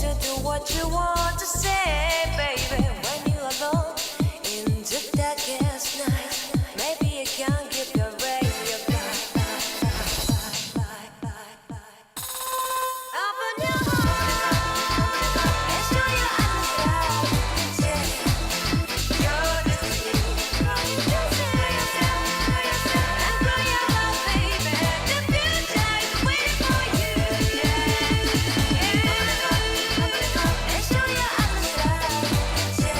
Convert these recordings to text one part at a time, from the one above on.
to do what you want to say, baby. When you're alone in the darkest night, maybe you can't keep your radio blind. Open your heart and show your eyes that your destiny. Just say yourself and grow your love, baby. The future is waiting for you. And show your eyes that your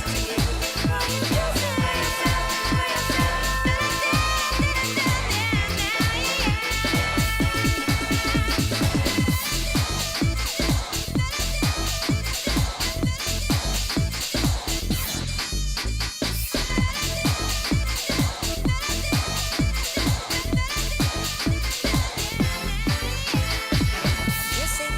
destiny. Just say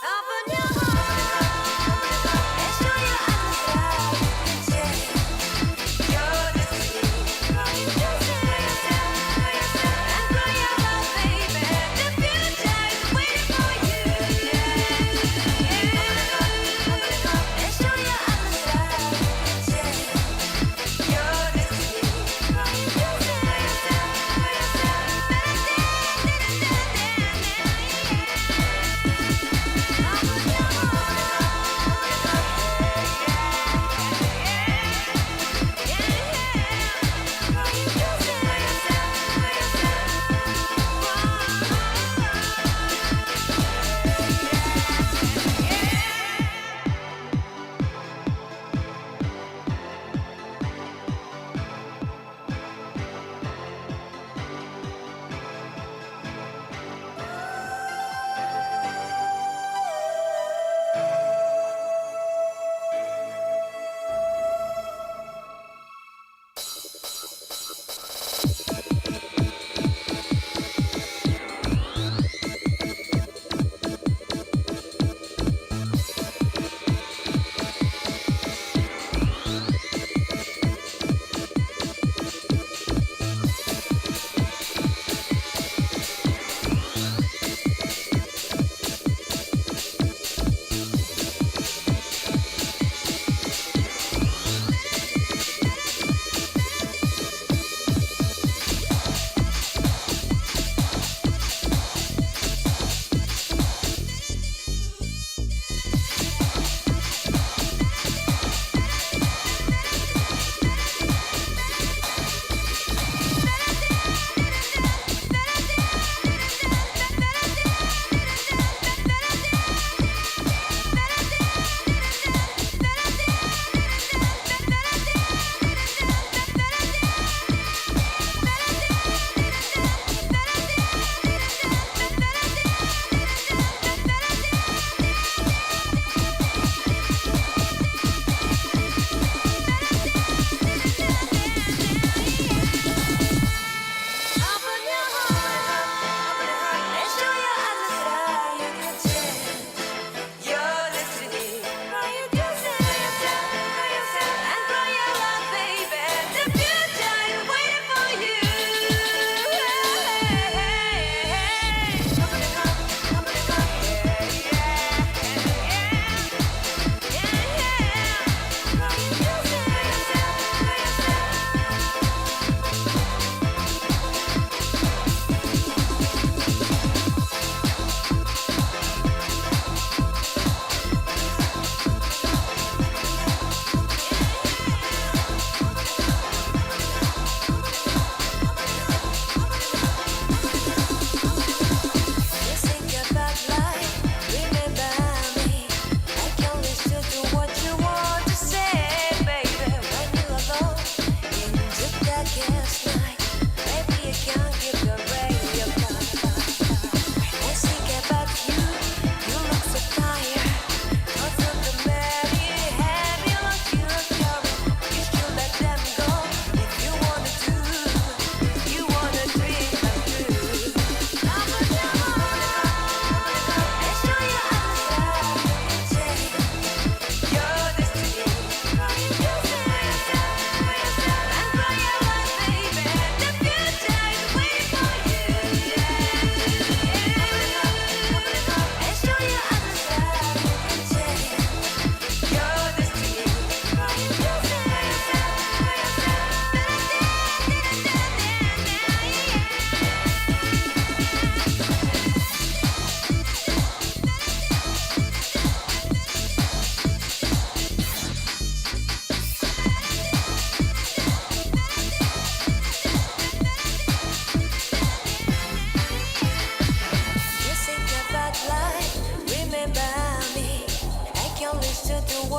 Open your heart.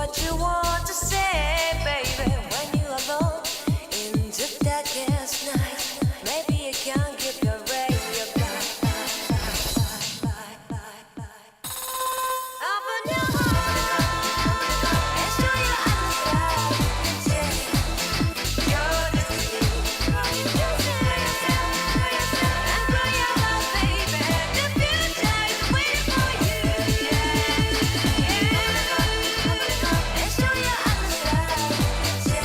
what you want to say, baby, when you alone in the darkest night. Maybe you can give your ray your open your heart and show your eyes. Your destiny, and grow your love, baby. The future is waiting for you. And show your eyes.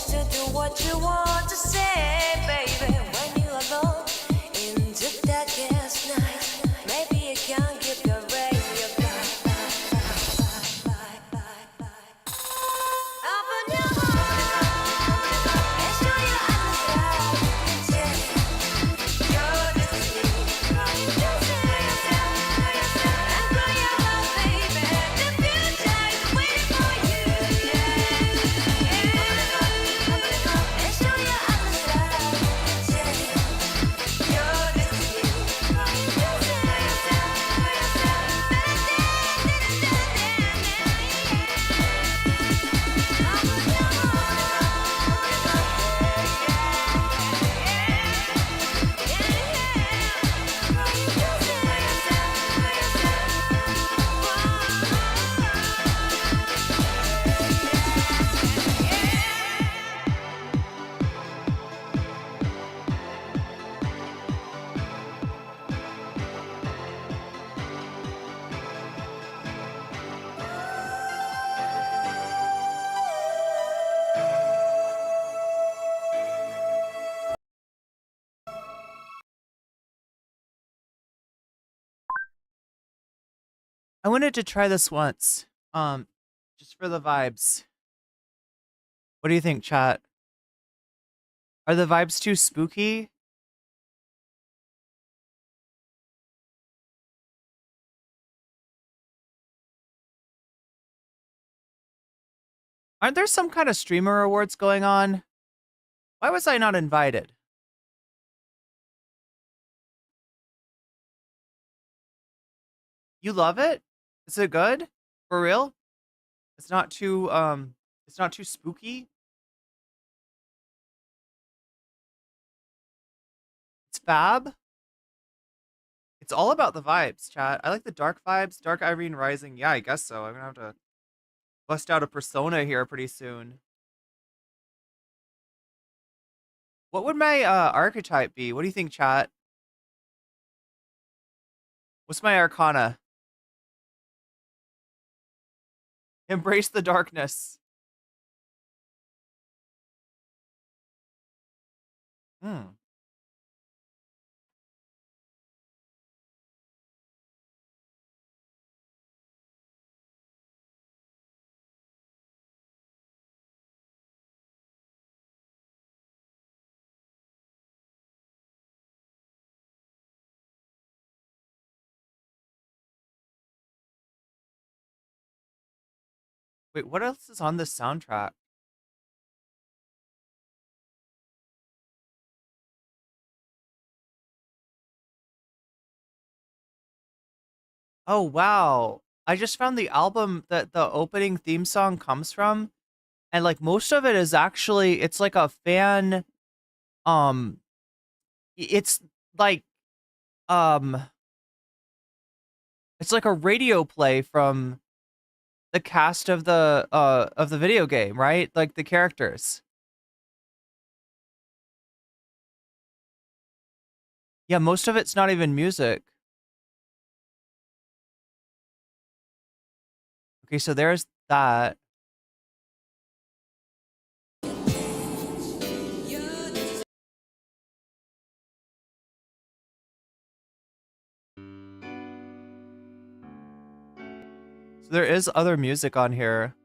to do what you want to say, baby. When you're alone in the darkest night, maybe you can keep your radio open your heart and show your understanding. Your destiny, and grow your love, baby. The future is waiting for you. And show your understanding. Your destiny, I wanted to try this once. Just for the vibes. What do you think, chat? Are the vibes too spooky? Aren't there some kind of streamer awards going on? Why was I not invited? You love it? Is it good? For real? It's not too spooky? It's fab? It's all about the vibes, chat. I like the dark vibes. Dark Irene Rising. Yeah, I guess so. I'm gonna have to bust out a persona here pretty soon. What would my archetype be? What do you think, chat? What's my arcana? Embrace the darkness. Hmm. Wait, what else is on this soundtrack? Oh, wow. I just found the album that the opening theme song comes from, and like most of it is actually it's like a fan um it's like um it's like a radio play from the cast of the video game, right? Like the characters. Yeah, most of it's not even music. Okay, so there's that. So there is other music on here.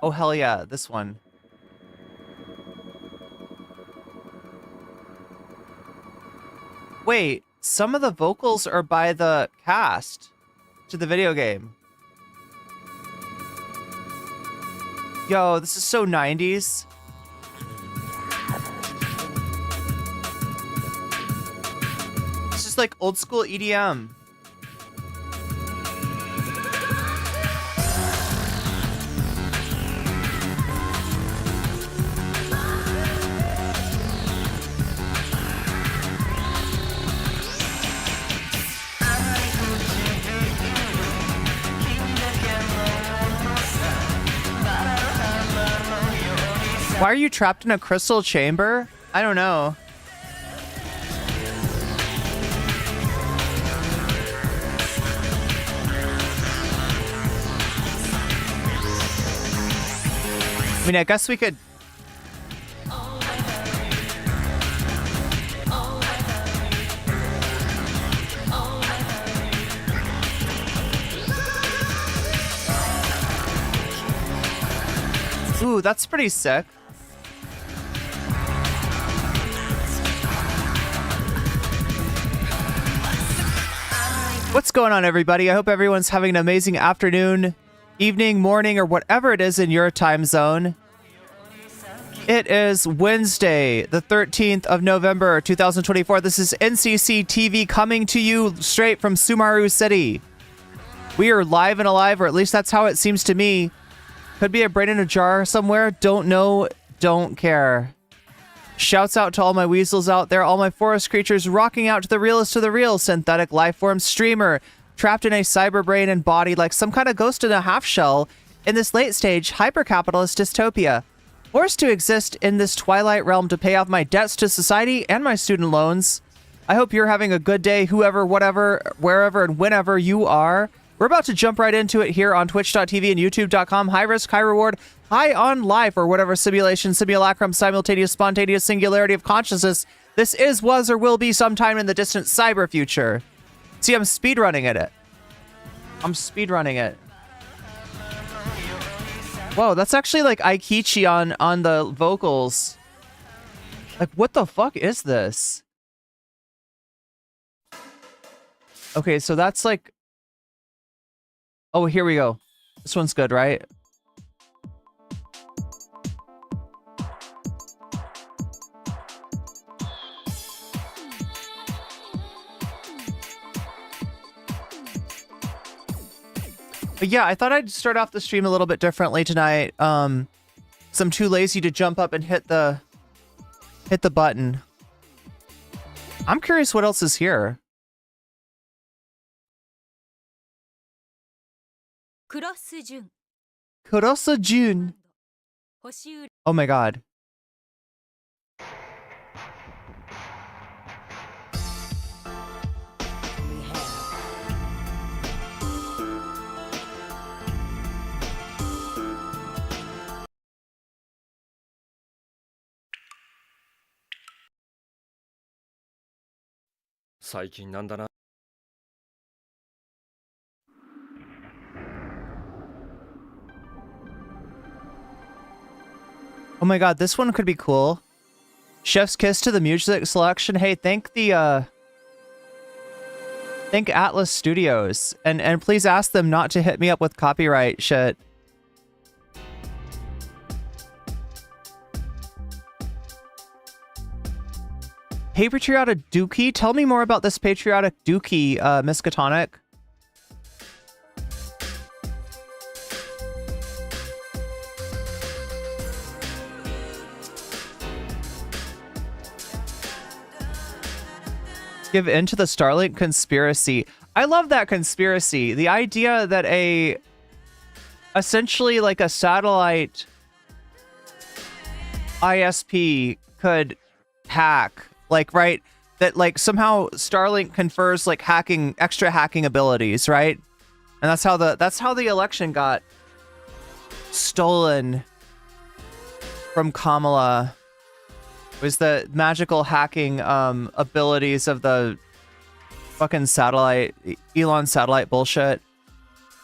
Oh hell yeah, this one. Wait, some of the vocals are by the cast to the video game. Yo, this is so 90s. This is like old school EDM. Why are you trapped in a crystal chamber? I don't know. mean, I guess we could... Ooh, that's pretty sick. What's going on, everybody? I hope everyone's having an amazing afternoon, evening, morning, or whatever it is in your time zone. It is Wednesday, the 13th of November, 2024. This is NCC TV coming to you straight from Sumaru City. We are live and alive, or at least that's how it seems to me. Could be a brain in a jar somewhere. Don't know. Don't care. Shouts out to all my weasels out there, all my forest creatures rocking out to the realest of the real, synthetic lifeform streamer, trapped in a cyber brain and body like some kind of ghost in a half shell in this late stage hyper-capitalist dystopia. Forced to exist in this twilight realm to pay off my debts to society and my student loans. I hope you're having a good day, whoever, whatever, wherever, and whenever you are. We're about to jump right into it here on twitch.tv and youtube.com. High risk, high reward, high on life, or whatever simulation, simulacrum, simultaneous, spontaneous singularity of consciousness this is, was, or will be sometime in the distant cyber future. See, I'm speedrunning it. I'm speedrunning it. Whoa, that's actually like Aikichi on the vocals. Like, what the fuck is this? Okay, so that's like... Oh, here we go. This one's good, right? But yeah, I thought I'd start off the stream a little bit differently tonight. 'Cause I'm too lazy to jump up and hit the button. I'm curious what else is here. Kurosu-jun. Oh my god. Oh my god, this one could be cool. Chef's kiss to the music selection. Hey, thank Atlas Studios. And please ask them not to hit me up with copyright shit. Hey, Patriotic Dookie, tell me more about this Patriotic Dookie, Miskatonic. Give in to the Starlink conspiracy. I love that conspiracy. The idea that essentially like a satellite ISP could hack, like, right? That like somehow Starlink confers like extra hacking abilities, right? And that's how the election got stolen from Kamala. Was the magical hacking abilities of the fucking satellite, Elon satellite bullshit.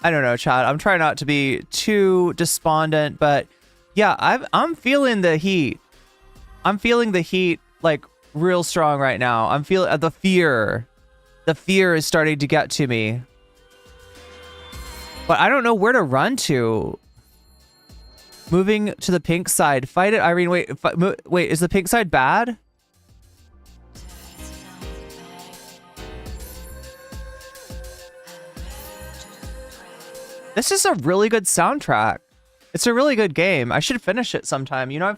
I don't know, Chad. I'm trying not to be too despondent, but yeah, I'm feeling the heat. I'm feeling the heat like real strong right now. I'm feeling the fear. The fear is starting to get to me. But I don't know where to run to. Moving to the pink side. Fight it, Irene. Wait, is the pink side bad? This is a really good soundtrack. It's a really good game. I should finish it sometime. You know,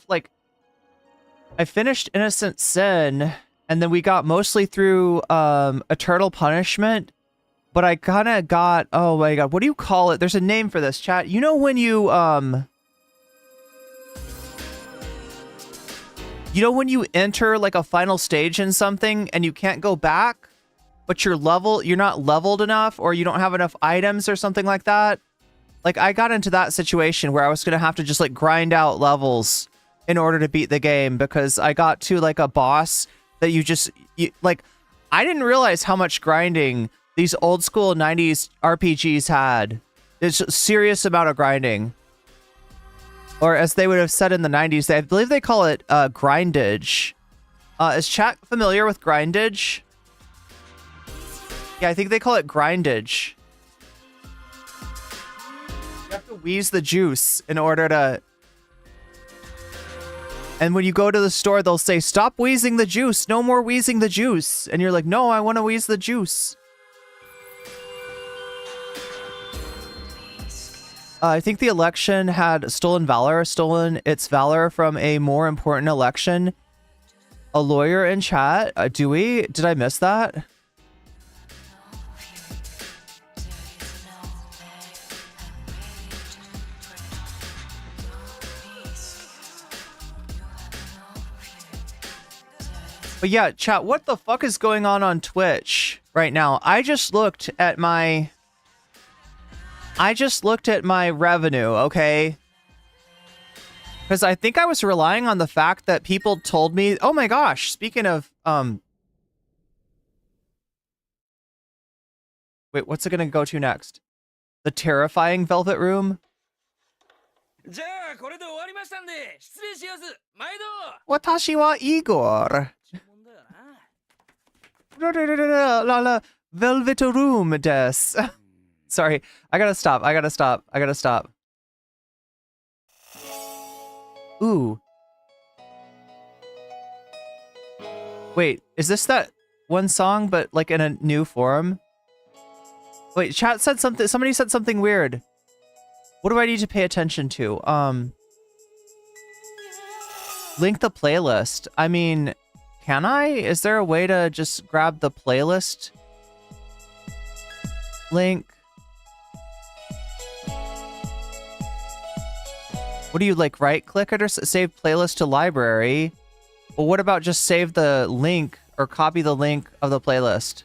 I finished Innocent Sin, and then we got mostly through Eternal Punishment, but I kind of got, oh my god, what do you call it? There's a name for this, chat. You know when you when you enter like a final stage in something and you can't go back, but you're not leveled enough, or you don't have enough items or something like that? Like, I got into that situation where I was gonna have to just like grind out levels in order to beat the game because I got to like a boss that like, I didn't realize how much grinding these old school 90s RPGs had. It's a serious amount of grinding. Or as they would have said in the 90s, I believe they call it grindage. Is chat familiar with grindage? Yeah, I think they call it grindage. You have to wheeze the juice in order to... And when you go to the store, they'll say, stop wheezing the juice. No more wheezing the juice. And you're like, no, I want to wheeze the juice. I think the election had stolen its valor from a more important election. A lawyer in chat. Did I miss that? But yeah, chat, what the fuck is going on Twitch right now? I just looked at my revenue, okay? Because I think I was relying on the fact that people told me, oh my gosh, speaking of, wait, what's it gonna go to next? The terrifying Velvet Room? Watashi wa Igor. La Velvet Room des. Sorry, I gotta stop. Ooh. Wait, is this that one song, but like in a new form? Wait, chat said something, somebody said something weird. What do I need to pay attention to? Link the playlist. I mean, can I? Is there a way to just grab the playlist link? What do you like, right click it or save playlist to library? Well, what about just save the link or copy the link of the playlist?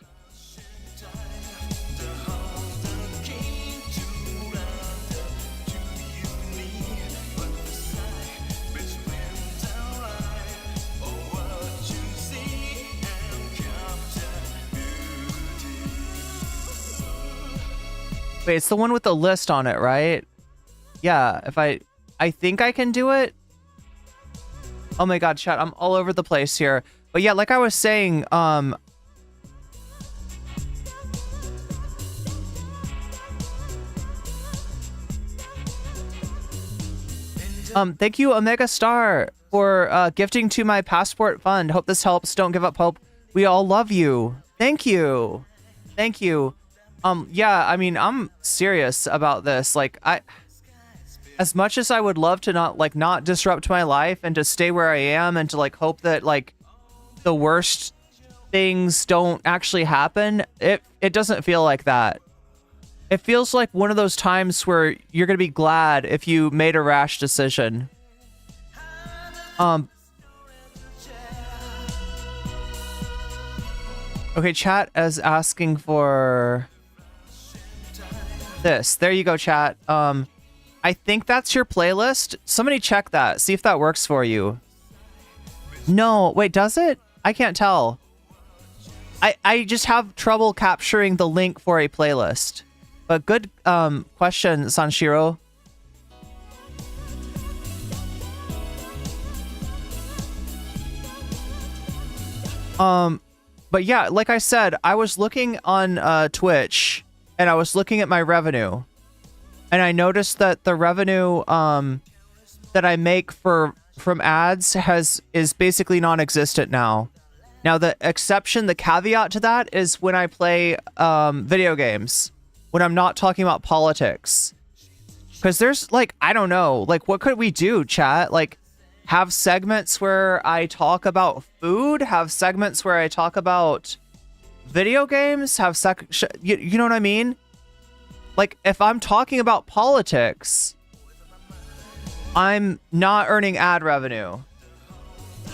Wait, it's the one with the list on it, right? Yeah, if I think I can do it. Oh my god, chat, I'm all over the place here. But yeah, like I was saying, thank you, Omega Star, for gifting to my passport fund. Hope this helps. Don't give up hope. We all love you. Thank you. Thank you. Yeah, I mean, I'm serious about this. Like, as much as I would love to not disrupt my life and to stay where I am and to like hope that like the worst things don't actually happen, it doesn't feel like that. It feels like one of those times where you're gonna be glad if you made a rash decision. Okay, chat is asking for this. There you go, chat. I think that's your playlist. Somebody check that. See if that works for you. No, wait, does it? I can't tell. I just have trouble capturing the link for a playlist. But good question, Sanshiro. But yeah, like I said, I was looking on Twitch and I was looking at my revenue. And I noticed that the revenue that I make from ads is basically non-existent now. Now the exception, the caveat to that is when I play video games, when I'm not talking about politics. Because there's like, I don't know, like what could we do, chat? Like have segments where I talk about food, have segments where I talk about video games, have you know what I mean? Like, if I'm talking about politics, I'm not earning ad revenue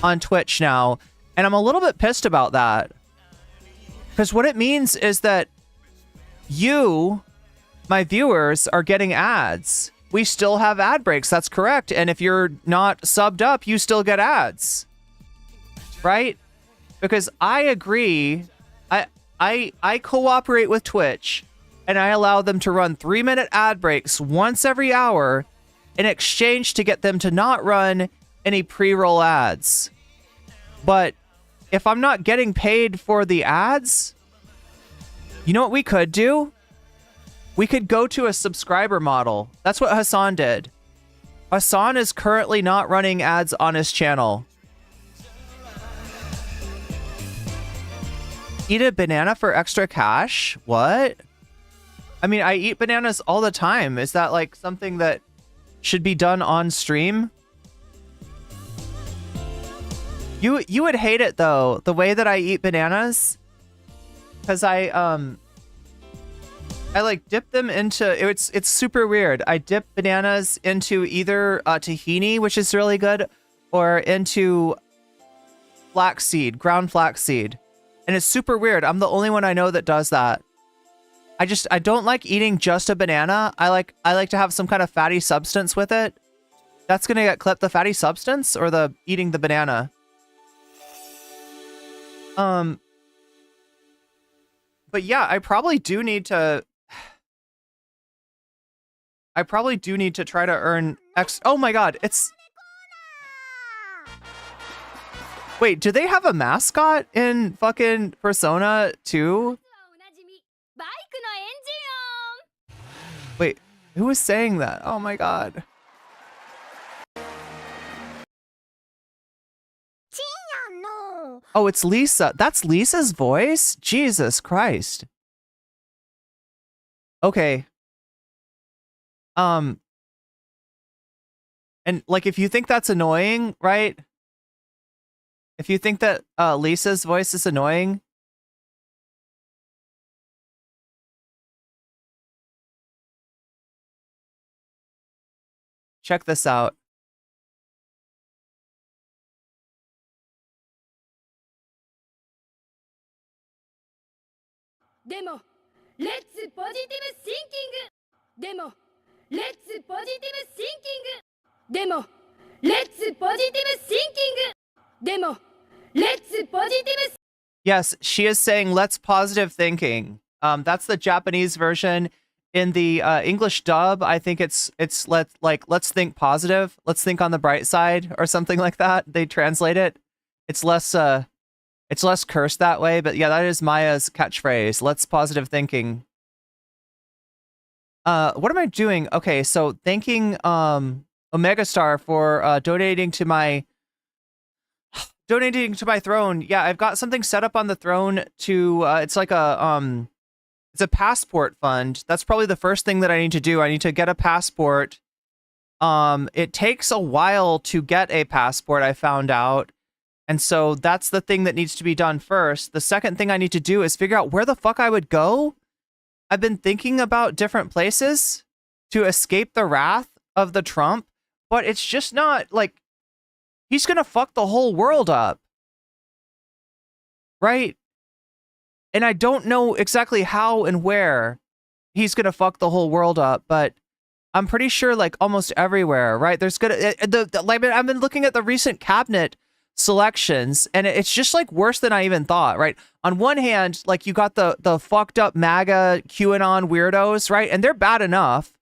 on Twitch now. And I'm a little bit pissed about that. Because what it means is that you my viewers are getting ads. We still have ad breaks. That's correct. And if you're not subbed up, you still get ads. Right? Because I agree. I cooperate with Twitch and I allow them to run 3-minute ad breaks once every hour in exchange to get them to not run any pre-roll ads. But if I'm not getting paid for the ads, you know what we could do? We could go to a subscriber model. That's what Hasan did. Hasan is currently not running ads on his channel. Eat a banana for extra cash? What? I mean, I eat bananas all the time. Is that like something that should be done on stream? You would hate it though, the way that I eat bananas, because I like dip them into it's super weird. I dip bananas into either tahini, which is really good, or into flaxseed, ground flaxseed. And it's super weird. I'm the only one I know that does that. I don't like eating just a banana. I like to have some kind of fatty substance with it. That's gonna get clipped, the fatty substance or the eating the banana. But yeah, I probably do need to try to earn oh my god, it's wait, do they have a mascot in fucking Persona 2? Wait, who was saying that? Oh my god. Oh, it's Lisa. That's Lisa's voice? Jesus Christ. Okay. And like, if you think that's annoying, right? If you think that Lisa's voice is annoying, check this out. Demo, let's positive thinking. Demo, let's positive thinking. Demo, let's positive thinking. Demo, let's positive. Yes, she is saying let's positive thinking. That's the Japanese version. In the English dub, I think it's let's think positive. Let's think on the bright side or something like that. They translate it. It's less cursed that way, but yeah, that is Maya's catchphrase. Let's positive thinking. What am I doing? Okay, so thanking Omega Star for donating to my throne. Yeah, I've got something set up on the throne to it's like a it's a passport fund. That's probably the first thing that I need to do. I need to get a passport. It takes a while to get a passport, I found out. And so that's the thing that needs to be done first. The second thing I need to do is figure out where the fuck I would go. I've been thinking about different places to escape the wrath of the Trump, but it's just not like he's going to fuck the whole world up. Right? And I don't know exactly how and where he's going to fuck the whole world up, but I'm pretty sure like almost everywhere, right? There's gonna like I've been looking at the recent cabinet selections and it's just like worse than I even thought, right? On one hand, like you got the fucked up MAGA QAnon weirdos, right? And they're bad enough,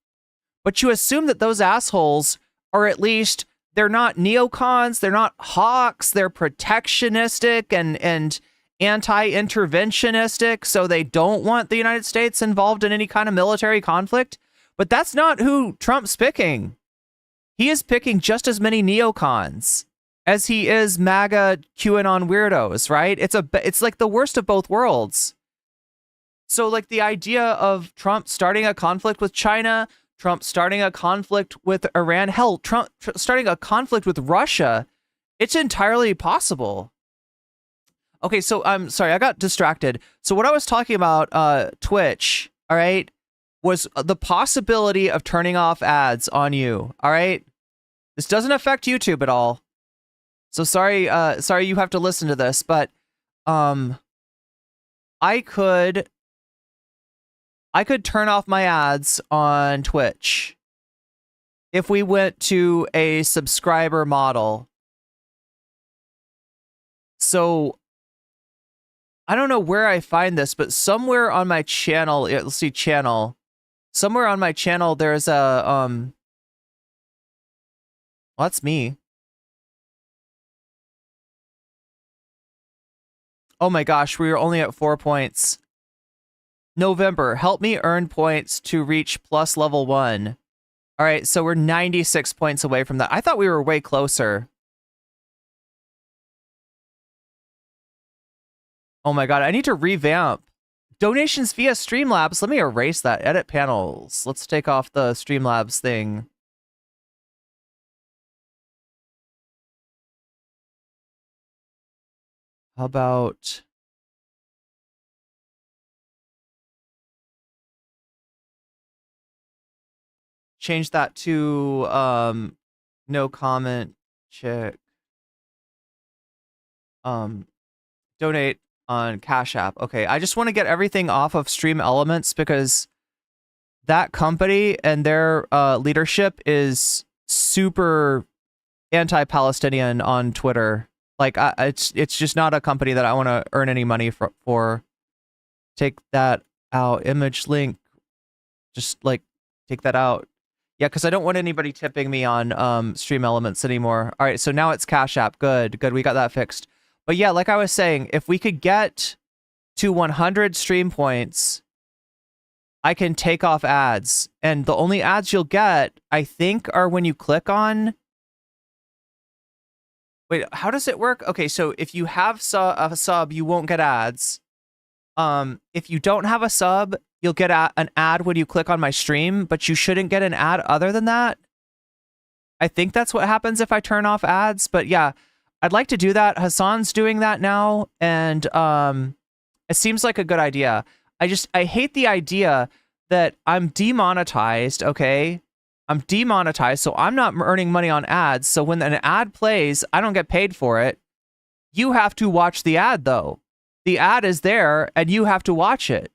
but you assume that those assholes are at least, they're not neocons, they're not hawks, they're protectionistic and anti-interventionistic, so they don't want the United States involved in any kind of military conflict. But that's not who Trump's picking. He is picking just as many neocons as he is MAGA QAnon weirdos, right? It's like the worst of both worlds. So like the idea of Trump starting a conflict with China, Trump starting a conflict with Iran, hell, Trump starting a conflict with Russia, it's entirely possible. Okay, so I'm sorry, I got distracted. So what I was talking about, Twitch, all right, was the possibility of turning off ads on you, all right? This doesn't affect YouTube at all. So sorry you have to listen to this, but I could I could turn off my ads on Twitch if we went to a subscriber model. So I don't know where I find this, but somewhere on my channel, let's see, channel. Somewhere on my channel, there's a, well, that's me. Oh my gosh, we were only at 4 points. November, help me earn points to reach plus level 1. All right, so we're 96 points away from that. I thought we were way closer. Oh my god, I need to revamp. Donations via Streamlabs. Let me erase that. Edit panels. Let's take off the Streamlabs thing. How about... change that to no comment check. Donate on Cash App. Okay, I just want to get everything off of Stream Elements because that company and their leadership is super anti-Palestinian on Twitter. Like, it's just not a company that I want to earn any money for. Take that out. Image link. Just like take that out. Yeah, because I don't want anybody tipping me on Stream Elements anymore. All right, so now it's Cash App. Good. We got that fixed. But yeah, like I was saying, if we could get to 100 stream points, I can take off ads. And the only ads you'll get, I think, are when you click on... Wait, how does it work? Okay, so if you have a sub, you won't get ads. If you don't have a sub, you'll get an ad when you click on my stream, but you shouldn't get an ad other than that. I think that's what happens if I turn off ads, but yeah, I'd like to do that. Hasan's doing that now, and it seems like a good idea. I hate the idea that I'm demonetized, okay? I'm demonetized, so I'm not earning money on ads, so when an ad plays, I don't get paid for it. You have to watch the ad, though. The ad is there, and you have to watch it.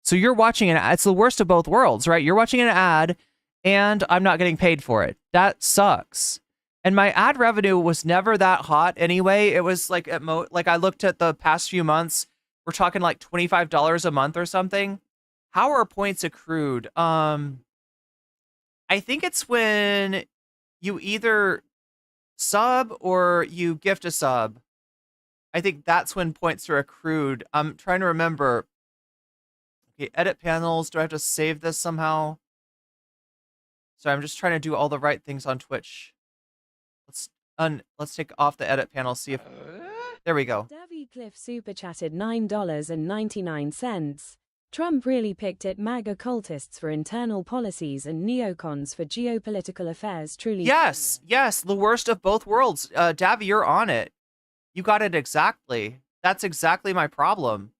So you're watching an ad. It's the worst of both worlds, right? You're watching an ad, and I'm not getting paid for it. That sucks. And my ad revenue was never that hot anyway. It was like like I looked at the past few months. We're talking like $25 a month or something. How are points accrued? I think it's when you either sub or you gift a sub. I think that's when points are accrued. I'm trying to remember. Okay, edit panels. Do I have to save this somehow? So I'm just trying to do all the right things on Twitch. Let's take off the edit panel, see if... There we go. Davy Cliff super chatted $9.99. Trump really picked it MAGA cultists for internal policies and neocons for geopolitical affairs. Truly. Yes, the worst of both worlds. Davy, you're on it. You got it exactly. That's exactly my problem.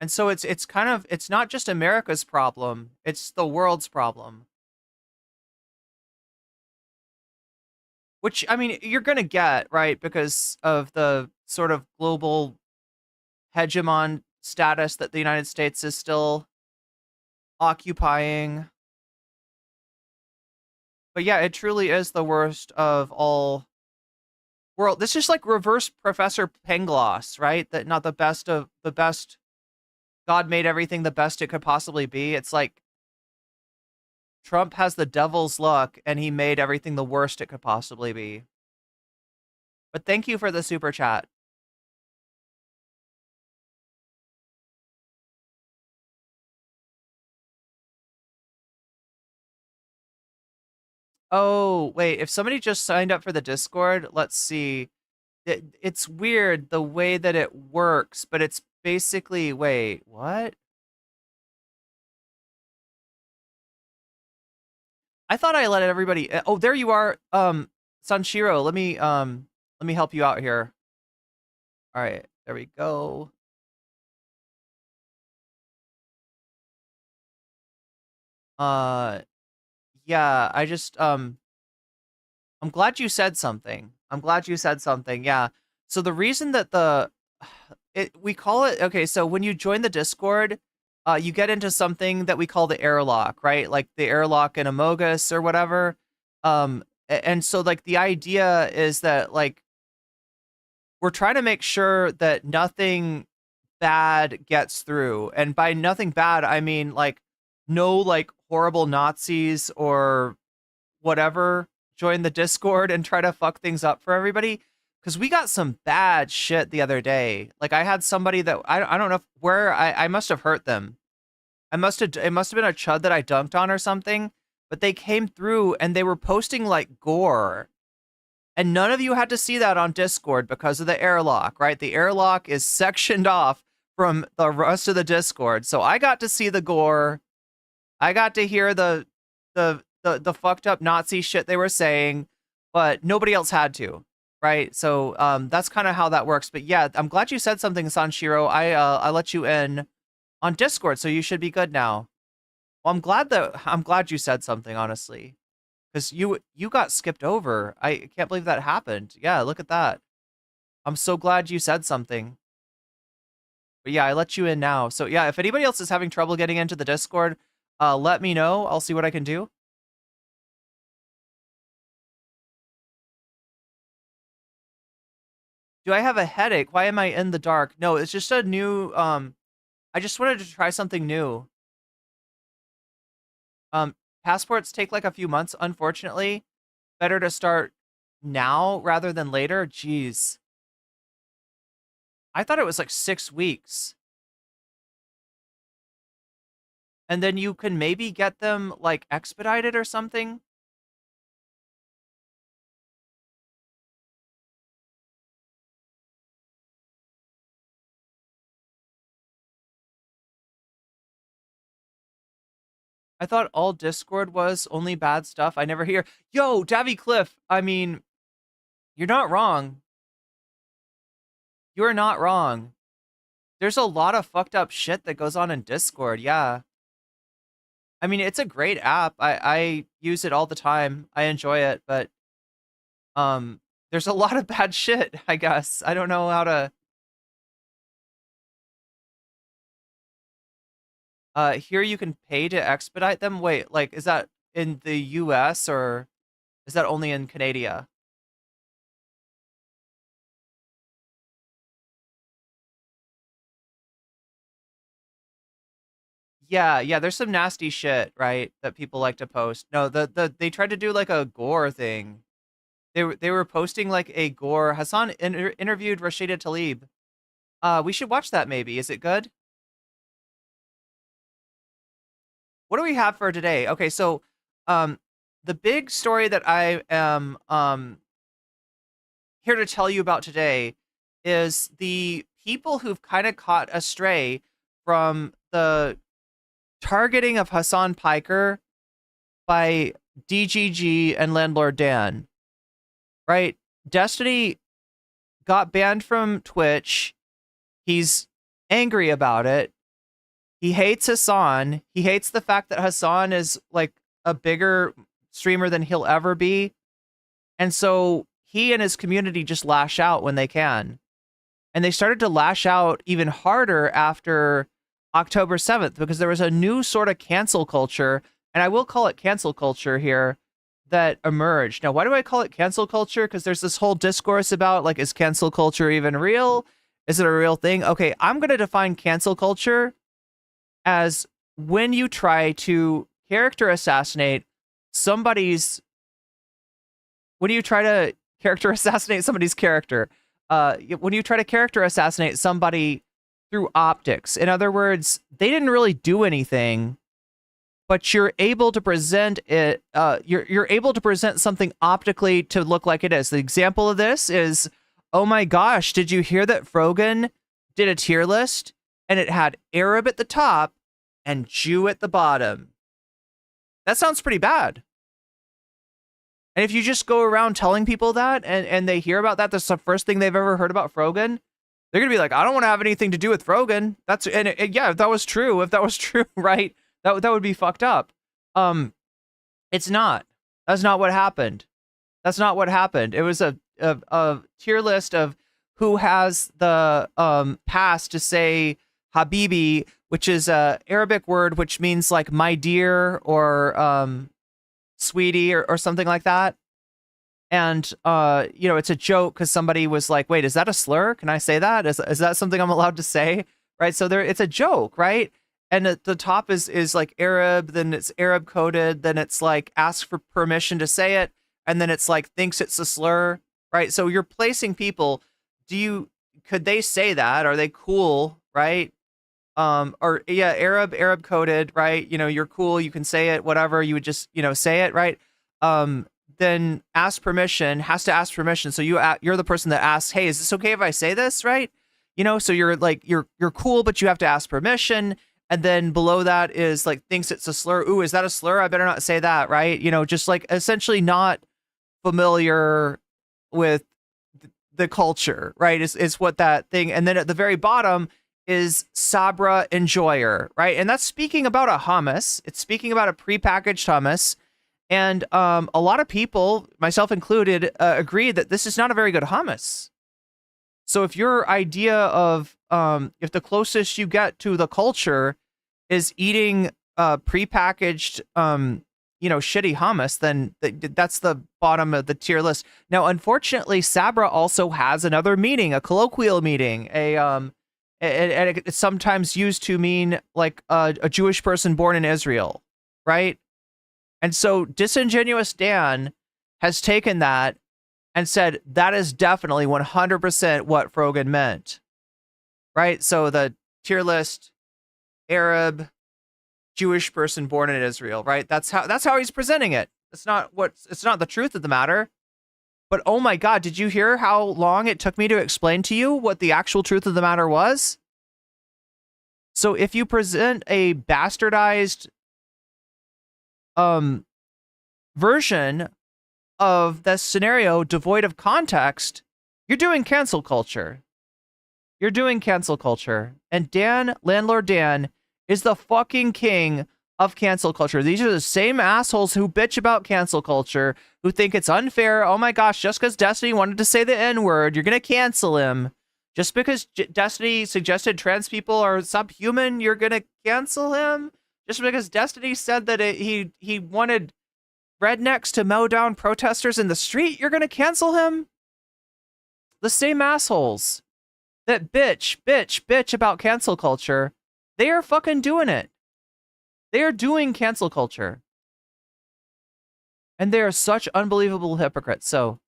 And so it's not just America's problem, it's the world's problem. Which, I mean, you're going to get, right, because of the sort of global hegemon status that the United States is still occupying. But yeah, it truly is the worst of all world. This is like reverse Professor Pangloss, right? That not the best of the best. God made everything the best it could possibly be. It's like Trump has the devil's luck and he made everything the worst it could possibly be. But thank you for the super chat. Oh, wait, if somebody just signed up for the Discord, let's see. It's weird the way that it works, but it's basically, wait, what? I thought I let everybody. Oh, there you are, Sanshiro. Let me help you out here. All right, there we go. Yeah, I just I'm glad you said something. Yeah. So the reason that we call it, okay, so when you join the Discord, you get into something that we call the airlock, right? Like the airlock in Amogus or whatever. And so like the idea is that like we're trying to make sure that nothing bad gets through. And by nothing bad, I mean like no like horrible Nazis or whatever join the Discord and try to fuck things up for everybody. Because we got some bad shit the other day. Like I had somebody that I don't know where I must have hurt them. It must have been a chud that I dunked on or something. But they came through and they were posting like gore. And none of you had to see that on Discord because of the airlock, right? The airlock is sectioned off from the rest of the Discord. So I got to see the gore. I got to hear the fucked up Nazi shit they were saying, but nobody else had to, right? So that's kind of how that works. But yeah, I'm glad you said something, Sanshiro. I let you in on Discord, so you should be good now. Well, I'm glad you said something, honestly. Because you got skipped over. I can't believe that happened. Yeah, look at that. I'm so glad you said something. But yeah, I let you in now. So yeah, if anybody else is having trouble getting into the Discord, let me know. I'll see what I can do. Do I have a headache? Why am I in the dark? No, it's just a new, I just wanted to try something new. Passports take like a few months, unfortunately. Better to start now rather than later. Jeez. I thought it was like 6 weeks. And then you can maybe get them like expedited or something. I thought all Discord was only bad stuff. I never hear, yo, Davy Cliff. I mean, you're not wrong. You're not wrong. There's a lot of fucked up shit that goes on in Discord. Yeah. I mean, it's a great app. I use it all the time. I enjoy it, but there's a lot of bad shit, I guess. I don't know how to here you can pay to expedite them. Wait, like is that in the US or is that only in Canada? Yeah, yeah, there's some nasty shit, right, that people like to post. No, they tried to do like a gore thing. They were posting like a gore. Hasan interviewed Rashida Tlaib. We should watch that maybe. Is it good? What do we have for today? Okay, so um the big story that I am here to tell you about today is the people who've kind of caught astray from the targeting of Hasan Piker by DGG and Landlord Dan. Right? Destiny got banned from Twitch. He's angry about it. He hates Hasan. He hates the fact that Hasan is like a bigger streamer than he'll ever be. And so he and his community just lash out when they can. And they started to lash out even harder after October 7th because there was a new sort of cancel culture, and I will call it cancel culture here, that emerged. Now, why do I call it cancel culture? Because there's this whole discourse about, like, is cancel culture even real? Is it a real thing? Okay, I'm going to define cancel culture as when you try to character assassinate somebody's when you try to character assassinate somebody's character, when you try to character assassinate somebody through optics. In other words, they didn't really do anything, but you're able to present it. You're able to present something optically to look like it is. The example of this is, oh my gosh, did you hear that Frogan did a tier list and it had Arab at the top and Jew at the bottom? That sounds pretty bad. And if you just go around telling people that and they hear about that, that's the first thing they've ever heard about Frogan, they're going to be like, I don't want to have anything to do with Frogan. Yeah, if that was true, right? That would be fucked up. It's not. That's not what happened. That's not what happened. It was a tier list of who has the pass to say Habibi which is a Arabic word which means like my dear or sweetie or something like that. And it's a joke because somebody was like, wait, is that a slur? Can I say that? Is that something I'm allowed to say? Right. So it's a joke, right? And at the top is like Arab, then it's Arab coded, then it's like ask for permission to say it, and then it's like thinks it's a slur, right? So you're placing people. Could they say that? Are they cool, right? Or yeah, Arab coded, right? You're cool, you can say it, whatever. You would just say it, right? Then ask permission, has to ask permission. So you're the person that asks, hey, is this okay if I say this, right? So you're like you're cool, but you have to ask permission. And then below that is like thinks it's a slur. Ooh, is that a slur? I better not say that, right? Just like essentially not familiar with the culture, right? Is what that thing. And then at the very bottom is Sabra enjoyer, right? And that's speaking about a hummus. It's speaking about a prepackaged hummus. And a lot of people, myself included, agree that this is not a very good hummus. So if your idea of if the closest you get to the culture is eating prepackaged shitty hummus, then that's the bottom of the tier list. Now, unfortunately, Sabra also has another meaning, a colloquial meaning, and it's sometimes used to mean like a Jewish person born in Israel, right? And so Disingenuous Dan has taken that and said that is definitely 100% what Frogan meant, right? So the tier list, Arab, Jewish person born in Israel, right? That's how he's presenting it. It's not the truth of the matter. But oh my God, did you hear how long it took me to explain to you what the actual truth of the matter was? So if you present a bastardized version of this scenario devoid of context, you're doing cancel culture. You're doing cancel culture. And Landlord Dan, is the fucking king of cancel culture. These are the same assholes who bitch about cancel culture, who think it's unfair. Oh my gosh, just because Destiny wanted to say the N-word, you're going to cancel him. Just because Destiny suggested trans people are subhuman, you're going to cancel him. Just because Destiny said that he wanted rednecks to mow down protesters in the street, you're going to cancel him? The same assholes that bitch about cancel culture, they are fucking doing it. They are doing cancel culture. And they are such unbelievable hypocrites. So,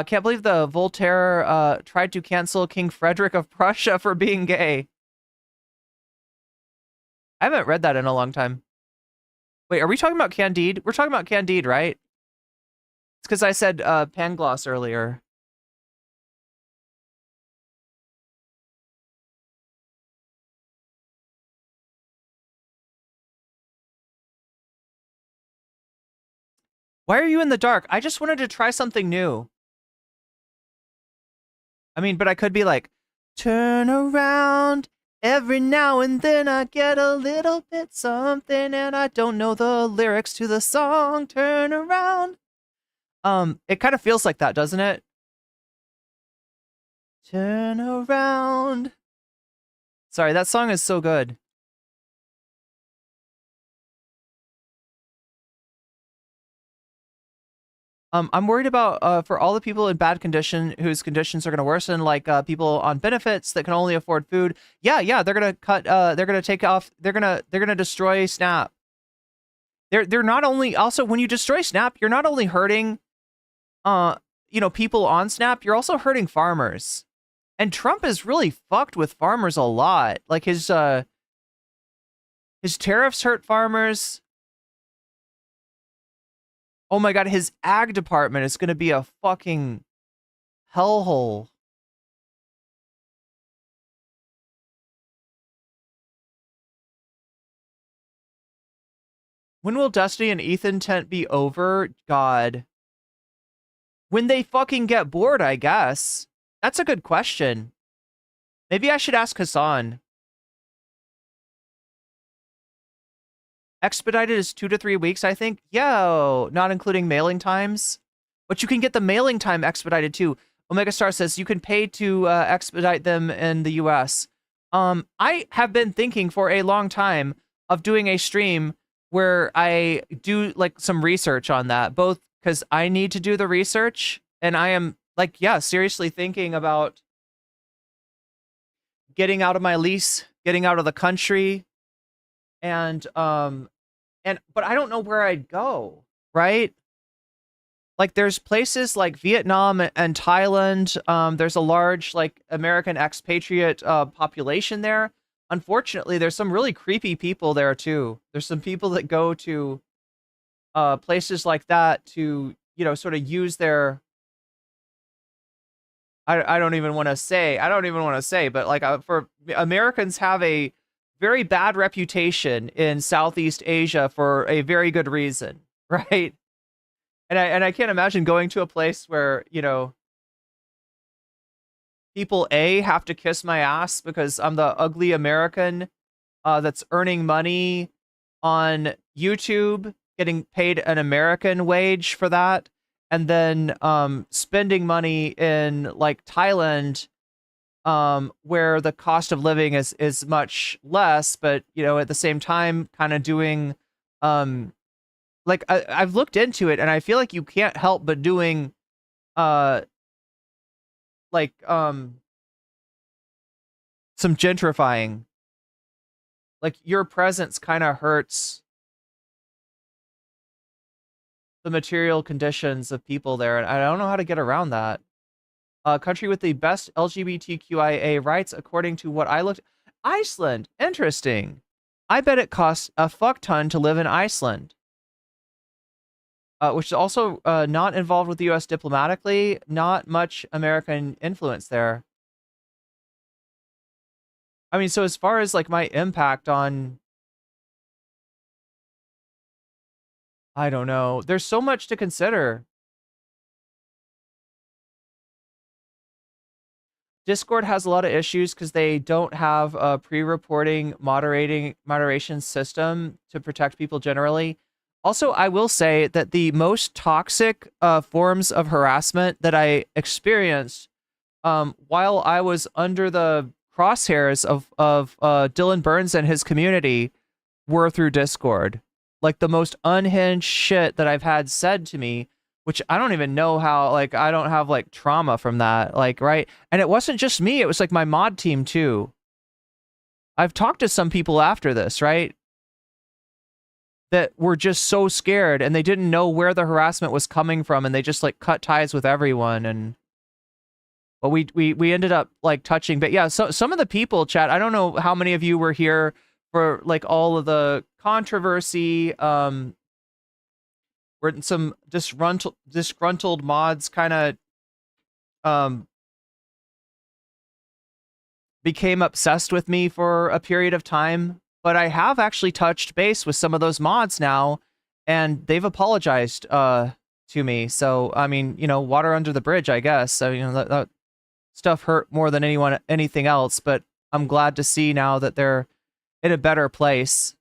can't believe the Voltaire tried to cancel King Frederick of Prussia for being gay. I haven't read that in a long time. Wait, are we talking about Candide? We're talking about Candide, right? It's because I said Pangloss earlier. Why are you in the dark? I just wanted to try something new. I mean, but I could be like, turn around. Every now and then I get a little bit something and I don't know the lyrics to the song. Turn around. It kind of feels like that, doesn't it? Turn around. Sorry, that song is so good. I'm worried about for all the people in bad condition whose conditions are going to worsen, like people on benefits that can only afford food. Yeah, they're going to cut. They're going to take off. They're going to destroy SNAP. They're not only also when you destroy SNAP, you're not only hurting, people on SNAP. You're also hurting farmers. And Trump has really fucked with farmers a lot. Like his tariffs hurt farmers. Oh my God, his ag department is going to be a fucking hellhole. When will Destiny and Ethan Tent be over? God. When they fucking get bored, I guess. That's a good question. Maybe I should ask Hasan. Expedited is 2 to 3 weeks, I think. Yo, not including mailing times. But you can get the mailing time expedited too. Omega Star says you can pay to expedite them in the US. I have been thinking for a long time of doing a stream where I do like some research on that, both because I need to do the research and I am like, yeah, seriously thinking about getting out of my lease, getting out of the country, and but I don't know where I'd go, right? Like there's places like Vietnam and Thailand. There's a large like American expatriate population there. Unfortunately, there's some really creepy people there too. There's some people that go to places like that to, sort of use their I don't even want to say, but like for Americans have a very bad reputation in Southeast Asia for a very good reason, right? And I can't imagine going to a place where, people A have to kiss my ass because I'm the ugly American that's earning money on YouTube, getting paid an American wage for that, and then spending money in like Thailand, where the cost of living is much less, but at the same time kind of doing like I've looked into it and I feel like you can't help but doing like some gentrifying. Like your presence kind of hurts the material conditions of people there, and I don't know how to get around that. Country with the best LGBTQIA rights according to what I looked. Iceland, interesting. I bet it costs a fuck ton to live in Iceland. Which is also not involved with the U.S. diplomatically. Not much American influence there. I mean, so as far as like my impact on, I don't know. There's so much to consider. Discord has a lot of issues because they don't have a pre-reporting moderation system to protect people generally. Also, I will say that the most toxic forms of harassment that I experienced while I was under the crosshairs of Dylan Burns and his community were through Discord. Like the most unhinged shit that I've had said to me, which I don't even know how, like, I don't have like trauma from that, like, right? And it wasn't just me, it was like my mod team too. I've talked to some people after this, right? That were just so scared and they didn't know where the harassment was coming from and they just like cut ties with everyone. And but we ended up like touching, but yeah, so some of the people, chat, I don't know how many of you were here for like all of the controversy, where some disgruntled mods kind of became obsessed with me for a period of time. But I have actually touched base with some of those mods now, and they've apologized to me. So I mean, water under the bridge, I guess. So that stuff hurt more than anything else. But I'm glad to see now that they're in a better place.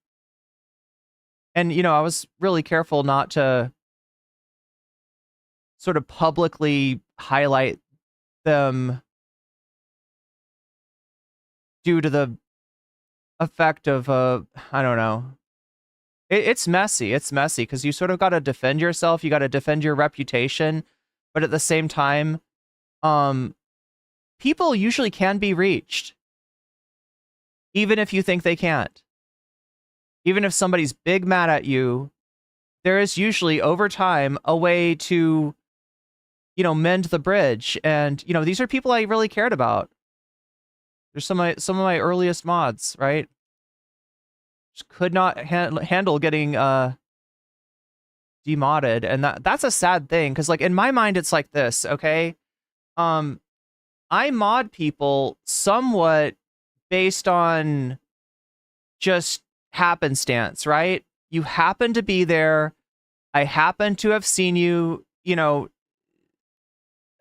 And I was really careful not to sort of publicly highlight them due to the effect of I don't know. It's messy. It's messy because you sort of got to defend yourself. You got to defend your reputation, but at the same time, people usually can be reached, even if you think they can't. Even if somebody's big mad at you, there is usually over time a way to, mend the bridge. And these are people I really cared about. They're some of my earliest mods, right? Just could not handle getting demodded, and that's a sad thing because, like, in my mind, it's like this. Okay, I mod people somewhat based on just happenstance, right? You happen to be there. I happen to have seen you.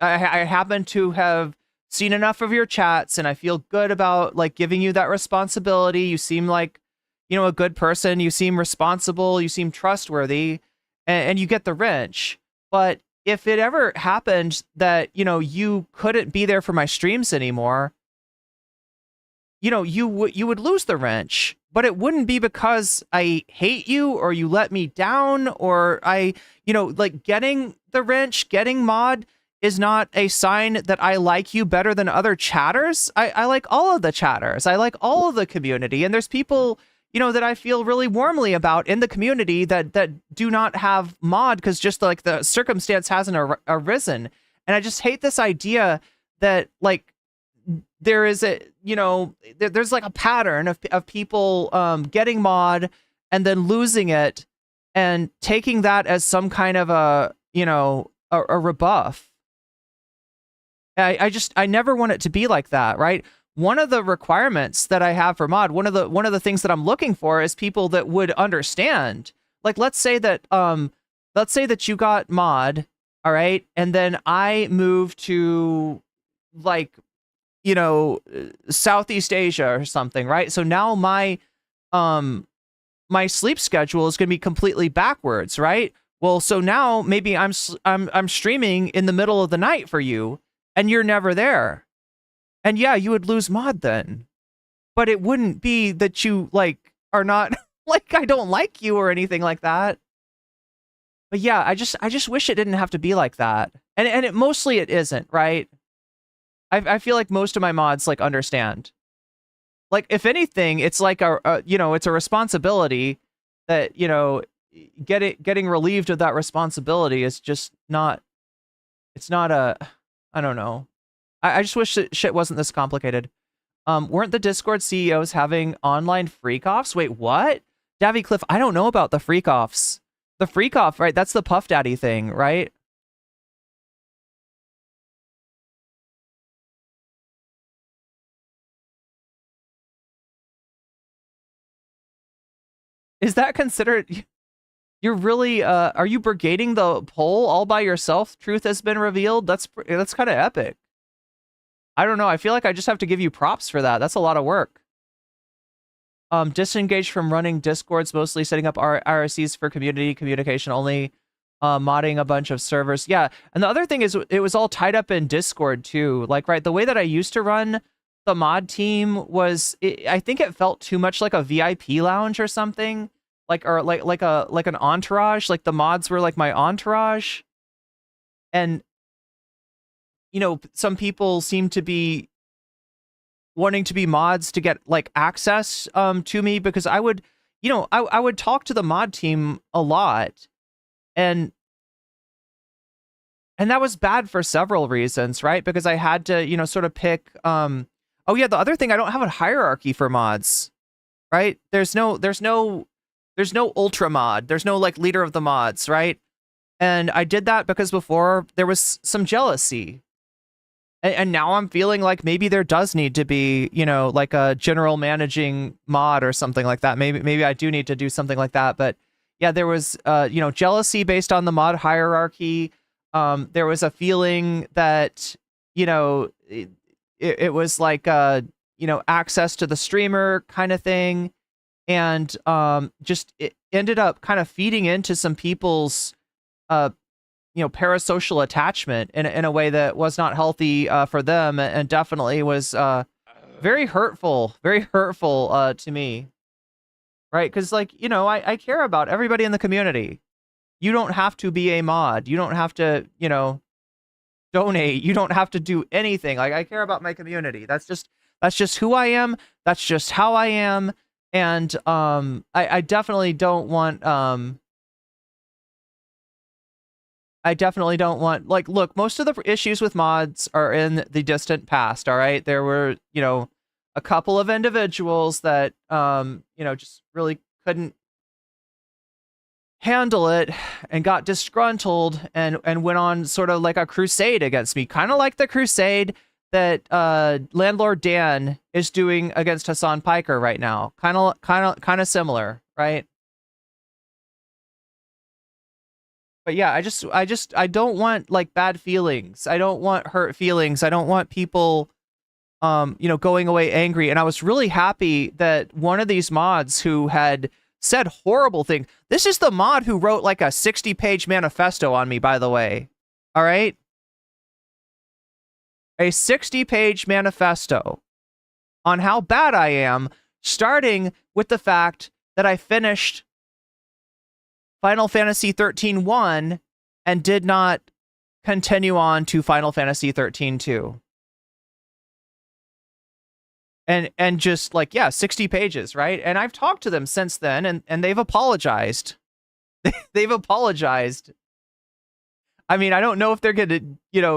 I happen to have seen enough of your chats, and I feel good about like giving you that responsibility. You seem like, a good person. You seem responsible. You seem trustworthy, and you get the wrench. But if it ever happened that, you couldn't be there for my streams anymore, you would lose the wrench, but it wouldn't be because I hate you or you let me down or like getting the wrench, getting mod is not a sign that I like you better than other chatters. I like all of the chatters. I like all of the community. And there's people, that I feel really warmly about in the community that do not have mod because just like the circumstance hasn't arisen. And I just hate this idea that like there is there's like a pattern of people getting mod and then losing it and taking that as some kind of a rebuff. I never want it to be like that, right? One of the requirements that I have for mod, one of the things that I'm looking for is people that would understand. Like let's say that you got mod, all right, and then I move to like Southeast Asia or something, right? So now my sleep schedule is going to be completely backwards, right? Well, so now maybe I'm streaming in the middle of the night for you and you're never there. And yeah, you would lose mod then. But it wouldn't be that you like are not like I don't like you or anything like that. But yeah, I just wish it didn't have to be like that. And it mostly it isn't, right? I feel like most of my mods like understand. Like if anything, it's like it's a responsibility that getting relieved of that responsibility is just not. It's not a. I don't know. I just wish that shit wasn't this complicated. Weren't the Discord CEOs having online freak-offs? Wait, what? Davy Cliff, I don't know about the freak-offs. The freak-off, right? That's the Puff Daddy thing, right? Is that considered... You're really... are you brigading the poll all by yourself? Truth has been revealed? That's kind of epic. I don't know. I feel like I just have to give you props for that. That's a lot of work. Disengaged from running Discords, mostly setting up RSCs for community communication only, modding a bunch of servers. Yeah, and the other thing is it was all tied up in Discord too. Like, right, the way that I used to run the mod team was, I think it felt too much like a VIP lounge or something, like an entourage. Like the mods were like my entourage, and some people seem to be wanting to be mods to get like access to me because I would I would talk to the mod team a lot, and that was bad for several reasons, right? Because I had to sort of pick oh yeah, the other thing, I don't have a hierarchy for mods, right? There's no ultra mod, there's no like leader of the mods, right? And I did that because before there was some jealousy. And now I'm feeling like maybe there does need to be, like a general managing mod or something like that. Maybe I do need to do something like that. But yeah, there was, jealousy based on the mod hierarchy. There was a feeling that, it was like, access to the streamer kind of thing. And just it ended up kind of feeding into some people's, parasocial attachment in a way that was not healthy for them, and definitely was very hurtful to me, right? Because like I care about everybody in the community. You don't have to be a mod, you don't have to donate, you don't have to do anything. Like I care about my community. That's just who I am, that's just how I am. And I definitely don't want like, look, most of the issues with mods are in the distant past, all right? There were, a couple of individuals that, just really couldn't handle it and got disgruntled and went on sort of like a crusade against me, kind of like the crusade that Landlord Dan is doing against Hasan Piker right now. Kind of similar, right? But yeah, I don't want like bad feelings. I don't want hurt feelings. I don't want people, going away angry. And I was really happy that one of these mods who had said horrible things. This is the mod who wrote like a 60-page manifesto on me, by the way. All right. A 60-page manifesto on how bad I am, starting with the fact that I finished Final Fantasy 13-1 and did not continue on to Final Fantasy 13-2. And just like, yeah, 60 pages, right? And I've talked to them since then, and they've apologized. They've apologized. I mean, I don't know if they're gonna,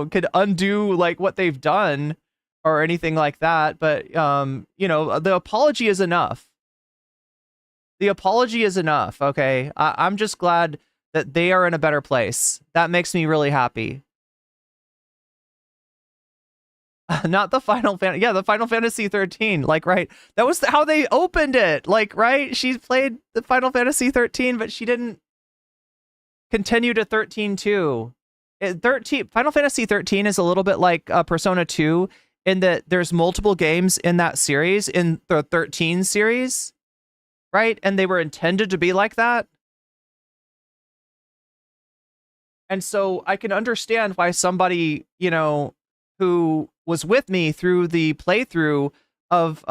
could undo like what they've done or anything like that, but the apology is enough. The apology is enough, okay? I'm just glad that they are in a better place. That makes me really happy. Not the Final Fantasy. Yeah, the Final Fantasy 13. Like, right. That was how they opened it. Like, right? She played the Final Fantasy 13, but she didn't continue to 13-2. Final Fantasy 13 is a little bit like Persona 2 in that there's multiple games in that series, in the 13 series, right? And they were intended to be like that. And so I can understand why somebody, who was with me through the playthrough of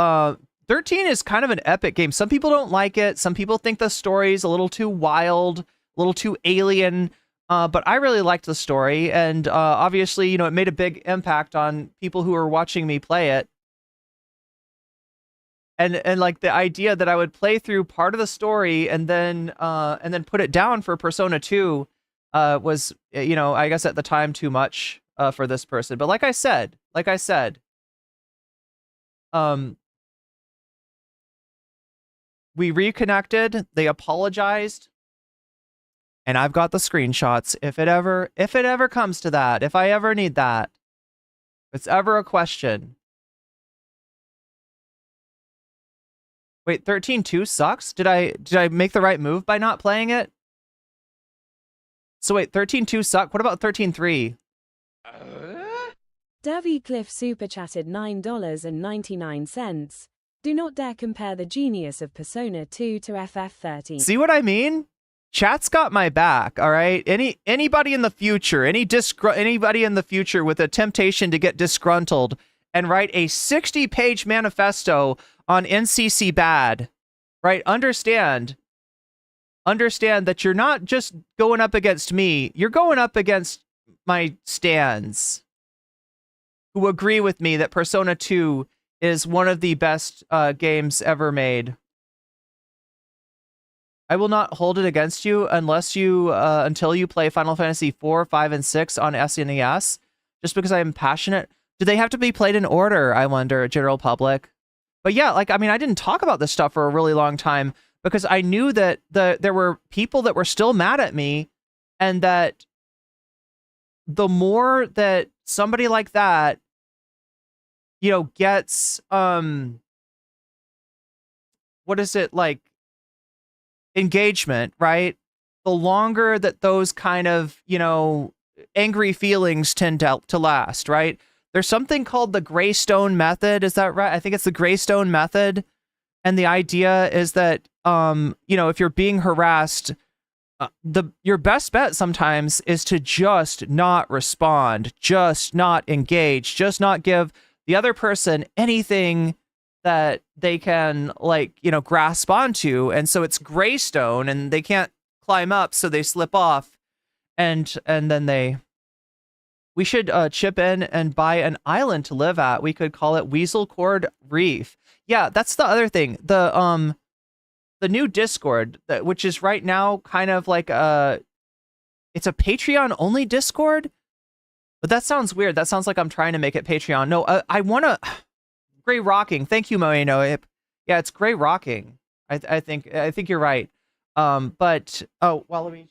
13 is kind of an epic game. Some people don't like it. Some people think the story's a little too wild, a little too alien. But I really liked the story. And obviously, it made a big impact on people who were watching me play it. And like the idea that I would play through part of the story and then put it down for Persona 2 was, I guess at the time too much for this person. But like I said, we reconnected, they apologized, and I've got the screenshots if it ever comes to that, if I ever need that, if it's ever a question. Wait, 13-2 sucks? Did I make the right move by not playing it? So wait, 13-2 suck? What about 13-3? Davy Cliff super chatted $9.99. Do not dare compare the genius of Persona 2 to FF13. See what I mean? Chat's got my back, all right? Anybody in the future, anybody in the future with a temptation to get disgruntled and write a 60-page manifesto on NCC bad, right? Understand that you're not just going up against me, you're going up against my stans who agree with me that Persona 2 is one of the best games ever made. I will not hold it against you until you play Final Fantasy 4, 5, and 6 on SNES, just because I am passionate. Do they have to be played in order, I wonder, general public? But yeah, I didn't talk about this stuff for a really long time because I knew that there were people that were still mad at me, and that the more that somebody like that, gets, engagement, right? The longer that those kind of, angry feelings tend to last, right? There's something called the Greystone method. Is that right? I think it's the Greystone method. And the idea is that, if you're being harassed, your best bet sometimes is to just not respond, just not engage, just not give the other person anything that they can grasp onto. And so it's Greystone and they can't climb up, so they slip off, and then we should chip in and buy an island to live at. We could call it Weasel Cord Reef. Yeah, that's the other thing. The new Discord, which is right now kind of like it's a Patreon only Discord, but that sounds weird. That sounds like I'm trying to make it Patreon. No, I want to. Gray Rocking. Thank you, Moeno. Yeah, it's Gray Rocking. I think you're right. But Waluigi.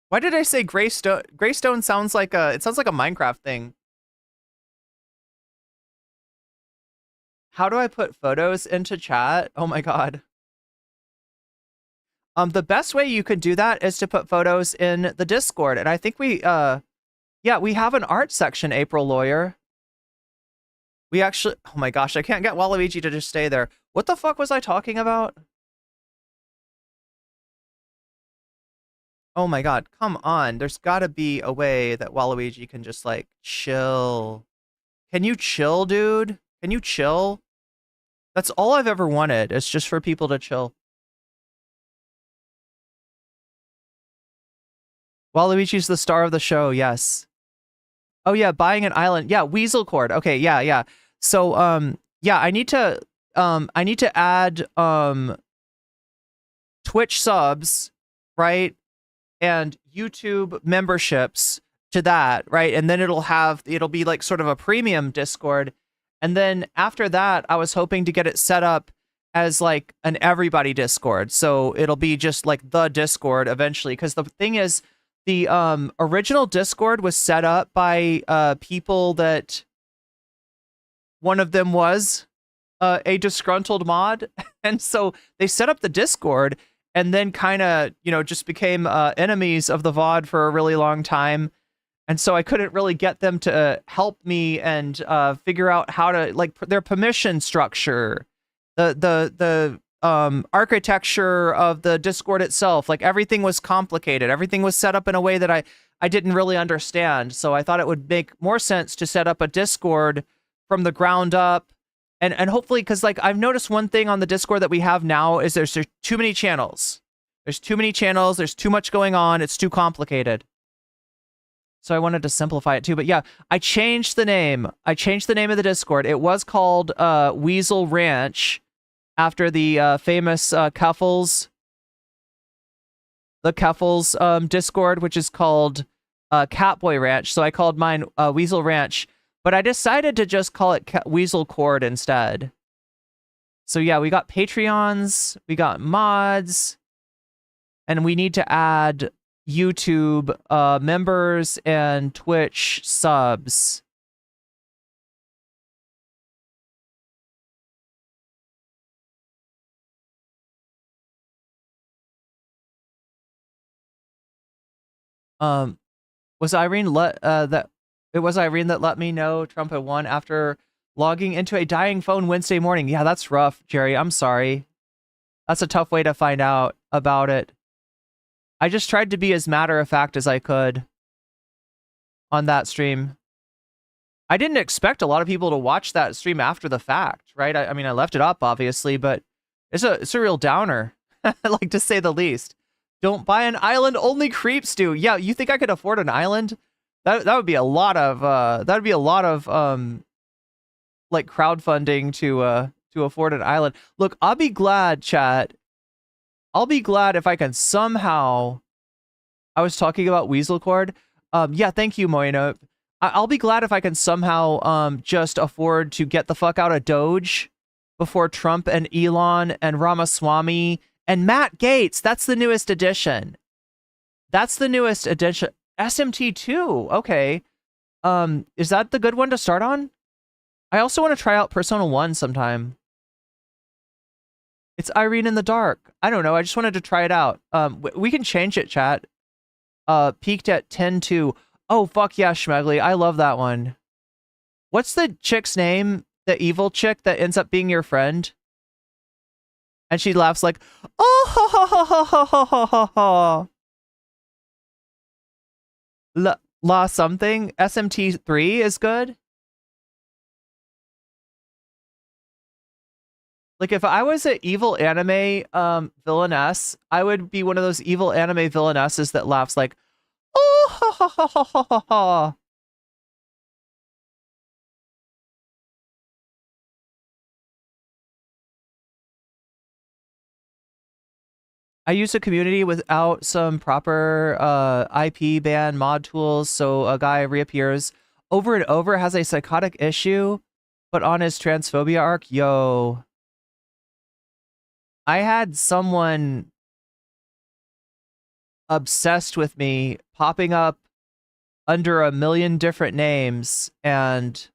Why did I say Greystone? Greystone sounds like a Minecraft thing. How do I put photos into chat? Oh my god. The best way you could do that is to put photos in the Discord, and I think we have an art section, April Lawyer. We actually, oh my gosh, I can't get Waluigi to just stay there. What the fuck was I talking about? Oh my god, come on. There's gotta be a way that Waluigi can just, like, chill. Can you chill, dude? Can you chill? That's all I've ever wanted. It's just for people to chill. Waluigi's the star of the show, yes. Oh yeah, buying an island. Yeah, Weasel Cord. Okay, yeah. So yeah, I need to add Twitch subs, right? And YouTube memberships to that, right? And then it'll be like sort of a premium Discord. And then after that, I was hoping to get it set up as like an everybody Discord. So it'll be just like the Discord eventually. Because the thing is, the original Discord was set up by people that one of them was a disgruntled mod. And so they set up the Discord and then kind of, just became enemies of the VOD for a really long time. And so I couldn't really get them to help me and figure out how to, like, their permission structure, the architecture of the Discord itself. Like, everything was complicated. Everything was set up in a way that I didn't really understand. So I thought it would make more sense to set up a Discord from the ground up. And hopefully, because, like, I've noticed one thing on the Discord that we have now is there's too many channels. There's too many channels. There's too much going on. It's too complicated. So I wanted to simplify it too. But yeah, I changed the name. I changed the name of the Discord. It was called Weasel Ranch after the famous Cuffles. The Cuffles Discord, which is called Catboy Ranch. So I called mine Weasel Ranch. But I decided to just call it Weasel Cord instead. So yeah, we got Patreons, we got mods, and we need to add YouTube members and Twitch subs. Was Irene It was Irene that let me know Trump had won after logging into a dying phone Wednesday morning. Yeah, that's rough, Jerry. I'm sorry. That's a tough way to find out about it. I just tried to be as matter-of-fact as I could on that stream. I didn't expect a lot of people to watch that stream after the fact, right? I mean, I left it up, obviously, but it's a real downer, like, to say the least. Don't buy an island, only creeps do. Yeah, you think I could afford an island? That would be a lot of like, crowdfunding to afford an island. Look, I'll be glad, chat. I'll be glad if I can somehow. I was talking about Weasel Cord. Yeah, thank you, Moina. I'll be glad if I can somehow just afford to get the fuck out of Doge before Trump and Elon and Ramaswamy and Matt Gaetz. That's the newest edition. That's the newest edition. SMT2. Okay. Is that the good one to start on? I also want to try out Persona 1 sometime. It's Irene in the dark. I don't know. I just wanted to try it out. We can change it, chat. Peaked at 10-2. Oh, fuck yeah, Schmegley. I love that one. What's the chick's name? The evil chick that ends up being your friend? And she laughs like, oh, ha, ha, ha, ha, ha, ha, ha, ha. La something. SMT3 is good. Like, if I was an evil anime villainess, I would be one of those evil anime villainesses that laughs like, oh, ha, ha, ha, ha, ha, ha, ha. I use a community without some proper IP ban mod tools, so a guy reappears over and over, has a psychotic issue, but on his transphobia arc, yo. I had someone obsessed with me popping up under a million different names, and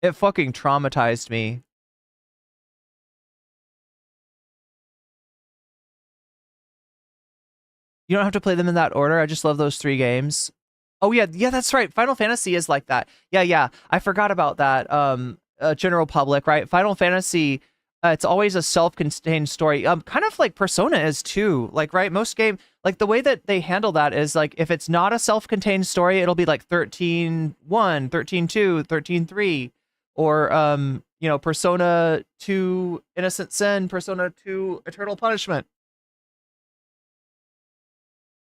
it fucking traumatized me. You don't have to play them in that order. I just love those 3 games. Oh yeah, that's right. Final Fantasy is like that. Yeah. I forgot about that. General public, right? Final Fantasy It's always a self-contained story. Kind of like Persona is too. Like, right, most game, like the way that they handle that is like if it's not a self-contained story, it'll be like 13-1, 13-2, 13-3, or you know, Persona 2 Innocent Sin, Persona 2 Eternal Punishment.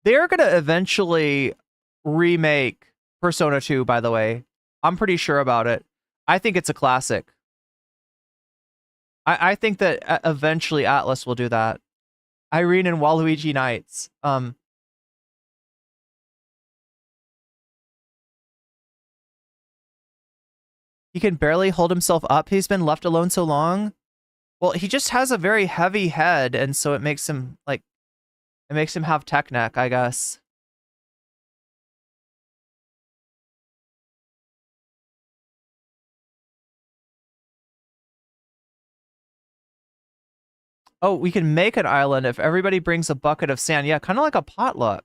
They're gonna eventually remake Persona 2, by the way. I'm pretty sure about it. I think it's a classic. I think that eventually Atlas will do that. Irene and Waluigi Nights. He can barely hold himself up. He's been left alone so long. Well, he just has a very heavy head, and so it makes him like it makes him have tech neck, I guess. Oh, we can make an island if everybody brings a bucket of sand. Yeah, kind of like a potluck.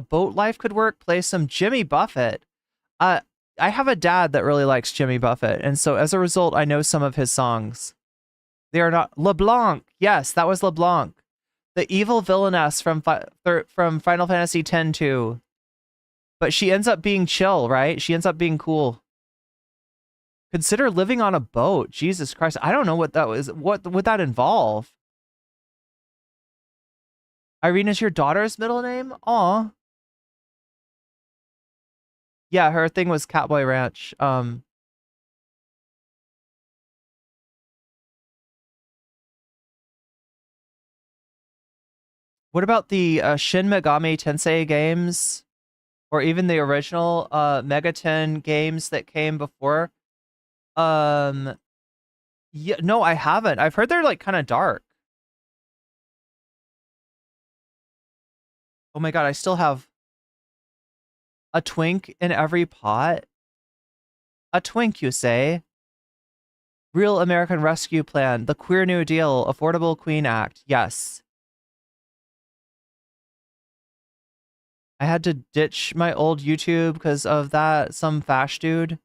Boat life could work. Play some Jimmy Buffett. Uh, I have a dad that really likes Jimmy Buffett, and so as a result, I know some of his songs. They are not LeBlanc. Yes, that was LeBlanc, the evil villainess from Final Fantasy X too. But she ends up being chill, right? She ends up being cool. Consider living on a boat. Jesus Christ, I don't know what that was. What would that involve? Irene is your daughter's middle name? Aw. Yeah, her thing was Catboy Ranch. What about the Shin Megami Tensei games? Or even the original Megaton games that came before? Yeah, no, I haven't. I've heard they're like kind of dark. Oh my god, I still have a twink in every pot. A twink, you say? Real American Rescue Plan, the Queer New Deal, Affordable Queen Act. Yes. I had to ditch my old YouTube because of that. Some fash dude.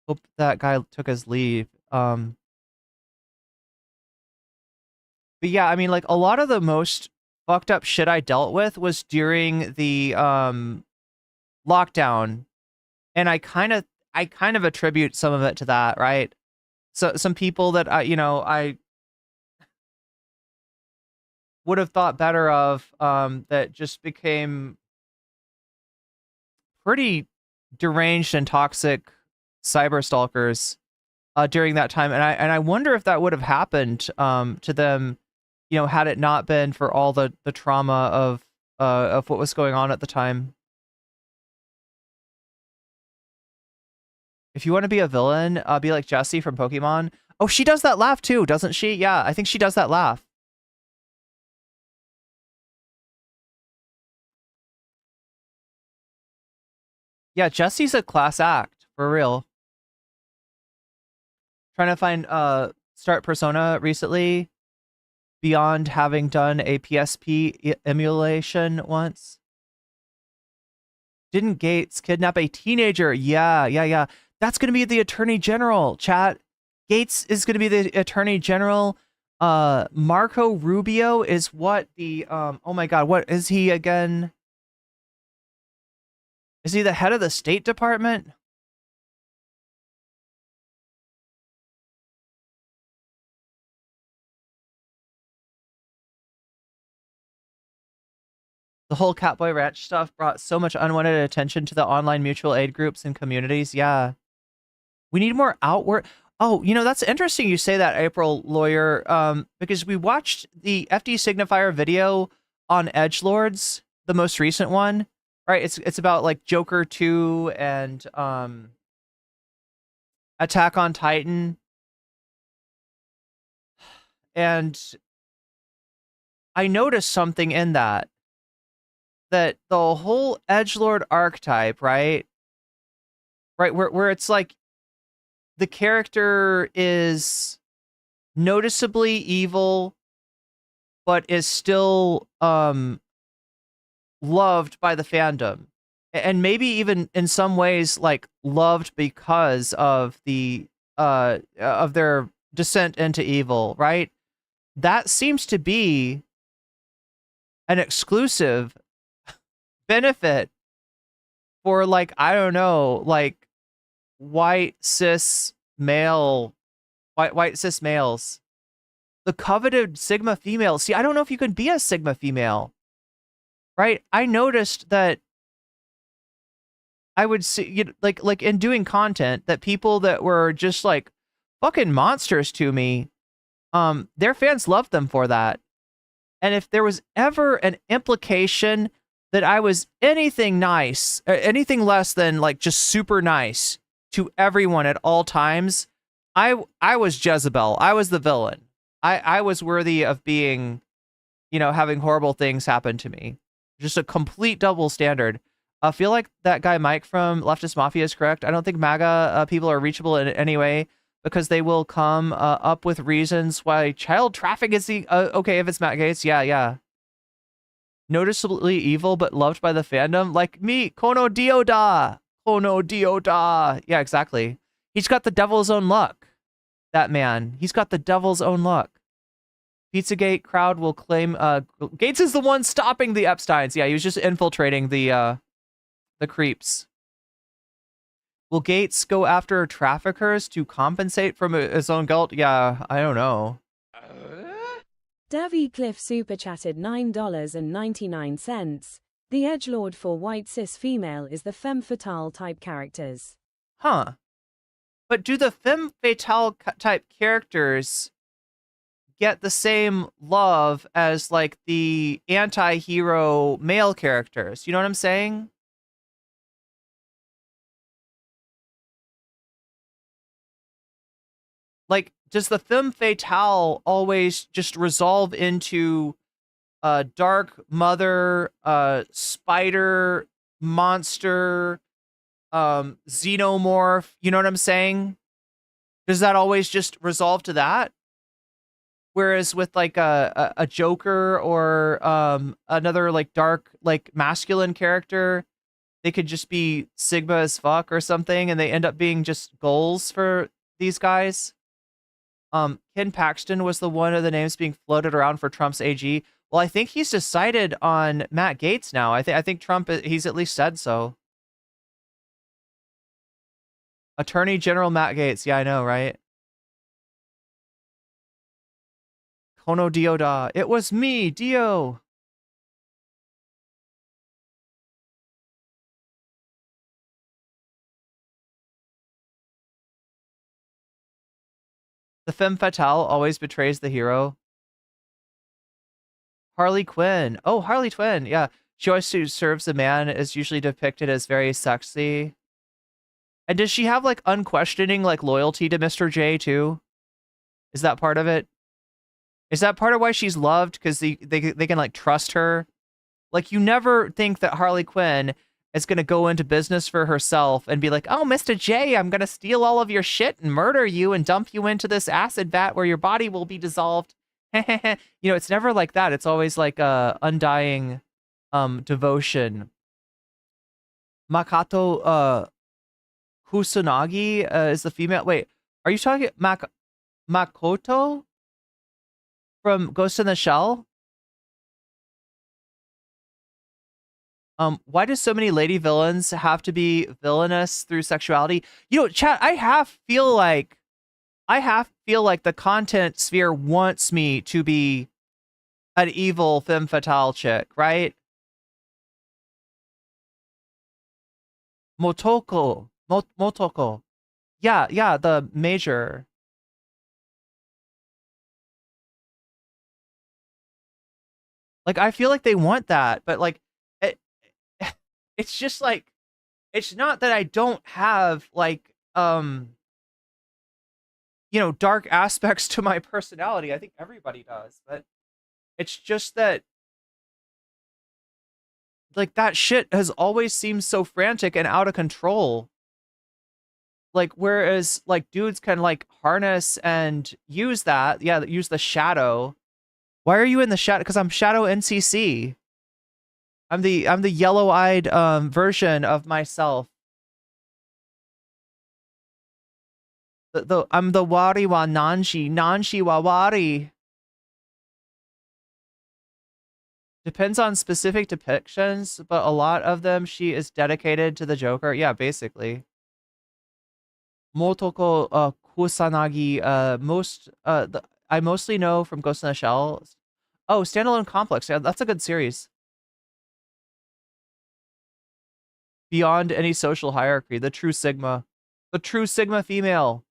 Hope that guy took his leave. But yeah, I mean, like a lot of the most fucked up shit I dealt with was during the lockdown, and I kind of attribute some of it to that, right? So some people that I would have thought better of that just became pretty deranged and toxic cyber stalkers during that time, and I wonder if that would have happened to them, had it not been for all the trauma of what was going on at the time. If you want to be a villain, be like Jessie from Pokemon. Oh, she does that laugh too, doesn't she? Yeah, I think she does that laugh. Yeah, Jessie's a class act for real. Trying to find start Persona recently beyond having done a PSP emulation once. Didn't Gaetz kidnap a teenager? Yeah, yeah, yeah. That's going to be the Attorney General, chat. Gaetz is going to be the Attorney General. Marco Rubio is what the oh my god, what is he again? Is he the head of the State Department? The whole Catboy Ranch stuff brought so much unwanted attention to the online mutual aid groups and communities. Yeah. We need more outward. Oh, that's interesting you say that, April Lawyer, because we watched the FD Signifier video on Edgelords, the most recent one, right? It's about like Joker 2 and Attack on Titan. And I noticed something in that the whole Edgelord archetype, right? Right, where it's like the character is noticeably evil, but is still loved by the fandom. and maybe even in some ways like loved because of their descent into evil, right? That seems to be an exclusive benefit for like, I don't know, like white cis male white cis males. The coveted sigma female. See, I don't know if you can be a sigma female. Right? I noticed that I would see, you know, like in doing content, that people that were just like fucking monsters to me, their fans loved them for that. And if there was ever an implication that I was anything nice, anything less than like just super nice to everyone at all times, I was Jezebel. I was the villain. I was worthy of being, you know, having horrible things happen to me. Just a complete double standard. I feel like that guy Mike from Leftist Mafia is correct. I don't think MAGA people are reachable in any way because they will come up with reasons why child trafficking is the okay, if it's Matt Gaetz, yeah. Noticeably evil but loved by the fandom, like me, Kono Dioda. Kono Dioda. Yeah, exactly. He's got the devil's own luck. That man. He's got the devil's own luck. Pizzagate crowd will claim Gaetz is the one stopping the Epsteins. Yeah, he was just infiltrating the creeps. Will Gaetz go after traffickers to compensate from his own guilt? Yeah, I don't know. Davy Cliff super chatted $9.99. The edgelord for white cis female is the femme fatale type characters. Huh. But do the femme fatale type characters get the same love as like the anti-hero male characters? You know what I'm saying? Like, does the femme fatale always just resolve into dark mother, spider, monster, xenomorph? You know what I'm saying? Does that always just resolve to that? Whereas with like a Joker or another like dark like masculine character, they could just be Sigma as fuck or something, and they end up being just goals for these guys. Ken Paxton was the one of the names being floated around for Trump's AG. Well, I think he's decided on Matt Gaetz now. I think Trump, he's at least said so. Attorney General Matt Gaetz. Yeah, I know, right? Kono Dioda. It was me, Dio. The femme fatale always betrays the hero. Harley Quinn. Oh, Harley Quinn. Yeah. She always serves a man, is usually depicted as very sexy. And does she have like unquestioning like loyalty to Mr. J too? Is that part of it? Is that part of why she's loved? Because they can like trust her? Like, you never think that Harley Quinn is going to go into business for herself and be like, oh, Mr. J, I'm going to steal all of your shit and murder you and dump you into this acid vat where your body will be dissolved. You know, it's never like that. It's always like undying devotion. Makato Kusanagi is the female. Wait, are you talking Makoto from Ghost in the Shell? Why do so many lady villains have to be villainous through sexuality? You know, chat, I half feel like the content sphere wants me to be an evil femme fatale chick, right? Motoko. Yeah, the major. Like, I feel like they want that, but like, it's just like, it's not that I don't have like, you know, dark aspects to my personality. I think everybody does, but it's just that like that shit has always seemed so frantic and out of control. Like, whereas like dudes can like harness and use that, yeah, use the shadow. Why are you in the shadow? Because I'm shadow NCC. I'm the yellow-eyed version of myself. I'm the wari wa nanshi wa wari. Depends on specific depictions, but a lot of them she is dedicated to the Joker. Yeah, basically. Motoko Kusanagi, I mostly know from Ghost in the Shell. Oh, Standalone Complex. Yeah, that's a good series. Beyond any social hierarchy, the true Sigma. The true Sigma female.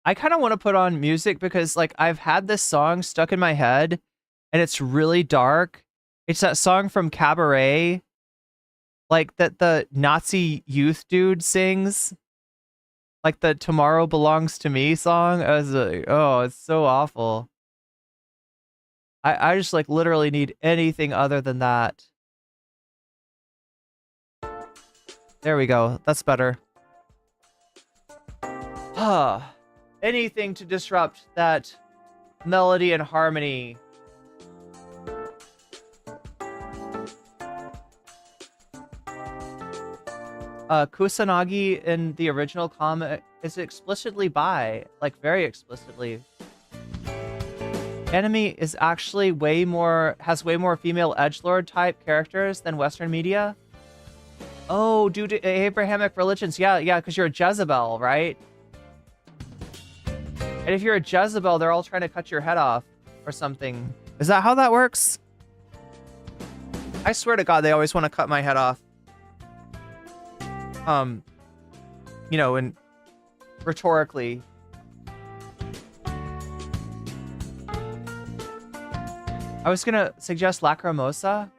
I kind of want to put on music because like I've had this song stuck in my head and it's really dark. It's that song from Cabaret, like that the Nazi youth dude sings, like the Tomorrow Belongs to Me song. I was like, oh, it's so awful. I just like literally need anything other than that. There we go. That's better. Anything to disrupt that melody and harmony. Kusanagi in the original comic is explicitly bi, like very explicitly. Anime is actually has way more female edgelord type characters than Western media. Oh, due to Abrahamic religions. Yeah, because you're a Jezebel, right? And if you're a Jezebel, they're all trying to cut your head off or something. Is that how that works? I swear to God, they always want to cut my head off. You know, and rhetorically. I was gonna suggest Lacrimosa.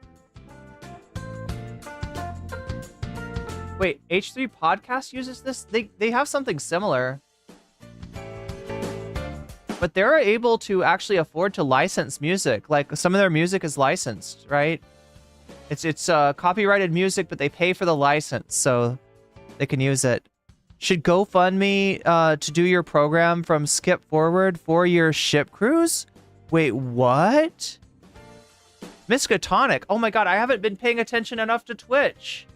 Wait, H3 Podcast uses this? They have something similar. But they're able to actually afford to license music. Like some of their music is licensed, right? It's copyrighted music, but they pay for the license, so they can use it. Should GoFundMe to do your program from skip forward for your ship cruise? Wait, what? Miskatonic. Oh my God, I haven't been paying attention enough to Twitch.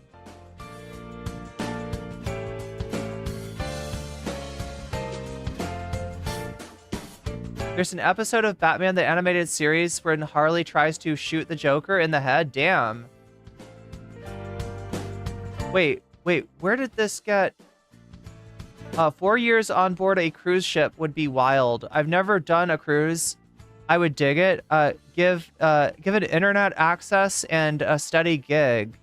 There's an episode of Batman the Animated Series where Harley tries to shoot the Joker in the head. Damn. Wait, where did this get? 4 years on board a cruise ship would be wild. I've never done a cruise. I would dig it. Give it internet access and a steady gig.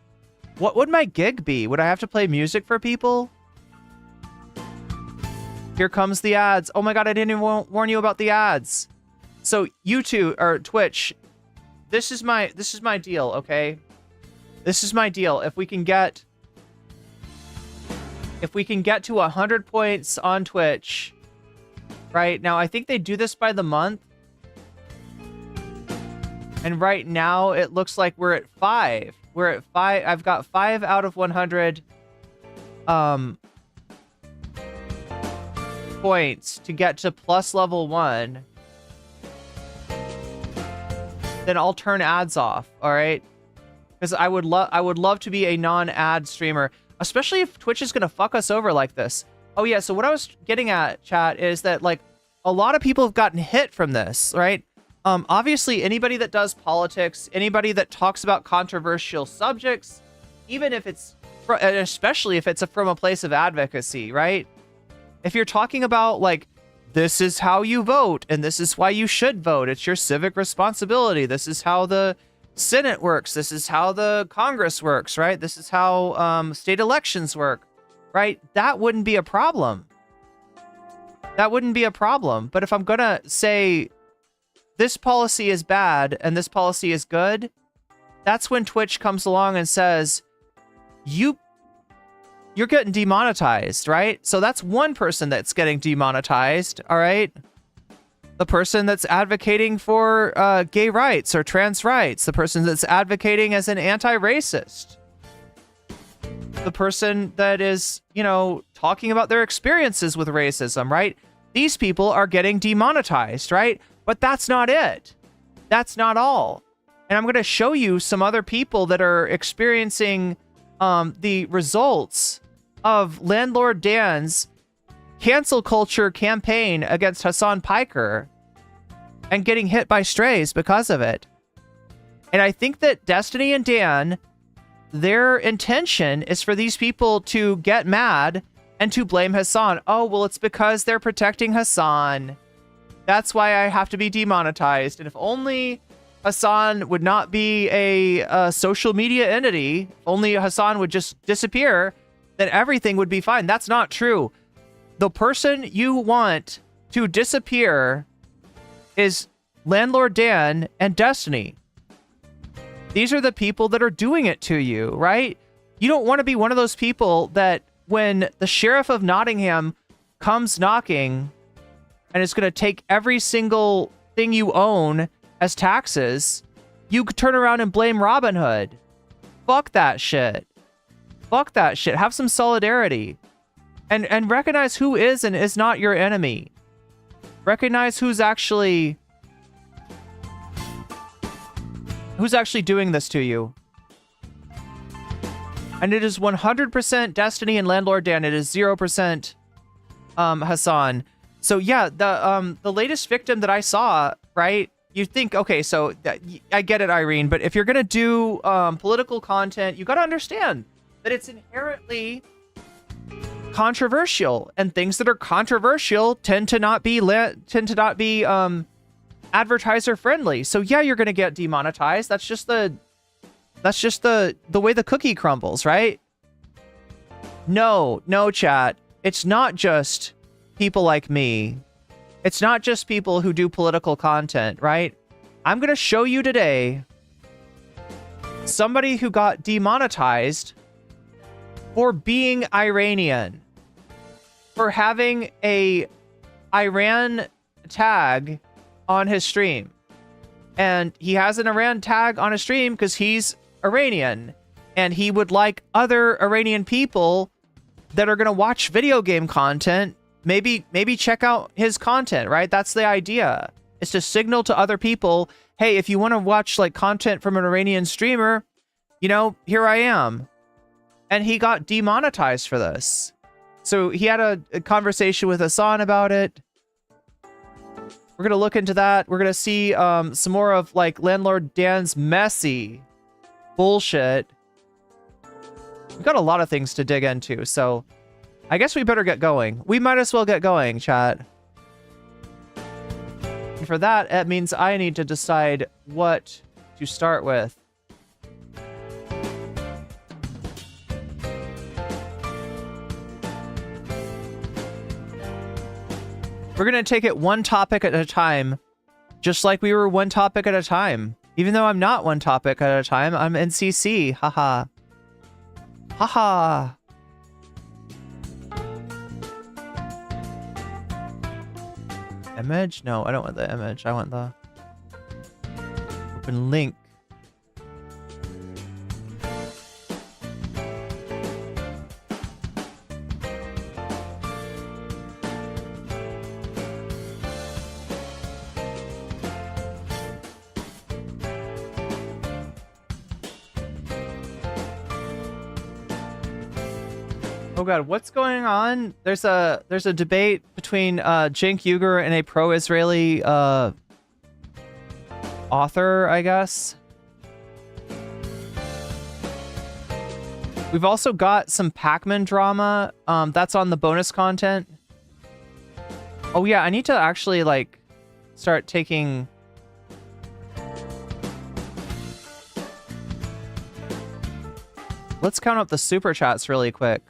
What would my gig be? Would I have to play music for people? Here comes the ads. Oh my God, I didn't even warn you about the ads. So YouTube or Twitch, this is my deal, okay? This is my deal. If we can get to 100 points on Twitch, right? Now I think they do this by the month. And right now it looks like we're at 5. We're at 5. I've got 5 out of 100 points to get to plus level 1. Then I'll turn ads off, all right? Because I would love to be a non-ad streamer, especially if Twitch is gonna fuck us over like this. Oh yeah, so what I was getting at, chat, is that like a lot of people have gotten hit from this, right? Obviously anybody that does politics, anybody that talks about controversial subjects, even if it's, especially if it's from a place of advocacy, right? If you're talking about like, this is how you vote and this is why you should vote, it's your civic responsibility, this is how the Senate works, this is how the Congress works, right? This is how state elections work, right? That wouldn't be a problem. That wouldn't be a problem. But if I'm gonna say this policy is bad and this policy is good, that's when Twitch comes along and says, you're getting demonetized, right? So that's one person that's getting demonetized, all right? The person that's advocating for gay rights or trans rights. The person that's advocating as an anti-racist. The person that is, you know, talking about their experiences with racism, right? these people are getting demonetized, right? But that's not it. That's not all. And I'm going to show you some other people that are experiencing the results of Landlord Dan's cancel culture campaign against Hasan Piker and getting hit by strays because of it. And I think that Destiny and Dan, their intention is for these people to get mad and to blame Hasan. Oh, well, it's because they're protecting Hasan. That's why I have to be demonetized. And if only Hasan would not be a social media entity, if only Hasan would just disappear, then everything would be fine. That's not true. The person you want to disappear is Landlord Dan and Destiny. These are the people that are doing it to you, right? You don't want to be one of those people that when the sheriff of Nottingham comes knocking and is going to take every single thing you own as taxes, you could turn around and blame Robin Hood. Fuck that shit. Fuck that shit. Have some solidarity. And recognize who is and is not your enemy. Recognize who's actually doing this to you. And it is 100% Destiny and Landlord Dan. It is 0% Hasan. So yeah, the latest victim that I saw, right? You think, okay, so I get it, Irene, but if you're gonna do political content, you gotta understand that it's inherently controversial, and things that are controversial tend to not be advertiser friendly. So yeah, you're gonna get demonetized. That's just the way the cookie crumbles, right? No, chat. It's not just people like me. It's not just people who do political content, right? I'm gonna show you today somebody who got demonetized for being Iranian, for having a Iran tag on his stream. And he has an Iran tag on his stream because he's Iranian, and he would like other Iranian people that are going to watch video game content maybe check out his content, right? That's the idea. It's to signal to other people, hey, if you want to watch like content from an Iranian streamer, you know, here I am. And he got demonetized for this. So he had a conversation with Hasan about it. We're going to look into that. We're going to see some more of like Landlord Dan's messy bullshit. We've got a lot of things to dig into, so I guess we better get going. We might as well get going, chat. And for that, it means I need to decide what to start with. We're going to take it one topic at a time, just like we were one topic at a time. Even though I'm not one topic at a time, I'm NCC. Haha. Haha. Image? No, I don't want the image. I want the open link. Oh god, what's going on? There's a debate between Cenk Uygur and a pro-Israeli author, I guess. We've also got some Pacman drama. That's on the bonus content. Oh yeah, I need to actually like start taking. Let's count up the super chats really quick.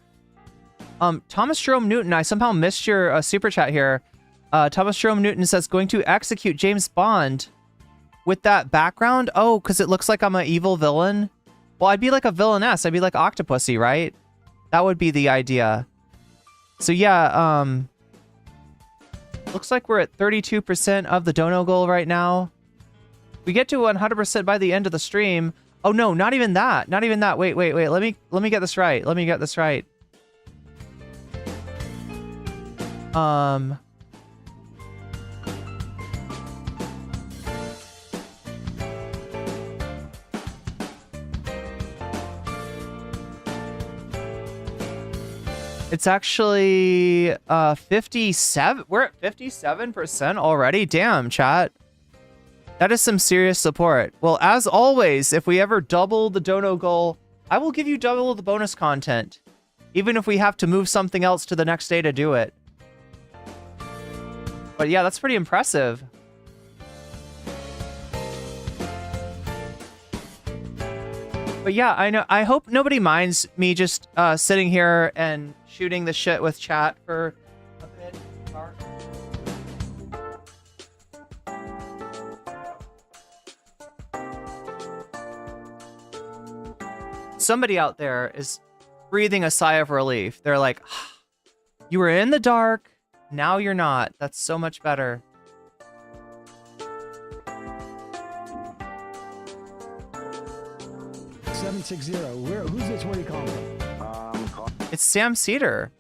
Thomas Jerome Newton, I somehow missed your super chat here. Thomas Jerome Newton says, going to execute James Bond with that background? Oh, because it looks like I'm an evil villain? Well, I'd be like a villainess. I'd be like Octopussy, right? That would be the idea. So yeah, looks like we're at 32% of the dono goal right now. We get to 100% by the end of the stream. Oh no, not even that. Not even that. Wait. Let me get this right. It's actually 57. We're at 57% already. Damn, chat. That is some serious support. Well, as always, if we ever double the dono goal, I will give you double the bonus content, even if we have to move something else to the next day to do it. But yeah, that's pretty impressive. But yeah, I know. I hope nobody minds me just sitting here and shooting the shit with chat for a bit. Somebody out there is breathing a sigh of relief. They're like, you were in the dark, now you're not. That's so much better. Who's this? Where are you calling from? It's Sam Cedar.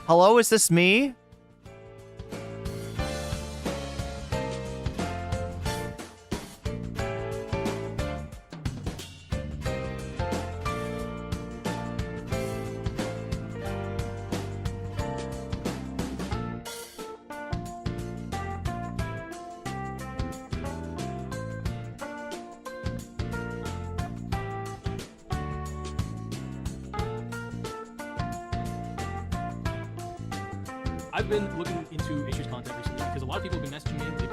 Hello, is this me? I've been looking into issues content recently because a lot of people have been messaging me.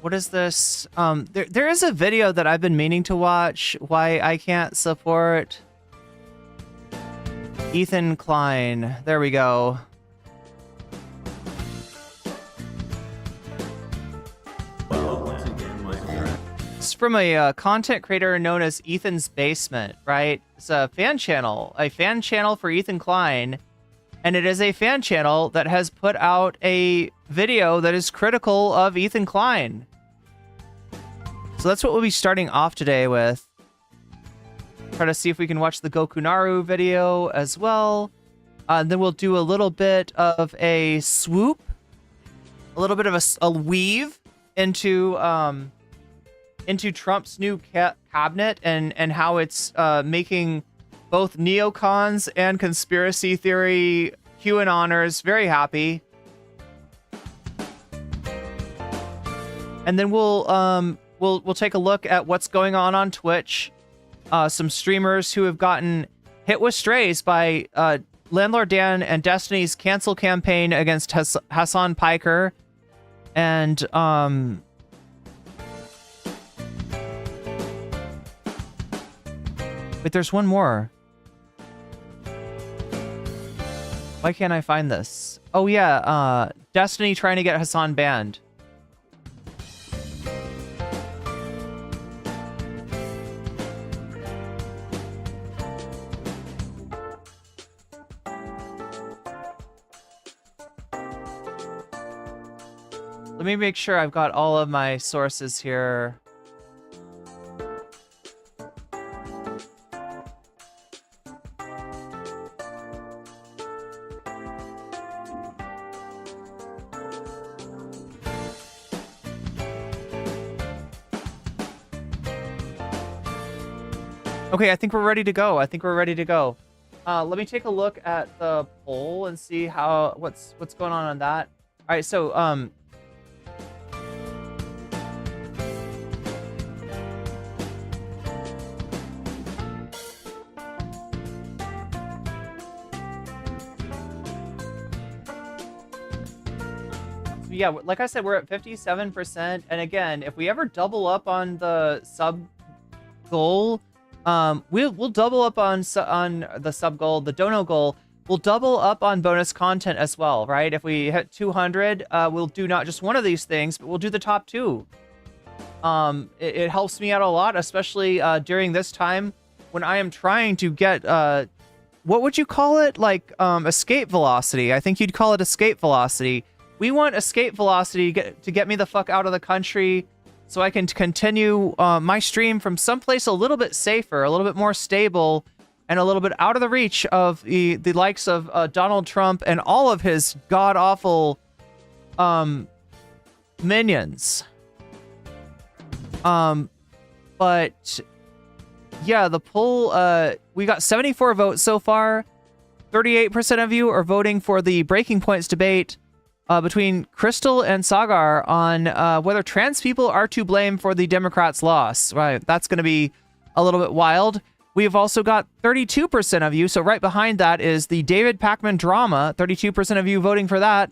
What is this? There is a video that I've been meaning to watch. Why I can't support Ethan Klein. There we go. It's from a content creator known as Ethan's Basement, right? It's a fan channel for Ethan Klein. And it is a fan channel that has put out a video that is critical of Ethan Klein. So that's what we'll be starting off today with. Try to see if we can watch the Gokunaru video as well. Then we'll do a little bit of a swoop, a little bit of a weave into Trump's new cabinet and how it's making both neocons and conspiracy theory QAnoners very happy. And then we'll take a look at what's going on Twitch. Some streamers who have gotten hit with strays by Landlord Dan and Destiny's cancel campaign against Hasan Piker. And wait, there's one more. Why can't I find this? Oh yeah, Destiny trying to get Hasan banned. Let me make sure I've got all of my sources here. Okay, I think we're ready to go. Let me take a look at the poll and see what's going on that. All right, so yeah, like I said, we're at 57%, and again, if we ever double up on the sub goal, we'll double up on the sub goal, the dono goal. We'll double up on bonus content as well, right? If we hit 200, we'll do not just one of these things, but we'll do the top two. It helps me out a lot, especially during this time when I am trying to get what would you call it? Like escape velocity. I think you'd call it escape velocity. We want escape velocity to get me the fuck out of the country so I can continue my stream from someplace a little bit safer, a little bit more stable, and a little bit out of the reach of the likes of Donald Trump and all of his god-awful minions. But yeah, the poll, we got 74 votes so far. 38% of you are voting for the Breaking Points debate between Crystal and Sagar on whether trans people are to blame for the Democrats' loss. Right, that's going to be a little bit wild. We've also got 32% of you, so right behind that is the David Pacman drama. 32% of you voting for that.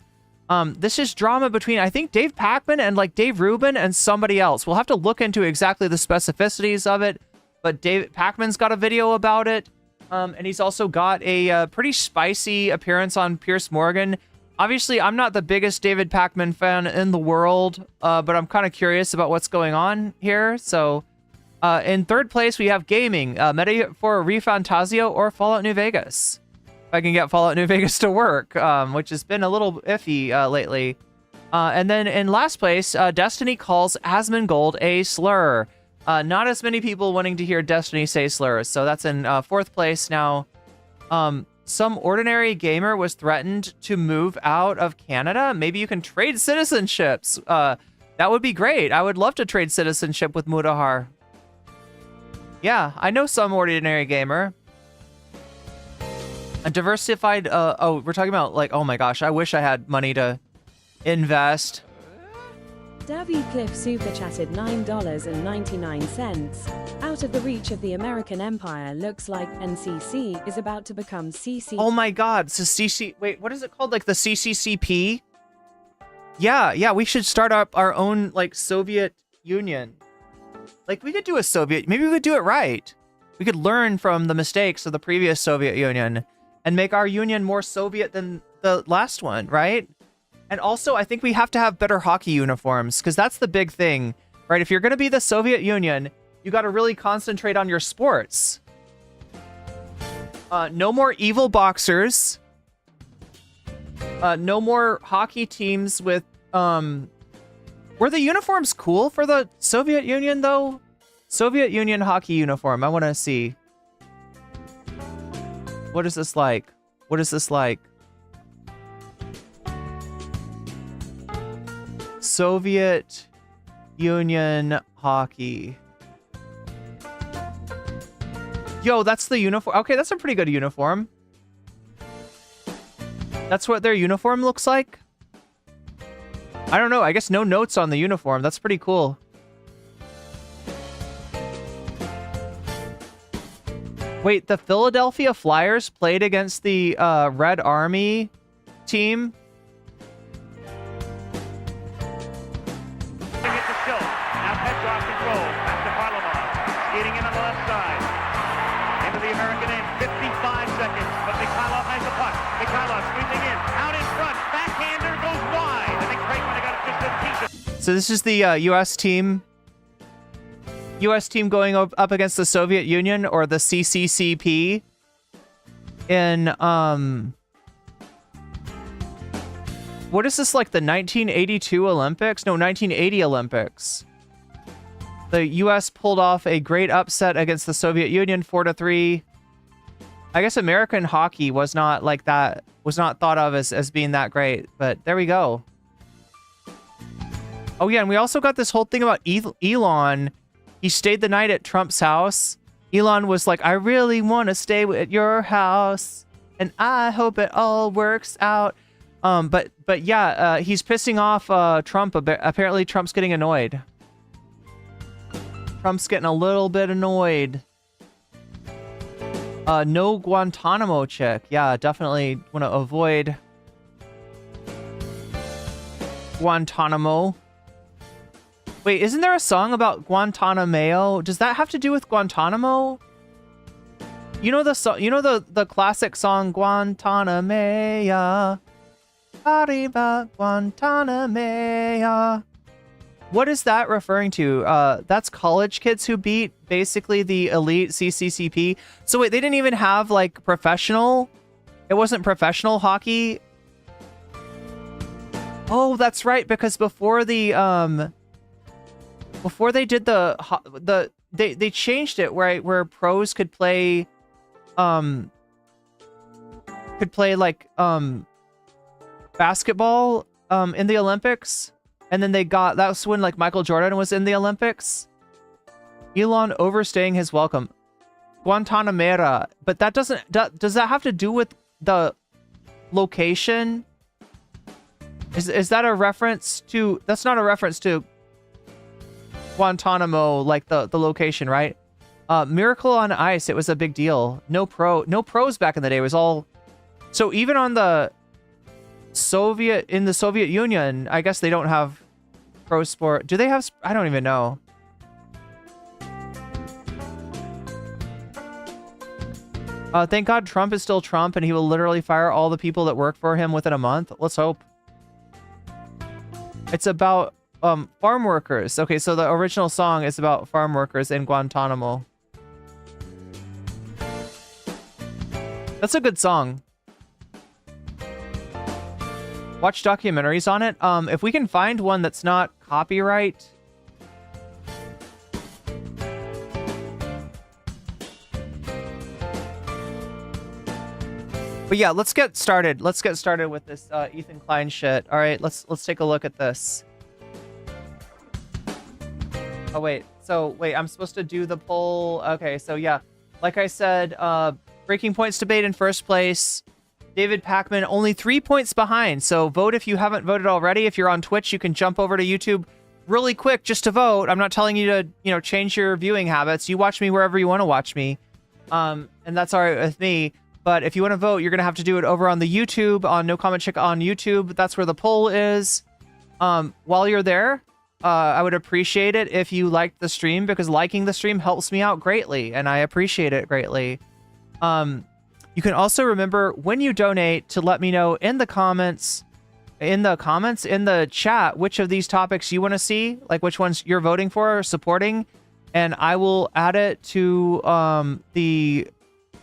This is drama between, I think, Dave Pacman and like Dave Rubin and somebody else. We'll have to look into exactly the specificities of it, but David Pacman's got a video about it, and he's also got a pretty spicy appearance on Piers Morgan. Obviously, I'm not the biggest David Pacman fan in the world, but I'm kind of curious about what's going on here, so... in third place, we have gaming, Meta for ReFantazio or Fallout New Vegas. If I can get Fallout New Vegas to work, which has been a little iffy lately. And then in last place, Destiny calls Asmongold a slur. Not as many people wanting to hear Destiny say slurs, so that's in fourth place now. Some ordinary gamer was threatened to move out of Canada. Maybe you can trade citizenships. That would be great. I would love to trade citizenship with Mudahar. Yeah, I know some ordinary gamer. A diversified, oh, we're talking about, like, oh my gosh, I wish I had money to invest. Davy Cliff super chatted $9.99. Out of the reach of the American empire, looks like NCC is about to become CC. Oh my god, so CC, wait, what is it called? Like the CCCP? Yeah, we should start up our own, like, Soviet Union. Like, we could do a Soviet... Maybe we could do it right. We could learn from the mistakes of the previous Soviet Union and make our union more Soviet than the last one, right? And also, I think we have to have better hockey uniforms, because that's the big thing, right? If you're going to be the Soviet Union, you got to really concentrate on your sports. No more evil boxers. No more hockey teams with... Were the uniforms cool for the Soviet Union, though? Soviet Union hockey uniform. I want to see. What is this like? What is this like? Soviet Union hockey. Yo, that's the uniform. Okay, that's a pretty good uniform. That's what their uniform looks like? I don't know. I guess no notes on the uniform. That's pretty cool. Wait, the Philadelphia Flyers played against the Red Army team? Hits the tilt. Now Petrov control. Back to Varlamov. Skating in on the left side. Into the American end. 55 seconds. But Mikhailov has the puck. Mikhailov squeezing in. Out in front. Backhander goes wide. I think Craig might have got it just a piece of... So this is the U.S. team. U.S. team going up against the Soviet Union, or the CCCP, in what is this, like the 1982 Olympics? No, 1980 Olympics. The U.S. pulled off a great upset against the Soviet Union, 4-3. I guess American hockey was not like that, was not thought of as being that great, but there we go. Oh yeah, and we also got this whole thing about Elon. He stayed the night at Trump's house. Elon was like, I really want to stay at your house, and I hope it all works out. But yeah, he's pissing off Trump. Apparently, Trump's getting annoyed. Trump's getting a little bit annoyed. No Guantanamo chick. Yeah, definitely want to avoid Guantanamo. Wait, isn't there a song about Guantanamo? Does that have to do with Guantanamo? You know the song, you know the classic song Guantanamo. Arriba Guantanamo. What is that referring to? That's college kids who beat basically the elite CCCP. So wait, they didn't even have like professional. It wasn't professional hockey. Oh, that's right. Because before the before they did they changed it where pros could play like basketball in the Olympics. And then that's when like Michael Jordan was in the Olympics. Elon overstaying his welcome. Guantanamera. But that does that have to do with the location? Is that a reference to, that's not a reference to Guantanamo, like the location, right? Miracle on Ice, it was a big deal. No pros back in the day. It was all, so even on the Soviet Union, I guess they don't have pro sport. Do they have? I don't even know. Thank God Trump is still Trump and he will literally fire all the people that work for him within a month. Let's hope. It's about farm workers. Okay, so the original song is about farm workers in Guantanamo. That's a good song. Watch documentaries on it. If we can find one that's not copyright. But yeah, let's get started. Let's get started with this Ethan Klein shit. All right, let's take a look at this. Oh wait, I'm supposed to do the poll. Okay, so yeah, like I said, Breaking Points debate in first place. David Pacman only 3 points behind. So vote if you haven't voted already. If you're on Twitch, you can jump over to YouTube really quick just to vote. I'm not telling you to, change your viewing habits. You watch me wherever you want to watch me. And that's all right with me. But if you want to vote, you're going to have to do it over on the YouTube, on No Comment Check on YouTube. That's where the poll is. While you're there, I would appreciate it if you liked the stream, because liking the stream helps me out greatly, and I appreciate it greatly. You can also remember when you donate to let me know in the comments, in the chat, which of these topics you want to see, like which ones you're voting for or supporting, and I will add it to the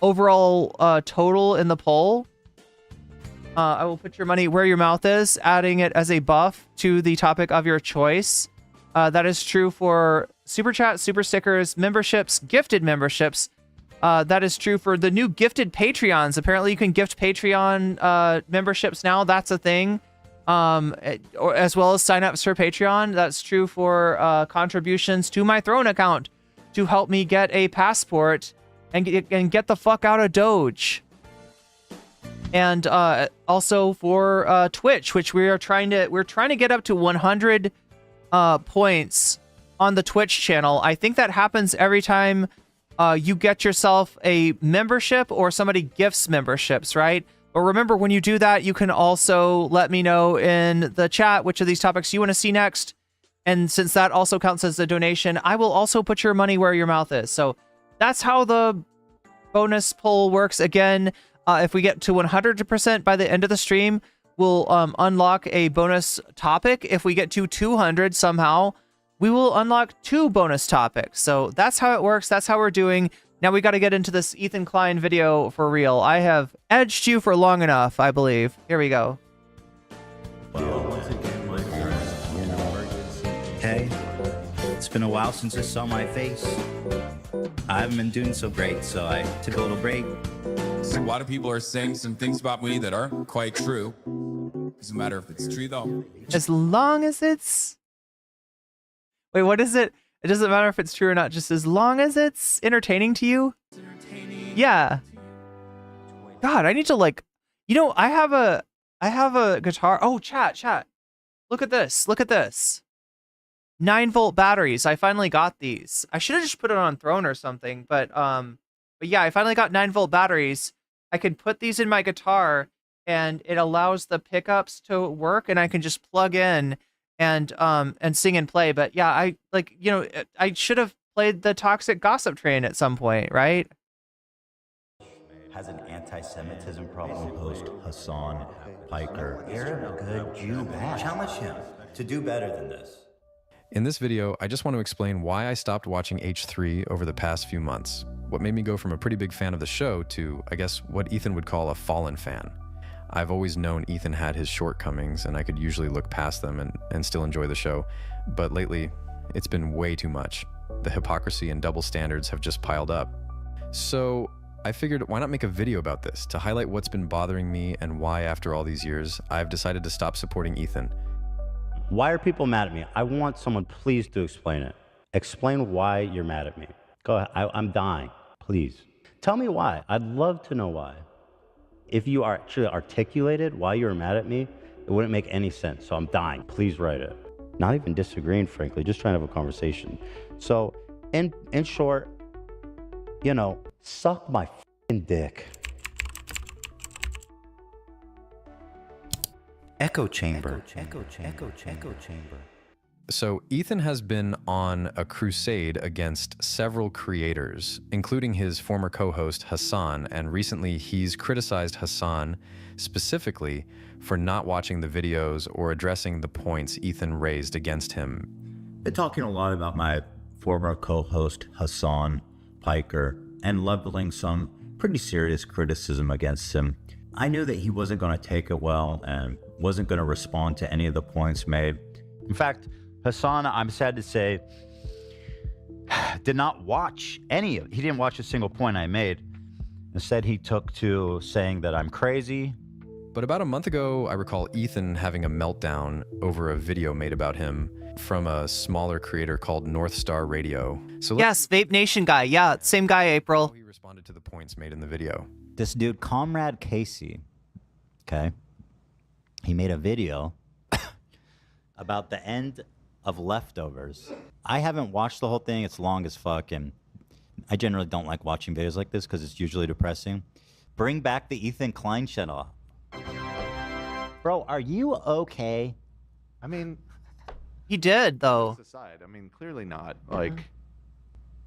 overall total in the poll. I will put your money where your mouth is, adding it as a buff to the topic of your choice. That is true for Super Chat, Super Stickers, memberships, gifted memberships. That is true for the new gifted Patreons. Apparently you can gift Patreon memberships now. That's a thing. Or as well as signups for Patreon. That's true for contributions to my Throne account to help me get a passport and get the fuck out of Doge. And also for Twitch, which we're trying to get up to 100 points on the Twitch channel. I think that happens every time you get yourself a membership or somebody gifts memberships, right? But remember, when you do that, you can also let me know in the chat which of these topics you want to see next. And since that also counts as a donation, I will also put your money where your mouth is. So that's how the bonus poll works. Again, if we get to 100% by the end of the stream, we'll unlock a bonus topic. If we get to 200 somehow, we will unlock 2 bonus topics. So that's how it works. That's how we're doing. Now we got to get into this Ethan Klein video for real. I have edged you for long enough, I believe. Here we go. Well, once again, my hey, it's been a while since I saw my face. I haven't been doing so great, so I took a little break. A lot of people are saying some things about me that aren't quite true. Doesn't matter if it's true, though. As long as it's... Wait, what is it? It doesn't matter if it's true or not, just as long as it's entertaining to you? Yeah. God, I need to like... I have a guitar... Oh, chat. Look at this. 9-volt batteries. I finally got these. I should have just put it on Throne or something, but yeah, I finally got 9-volt batteries. I can put these in my guitar and it allows the pickups to work, and I can just plug in and sing and play. But yeah, I should have played the Toxic Gossip Train at some point, right? Has an anti-Semitism problem. Host Hasan Piker. You're a good Jew. Challenge him to do better than this. In this video, I just want to explain why I stopped watching H3 over the past few months. What made me go from a pretty big fan of the show to, I guess, what Ethan would call a fallen fan. I've always known Ethan had his shortcomings, and I could usually look past them and still enjoy the show. But lately, it's been way too much. The hypocrisy and double standards have just piled up. So I figured, why not make a video about this to highlight what's been bothering me and why, after all these years, I've decided to stop supporting Ethan. Why are people mad at me? I want someone, please, to explain it. Explain why you're mad at me. Go ahead. I'm dying. Please. Tell me why. I'd love to know why. If you are actually articulated why you're mad at me, it wouldn't make any sense. So I'm dying. Please write it. Not even disagreeing, frankly, just trying to have a conversation. So, in short, you know, suck my f***ing dick. Echo chamber. So Ethan has been on a crusade against several creators, including his former co-host Hasan, and recently he's criticized Hasan specifically for not watching the videos or addressing the points Ethan raised against him. Been talking a lot about my former co-host Hasan Piker and leveling some pretty serious criticism against him. I knew that he wasn't going to take it well and wasn't going to respond to any of the points made. In fact, Hasan, I'm sad to say, did not watch any of it. He didn't watch a single point I made. Instead, he took to saying that I'm crazy. But about a month ago, I recall Ethan having a meltdown over a video made about him from a smaller creator called North Star Radio. So Yes, Vape Nation guy. Yeah, same guy, April. he responded to the points made in the video. This dude, Comrade Casey, okay, he made a video about the end of Leftovers. I haven't watched the whole thing. It's long as fuck, and I generally don't like watching videos like this because it's usually depressing. Bring back the Ethan Klein channel. Bro, are you okay? I mean, He did, though. aside, I mean, clearly not. Like,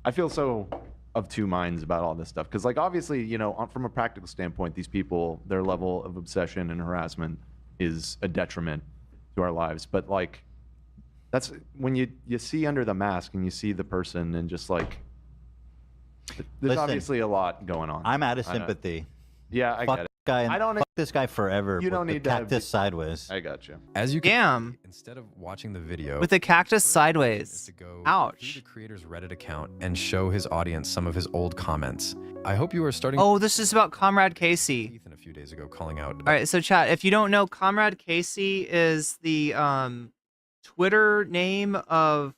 I feel so of two minds about all this stuff because, like, obviously, you know, from a practical standpoint, these people, their level of obsession and harassment is a detriment to our lives. But like, that's when you see under the mask and you see the person and just like, there's Listen, obviously a lot going on. I'm out of sympathy. Yeah, I Fuck get it. guy and I don't. fuck this guy forever. You don't with need the to cactus sideways. I got you. As you can Damn. see, instead of watching the video, With the cactus is sideways. to go Ouch. through the creator's Reddit account and show his audience some of his old comments. I hope you are starting Oh, this is about Comrade Casey. Ethan a few days ago calling out. All right, so chat, if you don't know, Comrade Casey is the Twitter name of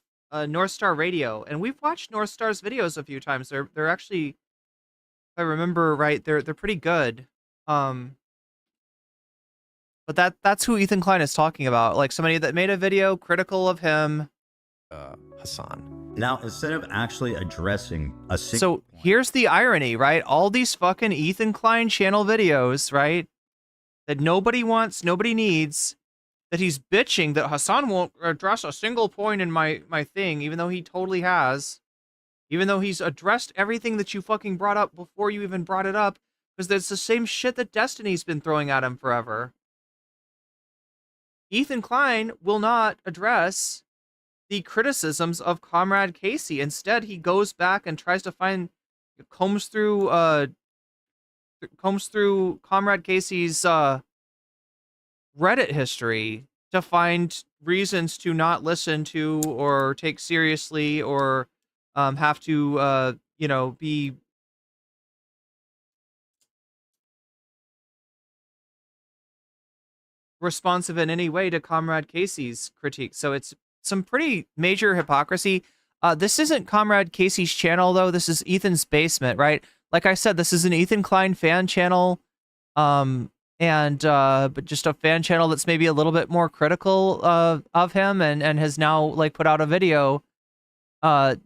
North Star Radio, and we've watched North Star's videos a few times. They're actually, if I remember right, they're pretty good. But that's who Ethan Klein is talking about, like somebody that made a video critical of him. Hasan. Now, instead of actually addressing a So here's the irony, right? All these fucking Ethan Klein channel videos, right? That nobody wants, nobody needs, that he's bitching that Hasan won't address a single point in my thing, even though he totally has. Even though he's addressed everything that you fucking brought up before you even brought it up, because it's the same shit that Destiny's been throwing at him forever. Ethan Klein will not address the criticisms of Comrade Casey. Instead, he goes back and tries to combs through Comrade Casey's Reddit history to find reasons to not listen to or take seriously or have to be responsive in any way to Comrade Casey's critique. So it's some pretty major hypocrisy. This isn't Comrade Casey's channel, though. This is Ethan's basement, right? Like I said, this is an Ethan Klein fan channel, but just a fan channel that's maybe a little bit more critical of him, and has now like put out a video, and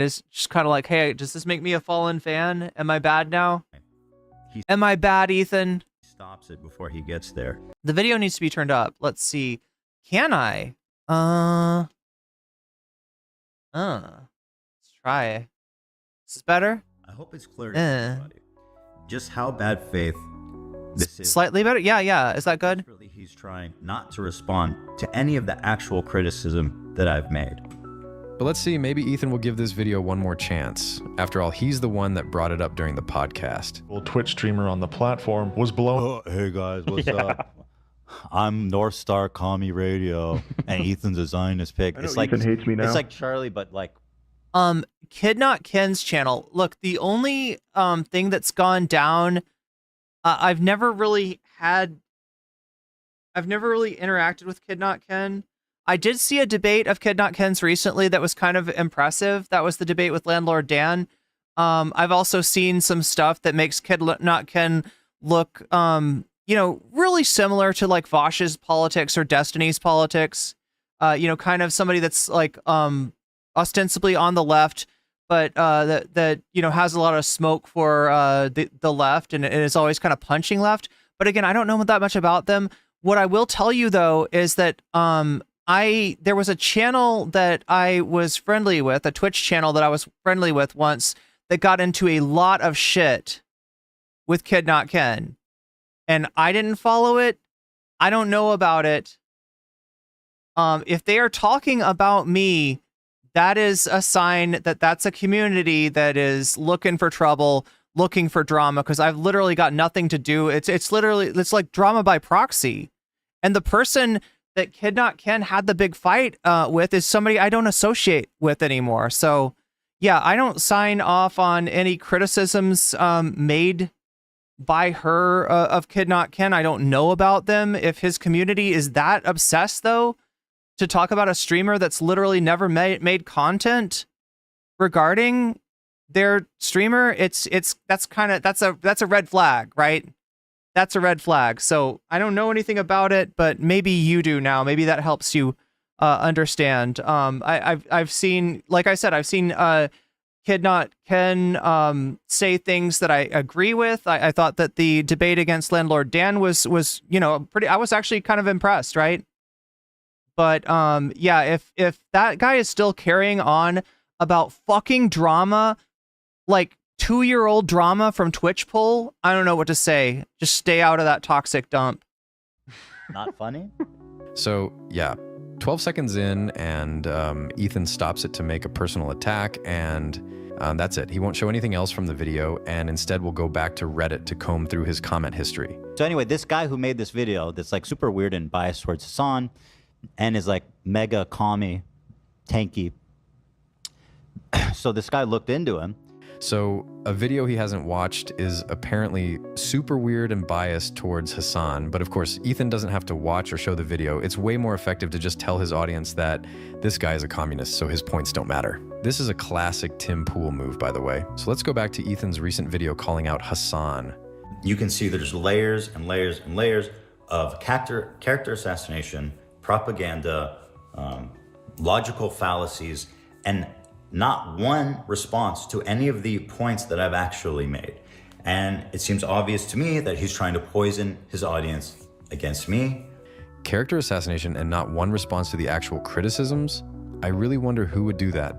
is just kind of like, hey, does this make me a fallen fan? Am I bad now? Am I bad, Ethan? stops it before he gets there. The video needs to be turned up. Let's see. Can I? Let's try. This is better? I hope it's clear to everybody just how bad faith this is. Slightly better? Yeah. Is that good? He's trying not to respond to any of the actual criticism that I've made. But let's see, maybe Ethan will give this video one more chance. After all, he's the one that brought it up during the podcast. Well, Twitch streamer on the platform was blown. Oh, hey guys, what's up? I'm North Star Commie Radio, and Ethan's a Zionist pig. It's like Ethan hates me now. It's like Charlie, but like Kid Not Ken's channel. Look, the only thing that's gone down, I've never really interacted with Kid Not Ken. I did see a debate of Kid Not Ken's recently that was kind of impressive. That was the debate with Landlord Dan. I've also seen some stuff that makes Kid Not Ken look, really similar to like Vosh's politics or Destiny's politics. Kind of somebody that's like ostensibly on the left, but that has a lot of smoke for the left and is always kind of punching left. But again, I don't know that much about them. What I will tell you though is that there was a channel that I was friendly with, a Twitch channel that I was friendly with once, that got into a lot of shit with Kid Not Ken. And I didn't follow it. I don't know about it. If they are talking about me, that is a sign that that's a community that is looking for trouble, looking for drama, because I've literally got nothing to do. It's like drama by proxy. And the person that Kid Not Ken had the big fight with is somebody I don't associate with anymore. So yeah, I don't sign off on any criticisms made by her of Kid Not Ken. I don't know about them. If his community is that obsessed though to talk about a streamer that's literally never made content regarding their streamer, that's a red flag, right? That's a red flag. So I don't know anything about it, but maybe you do now. Maybe that helps you understand. I've seen, like I said, I've seen Kid Not Ken say things that I agree with. I thought that the debate against Landlord Dan was pretty. I was actually kind of impressed, right? But yeah, if that guy is still carrying on about fucking drama, like 2-year-old drama from Twitch poll, I don't know what to say. Just stay out of that toxic dump. not funny. So yeah, 12 seconds in, and Ethan stops it to make a personal attack, and that's it. He won't show anything else from the video, and instead will go back to Reddit to comb through his comment history. So anyway, this guy who made this video that's like super weird and biased towards Hasan and is like mega commie, tanky. So this guy looked into him. So a video he hasn't watched is apparently super weird and biased towards Hasan, but of course Ethan doesn't have to watch or show the video. It's way more effective to just tell his audience that this guy is a communist, so his points don't matter. This is a classic Tim Pool move, by the way. So let's go back to Ethan's recent video calling out Hasan. You can see there's layers and layers and layers of character assassination, propaganda, logical fallacies, and not one response to any of the points that I've actually made. And it seems obvious to me that he's trying to poison his audience against me. Character assassination and not one response to the actual criticisms? I really wonder who would do that.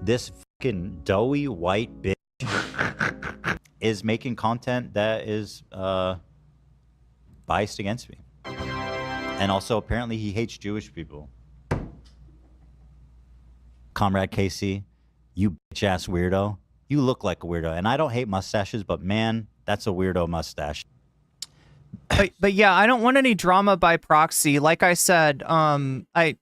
This fucking doughy white bitch is making content that is biased against me. And also apparently he hates Jewish people. Comrade Casey, you bitch-ass weirdo. You look like a weirdo. And I don't hate mustaches, but man, that's a weirdo mustache. But yeah, I don't want any drama by proxy. Like I said, I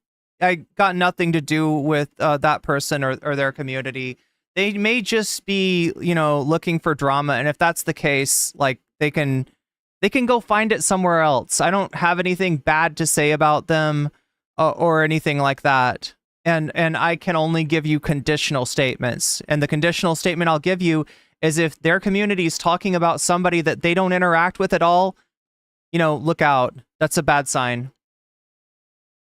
got nothing to do with that person or their community. They may just be, looking for drama. And if that's the case, like they can go find it somewhere else. I don't have anything bad to say about them or anything like that. And I can only give you conditional statements. And the conditional statement I'll give you is if their community is talking about somebody that they don't interact with at all, look out. That's a bad sign.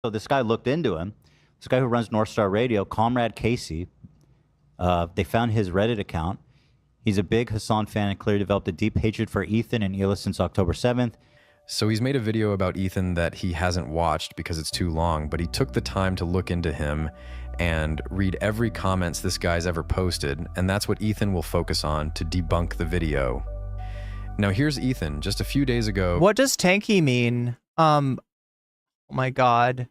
So this guy looked into him. This guy who runs North Star Radio, Comrade Casey, they found his Reddit account. He's a big Hasan fan and clearly developed a deep hatred for Ethan and Hila since October 7th. So he's made a video about Ethan that he hasn't watched because it's too long, but he took the time to look into him and read every comments this guy's ever posted, and that's what Ethan will focus on to debunk the video. Now here's Ethan just a few days ago. What does tanky mean? Oh my god.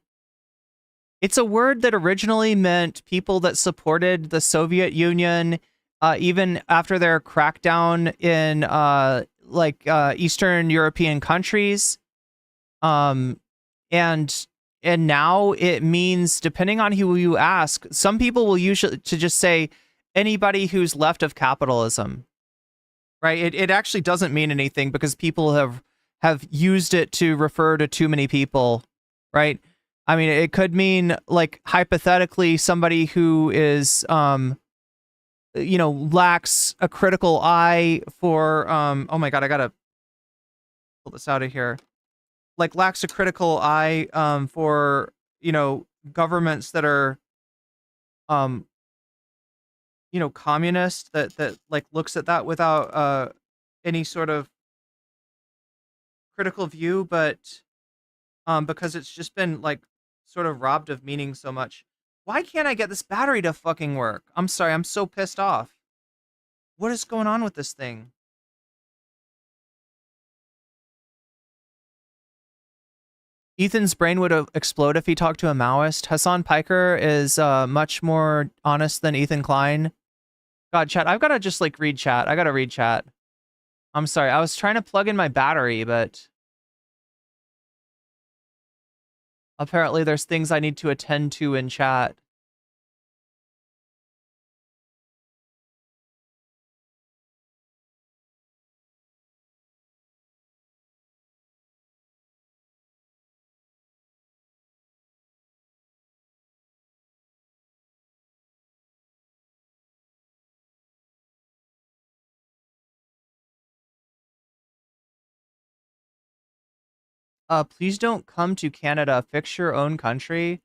It's a word that originally meant people that supported the Soviet Union, even after their crackdown in Eastern European countries. And now it means, depending on who you ask, some people will usually to just say anybody who's left of capitalism, right? It actually doesn't mean anything because people have used it to refer to too many people, right? I mean, it could mean, like, hypothetically, somebody who is, lacks a critical eye for, oh my God, I gotta pull this out of here. Like, lacks a critical eye, for, governments that are, communist, that like looks at that without, any sort of critical view, but, because it's just been, like, sort of robbed of meaning so much. Why can't I get this battery to fucking work? I'm sorry, I'm so pissed off. What is going on with this thing? Ethan's brain would explode if he talked to a Maoist. Hasan Piker is much more honest than Ethan Klein. God, chat, I've got to just, like, read chat. I got to read chat. I'm sorry, I was trying to plug in my battery, but apparently there's things I need to attend to in chat. Please don't come to Canada. Fix your own country.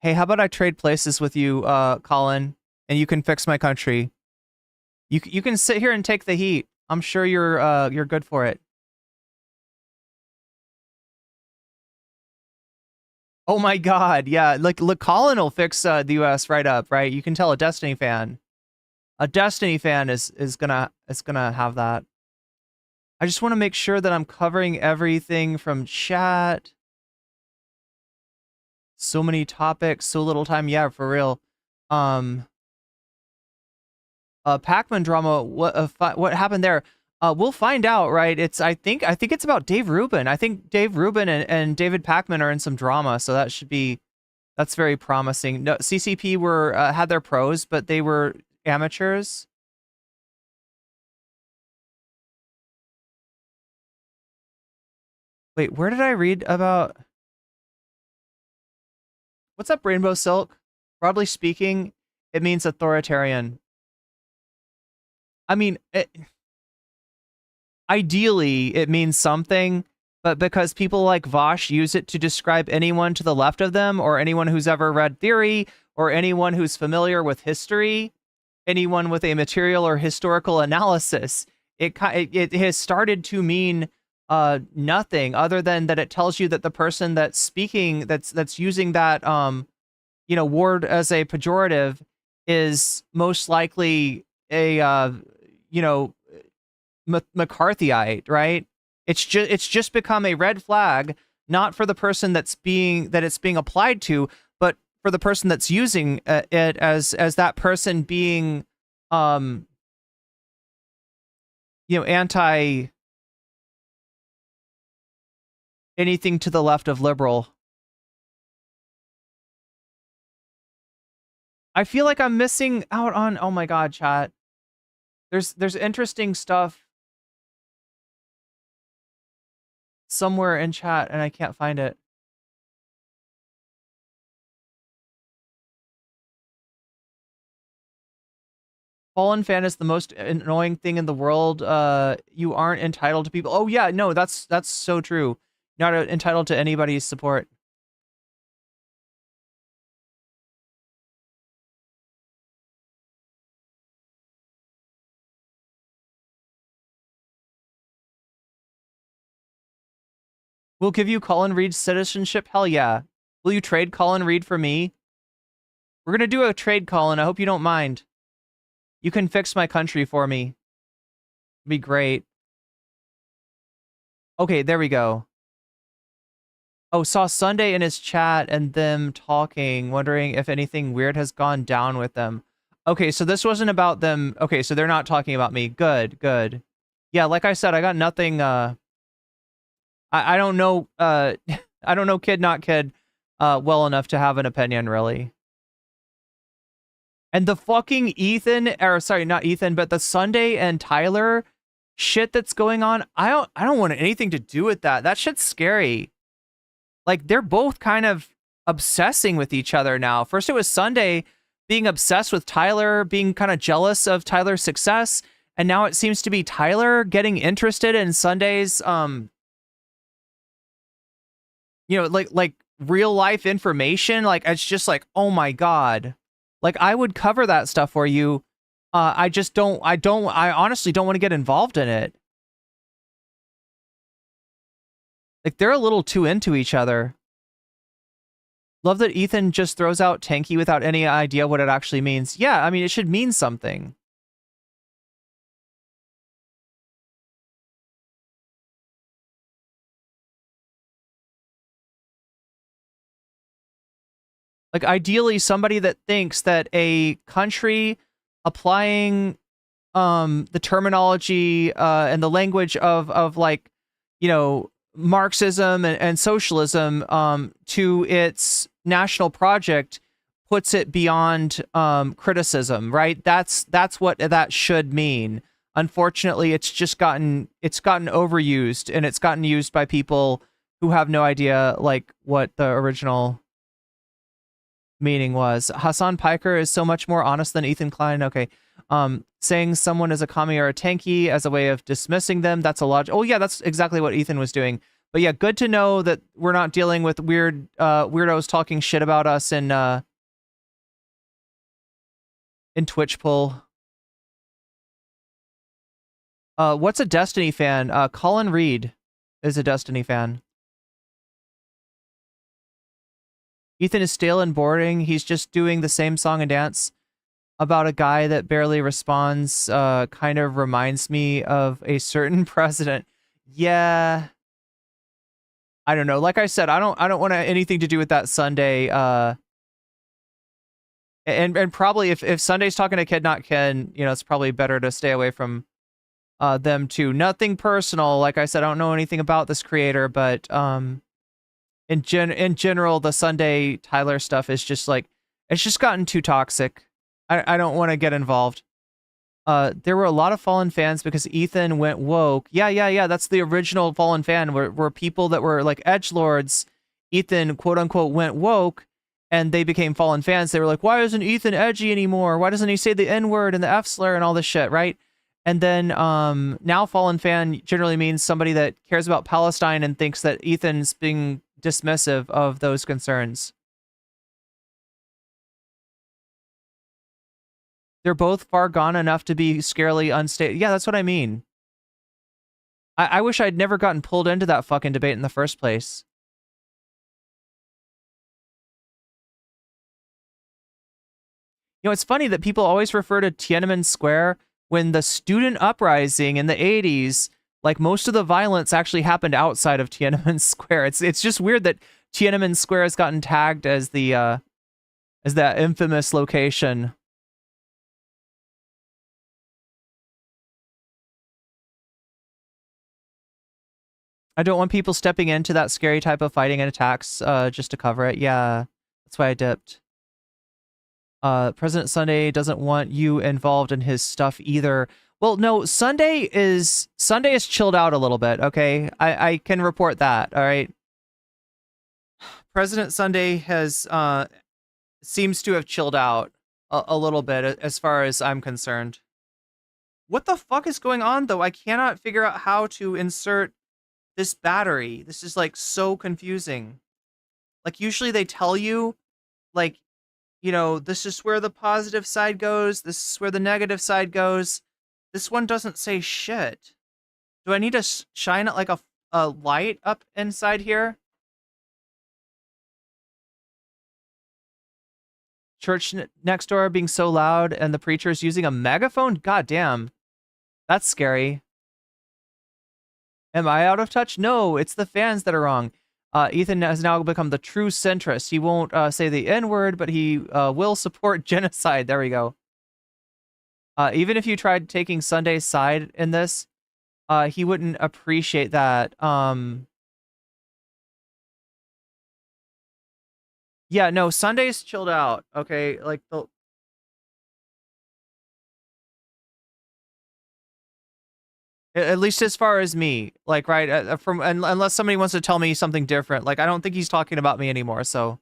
Hey, how about I trade places with you, Colin, and you can fix my country. You can sit here and take the heat. I'm sure you're good for it. Oh my God, yeah. Like, look, Colin will fix the U.S. right up, right? You can tell a Destiny fan. A Destiny fan is gonna have that. I just want to make sure that I'm covering everything from chat. So many topics, so little time. Yeah, for real. Pacman drama. What happened there? We'll find out, right? I think it's about Dave Rubin. I think Dave Rubin and David Pacman are in some drama, so that's very promising. No, CCP had their pros, but they were amateurs. Wait, where did I read about? What's up, Rainbow Silk? Broadly speaking, it means authoritarian. I mean, ideally, it means something, but because people like Vosh use it to describe anyone to the left of them, or anyone who's ever read theory, or anyone who's familiar with history, anyone with a material or historical analysis, it has started to mean nothing other than that it tells you that the person that's speaking, that's using that word as a pejorative, is most likely a McCarthyite, right? It's just become a red flag, not for the person it's being applied to, but for the person that's using it as that person being anti anything to the left of liberal. I feel like I'm missing out on, oh my God, chat. There's interesting stuff somewhere in chat and I can't find it. Fallen fan is the most annoying thing in the world. You aren't entitled to people. Oh yeah, no, that's so true. Not entitled to anybody's support. We'll give you Colin Reed's citizenship. Hell yeah. Will you trade Colin Reed for me? We're gonna do a trade, Colin. I hope you don't mind. You can fix my country for me. It'd be great. Okay, there we go. Oh, saw Sunday in his chat and them talking, wondering if anything weird has gone down with them. Okay, so this wasn't about them. Okay, so they're not talking about me. Good, good. Yeah, like I said, I got nothing. I don't know. I don't know kid not kid well enough to have an opinion, really. And the fucking Ethan, or sorry, not Ethan, but the Sunday and Tyler shit that's going on. I don't want anything to do with that. That shit's scary. Like, they're both kind of obsessing with each other now. First it was Sunday being obsessed with Tyler, being kind of jealous of Tyler's success, and now it seems to be Tyler getting interested in Sunday's like real life information. Like, it's just like, oh my god. Like, I would cover that stuff for you. I honestly don't want to get involved in it. Like, they're a little too into each other. Love that Ethan just throws out tanky without any idea what it actually means. Yeah, I mean, it should mean something. Like, ideally, somebody that thinks that a country applying the terminology and the language of like, Marxism and socialism to its national project puts it beyond criticism, right? That's what that should mean. Unfortunately, it's gotten overused, and it's gotten used by people who have no idea like what the original meaning was. Hasan Piker is so much more honest than Ethan Klein. Okay. Saying someone is a commie or a tanky as a way of dismissing them, that's a logic. Oh yeah, that's exactly what Ethan was doing. But yeah, good to know that we're not dealing with weirdos talking shit about us in Twitch pull. What's a Destiny fan? Colin Reed is a Destiny fan. Ethan is stale and boring. He's just doing the same song and dance about a guy that barely responds. Kind of reminds me of a certain president. Yeah. I don't know. Like I said, I don't want anything to do with that Sunday. And probably if Sunday's talking to Kid Not Ken, it's probably better to stay away from them too. Nothing personal. Like I said, I don't know anything about this creator, but in general, the Sunday Tyler stuff is just like, it's just gotten too toxic. I don't want to get involved. There were a lot of Fallen fans because Ethan went woke. Yeah. That's the original Fallen fan. Were people that were like edgelords. Ethan, quote unquote, went woke, and they became Fallen fans. They were like, why isn't Ethan edgy anymore? Why doesn't he say the N-word and the F-slur and all this shit, right? And then now Fallen fan generally means somebody that cares about Palestine and thinks that Ethan's being dismissive of those concerns. They're both far gone enough to be scarily unstable. Yeah, that's what I mean. I wish I'd never gotten pulled into that fucking debate in the first place. It's funny that people always refer to Tiananmen Square when the student uprising in the 80s, like most of the violence actually happened outside of Tiananmen Square. It's just weird that Tiananmen Square has gotten tagged as the as that infamous location. I don't want people stepping into that scary type of fighting and attacks just to cover it. Yeah, that's why I dipped. President Sunday doesn't want you involved in his stuff either. Well, no, Sunday is chilled out a little bit, okay? I can report that, all right? President Sunday has seems to have chilled out a little bit as far as I'm concerned. What the fuck is going on, though? I cannot figure out how to insert this battery. This is like so confusing. Like, usually they tell you, like, this is where the positive side goes, this is where the negative side goes. This one doesn't say shit. Do I need to shine it like a light up inside here? Church next door being so loud and the preacher's using a megaphone? God damn. That's scary. Am I out of touch? No, it's the fans that are wrong. Ethan has now become the true centrist. He won't say the N-word, but he will support genocide. There we go. Even if you tried taking Sunday's side in this, he wouldn't appreciate that. Yeah, no, Sunday's chilled out. Okay, like at least as far as me, like, right, unless somebody wants to tell me something different, like, I don't think he's talking about me anymore. So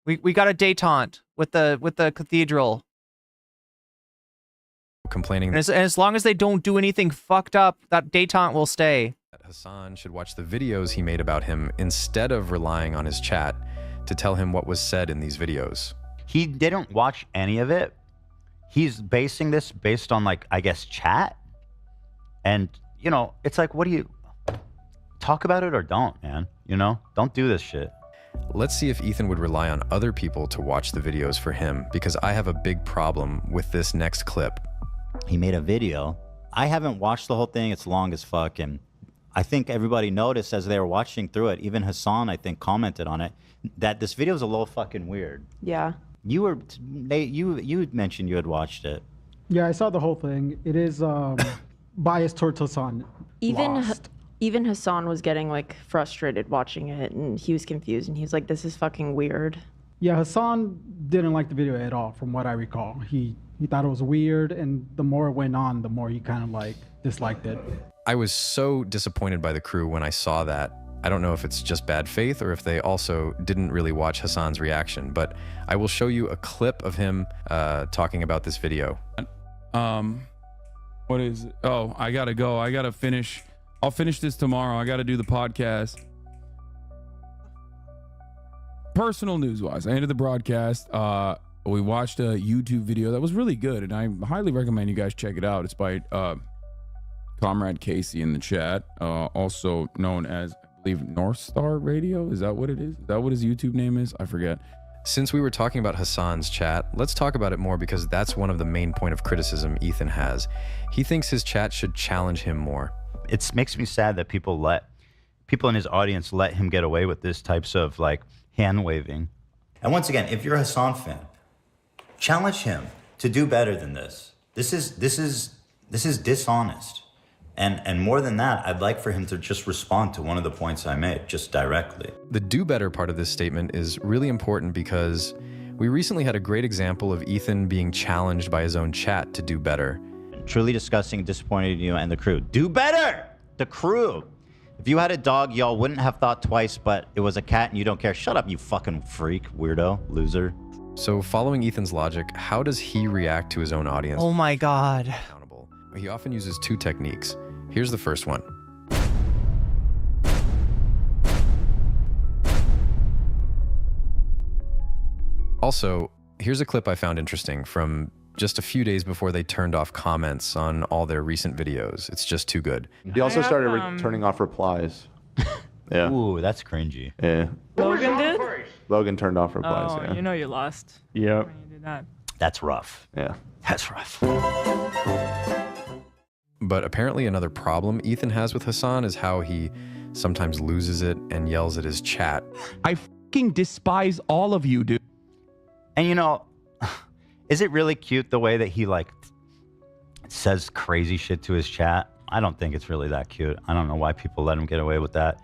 we got a détente with the cathedral. Complaining and as long as they don't do anything fucked up, that détente will stay. Hasan should watch the videos he made about him instead of relying on his chat to tell him what was said in these videos. He didn't watch any of it. He's basing this based on, like, I guess, chat. And, you know, it's like, what do you... Talk about it or don't, man. You know? Don't do this shit. Let's see if Ethan would rely on other people to watch the videos for him, because I have a big problem with this next clip. He made a video. I haven't watched the whole thing. It's long as fuck. And I think everybody noticed as they were watching through it, even Hasan, I think, commented on it, that this video is a little fucking weird. Yeah. You mentioned you had watched it. Yeah, I saw the whole thing. It is biased towards Hasan. Even Hasan was getting like frustrated watching it, and he was confused, and he was like, "This is fucking weird." Yeah, Hasan didn't like the video at all, from what I recall. He thought it was weird, and the more it went on, the more he kind of like disliked it. I was so disappointed by the crew when I saw that. I don't know if it's just bad faith or if they also didn't really watch Hasan's reaction, but I will show you a clip of him talking about this video. What is it? Oh, I gotta go. I gotta finish. I'll finish this tomorrow. I gotta do the podcast. Personal news wise, I ended the broadcast. We watched a YouTube video that was really good, and I highly recommend you guys check it out. It's by Comrade Casey in the chat, also known as, I believe, North Star Radio. Is that what it is? Is that what his YouTube name is? I forget. Since we were talking about Hasan's chat, let's talk about it more, because that's one of the main point of criticism Ethan has. He thinks his chat should challenge him more. It makes me sad that people in his audience let him get away with this types of like hand waving. And once again, if you're a Hasan fan, challenge him to do better than this. This is dishonest. And more than that, I'd like for him to just respond to one of the points I made, just directly. The do better part of this statement is really important because we recently had a great example of Ethan being challenged by his own chat to do better. Truly disgusting and disappointed in you and the crew. Do better! The crew. If you had a dog, y'all wouldn't have thought twice, but it was a cat and you don't care. Shut up, you fucking freak, weirdo, loser. So following Ethan's logic, how does he react to his own audience? Oh my God. He often uses two techniques. Here's the first one. Also, here's a clip I found interesting from just a few days before they turned off comments on all their recent videos. It's just too good. He also started turning off replies. Yeah. Ooh, that's cringy. Yeah. Logan did? Logan turned off replies. Oh, yeah. you know you lost. Yep. When you did that. That's rough. Yeah. That's rough. But apparently another problem Ethan has with Hasan is how he sometimes loses it and yells at his chat. I fucking despise all of you, dude. And you know, is it really cute the way that he like says crazy shit to his chat? I don't think it's really that cute. I don't know why people let him get away with that.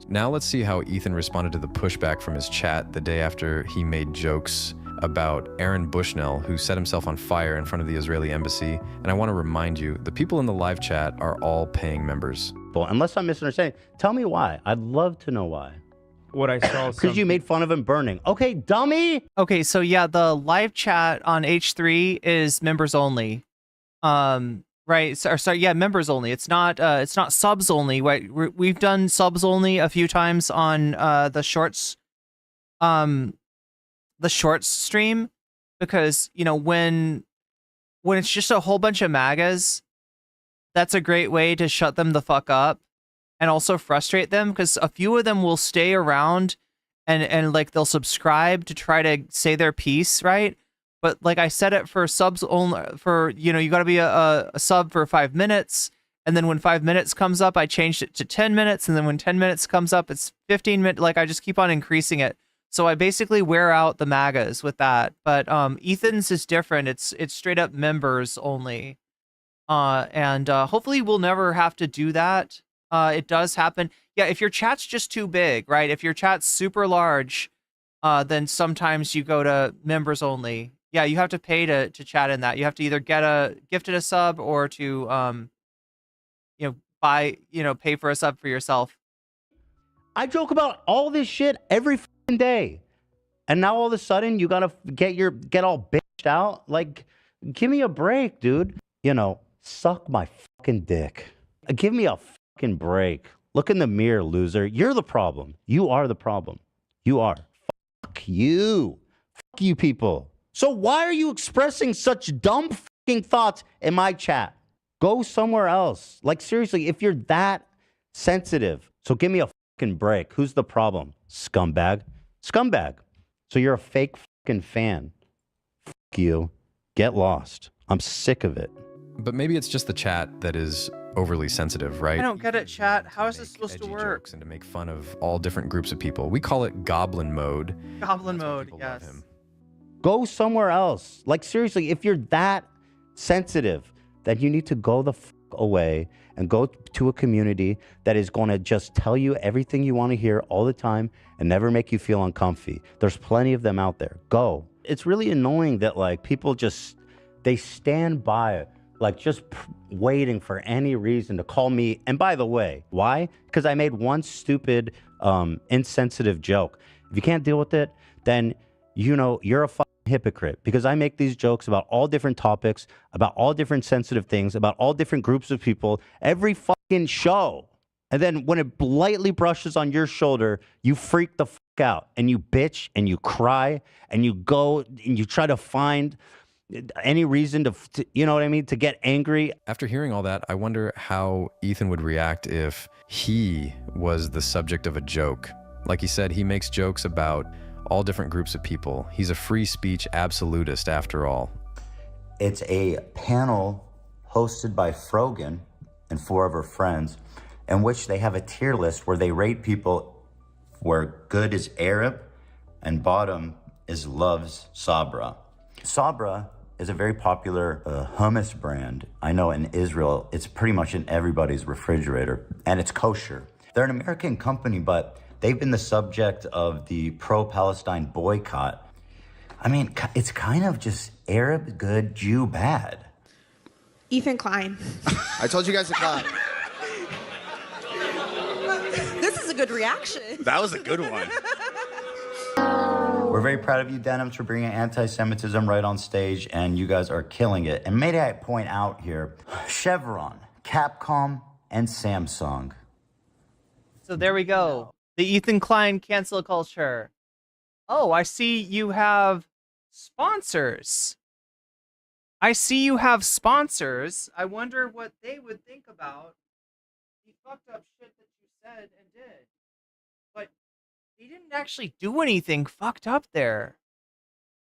Now let's see how Ethan responded to the pushback from his chat the day after he made jokes about Aaron Bushnell, who set himself on fire in front of the Israeli embassy. And I want to remind you, the people in the live chat are all paying members. Well, unless I'm misunderstanding, tell me why. I'd love to know why. What I saw. Because you made fun of him burning. Okay, dummy. Okay, so yeah, the live chat on H3 is members only. Right? Sorry, yeah, members only. It's not subs only. Right? We've done subs only a few times on the shorts. The shorts stream, because you know when it's just a whole bunch of MAGAs, that's a great way to shut them the fuck up and also frustrate them, because a few of them will stay around and like they'll subscribe to try to say their piece, right? But like I said, it for subs only, for you know, you got to be a sub for 5 minutes, And then when 5 minutes comes up, I changed it to 10 minutes. And then when 10 minutes comes up, it's 15 minutes. Like, I just keep on increasing it. So I basically wear out the MAGAs with that. But Ethan's is different. It's straight up members only. And hopefully we'll never have to do that. It does happen. Yeah, if your chat's just too big, right? If your chat's super large, then sometimes you go to members only. Yeah, you have to pay to chat in that. You have to either gifted a sub or to pay for a sub for yourself. I joke about all this shit every fucking day. And now all of a sudden you gotta get all bitched out? Like, give me a break, dude. Suck my fucking dick. Give me a fucking break. Look in the mirror, loser. You're the problem. You are the problem. You are. Fuck you. Fuck you people. So why are you expressing such dumb fucking thoughts in my chat? Go somewhere else. Like, seriously, if you're that sensitive, so give me a fucking break. Who's the problem? Scumbag. Scumbag. So you're a fake fucking fan. Fuck you. Get lost. I'm sick of it. But maybe it's just the chat that is overly sensitive, right? I don't get it, chat. How is this supposed to work? And to make fun of all different groups of people. We call it goblin mode. Goblin mode, yes. Go somewhere else. Like, seriously, if you're that sensitive, then you need to go the fuck away and go to a community that is going to just tell you everything you want to hear all the time and never make you feel uncomfy. There's plenty of them out there. Go. It's really annoying that, like, people they stand by, like, just waiting for any reason to call me. And by the way, why? Because I made one stupid, insensitive joke. If you can't deal with it, then, you're a fucking hypocrite. Because I make these jokes about all different topics, about all different sensitive things, about all different groups of people, every fucking show. And then when it lightly brushes on your shoulder, you freak the fuck out and you bitch and you cry and you go and you try to find any reason to you know what I mean, to get angry. After hearing all that, I wonder how Ethan would react if he was the subject of a joke. Like he said, he makes jokes about all different groups of people. He's a free speech absolutist after all. It's a panel hosted by Frogan and 4 of her friends, in which they have a tier list where they rate people where good is Arab and bottom is loves Sabra. Sabra is a very popular hummus brand. I know in Israel, it's pretty much in everybody's refrigerator, and it's kosher. They're an American company, but they've been the subject of the pro-Palestine boycott. I mean, it's kind of just Arab good, Jew bad. Ethan Klein. I told you guys to clap. This is a good reaction. That was a good one. We're very proud of you, Denims, for bringing anti-Semitism right on stage, and you guys are killing it. And may I point out here, Chevron, Capcom, and Samsung. So there we go. The Ethan Klein cancel culture. Oh, I see you have sponsors. I wonder what they would think about the fucked up shit that you said and did. But he didn't actually do anything fucked up there.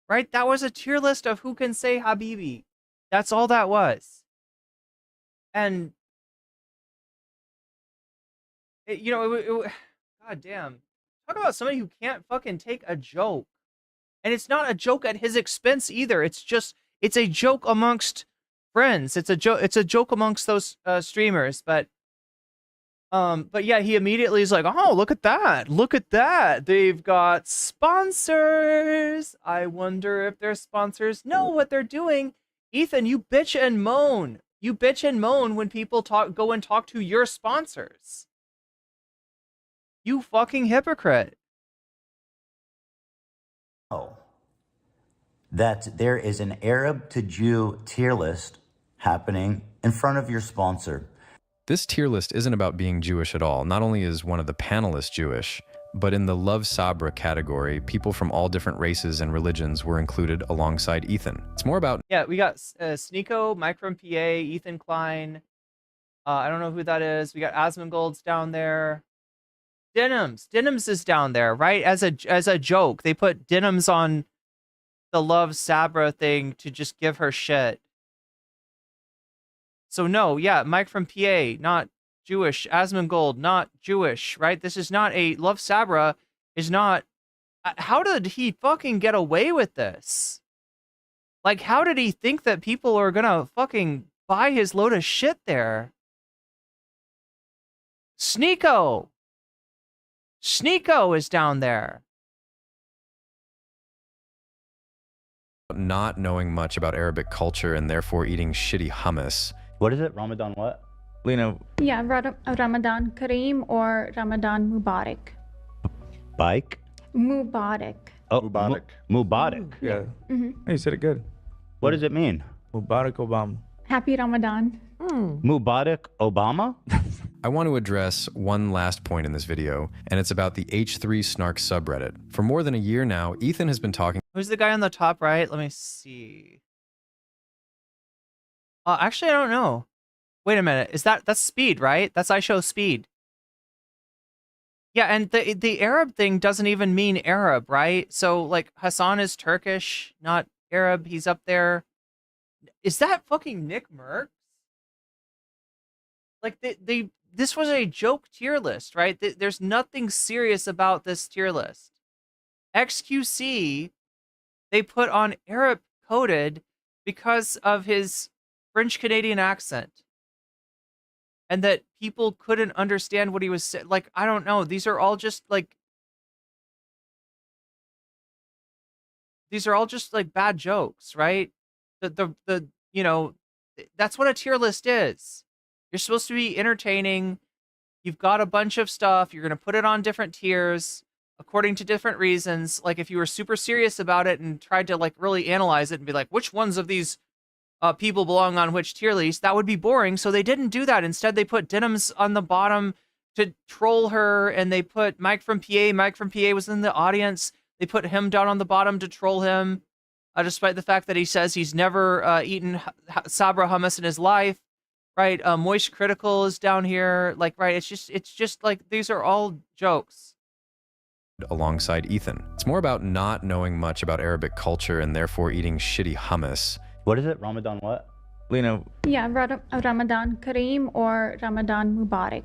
Right? That was a tier list of who can say Habibi. That's all that was. And God damn. Talk about somebody who can't fucking take a joke. And it's not a joke at his expense either. It's a joke amongst friends. It's a joke amongst those streamers, but yeah, he immediately is like, "Oh, look at that. Look at that. They've got sponsors. I wonder if they're sponsors know what they're doing." Ethan, you bitch and moan. You bitch and moan when people go and talk to your sponsors. You fucking hypocrite. Oh. That there is an Arab to Jew tier list happening in front of your sponsor. This tier list isn't about being Jewish at all. Not only is one of the panelists Jewish, but in the Love Sabra category, people from all different races and religions were included alongside Ethan. It's more about... Yeah, we got Sneeko, Mike from PA, Ethan Klein. I don't know who that is. We got Asmongold's down there. Denims is down there, right? As a joke. They put Denims on the Love Sabra thing to just give her shit. So no, yeah, Mike from PA, not Jewish. Asmongold, not Jewish, right? This is not a Love Sabra is not. How did he fucking get away with this? Like, how did he think that people are gonna fucking buy his load of shit there? Sneeko is down there. Not knowing much about Arabic culture and therefore eating shitty hummus. What is it? Ramadan what? Lena. Yeah, Ramadan Kareem or Ramadan Mubarak. Bike? Mubarak. Oh, Mubarak. Mubarak. Yeah. Mhm. Hey, you said it good. What does it mean? Mubarak Obama. Happy Ramadan. Mubarak Obama? I want to address one last point in this video, and it's about the H3 Snark subreddit. For more than a year now, Ethan has been talking. Who's the guy on the top right? Let me see. Actually, I don't know. Wait a minute. That's Speed, right? That's I Show Speed. Yeah, and the Arab thing doesn't even mean Arab, right? So like Hasan is Turkish, not Arab. He's up there. Is that fucking Nick Merckx? Like this was a joke tier list, right? There's nothing serious about this tier list. XQC, they put on Arab coded because of his French Canadian accent. And that people couldn't understand what he was saying. Like, I don't know. These are all just like bad jokes, right? The you know, that's what a tier list is. You're supposed to be entertaining. You've got a bunch of stuff. You're going to put it on different tiers according to different reasons. Like if you were super serious about it and tried to like really analyze it and be like, which ones of these people belong on which tier list, that would be boring. So they didn't do that. Instead, they put Denims on the bottom to troll her, and they put Mike from PA. Mike from PA was in the audience. They put him down on the bottom to troll him, despite the fact that he says he's never eaten Sabra hummus in his life. Right? Moist Critical is down here. Like, right? It's just like these are all jokes. Alongside Ethan. It's more about not knowing much about Arabic culture and therefore eating shitty hummus. What is it? Ramadan what? Lena. Yeah, Ramadan Kareem or Ramadan Mubarak.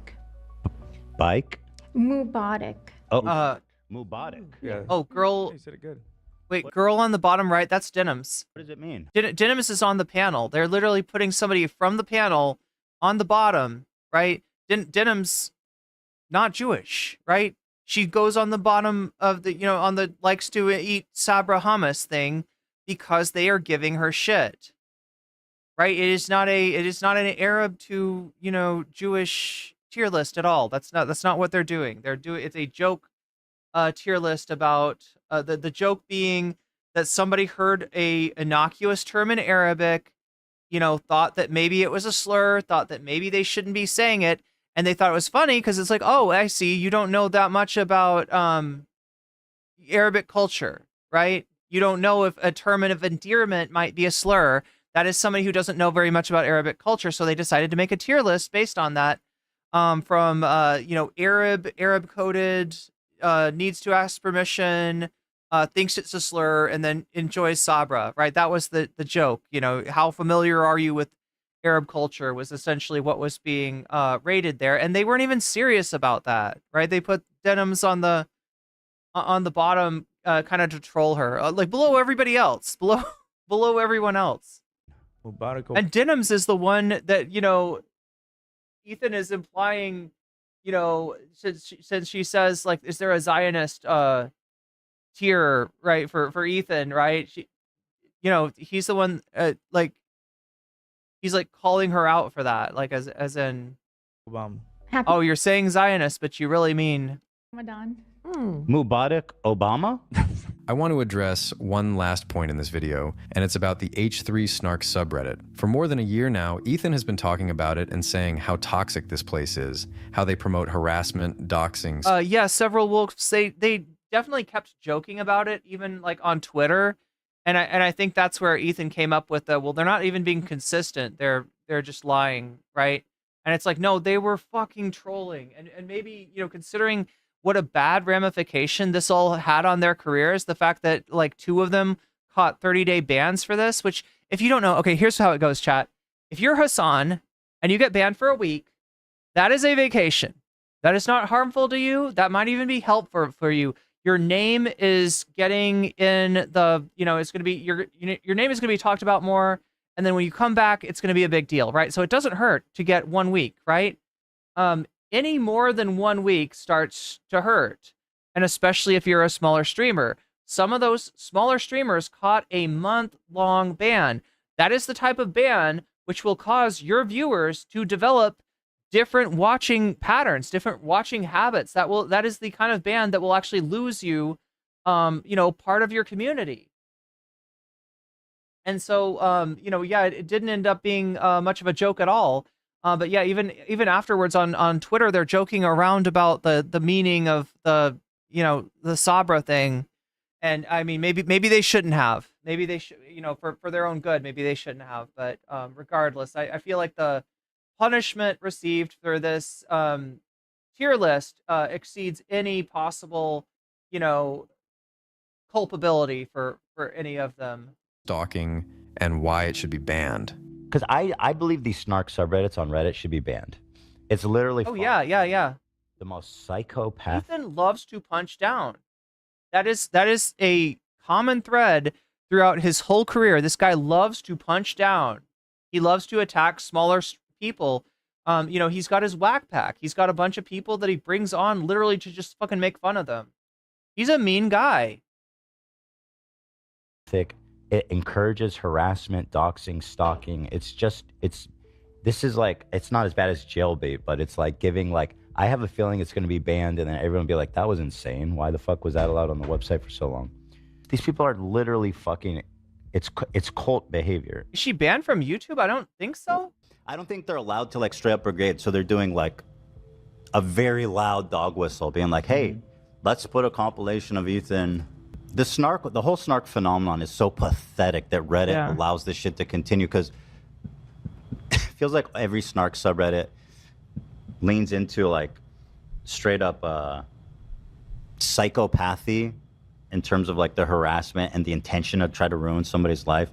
Bike? Mubarak. Oh, Mubarak. Yeah. Oh, girl. Hey, you said it good. Wait, girl on the bottom right, that's Denims. What does it mean? Denims is on the panel. They're literally putting somebody from the panel on the bottom, right? Denims, not Jewish, right? She goes on the bottom of the, on the likes to eat Sabra hummus thing because they are giving her shit, right? It is not an Arab to, Jewish tier list at all. That's not what they're doing. It's a joke tier list about the joke being that somebody heard a innocuous term in Arabic, thought that maybe it was a slur, thought that maybe they shouldn't be saying it, and they thought it was funny because it's like, oh, I see, you don't know that much about Arabic culture, right? You don't know if a term of endearment might be a slur. That is somebody who doesn't know very much about Arabic culture, so they decided to make a tier list based on that. From Arab coded, needs to ask permission, thinks it's a slur, and then enjoys Sabra, right? That was the joke. How familiar are you with Arab culture was essentially what was being rated there, and they weren't even serious about that, right? They put Denims on the bottom, kind of to troll her, like below everybody else, below everyone else. Mubarak. And Denims is the one that Ethan is implying, since she says, like, is there a Zionist tier, right, for Ethan, right? He's the one, he's like calling her out for that, like as in, Obama. oh, you're saying Zionist, but you really mean Ramadan. Mubarak Obama? I want to address one last point in this video, and it's about the H3 Snark subreddit. For more than a year now, Ethan has been talking about it and saying how toxic this place is, how they promote harassment, doxing. Yeah, several wolves, they definitely kept joking about it, even like on Twitter. And I think that's where Ethan came up with well, they're not even being consistent. They're just lying, right? And it's like, no, they were fucking trolling. And maybe, considering what a bad ramification this all had on their careers, the fact that like 2 of them caught 30-day bans for this, which if you don't know, okay, here's how it goes, chat. If you're Hasan and you get banned for a week, that is a vacation. That is not harmful to you. That might even be helpful for you. Your name is getting in the, it's going to be, your name is going to be talked about more. And then when you come back, it's going to be a big deal, right? So it doesn't hurt to get 1 week, right? Any more than 1 week starts to hurt. And especially if you're a smaller streamer. Some of those smaller streamers caught a month-long ban. That is the type of ban which will cause your viewers to develop different watching patterns, different watching habits. That is the kind of ban that will actually lose you, part of your community. And so, it didn't end up being much of a joke at all. But yeah, even afterwards on Twitter, they're joking around about the meaning of the Sabra thing. And I mean, maybe they shouldn't have. Maybe they should, for their own good, maybe they shouldn't have. But regardless, I feel like the punishment received for this tier list exceeds any possible, culpability for any of them. Stalking and why it should be banned. Because I believe these snark subreddits on Reddit should be banned. It's literally Yeah. the most psychopath. Ethan loves to punch down. That is a common thread throughout his whole career. This guy loves to punch down. He loves to attack smaller people. He's got his whack pack. He's got a bunch of people that he brings on literally to just fucking make fun of them. He's a mean guy. It encourages harassment, doxing, stalking. This is like, it's not as bad as jailbait, but it's like giving I have a feeling it's going to be banned, and then everyone will be like, that was insane. Why the fuck was that allowed on the website for so long? These people are literally fucking, it's cult behavior. Is she banned from YouTube? I don't think so. I don't think they're allowed to straight up brigade, so they're doing a very loud dog whistle, being like, hey, let's put a compilation of Ethan. The whole snark phenomenon is so pathetic that Reddit allows this shit to continue, because it feels like every snark subreddit leans into straight up psychopathy in terms of the harassment and the intention to try to ruin somebody's life.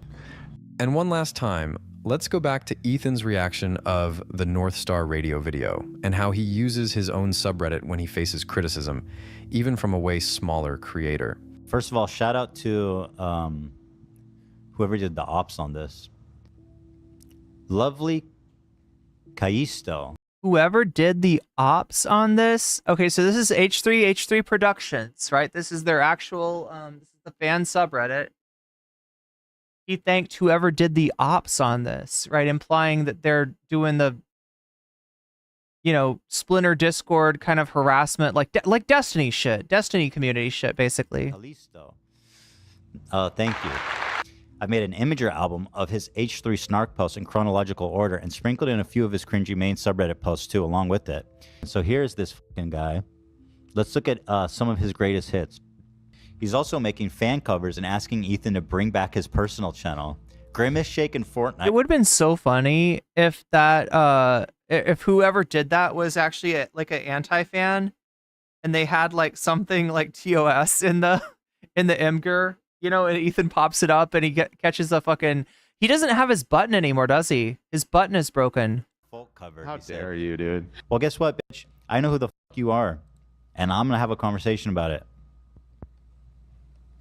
And one last time, let's go back to Ethan's reaction of the North Star radio video and how he uses his own subreddit when he faces criticism, even from a way smaller creator. First of all, shout out to whoever did the ops on this. Lovely Kaisto. Whoever did the ops on this. Okay, so this is H3 Productions, right? This is their actual, this is the fan subreddit. He thanked whoever did the ops on this, right? Implying that they're doing the, Splinter Discord kind of harassment, like Destiny shit, Destiny community shit, basically. Kalisto. Thank you. I made an Imager album of his H3 snark posts in chronological order and sprinkled in a few of his cringy main subreddit posts too, along with it. So here's this fucking guy. Let's look at some of his greatest hits. He's also making fan covers and asking Ethan to bring back his personal channel. Grimace Shake and Fortnite. It would have been so funny if that, if whoever did that was actually an anti-fan, and they had something like TOS in the Imgur. And Ethan pops it up and he catches a fucking... He doesn't have his button anymore, does he? His button is broken. Full cover. How dare you, dude? Well, guess what, bitch? I know who the fuck you are, and I'm gonna have a conversation about it.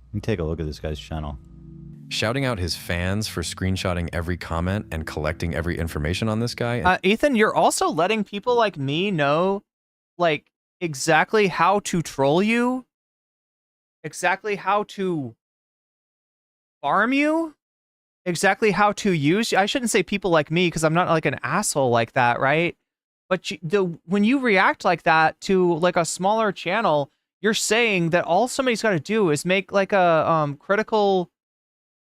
Let me take a look at this guy's channel. Shouting out his fans for screenshotting every comment and collecting every information on this guy. Ethan, you're also letting people like me know, exactly how to troll you, exactly how to farm you, exactly how to use you. I shouldn't say people like me because I'm not an asshole like that, right? But when you react like that to a smaller channel, you're saying that all somebody's got to do is make a critical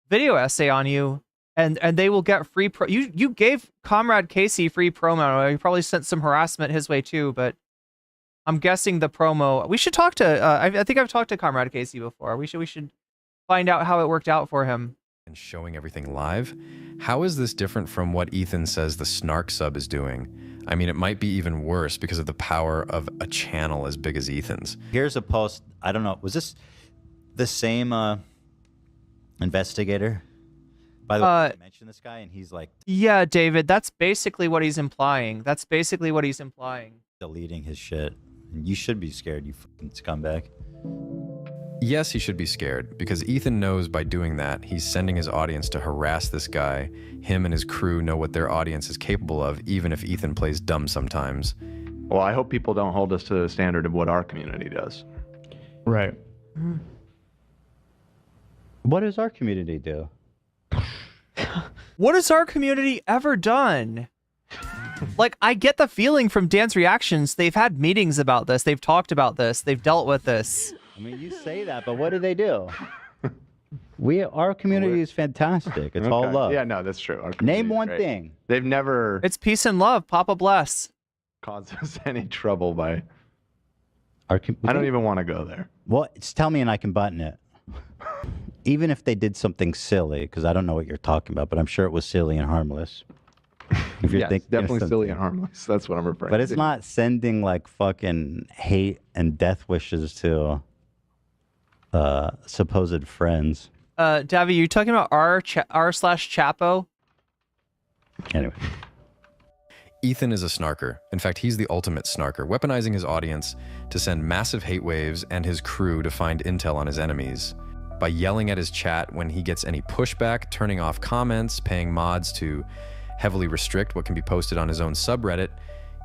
video essay on you, and they will get free pro. You gave Comrade Casey free promo. You probably sent some harassment his way too, but I'm guessing the promo. We should talk to. I think I've talked to Comrade Casey before. We should find out how it worked out for him. And showing everything live. How is this different from what Ethan says the snark sub is doing? I mean, it might be even worse because of the power of a channel as big as Ethan's. Here's a post. I don't know. Was this the same investigator By the way, I mentioned this guy, and he's like Yeah, David, that's basically what he's implying. That's basically what he's implying. deleting his shit. And you should be scared, you fucking scumbag. Yes, he should be scared, because Ethan knows by doing that, he's sending his audience to harass this guy. Him and his crew know what their audience is capable of, even if Ethan plays dumb sometimes. Well, I hope people don't hold us to the standard of what our community does. Right. What does our community do? What has our community ever done? Like, I get the feeling from Dan's reactions, they've had meetings about this, they've talked about this, they've dealt with this. I mean, you say that, but what do they do? Our community is fantastic. It's all Okay. love. Yeah, no, that's true. Our Name community is one great. thing. They've never It's peace and love. Papa bless. caused us any trouble by. I don't even want to go there. Well, tell me and I can button it. Even if they did something silly, because I don't know what you're talking about, but I'm sure it was silly and harmless. If Yes, definitely silly and harmless. That's what I'm referring to. But it's not sending like fucking hate and death wishes to supposed friends. Davi, you talking about r/Chapo? Anyway. Ethan is a snarker. In fact, he's the ultimate snarker, weaponizing his audience to send massive hate waves and his crew to find intel on his enemies. By yelling at his chat when he gets any pushback, turning off comments, paying mods to heavily restrict what can be posted on his own subreddit,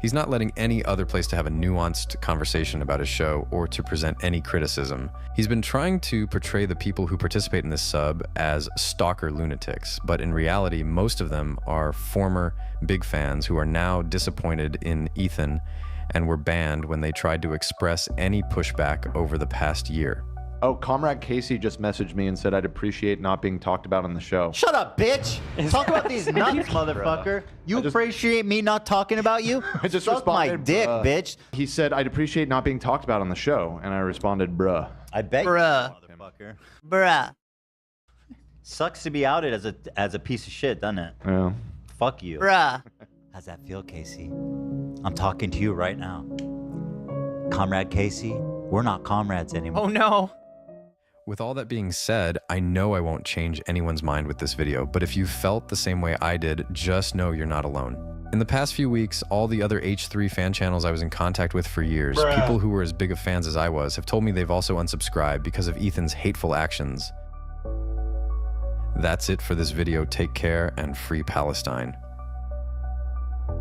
he's not letting any other place to have a nuanced conversation about his show or to present any criticism. He's been trying to portray the people who participate in this sub as stalker lunatics, but in reality, most of them are former big fans who are now disappointed in Ethan and were banned when they tried to express any pushback over the past year. Oh, Comrade Casey just messaged me and said I'd appreciate not being talked about on the show. Shut up, bitch! Talk about these nuts, motherfucker. You appreciate me not talking about you? I just Suck my responded, dick, bruh. bitch. He said I'd appreciate not being talked about on the show, and I responded, bruh. I bet Bruh. you, motherfucker. Bruh. Sucks to be outed as a piece of shit, doesn't it? Yeah. Fuck you. Bruh. How's that feel, Casey? I'm talking to you right now. Comrade Casey, we're not comrades anymore. Oh no. With all that being said, I know I won't change anyone's mind with this video, but if you felt the same way I did, just know you're not alone. In the past few weeks, all the other H3 fan channels I was in contact with for years, people who were as big of fans as I was, have told me they've also unsubscribed because of Ethan's hateful actions. That's it for this video. Take care and free Palestine.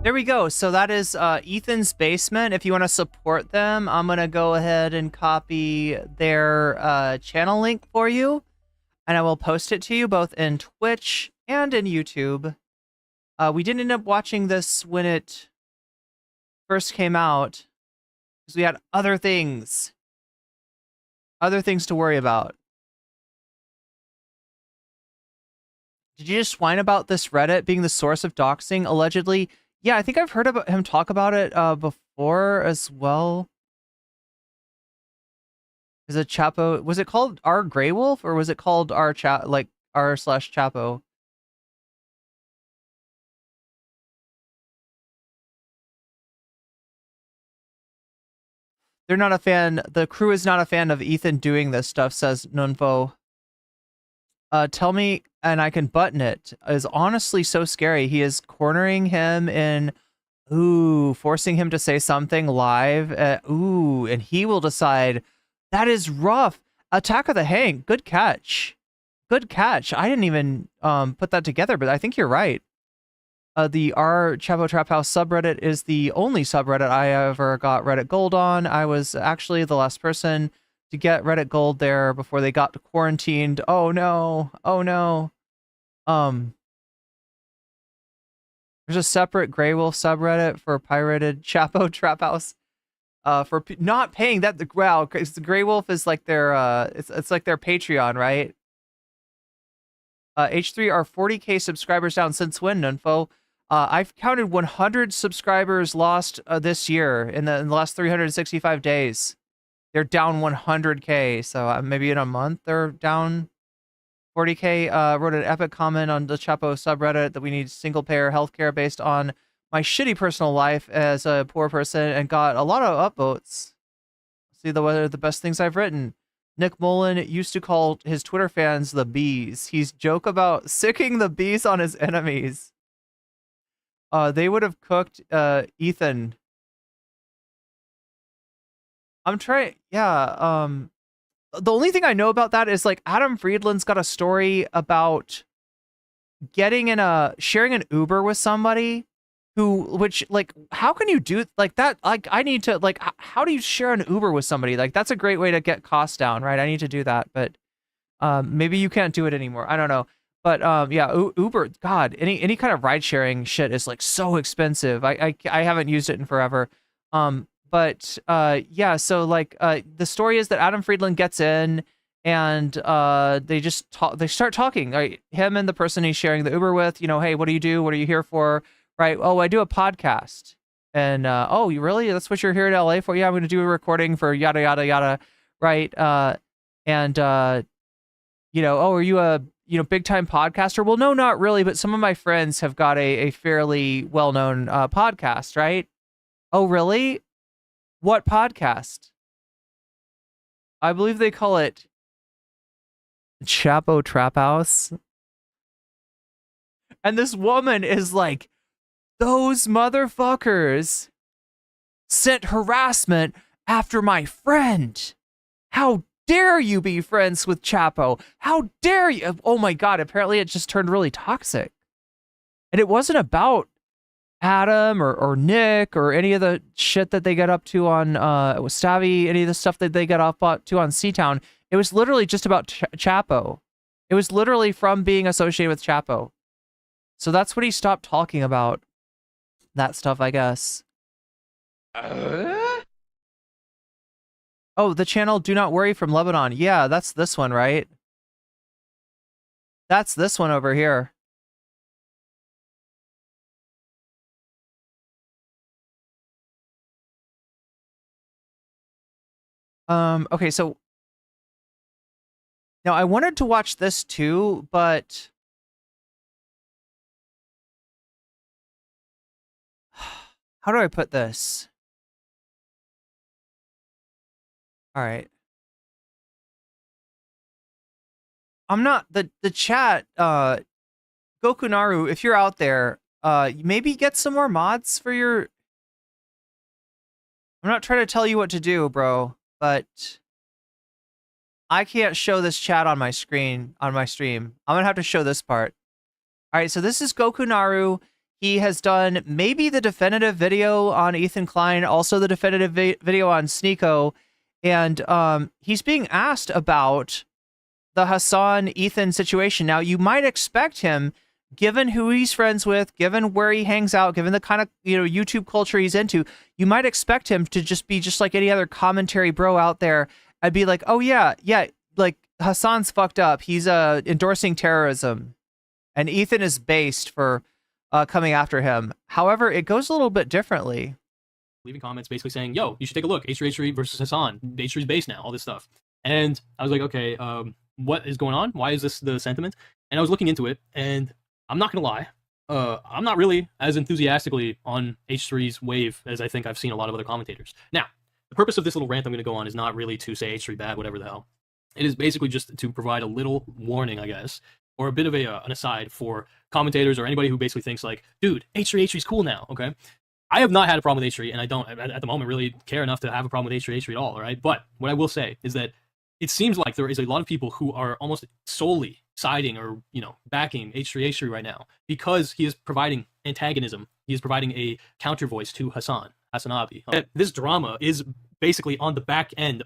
There we go. So that is Ethan's Basement. If you want to support them, I'm going to go ahead and copy their channel link for you. And I will post it to you both in Twitch and in YouTube. We didn't end up watching this when it first came out, because we had other things to worry about. Did you just whine about this Reddit being the source of doxing, allegedly? Yeah, I think I've heard about him talk about it before as well. Is it Chapo? Was it called R Grey Wolf, or was it called R/Chapo? They're not a fan. The crew is not a fan of Ethan doing this stuff, says Nunfo. Tell me, and I can button it. Is honestly so scary. He is cornering him in, forcing him to say something live. And he will decide. That is rough. Attack of the Hank. Good catch. Good catch. I didn't even put that together, but I think you're right. The R Chapo Trap House subreddit is the only subreddit I ever got Reddit Gold on. I was actually the last person to get Reddit Gold there before they got quarantined. Oh no. Oh no. There's a separate Grey Wolf subreddit for pirated Chapo Trap House. For not paying that. Wow, because the Grey Wolf is like their it's like their Patreon, right? H3 are 40k subscribers down since when, Nunfo? I've counted 100 subscribers lost this year in the last 365 days. They're down 100k, so maybe in a month they're down 40k. Wrote an epic comment on the Chapo subreddit that we need single-payer healthcare based on my shitty personal life as a poor person, and got a lot of upvotes. See, what are the best things I've written? Nick Mullen used to call his Twitter fans the bees. He's joke about sicking the bees on his enemies. They would have cooked Ethan. I'm trying. Yeah. The only thing I know about that is like Adam Friedland's got a story about sharing an Uber with somebody which like, how can you do like that? Like, I need to like, how do you share an Uber with somebody? Like, that's a great way to get costs down, right? I need to do that, but maybe you can't do it anymore. I don't know. But yeah, Uber, God, any kind of ride sharing shit is like so expensive. I haven't used it in forever. But yeah, so like the story is that Adam Friedland gets in and they just talk, they start talking, right? Him and the person he's sharing the Uber with, you know, hey, what do you do? What are you here for? Right? Oh, I do a podcast. And oh, you really? That's what you're here in LA for? Yeah, I'm going to do a recording for yada yada yada, right? And you know, oh, are you a big time podcaster? Well, no, not really, but some of my friends have got a fairly well known podcast, right? Oh, really? What podcast? I believe they call it Chapo Trap House. And this woman is like, those motherfuckers sent harassment after my friend. How dare you be friends with Chapo? How dare you? Oh my God, apparently it just turned really toxic. And it wasn't about Adam or Nick or any of the shit that they got up to on Wasabi, any of the stuff that they got up to on Seatown. It was literally just about Chapo. It was literally from being associated with Chapo. So that's what he stopped talking about. That stuff, I guess. Oh, the channel Do Not Worry from Lebanon. Yeah, that's this one, right? That's this one over here. Okay, so now I wanted to watch this too, but how do I put this? All right. I'm not the chat Gokunaru, if you're out there, maybe get some more mods for your I'm not trying to tell you what to do, bro, but I can't show this chat on my screen on my stream. I'm going to have to show this part. All right, so this is Gokunaru. He has done maybe the definitive video on Ethan Klein, also the definitive video on Sneeko, and he's being asked about the Hasan Ethan situation. Now, you might expect him, given who he's friends with, given where he hangs out, given the kind of YouTube culture he's into, you might expect him to just be just like any other commentary bro out there. I'd be like, oh yeah, like Hasan's fucked up. He's endorsing terrorism, and Ethan is based for coming after him. However, it goes a little bit differently. Leaving comments basically saying, yo, you should take a look. H3 versus Hasan. H3's base now, all this stuff. And I was like, okay, what is going on? Why is this the sentiment? And I was looking into it, and I'm not going to lie. I'm not really as enthusiastically on H3's wave as I think I've seen a lot of other commentators. Now, the purpose of this little rant I'm going to go on is not really to say H3 bad, whatever the hell. It is basically just to provide a little warning, I guess, or a bit of an aside for commentators or anybody who basically thinks like, dude, H3's cool now, okay? I have not had a problem with H3, and I don't, at the moment, really care enough to have a problem with H3 at all, all right? But what I will say is that it seems like there is a lot of people who are almost solely siding or, backing H3 right now because he is providing antagonism. He is providing a counter voice to Hasanabi. This drama is basically on the back end,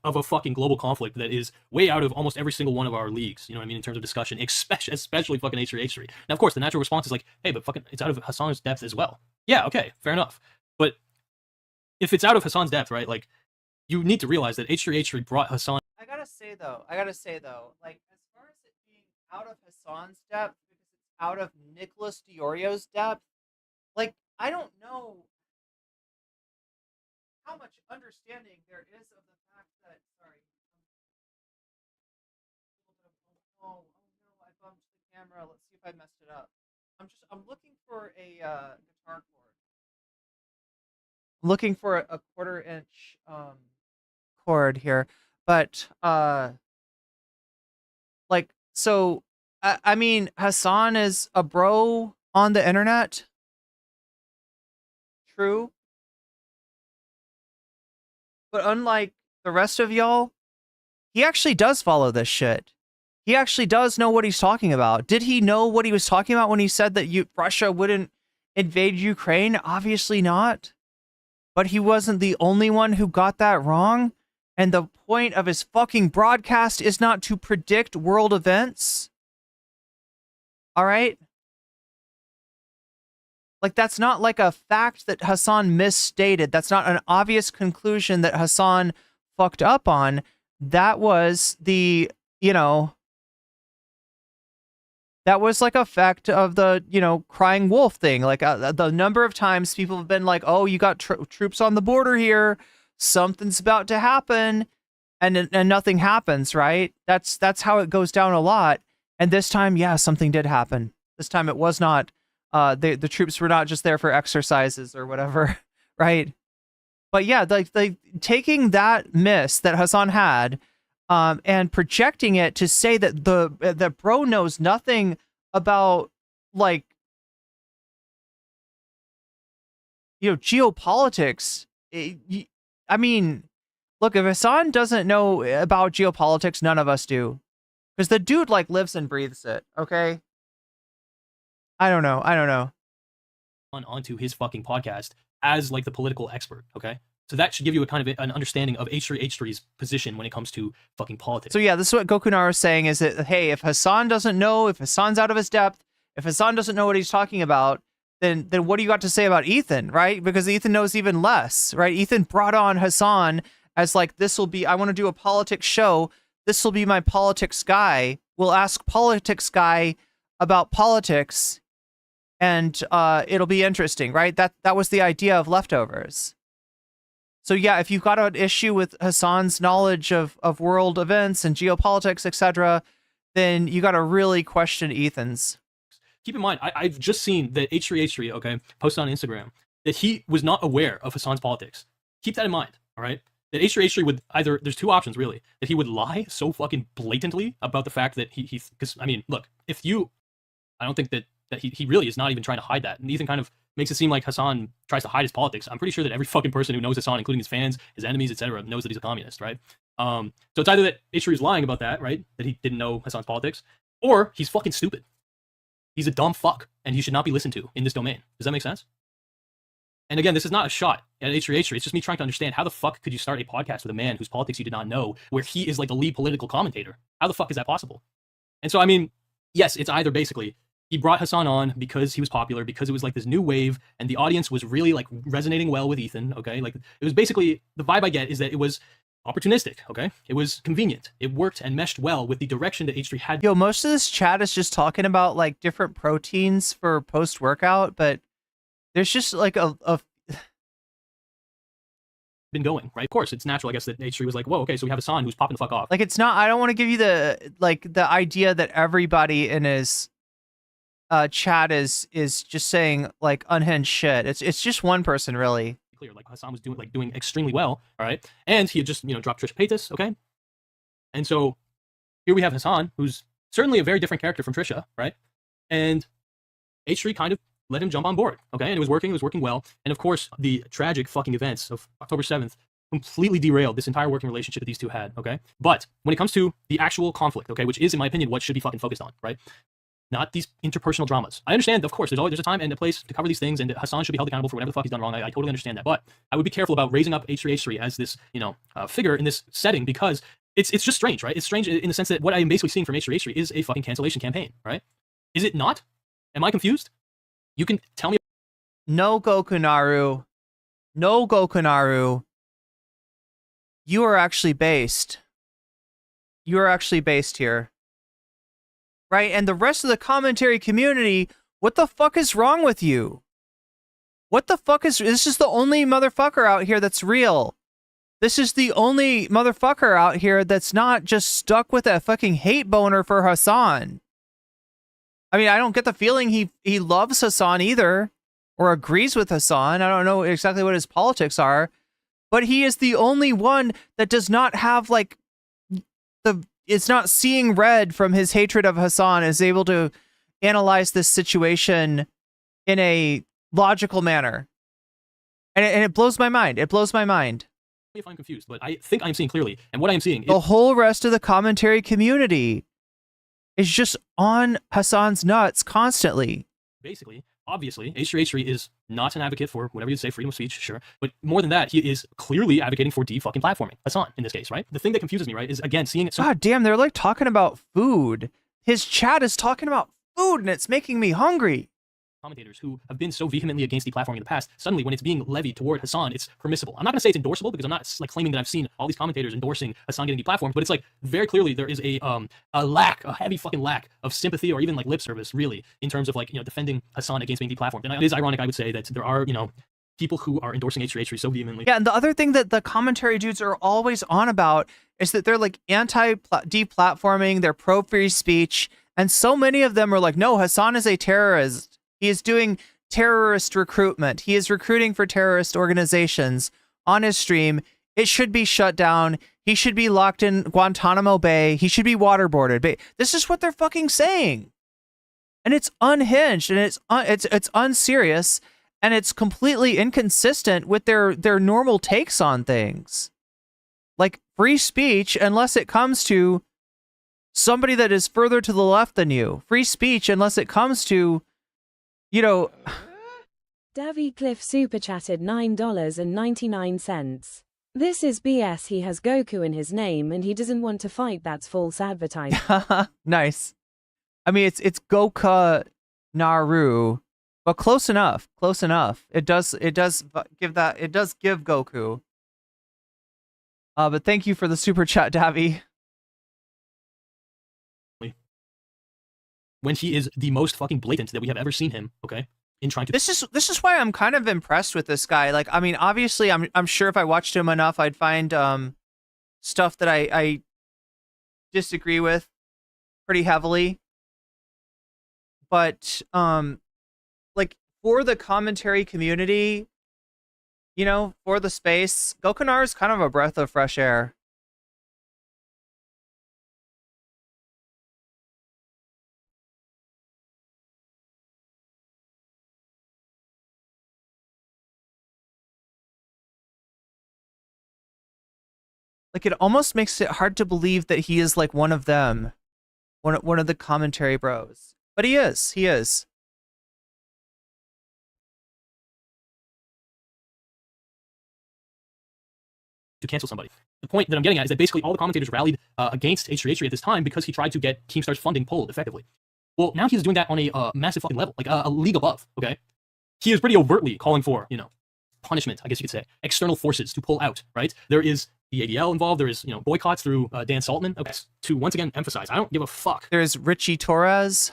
of a fucking global conflict that is way out of almost every single one of our leagues, you know what I mean, in terms of discussion, especially fucking H3. Now, of course, the natural response is like, hey, but fucking, it's out of Hasan's depth as well. Yeah, okay, fair enough. But if it's out of Hasan's depth, right, like, you need to realize that H3 brought Hasan. I gotta say though, like, as far as it being out of Hasan's depth, because it's out of Nicholas Diorio's depth, like, I don't know how much understanding there is of the fact that, sorry. Oh no, I bumped the camera. Let's see if I messed it up. I'm looking for a guitar chord. I'm looking for a 1/4 inch chord here. But like, so I mean, Hasan is a bro on the internet. True. But unlike the rest of y'all, he actually does follow this shit. He actually does know what he's talking about. Did he know what he was talking about when he said that Russia wouldn't invade Ukraine? Obviously not. But he wasn't the only one who got that wrong. And the point of his fucking broadcast is not to predict world events. All right? Like, that's not like a fact that Hasan misstated. That's not an obvious conclusion that Hasan fucked up on. That was the, you know, that was like a fact of the, you know, crying wolf thing. Like the number of times people have been like, oh, you got troops on the border here. Something's about to happen. And nothing happens, right? That's how it goes down a lot. And this time, yeah, something did happen. This time it was not, the troops were not just there for exercises or whatever, right? But yeah, like taking that miss that Hasan had, and projecting it to say that the bro knows nothing about, like, you know, geopolitics. I mean, look, if Hasan doesn't know about geopolitics, none of us do, because the dude like lives and breathes it. Okay. I don't know. Onto his fucking podcast as like the political expert. Okay. So that should give you a kind of an understanding of H3's position when it comes to fucking politics. So yeah, this is what Gokunar is saying, is that, hey, if Hasan doesn't know, if Hasan's out of his depth, if Hasan doesn't know what he's talking about, then what do you got to say about Ethan, right? Because Ethan knows even less, right? Ethan brought on Hasan as like, I want to do a politics show. This will be my politics guy. We'll ask politics guy about politics, and it'll be interesting, right? That was the idea of Leftovers. So yeah, if you've got an issue with Hasan's knowledge of world events and geopolitics, etc., then you got to really question Ethan's. Keep in mind, I've just seen that H3, okay, posted on Instagram that he was not aware of Hasan's politics. Keep that in mind, all right? That H3 would either, there's two options really, that he would lie so fucking blatantly about the fact that because I mean, look, I don't think that he really is not even trying to hide that. And Ethan kind of makes it seem like Hasan tries to hide his politics. I'm pretty sure that every fucking person who knows Hasan, including his fans, his enemies, etc., knows that he's a communist, right? So it's either that H3 is lying about that, right? That he didn't know Hasan's politics, or he's fucking stupid. He's a dumb fuck, and he should not be listened to in this domain. Does that make sense? And again, this is not a shot at H3. It's just me trying to understand how the fuck could you start a podcast with a man whose politics you did not know, where he is like the lead political commentator? How the fuck is that possible? And so, I mean, yes, it's either basically he brought Hasan on because he was popular, because it was like this new wave, and the audience was really like resonating well with Ethan, okay? Like, it was basically, the vibe I get is that it was opportunistic, okay? It was convenient. It worked and meshed well with the direction that H3 had. Yo, most of this chat is just talking about like different proteins for post-workout, but there's just like a been going, right? Of course, it's natural, I guess, that H3 was like, whoa, okay, so we have Hasan who's popping the fuck off. like, it's not, I don't want to give you the idea that everybody in his chat is just saying like unhinged shit. It's just one person, really. Clear, like Hasan was doing extremely well, all right? And he had just, dropped Trisha Paytas, okay? And so here we have Hasan, who's certainly a very different character from Trisha, right? And H3 kind of let him jump on board, okay? And it was working well. And of course, the tragic fucking events of October 7th completely derailed this entire working relationship that these two had, okay? But when it comes to the actual conflict, okay, which is, in my opinion, what should be fucking focused on, right? Not these interpersonal dramas. I understand, of course, there's a time and a place to cover these things, and Hasan should be held accountable for whatever the fuck he's done wrong. I totally understand that. But I would be careful about raising up H3 as this, figure in this setting, because it's just strange, right? It's strange in the sense that what I am basically seeing from H3 is a fucking cancellation campaign, right? Is it not? Am I confused? You can tell me. No, Gokunaru. No, Gokunaru. You are actually based. You are actually based here. Right? And the rest of the commentary community, what the fuck is wrong with you? What the fuck is... This is the only motherfucker out here that's real. This is the only motherfucker out here that's not just stuck with a fucking hate boner for Hasan. I mean, I don't get the feeling he loves Hasan either, or agrees with Hasan. I don't know exactly what his politics are, but he is the only one that does not have, like, it's not seeing red from his hatred of Hasan, is able to analyze this situation in a logical manner. And it blows my mind. It blows my mind. If I'm confused, but I think I'm seeing clearly, and what I'm seeing is The whole rest of the commentary community is just on Hasan's nuts constantly. basically, obviously, H3H3 is not an advocate for whatever you say, freedom of speech, sure. But more than that, he is clearly advocating for fucking platforming. Hasan, in this case, right? The thing that confuses me, right, is again seeing it. God damn, they're like talking about food. His chat is talking about food, and it's making me hungry. Commentators who have been so vehemently against deplatforming in the past, suddenly when it's being levied toward Hasan, it's permissible. I'm not going to say it's endorsable because I'm not like claiming that I've seen all these commentators endorsing Hasan getting deplatformed, but it's like very clearly there is a heavy fucking lack of sympathy or even like lip service, really, in terms of like, you know, defending Hasan against being deplatformed. And it is ironic, I would say, that there are, you know, people who are endorsing H3H3 so vehemently. Yeah, and the other thing that the commentary dudes are always on about is that they're like anti-deplatforming, they're pro-free speech, and so many of them are like, no, Hasan is a terrorist. He is doing terrorist recruitment. He is recruiting for terrorist organizations on his stream. It should be shut down. He should be locked in Guantanamo Bay. He should be waterboarded. This is what they're fucking saying. And it's unhinged, and it's unserious, and it's completely inconsistent with their normal takes on things. Like free speech, unless it comes to somebody that is further to the left than you. Free speech, unless it comes to, you know... Davy Cliff super chatted $9.99. This is BS. He has Goku in his name and he doesn't want to fight. That's false advertising. Nice. I mean, it's Goku Naru, but close enough. Close enough. It does give Goku. But thank you for the super chat, Davy. When he is the most fucking blatant that we have ever seen him, okay? In trying to This is why I'm kind of impressed with this guy. Like, I mean, obviously I'm sure if I watched him enough, I'd find stuff that I disagree with pretty heavily. But like for the commentary community, you know, for the space, Gokunar is kind of a breath of fresh air. Like, it almost makes it hard to believe that he is like one of them, one of the commentary bros. But he is. He is. to cancel somebody. The point that I'm getting at is that basically all the commentators rallied against H3H3 at this time because he tried to get Keemstar's funding pulled effectively. Well, now he's doing that on a massive fucking level, like a league above, okay? He is pretty overtly calling for, you know, punishment, I guess you could say, external forces to pull out, right? There is the ADL involved, there is, you know, boycotts through Dan Saltman. Okay, to once again emphasize, I don't give a fuck. There's Richie Torres.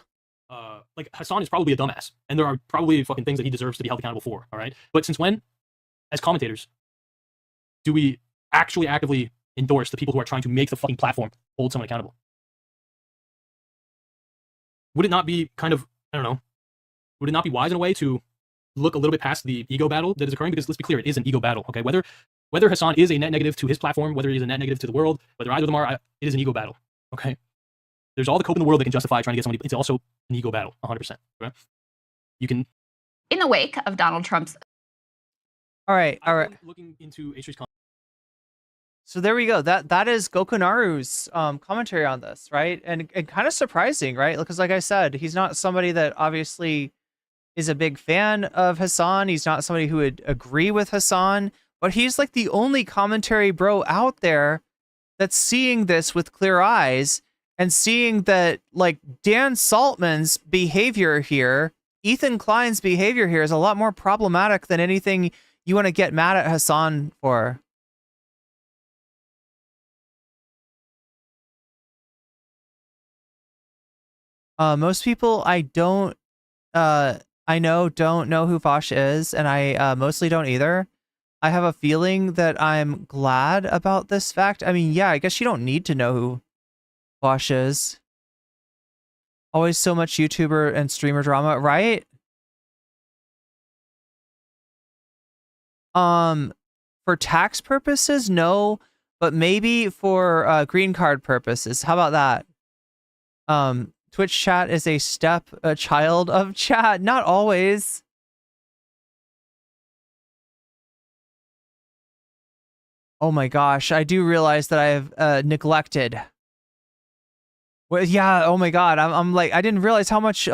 Like, Hasan is probably a dumbass, and there are probably fucking things that he deserves to be held accountable for, all right? But since when, as commentators, do we actually actively endorse the people who are trying to make the fucking platform hold someone accountable? Would it not be kind of, I don't know, would it not be wise in a way to look a little bit past the ego battle that is occurring? Because let's be clear, it is an ego battle, okay? Whether Hasan is a net negative to his platform, whether he is a net negative to the world, whether either of them are, it is an ego battle, okay? There's all the cope in the world that can justify trying to get somebody. It's also an ego battle, 100%. Okay? You can. In the wake of Donald Trump's. All right. Looking into H3's comment. So there we go. That is Gokunaru's commentary on this, right? And kind of surprising, right? Because like I said, he's not somebody that obviously is a big fan of Hasan. He's not somebody who would agree with Hasan, but he's like the only commentary bro out there that's seeing this with clear eyes and seeing that, like, Dan Saltman's behavior here, Ethan Klein's behavior here is a lot more problematic than anything you want to get mad at Hasan for. Most people I know don't know who Fosh is, and I mostly don't either. I have a feeling that I'm glad about this fact. I mean, yeah, I guess you don't need to know who Fosh is. Always so much YouTuber and streamer drama, right? For tax purposes, no. but maybe for green card purposes. How about that? Twitch chat is a child of chat. Not always. Oh my gosh, I do realize that I have neglected. Well, yeah, oh my god, I'm like, I didn't realize how much,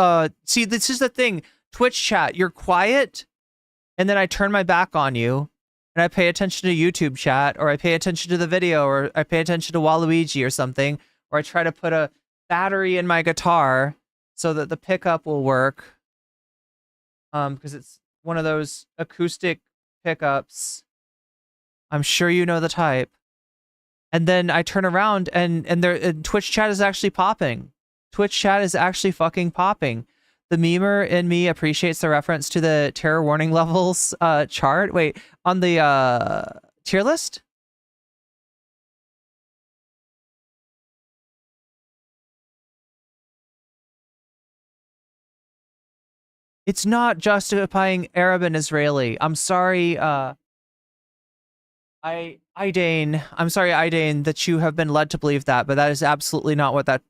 see, this is the thing. Twitch chat, you're quiet, and then I turn my back on you, and I pay attention to YouTube chat, or I pay attention to the video, or I pay attention to Waluigi or something, or I try to put a battery in my guitar so that the pickup will work. Because it's one of those acoustic pickups. I'm sure you know the type. And then I turn around and Twitch chat is actually popping. Twitch chat is actually fucking popping. The memer in me appreciates the reference to the terror warning levels chart. Wait, on the tier list? It's not justifying Arab and Israeli. I'm sorry, Idane, I'm sorry, Idane, that you have been led to believe that, but that is absolutely not what that.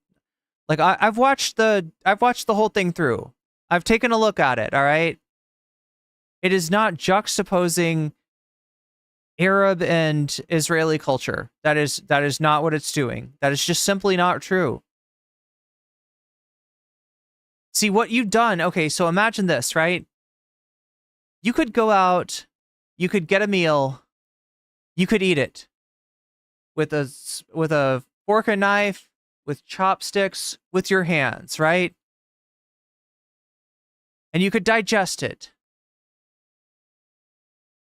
Like, I've watched the whole thing through. I've taken a look at it. All right. It is not juxtaposing Arab and Israeli culture. That is not what it's doing. That is just simply not true. See what you've done. Okay, so imagine this, right? You could go out, you could get a meal, you could eat it with a fork and knife, with chopsticks, with your hands, right? And you could digest it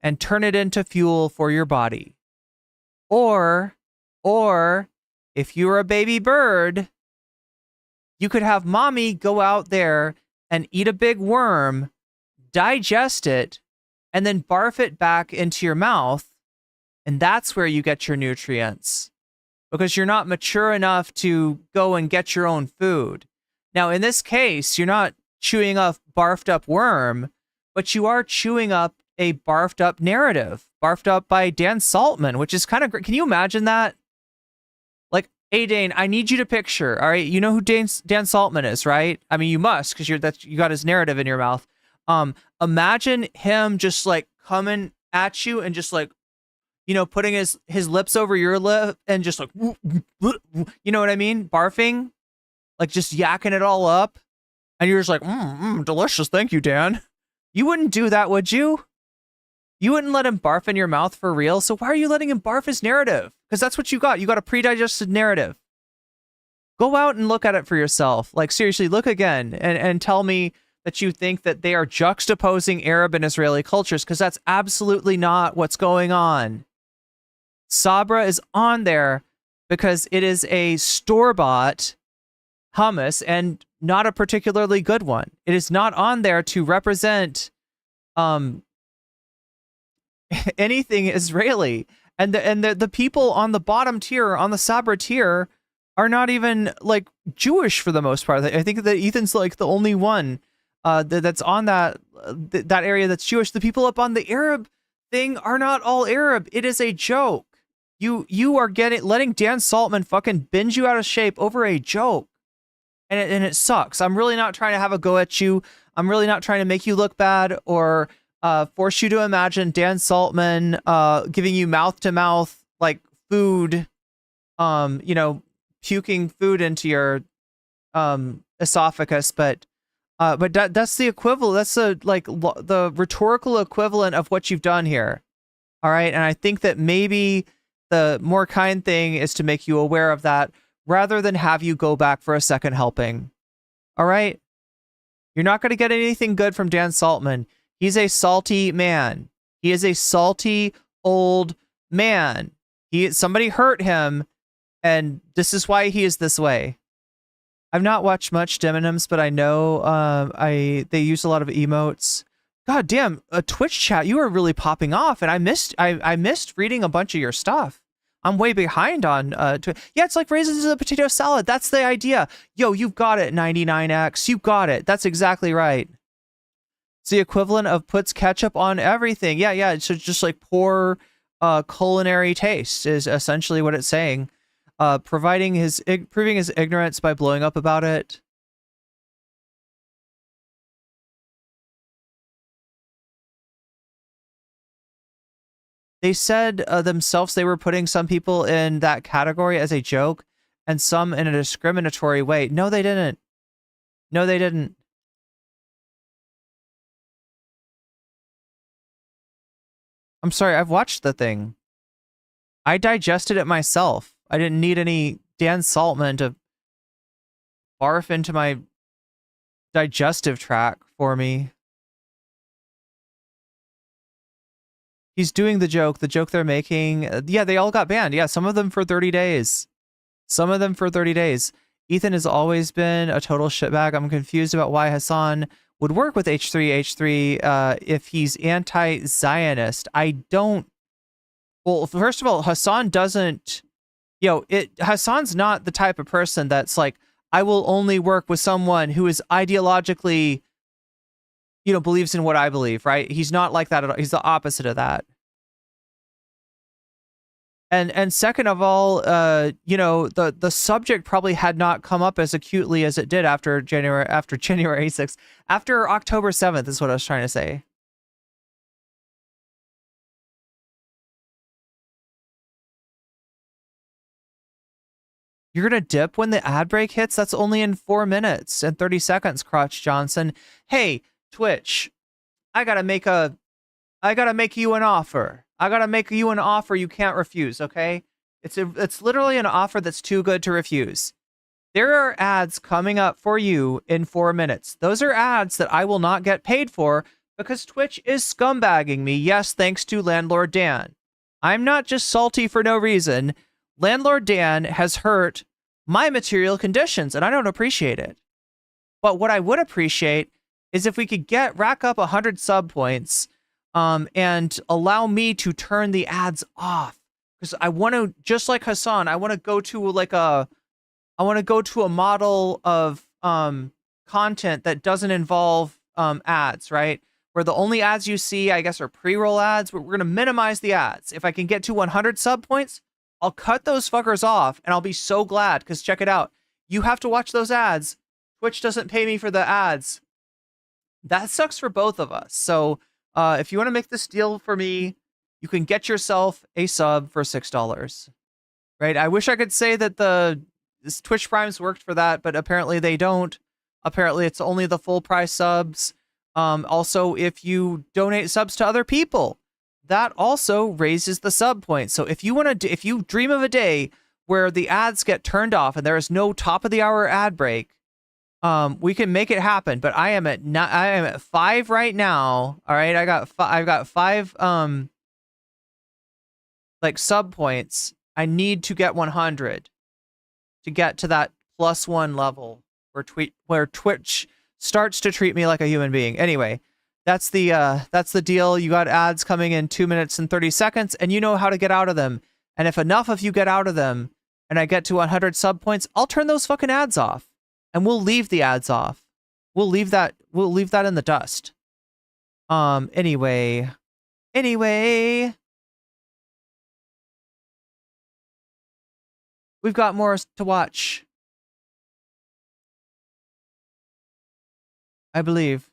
and turn it into fuel for your body. Or if you're a baby bird, you could have mommy go out there and eat a big worm, digest it, and then barf it back into your mouth. And that's where you get your nutrients, because you're not mature enough to go and get your own food. Now, in this case, you're not chewing up barfed up worm, but you are chewing up a barfed up narrative, barfed up by Dan Saltman, which is kind of great. Can you imagine that? Like, hey, Dane, I need you to picture, all right? You know who Dan Saltman is, right? I mean, you must, because you got his narrative in your mouth. Imagine him just like coming at you and just like, you know, putting his lips over your lip and just like, you know what I mean? Barfing, like just yakking it all up. And you're just like, delicious. Thank you, Dan. You wouldn't do that, would you? You wouldn't let him barf in your mouth for real. So why are you letting him barf his narrative? Because that's what you got. You got a pre-digested narrative. Go out and look at it for yourself. Like, seriously, look again and tell me that you think that they are juxtaposing Arab and Israeli cultures, because that's absolutely not what's going on. Sabra is on there because it is a store-bought hummus and not a particularly good one. It is not on there to represent anything Israeli. And the people on the bottom tier, on the Sabra tier, are not even like Jewish for the most part. I think that Ethan's like the only one that's on that area that's Jewish. The people up on the Arab thing are not all Arab. It is a joke. You are letting Dan Saltman fucking binge you out of shape over a joke. And it sucks. I'm really not trying to have a go at you. I'm really not trying to make you look bad or force you to imagine Dan Saltman giving you mouth-to-mouth like food, you know, puking food into your esophagus, but that's the equivalent. That's the rhetorical equivalent of what you've done here. All right, and I think that maybe the more kind thing is to make you aware of that rather than have you go back for a second helping. All right? You're not going to get anything good from Dan Saltman. He's a salty man. He is a salty old man. Somebody hurt him, and this is why he is this way. I've not watched much Demonims, but I know they use a lot of emotes. God damn, Twitch chat, you are really popping off, and I missed reading a bunch of your stuff. I'm way behind on yeah, it's like raisins in a potato salad. That's the idea. Yo, you've got it, 99X. You got it. That's exactly right. It's the equivalent of puts ketchup on everything. Yeah. So just like pour culinary taste is essentially what it's saying. Proving his ignorance by blowing up about it. They said themselves they were putting some people in that category as a joke and some in a discriminatory way. No, they didn't. No, they didn't. I'm sorry, I've watched the thing. I digested it myself. I didn't need any Dan Saltman to barf into my digestive tract for me. He's doing the joke they're making. Yeah, they all got banned. Yeah, some of them for 30 days. Some of them for 30 days. Ethan has always been a total shitbag. I'm confused about why Hasan would work with H3 if he's anti-Zionist. I don't... Well, first of all, Hasan doesn't... Hasan's not the type of person that's like, I will only work with someone who is ideologically... believes in what I believe, right? He's not like that at all. He's the opposite of that. And second of all, the subject probably had not come up as acutely as it did after January 6th. After October 7th is what I was trying to say. You're going to dip when the ad break hits? That's only in 4 minutes and 30 seconds, Crotch Johnson. Hey, Twitch, I gotta make you an offer. I gotta make you an offer you can't refuse, okay? It's literally an offer that's too good to refuse. There are ads coming up for you in 4 minutes. Those are ads that I will not get paid for because Twitch is scumbagging me. Yes, thanks to Landlord Dan. I'm not just salty for no reason. Landlord Dan has hurt my material conditions, and I don't appreciate it. But what I would appreciate is if we could rack up 100 sub points and allow me to turn the ads off. Because I want to, just like Hasan, I want to go to a model of content that doesn't involve ads, right? Where the only ads you see, I guess, are pre-roll ads. We're going to minimize the ads. If I can get to 100 sub points, I'll cut those fuckers off and I'll be so glad because check it out. You have to watch those ads. Twitch doesn't pay me for the ads. That sucks for both of us. So if you want to make this deal for me, you can get yourself a sub for $6. Right? I wish I could say that this Twitch Primes worked for that, but apparently they don't. Apparently it's only the full price subs. Also, if you donate subs to other people, that also raises the sub point. So if you dream of a day where the ads get turned off and there is no top of the hour ad break, we can make it happen. But I am at 5 right now. All right, I've got 5 like sub points. I need to get 100 to get to that +1 level where Twitch starts to treat me like a human being. Anyway, that's the deal. You got ads coming in 2 minutes and 30 seconds, and you know how to get out of them. And if enough of you get out of them, and I get to 100 sub points, I'll turn those fucking ads off, and we'll leave the ads off. We'll leave that in the dust. Anyway. We've got more to watch. I believe.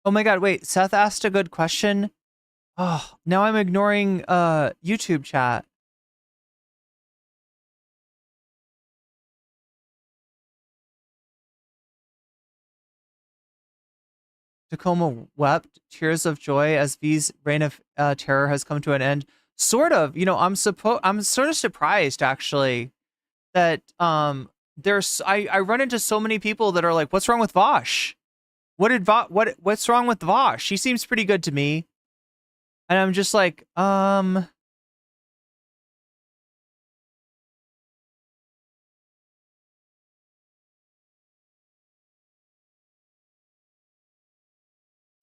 Oh my god, wait, Seth asked a good question. Oh, now I'm ignoring YouTube chat. Tacoma wept tears of joy as V's reign of terror has come to an end. Sort of, I'm sort of surprised actually that I run into so many people that are like, what's wrong with Vosh? What's wrong with Vosh? She seems pretty good to me. And I'm just like,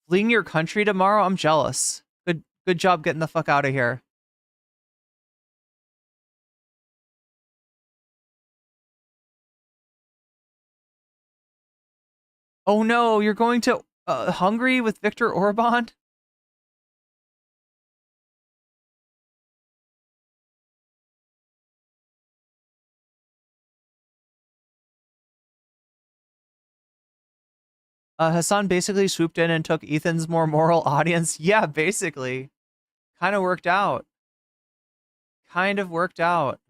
fleeing your country tomorrow? I'm jealous. Good job getting the fuck out of here. Oh no, you're going to Hungary with Viktor Orban? Hasan basically swooped in and took Ethan's more moral audience. Yeah, basically. Kind of worked out. Kind of worked out.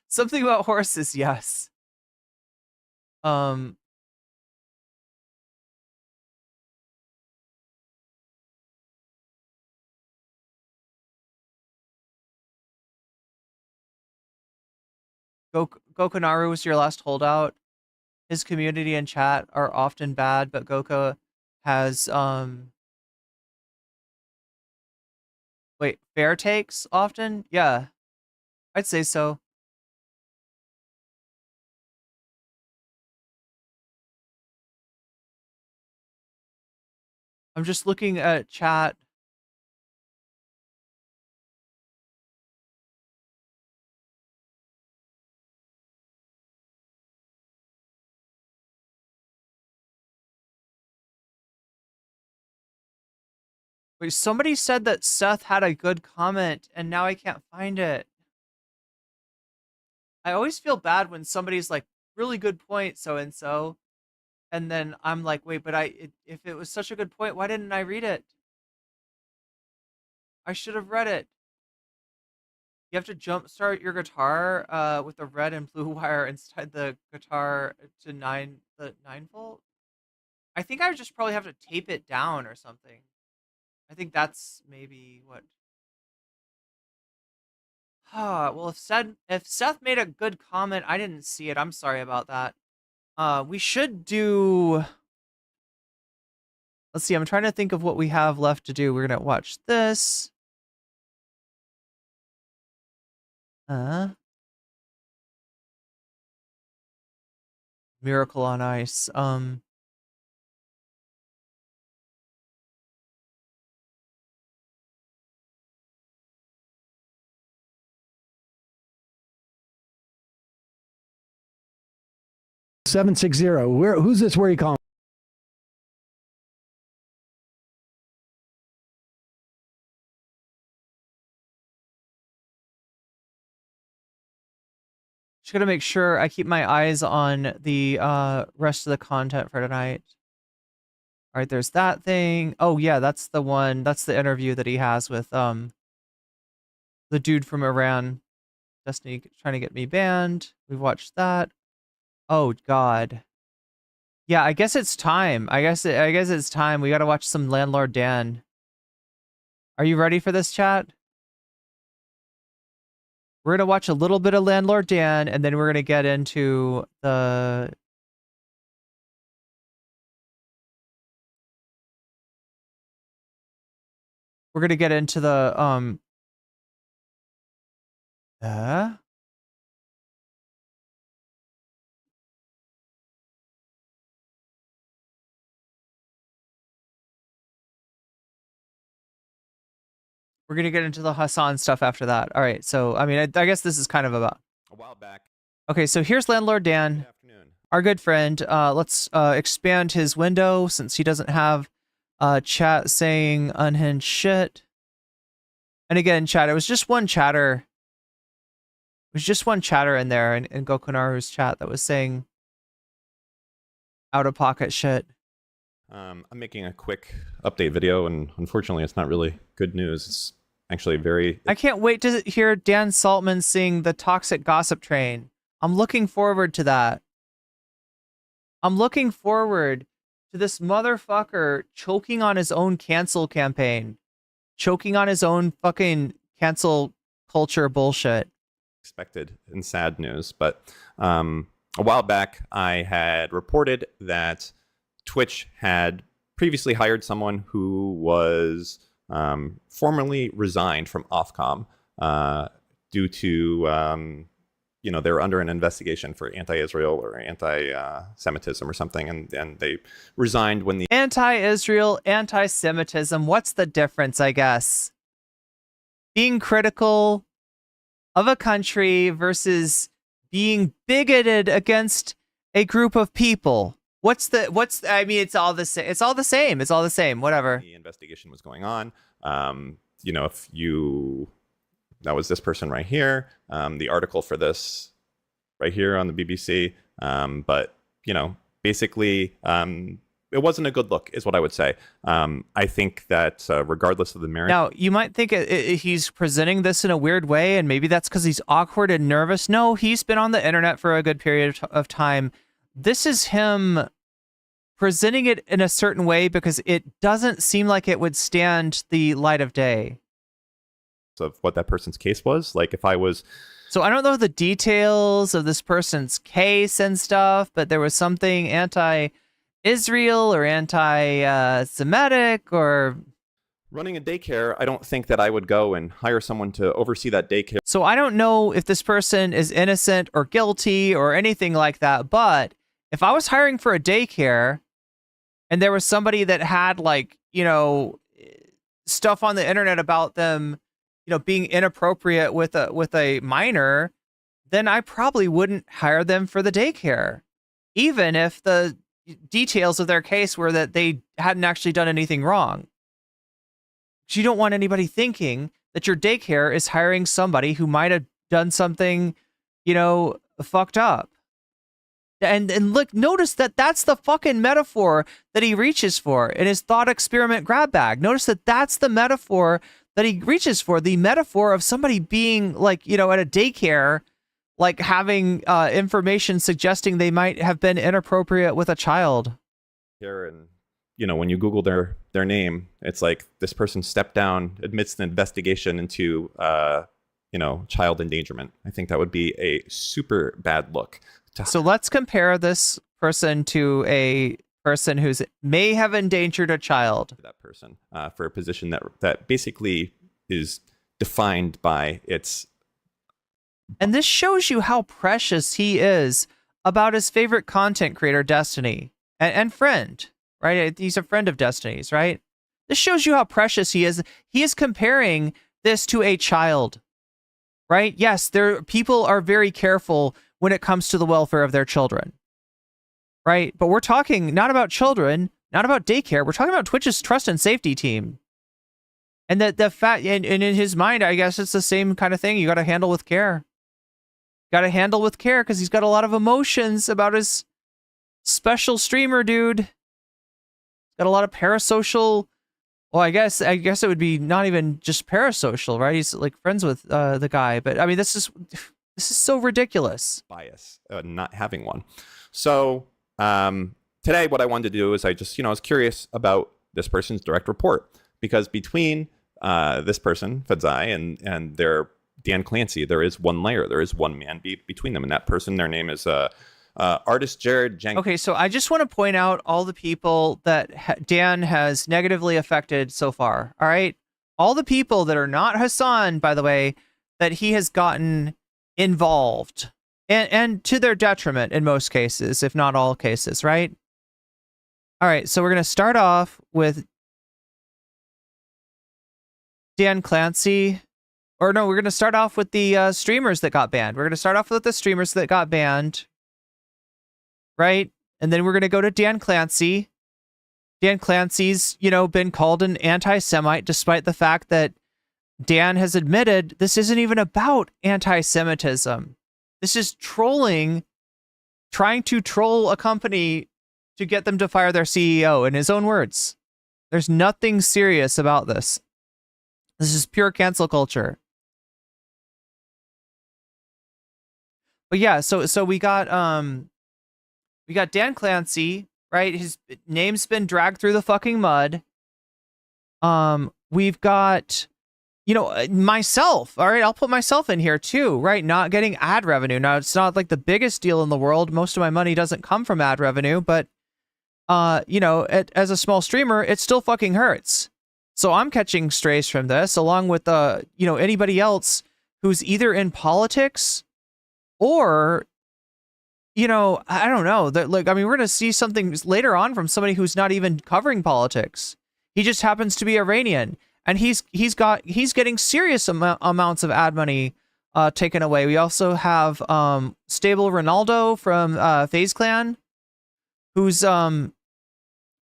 Something about horses, yes. Gokunaru was your last holdout. His community and chat are often bad, but Goku has wait, fair takes often? Yeah. I'd say so. I'm just looking at chat. Wait, somebody said that Seth had a good comment, and now I can't find it. I always feel bad when somebody's like, really good point, so-and-so. And then I'm like, wait, but if it was such a good point, why didn't I read it? I should have read it. You have to jumpstart your guitar with a red and blue wire inside the guitar to the 9-volt. I think I would just probably have to tape it down or something. I think that's maybe what. Well, if Seth made a good comment, I didn't see it. I'm sorry about that. We should do. Let's see. I'm trying to think of what we have left to do. We're gonna watch this. Miracle on Ice. $760. Who's this? Where are you calling? Just gotta make sure I keep my eyes on the rest of the content for tonight. All right, there's that thing. Oh yeah, that's the one. That's the interview that he has with the dude from Iran. Destiny trying to get me banned. We've watched that. Oh God. Yeah, I guess it's time. I guess it's time. We gotta watch some Landlord Dan. Are you ready for this, chat? We're gonna watch a little bit of Landlord Dan, and then we're gonna get into the. We're gonna get into the We're gonna get into the Hasan stuff after that. All right, so I mean, I guess this is kind of about a while back. Okay, so here's Landlord Dan, our good friend. Let's expand his window since he doesn't have chat saying unhinged shit. And again, chat, it was just one chatter. It was just one chatter in there in Gokunaru's chat that was saying out of pocket shit. I'm making a quick update video, and unfortunately, it's not really good news. It's actually very. I can't wait to hear Dan Saltman sing the Toxic Gossip Train. I'm looking forward to that. I'm looking forward to this motherfucker choking on his own cancel campaign. choking on his own fucking cancel culture bullshit. Expected and sad news, but a while back I had reported that Twitch had previously hired someone who was formerly resigned from Ofcom due to they were under an investigation for anti-Israel or anti-Semitism or something, and they resigned when the Anti-Israel, anti-Semitism. What's the difference, I guess? Being critical of a country versus being bigoted against a group of people. I mean, it's all the same. It's all the same. It's all the same. Whatever. The investigation was going on. That was this person right here. The article for this right here on the BBC. But basically, it wasn't a good look, is what I would say. I think that regardless of the merit. Now, you might think he's presenting this in a weird way, and maybe that's because he's awkward and nervous. No, he's been on the internet for a good period of time. This is him presenting it in a certain way because it doesn't seem like it would stand the light of day. Of what that person's case was. Like if I was... So I don't know the details of this person's case and stuff, but there was something anti-Israel or anti-Semitic or... Running a daycare, I don't think that I would go and hire someone to oversee that daycare. So I don't know if this person is innocent or guilty or anything like that, but if I was hiring for a daycare and there was somebody that had stuff on the internet about them, being inappropriate with a minor, then I probably wouldn't hire them for the daycare, even if the details of their case were that they hadn't actually done anything wrong. You don't want anybody thinking that your daycare is hiring somebody who might have done something, fucked up. And look, notice that that's the fucking metaphor that he reaches for in his thought experiment grab bag. Notice that that's the metaphor that he reaches for, the metaphor of somebody being at a daycare, having information suggesting they might have been inappropriate with a child. Here and when you Google their name, it's like this person stepped down amidst an investigation into child endangerment. I think that would be a super bad look. So let's compare this person to a person who may have endangered a child. That person for a position that basically is defined by its. And this shows you how precious he is about his favorite content creator, Destiny, and friend, right? He's a friend of Destiny's, right? This shows you how precious he is. He is comparing this to a child, right? Yes, people are very careful when it comes to the welfare of their children. Right? But we're talking not about children, not about daycare. We're talking about Twitch's trust and safety team. And that the fact, and in his mind, I guess it's the same kind of thing. You got to handle with care. Got to handle with care because he's got a lot of emotions about his special streamer dude. Got a lot of parasocial. Well, I guess it would be not even just parasocial, right? He's friends with the guy. But I mean, this is so ridiculous. Bias, not having one. So. Today, what I wanted to do is I was curious about this person's direct report, because between this person, Fedzai, and their Dan Clancy, there is one layer, there is one man between them, and that person, their name is artist Jared Jenkins. Okay, so I just want to point out all the people that Dan has negatively affected so far, all right? All the people that are not Hasan, by the way, that he has gotten involved. And to their detriment in most cases, if not all cases, right? All right, so we're going to start off with Dan Clancy. Or no, we're going to start off with the streamers that got banned. We're going to start off with the streamers that got banned, right? And then we're going to go to Dan Clancy. Dan Clancy's, been called an anti-Semite, despite the fact that Dan has admitted this isn't even about anti-Semitism. This is trolling, trying to troll a company to get them to fire their CEO, in his own words. There's nothing serious about this. This is pure cancel culture. But yeah, so we got Dan Clancy, right? His name's been dragged through the fucking mud. we've got, myself. All right, I'll put myself in here too, right? Not getting ad revenue. Now, it's not like the biggest deal in the world. Most of my money doesn't come from ad revenue, but as a small streamer, it still fucking hurts. So I'm catching strays from this, along with anybody else who's either in politics or, I don't know. That we're gonna see something later on from somebody who's not even covering politics. He just happens to be Iranian, and he's getting serious amounts of ad money taken away. We also have Stable Ronaldo from FaZe Clan, who's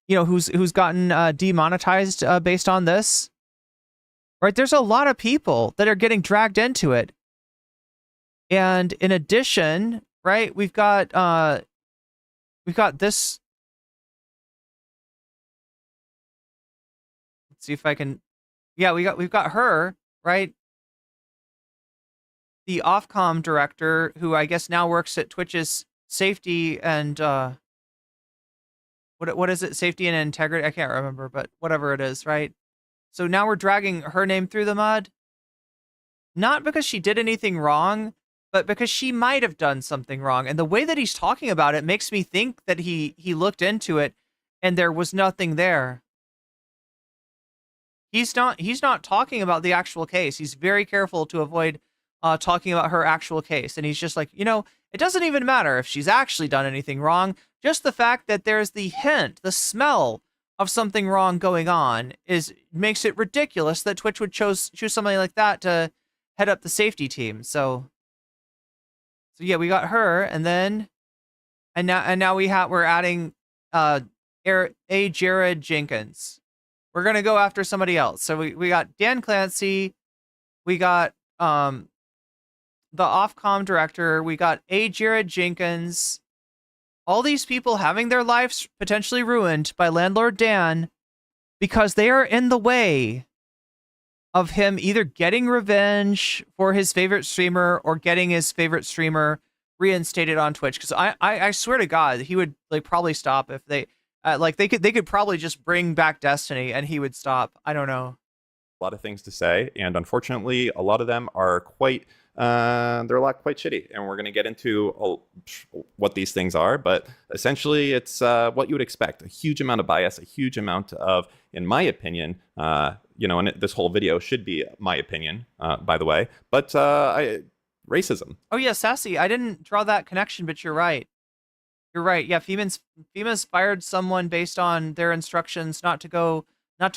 who's gotten demonetized based on this. Right? There's a lot of people that are getting dragged into it. And in addition, right, we've got this. Let's see if I can. Yeah, we've got her, right? The Ofcom director, who I guess now works at Twitch's safety and what is it? Safety and integrity? I can't remember, but whatever it is, right? So now we're dragging her name through the mud. Not because she did anything wrong, but because she might have done something wrong. And the way that he's talking about it makes me think that he looked into it and there was nothing there. He's not talking about the actual case. He's very careful to avoid talking about her actual case. And he's just like, it doesn't even matter if she's actually done anything wrong. Just the fact that there's the hint, the smell of something wrong going on makes it ridiculous that Twitch would choose somebody like that to head up the safety team. So yeah, we got her, and now we're adding Jared Jenkins. We're gonna go after somebody else. So we got Dan Clancy, we got the Ofcom director, we got Jared Jenkins. All these people having their lives potentially ruined by Landlord Dan because they are in the way of him either getting revenge for his favorite streamer or getting his favorite streamer reinstated on Twitch. Because I swear to God, he would probably stop if they they could probably just bring back Destiny and he would stop. I don't know. A lot of things to say, and unfortunately, a lot of them are quite quite shitty, and we're going to get into what these things are, but essentially it's what you would expect. A huge amount of bias, a huge amount of, in my opinion, and this whole video should be my opinion, by the way, but racism. Oh yeah, Sassy, I didn't draw that connection, but you're right. You're right. Yeah, FEMA's fired someone based on their instructions not to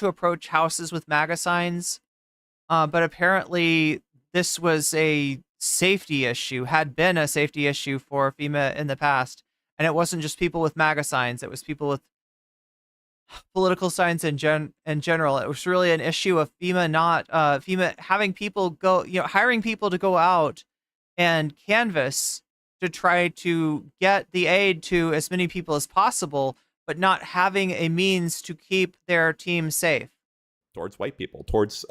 approach houses with MAGA signs, but apparently this was a safety issue, had been a safety issue for FEMA in the past. And it wasn't just people with MAGA signs, it was people with political signs in general. It was really an issue of FEMA having people go, hiring people to go out and canvass to try to get the aid to as many people as possible, but not having a means to keep their team safe. Towards white people, towards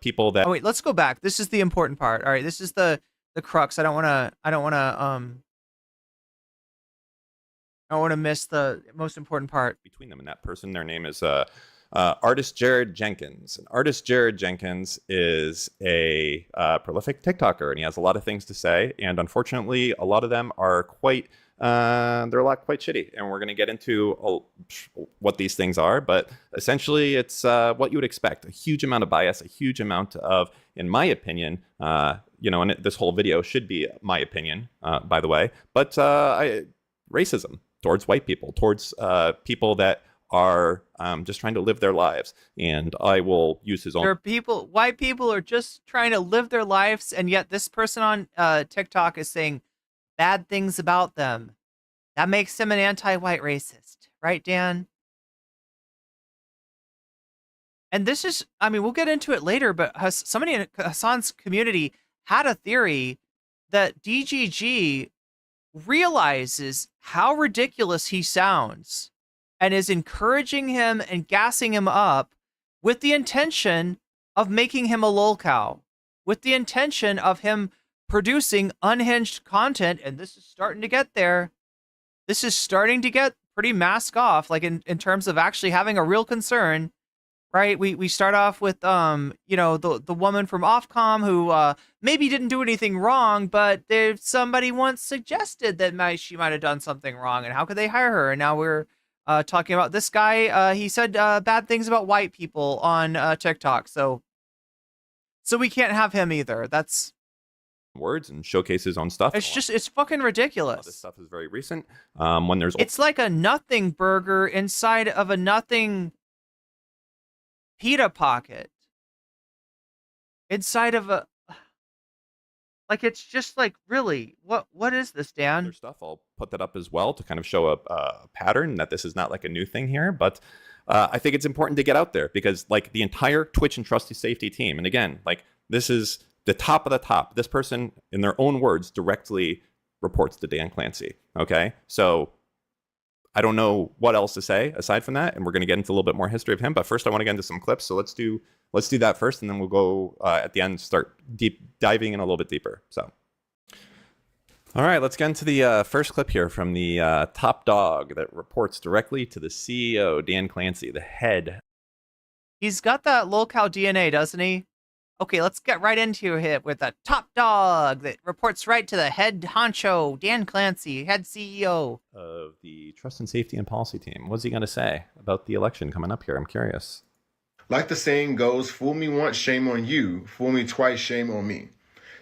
people that. Oh wait, let's go back. This is the important part. All right, this is the crux. I don't want to miss the most important part. Between them and that person, their name is artist Jared Jenkins. And artist Jared Jenkins is a prolific TikToker, and he has a lot of things to say. And unfortunately, a lot of them are quite quite shitty, and we're going to get into what these things are, but essentially it's what you would expect. A huge amount of bias, a huge amount of, in my opinion, and this whole video should be my opinion, by the way, but racism towards white people, towards people that are just trying to live their lives, and I will use his own. White people are just trying to live their lives, and yet this person on TikTok is saying bad things about them. That makes him an anti-white racist, right, Dan? And this is, we'll get into it later, but somebody in Hasan's community had a theory that DGG realizes how ridiculous he sounds and is encouraging him and gassing him up with the intention of making him a lolcow, with the intention of him producing unhinged content. And this is starting to get there. This is starting to get pretty mask off, like in terms of actually having a real concern, right? We start off with the woman from Ofcom who maybe didn't do anything wrong, but if somebody once suggested that she might have done something wrong, and how could they hire her? And now we're talking about this guy. He said bad things about white people on TikTok, so we can't have him either. That's words and showcases on stuff. it's fucking ridiculous. This stuff is very recent. When there's It's like a nothing burger inside of a nothing pita pocket. Inside of a like, it's just like, really, what is this, Dan? other stuff, I'll put that up as well to kind of show a pattern that this is not like a new thing here. But I think it's important to get out there because like the entire Twitch and Trusty Safety team, and again, like this is the top of the top. This person, in their own words, directly reports to Dan Clancy. Okay, so I don't know what else to say aside from that, and we're going to get into a little bit more history of him. But first, I want to get into some clips. So let's do that first, and then we'll go at the end start diving in a little bit deeper. So, all right, let's get into the first clip here from the top dog that reports directly to the CEO, Dan Clancy, the head. He's got that lolcow DNA, doesn't he? Okay, let's get right into it with the top dog that reports right to the head honcho, Dan Clancy, head CEO of the Trust and Safety and Policy team. What's he going to say about the election coming up here? I'm curious. Like the saying goes, fool me once, shame on you. Fool me twice, shame on me.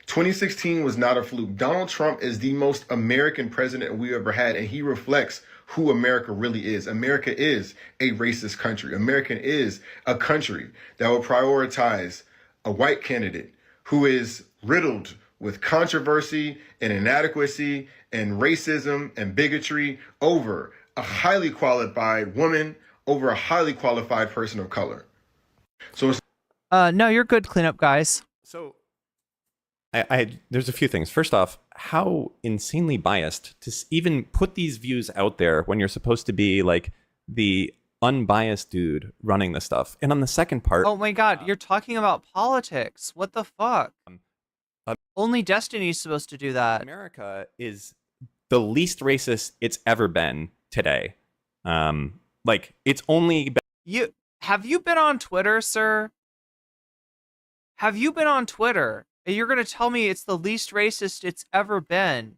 2016 was not a fluke. Donald Trump is the most American president we ever had, and he reflects who America really is. America is a racist country. America is a country that will prioritize a white candidate who is riddled with controversy and inadequacy and racism and bigotry over a highly qualified woman, over a highly qualified person of color. So it's no, you're good, cleanup guys. So there's a few things. First off, how insanely biased to even put these views out there when you're supposed to be like the unbiased dude running the stuff. And on the second part, oh my god, you're talking about politics. What the fuck? Only Destiny's supposed to do that. America is the least racist it's ever been today. Like it's only have you been on Twitter, sir? Have you been on Twitter? And you're gonna tell me it's the least racist it's ever been?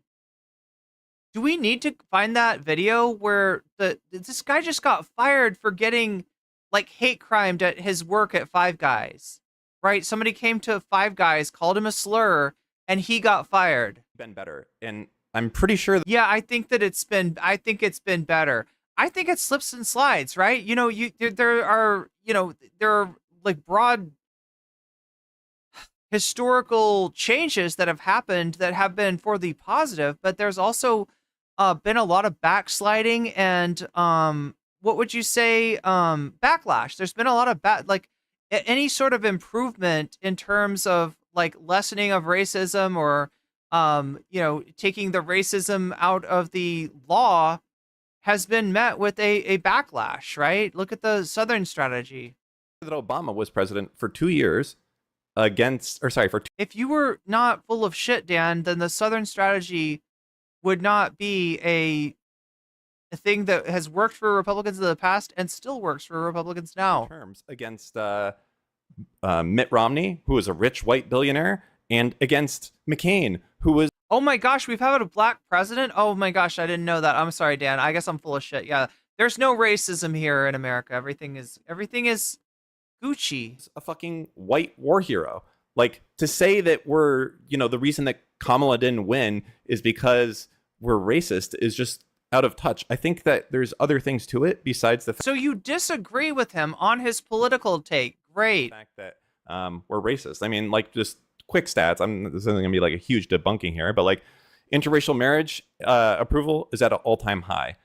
Do we need to find that video where this guy just got fired for getting like hate crimed at his work at Five Guys, right? Somebody came to Five Guys, called him a slur, and he got fired. Been better, and I'm pretty sure. Yeah, I think it's been better. I think it slips and slides, right? You know, there are like broad historical changes that have happened that have been for the positive, but there's also been a lot of backsliding and what would you say, backlash. There's been a lot of any sort of improvement in terms of like lessening of racism or taking the racism out of the law has been met with a backlash, right? Look at the Southern strategy. That Obama was president for 2 years if you were not full of shit, Dan, then the Southern strategy would not be a thing that has worked for Republicans in the past and still works for Republicans now. Terms against Mitt Romney, who is a rich white billionaire, and against McCain, who was... Oh my gosh, we've had a black president? Oh my gosh, I didn't know that. I'm sorry, Dan. I guess I'm full of shit. Yeah, there's no racism here in America. Everything is Gucci. A fucking white war hero. Like, to say that we're, the reason that Kamala didn't win is because we're racist is just out of touch. I think that there's other things to it besides the fact. So you disagree with him on his political take. Great. The fact that we're racist. I mean, like, just quick stats. This isn't going to be like a huge debunking here, but like interracial marriage approval is at an all-time high.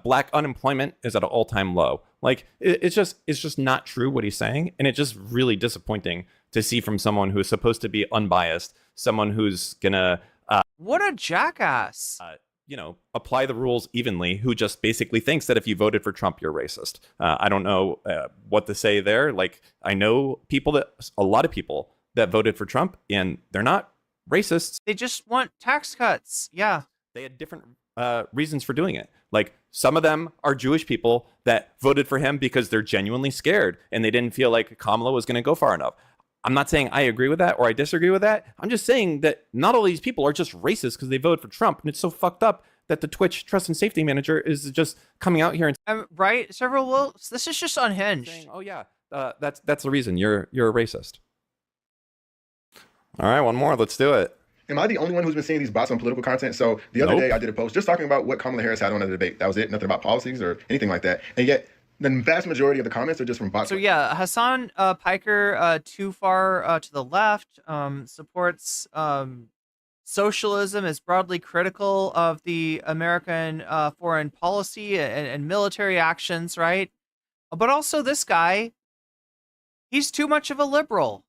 Black unemployment is at an all-time low. Like, it's just not true what he's saying, and it's just really disappointing to see from someone who is supposed to be unbiased, someone who's gonna what a jackass. Apply the rules evenly, who just basically thinks that if you voted for Trump, you're racist. I don't know what to say there. Like, I know a lot of people that voted for Trump, and they're not racists. They just want tax cuts. Yeah. They had different reasons for doing it. Like, Some of them are Jewish people that voted for him because they're genuinely scared and they didn't feel like Kamala was going to go far enough. I'm not saying I agree with that or I disagree with that. I'm just saying that not all these people are just racist because they voted for Trump. And it's so fucked up that the Twitch trust and safety manager is just coming out here and right? This is just unhinged. saying, oh yeah, that's the reason you're a racist. All right, one more. Let's do it. Am I the only one who's been seeing these bots on political content? So the other day I did a post just talking about what Kamala Harris had on the debate. That was it. Nothing about policies or anything like that. And yet the vast majority of the comments are just from bots. So yeah, Hasan Piker, too far to the left, supports socialism, is broadly critical of the American foreign policy and military actions, right? But also this guy, he's too much of a liberal.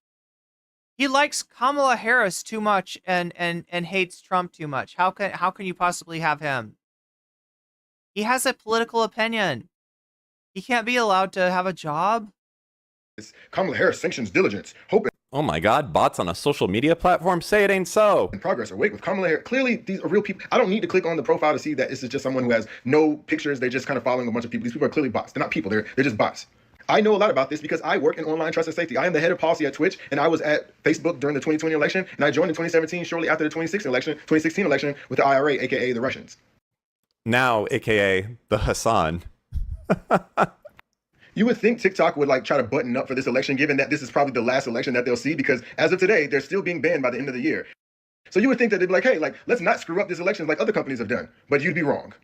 He likes Kamala Harris too much and hates Trump too much. How can you possibly have him? He has a political opinion. He can't be allowed to have a job. Kamala Harris sanctions diligence, hope Oh my God, bots on a social media platform? Say it ain't so. and progress are awake with Kamala Harris. Clearly, these are real people. I don't need to click on the profile to see that this is just someone who has no pictures. They're just kind of following a bunch of people. These people are clearly bots. They're not people. They're just bots. I know a lot about this because I work in online trust and safety. I am the head of policy at Twitch, and I was at Facebook during the 2020 election, and I joined in 2017 shortly after the 2016 election with the IRA, aka the Russians. Now, aka the Hasan. You would think TikTok would like try to button up for this election, given that this is probably the last election that they'll see, because as of today, they're still being banned by the end of the year. So you would think that they'd be like, hey, like, let's not screw up this election like other companies have done. But you'd be wrong.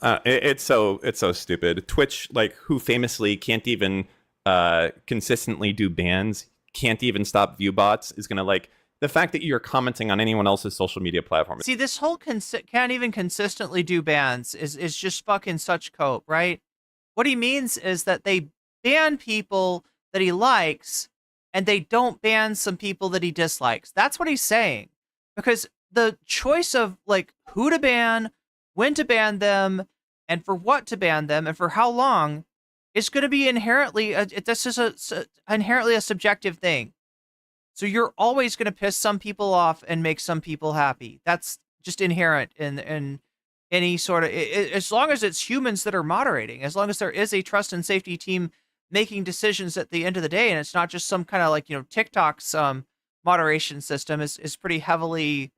It's so stupid. Twitch, like, who famously can't even consistently do bans, can't even stop view bots, is gonna like the fact that you're commenting on anyone else's social media platform. See, this whole can't even consistently do bans is just fucking such cope, right? What he means is that they ban people that he likes and they don't ban some people that he dislikes. That's what he's saying. Because the choice of like who to ban, when to ban them, and for what to ban them, and for how long is going to be inherently inherently a subjective thing. So you're always going to piss some people off and make some people happy. That's just inherent in any sort of, as long as it's humans that are moderating, as long as there is a trust and safety team making decisions at the end of the day, and it's not just some kind of like, TikTok's moderation system is pretty heavily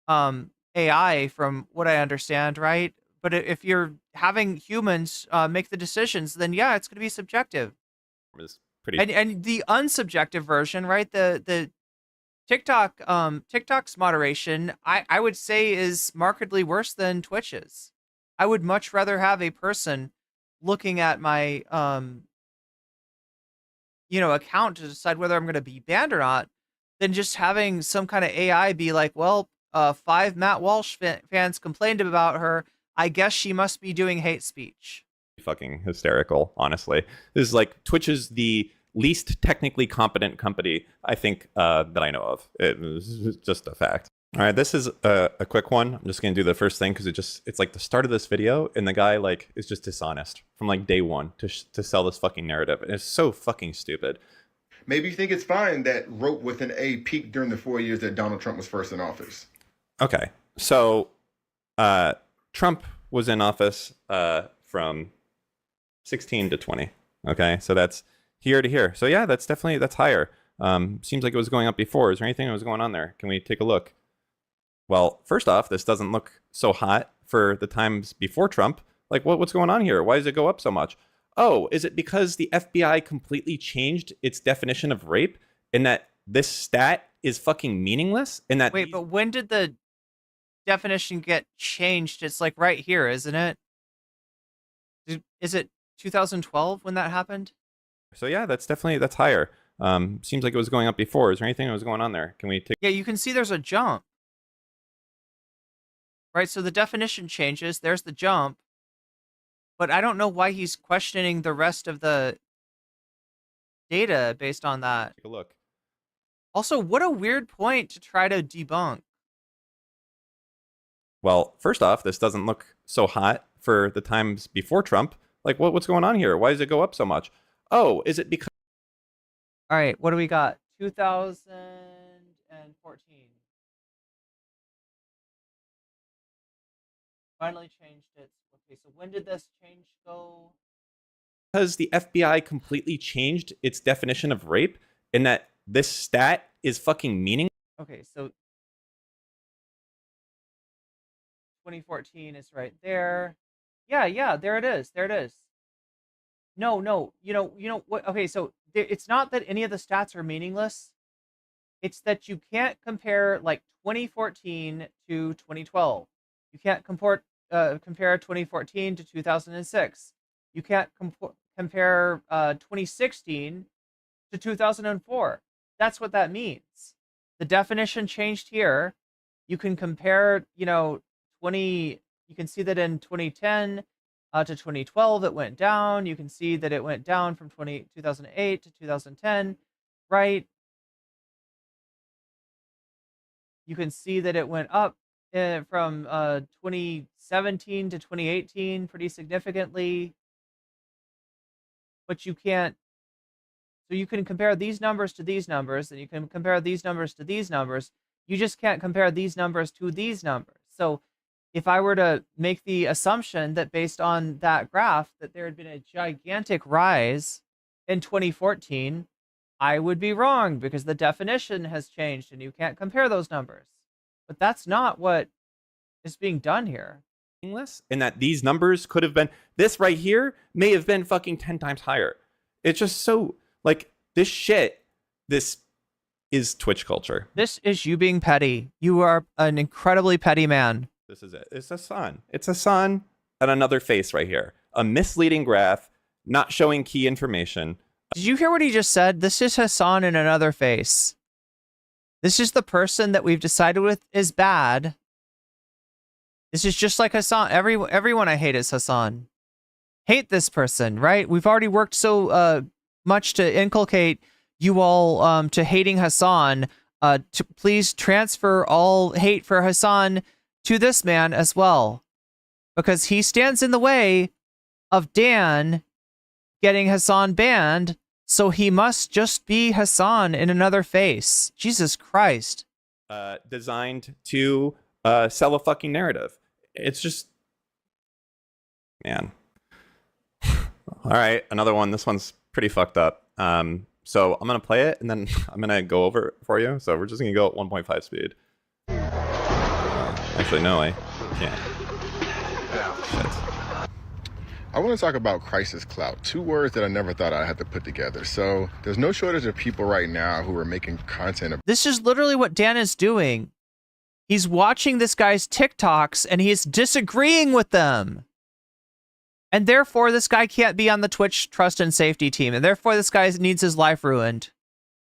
AI from what I understand, right? But if you're having humans make the decisions, then yeah, it's going to be subjective. It's pretty And the unsubjective version, right? The TikTok's moderation, I would say is markedly worse than Twitch's. I would much rather have a person looking at my account to decide whether I'm going to be banned or not than just having some kind of AI be like, well, 5 Matt Walsh fans complained about her. I guess she must be doing hate speech. fucking hysterical, honestly. This is like Twitch is the least technically competent company I think that I know of. It's just a fact. All right, this is a quick one. I'm just gonna do the first thing because it's like the start of this video, and the guy like is just dishonest from like day one to sell this fucking narrative, and it's so fucking stupid. Maybe you think it's fine that Rope with an A peaked during the 4 years that Donald Trump was first in office. Okay, so Trump was in office from 16 to 20. Okay, so that's here to here. So yeah, that's higher. Seems like it was going up before. Is there anything that was going on there? Can we take a look? Well, first off, this doesn't look so hot for the times before Trump. Like, what's going on here? Why does it go up so much? Oh, is it because the FBI completely changed its definition of rape and that this stat is fucking meaningless? And that Wait, but when did the definition get changed? It's like right here, isn't it? Is it 2012 when that happened? So yeah, that's higher. Seems like it was going up before. Is there anything that was going on there? Can we take? Yeah, you can see there's a jump. Right, so the definition changes. There's the jump. But I don't know why he's questioning the rest of the data based on that. Take a look. Also, what a weird point to try to debunk. Well, first off, this doesn't look so hot for the times before Trump. Like, what's going on here? Why does it go up so much? Oh, is it because... All right, what do we got? 2014. Finally changed its Okay, so when did this change go? Because the FBI completely changed its definition of rape, in that this stat is fucking meaningless. Okay, so 2014 is right there. Yeah, there it is. There it is. No, you know what? Okay, so it's not that any of the stats are meaningless. It's that you can't compare like 2014 to 2012. You can't compare 2014 to 2006. You can't compare 2016 to 2004. That's what that means. The definition changed here. You can compare, you can see that in 2010 to 2012 it went down. You can see that it went down from 2008 to 2010, right? You can see that it went up from 2017 to 2018 pretty significantly. But you can't. So you can compare these numbers to these numbers, and you can compare these numbers to these numbers. You just can't compare these numbers to these numbers. So if I were to make the assumption that based on that graph that there had been a gigantic rise in 2014, I would be wrong because the definition has changed and you can't compare those numbers. But that's not what is being done here. And that these numbers could have been, this right here may have been fucking 10 times higher. It's just so, like, this shit, this is Twitch culture. This is you being petty. You are an incredibly petty man. This is it. It's a sun. It's a sun and another face right here. A misleading graph, not showing key information. Did you hear what he just said? This is Hasan in another face. This is the person that we've decided with is bad. This is just like Hasan. Everyone I hate is Hasan. Hate this person, right? We've already worked so much to inculcate you all to hating Hasan. To please transfer all hate for Hasan to this man as well, because he stands in the way of Dan getting Hasan banned, so he must just be Hasan in another face. Jesus Christ. Designed to sell a fucking narrative. It's just, man. All right, another one. This one's pretty fucked up. So I'm gonna play it and then I'm gonna go over it for you. So we're just gonna go at 1.5 speed. Actually, no, I can't. Shit. I want to talk about crisis clout. Two words that I never thought I'd have to put together. So there's no shortage of people right now who are making content. This is literally what Dan is doing. He's watching this guy's TikToks and he's disagreeing with them. And therefore, this guy can't be on the Twitch trust and safety team. And therefore, this guy needs his life ruined.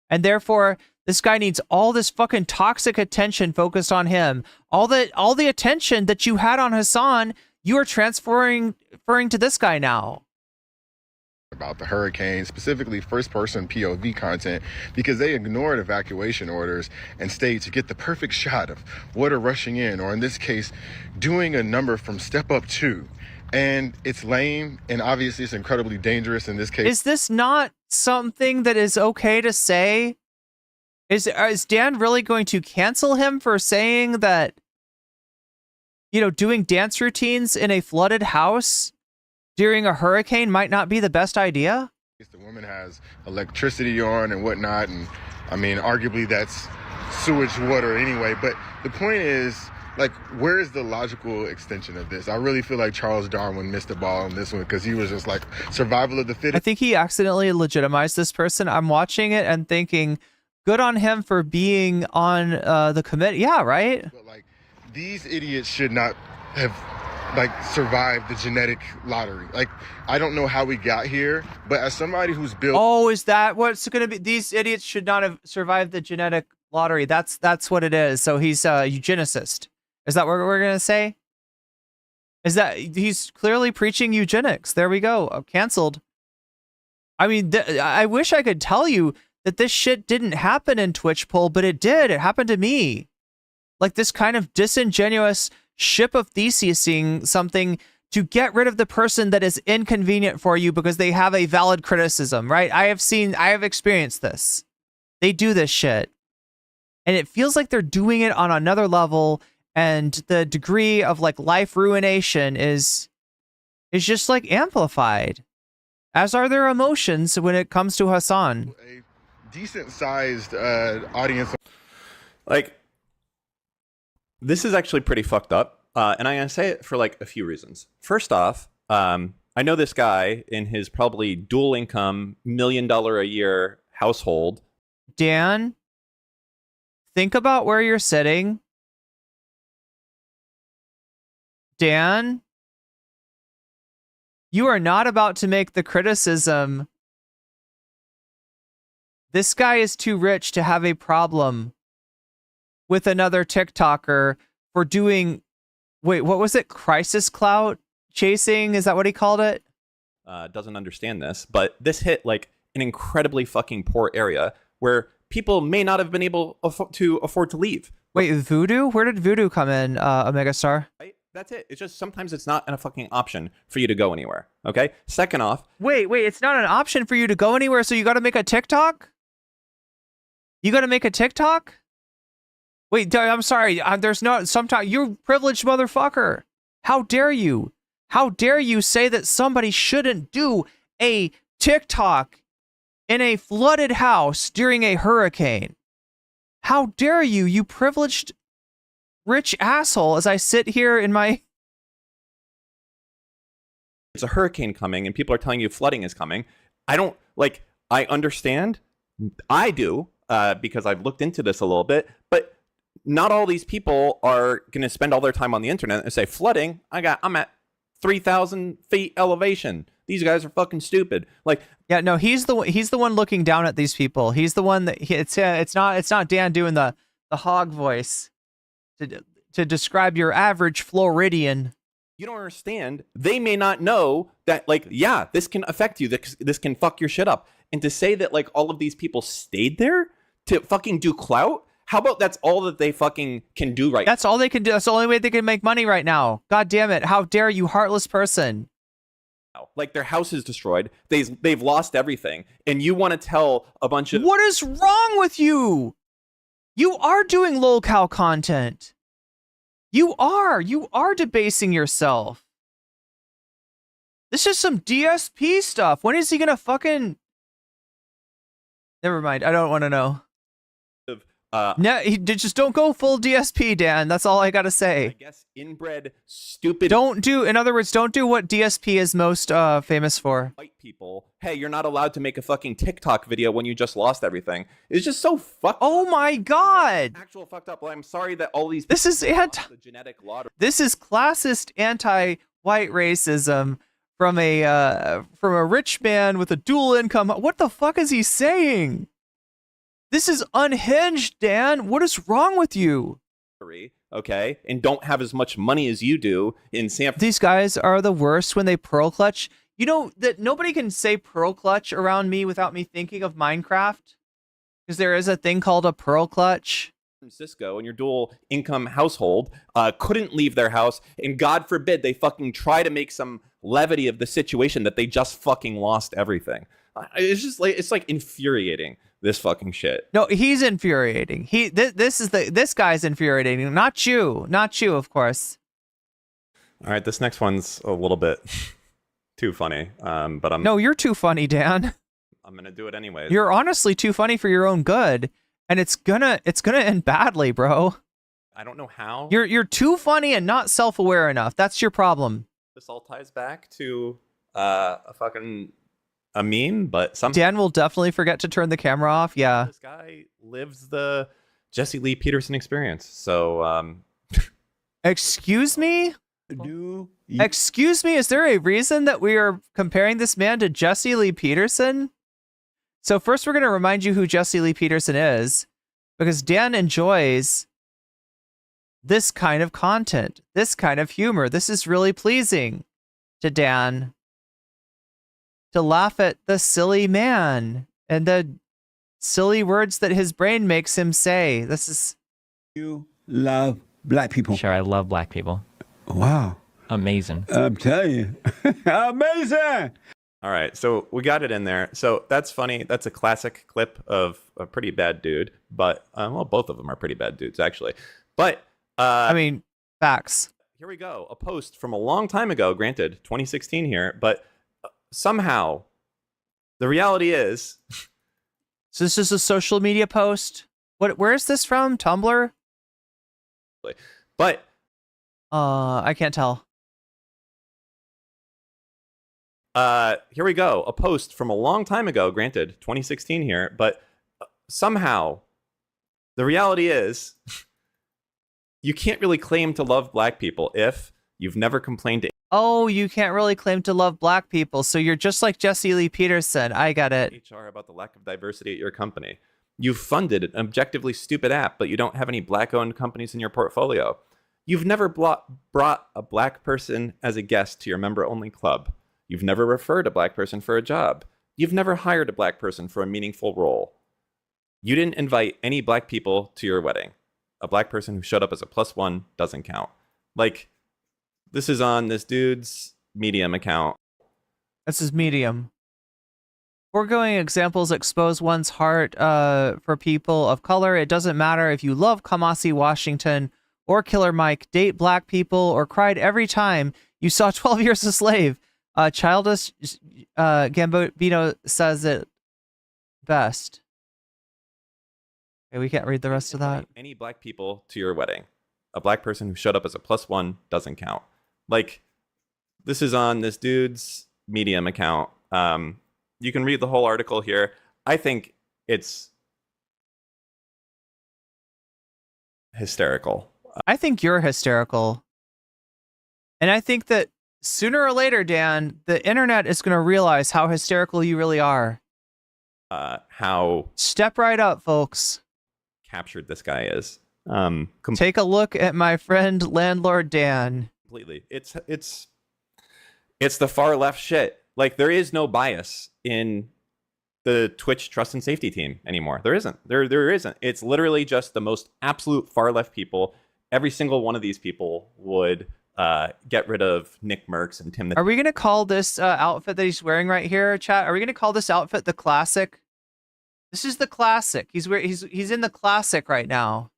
And therefore, this guy needs all this fucking toxic attention focused on him. All the attention that you had on Hasan, you are transferring to this guy now. About the hurricane, specifically first-person POV content, because they ignored evacuation orders and stayed to get the perfect shot of water rushing in, or in this case, doing a number from step up 2. And it's lame, and obviously it's incredibly dangerous in this case. Is this not something that is okay to say? Is Dan really going to cancel him for saying that, doing dance routines in a flooded house during a hurricane might not be the best idea? The woman has electricity on and whatnot, and I mean, arguably that's sewage water anyway, but the point is, like, where is the logical extension of this? I really feel like Charles Darwin missed the ball on this one because he was just like, survival of the fittest. I think he accidentally legitimized this person. I'm watching it and thinking, good on him for being on the committee. Yeah, right? But, like, these idiots should not have, like, survived the genetic lottery. Like, I don't know how we got here, but as somebody who's built... Oh, is that what's going to be? These idiots should not have survived the genetic lottery. That's what it is. So he's a eugenicist. Is that what we're going to say? Is that he's clearly preaching eugenics? There we go. Canceled. I mean, I wish I could tell you that this shit didn't happen in Twitch poll, but it did. It happened to me. Like this kind of disingenuous ship of thesising something to get rid of the person that is inconvenient for you because they have a valid criticism, right? I have experienced this. They do this shit. And it feels like they're doing it on another level. And the degree of like life ruination is is just like amplified, as are their emotions when it comes to Hasan. A decent sized audience. Like, this is actually pretty fucked up. And I'm going to say it for like a few reasons. First off, I know this guy in his probably dual income, $1 million a year household. Dan, think about where you're sitting. Dan, you are not about to make the criticism. This guy is too rich to have a problem with another TikToker for doing, wait, what was it? Crisis clout chasing? Is that what he called it? Doesn't understand this, but this hit like an incredibly fucking poor area where people may not have been able to afford to leave. Wait, Voodoo? Where did Voodoo come in, Omega Star? Right? That's it. It's just sometimes it's not a fucking option for you to go anywhere. Okay. Second off, Wait, it's not an option for you to go anywhere, so you got to make a TikTok? You got to make a TikTok? Wait, I'm sorry. There's no, sometimes you're a privileged motherfucker. How dare you? How dare you say that somebody shouldn't do a TikTok in a flooded house during a hurricane? How dare you, you privileged rich asshole, as I sit here in my... it's a hurricane coming and people are telling you flooding is coming. I don't, like, I understand. I do, because I've looked into this a little bit, but not all these people are going to spend all their time on the internet and say, flooding, I'm at 3,000 feet elevation. These guys are fucking stupid. Like, yeah, no, he's the one looking down at these people. He's the one that it's not Dan doing the hog voice to describe your average Floridian. you don't understand. They may not know that, like, yeah, this can affect you. This can fuck your shit up. And to say that, like, all of these people stayed there to fucking do clout, how about that's all that they fucking can do right now? That's all they can do. That's the only way they can make money right now. God damn it. How dare you, heartless person. Like, their house is destroyed. They've lost everything. And you want to tell a bunch of... What is wrong with you? You are doing lolcow content. You are debasing yourself. This is some DSP stuff. When is he gonna fucking... Never mind. I don't want to know. No, just don't go full DSP, Dan. That's all I gotta say. I guess inbred, stupid... In other words, don't do what DSP is most famous for. White people, hey, you're not allowed to make a fucking TikTok video when you just lost everything. It's just so fucked. Oh my god! Actual fucked up. Well, I'm sorry that all these... This is the genetic lottery. This is classist anti-white racism from a rich man with a dual income. What the fuck is he saying? This is unhinged, Dan. What is wrong with you? Okay, and don't have as much money as you do in San... These guys are the worst when they pearl clutch. You know that nobody can say pearl clutch around me without me thinking of Minecraft, because there is a thing called a pearl clutch. Francisco and your dual income household couldn't leave their house, and God forbid they fucking try to make some levity of the situation that they just fucking lost everything. It's just like, it's like infuriating. This fucking shit. No, he's infuriating. This guy's infuriating, not you, of course. All right, this next one's a little bit too funny, but No, you're too funny, Dan. I'm gonna do it anyways. You're honestly too funny for your own good, and it's gonna end badly, bro. I don't know how. You're too funny and not self-aware enough. That's your problem. This all ties back to a meme, but Dan will definitely forget to turn the camera off. Yeah. This guy lives the Jesse Lee Peterson experience. So, excuse me? Excuse me? Is there a reason that we are comparing this man to Jesse Lee Peterson? So first we're going to remind you who Jesse Lee Peterson is, because Dan enjoys this kind of content, this kind of humor. This is really pleasing to Dan. To laugh at the silly man and the silly words that his brain makes him say. This is... You love black people. Sure, I love black people. Wow. Amazing. I'm telling you. Amazing! All right, so we got it in there. So that's funny. That's a classic clip of a pretty bad dude. But, well, both of them are pretty bad dudes, actually. But... I mean, facts. Here we go. A post from a long time ago, granted, 2016 here, but somehow the reality is. So this is a social media post. Where is this from? Tumblr? But I can't tell. Here we go. A post from a long time ago, granted, 2016 here, but somehow the reality is you can't really claim to love black people if you've never complained to. Oh, you can't really claim to love black people, so you're just like Jesse Lee Peterson. I got it. HR about the lack of diversity at your company. You've funded an objectively stupid app, but you don't have any black-owned companies in your portfolio. You've never brought a black person as a guest to your member-only club. You've never referred a black person for a job. You've never hired a black person for a meaningful role. You didn't invite any black people to your wedding. A black person who showed up as a +1 doesn't count. Like, this is on this dude's Medium account. This is Medium. Foregoing examples expose one's heart for people of color. It doesn't matter if you love Kamasi Washington or Killer Mike, date black people, or cried every time you saw 12 Years a Slave. Childish Gambino says it best. Okay, we can't read the rest of that. Any black people to your wedding. A black person who showed up as a +1 doesn't count. Like, this is on this dude's Medium account. You can read the whole article here. I think it's hysterical. I think you're hysterical. And I think that sooner or later, Dan, the internet is going to realize how hysterical you really are. How step right up, folks. Captured this guy is. Take a look at my friend Landlord Dan. Completely. It's the far left shit. Like, there is no bias in the Twitch trust and safety team anymore. There isn't. There isn't. It's literally just the most absolute far left people. Every single one of these people would get rid of Nick Merckx and Tim the. Are we gonna call this outfit that he's wearing right here, chat? Are we gonna call this outfit the classic? This is the classic. He's in the classic right now.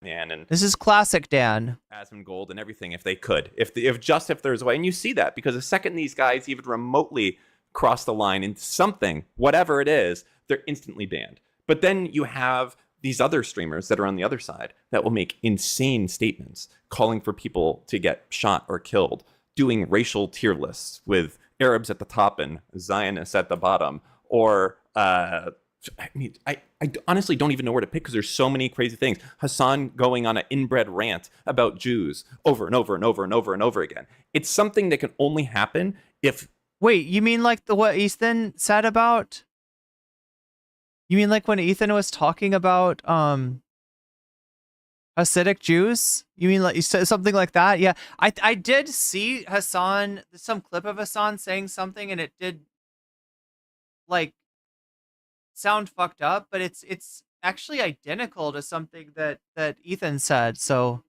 And this is classic Dan. Asmongold and everything, if they could, if there's a way, and you see that because the second these guys even remotely cross the line into something, whatever it is, they're instantly banned. But then you have these other streamers that are on the other side that will make insane statements calling for people to get shot or killed, doing racial tier lists with Arabs at the top and Zionists at the bottom, or I mean, I honestly don't even know where to pick because there's so many crazy things. Hasan going on an inbred rant about Jews over and over and over and over and over again. It's something that can only happen if. Wait, you mean like what Ethan said about? You mean like when Ethan was talking about Hasidic Jews? You mean like you said something like that? Yeah, I did see Hasan, some clip of Hasan saying something, and it did like sound fucked up, but it's actually identical to something that Ethan said. So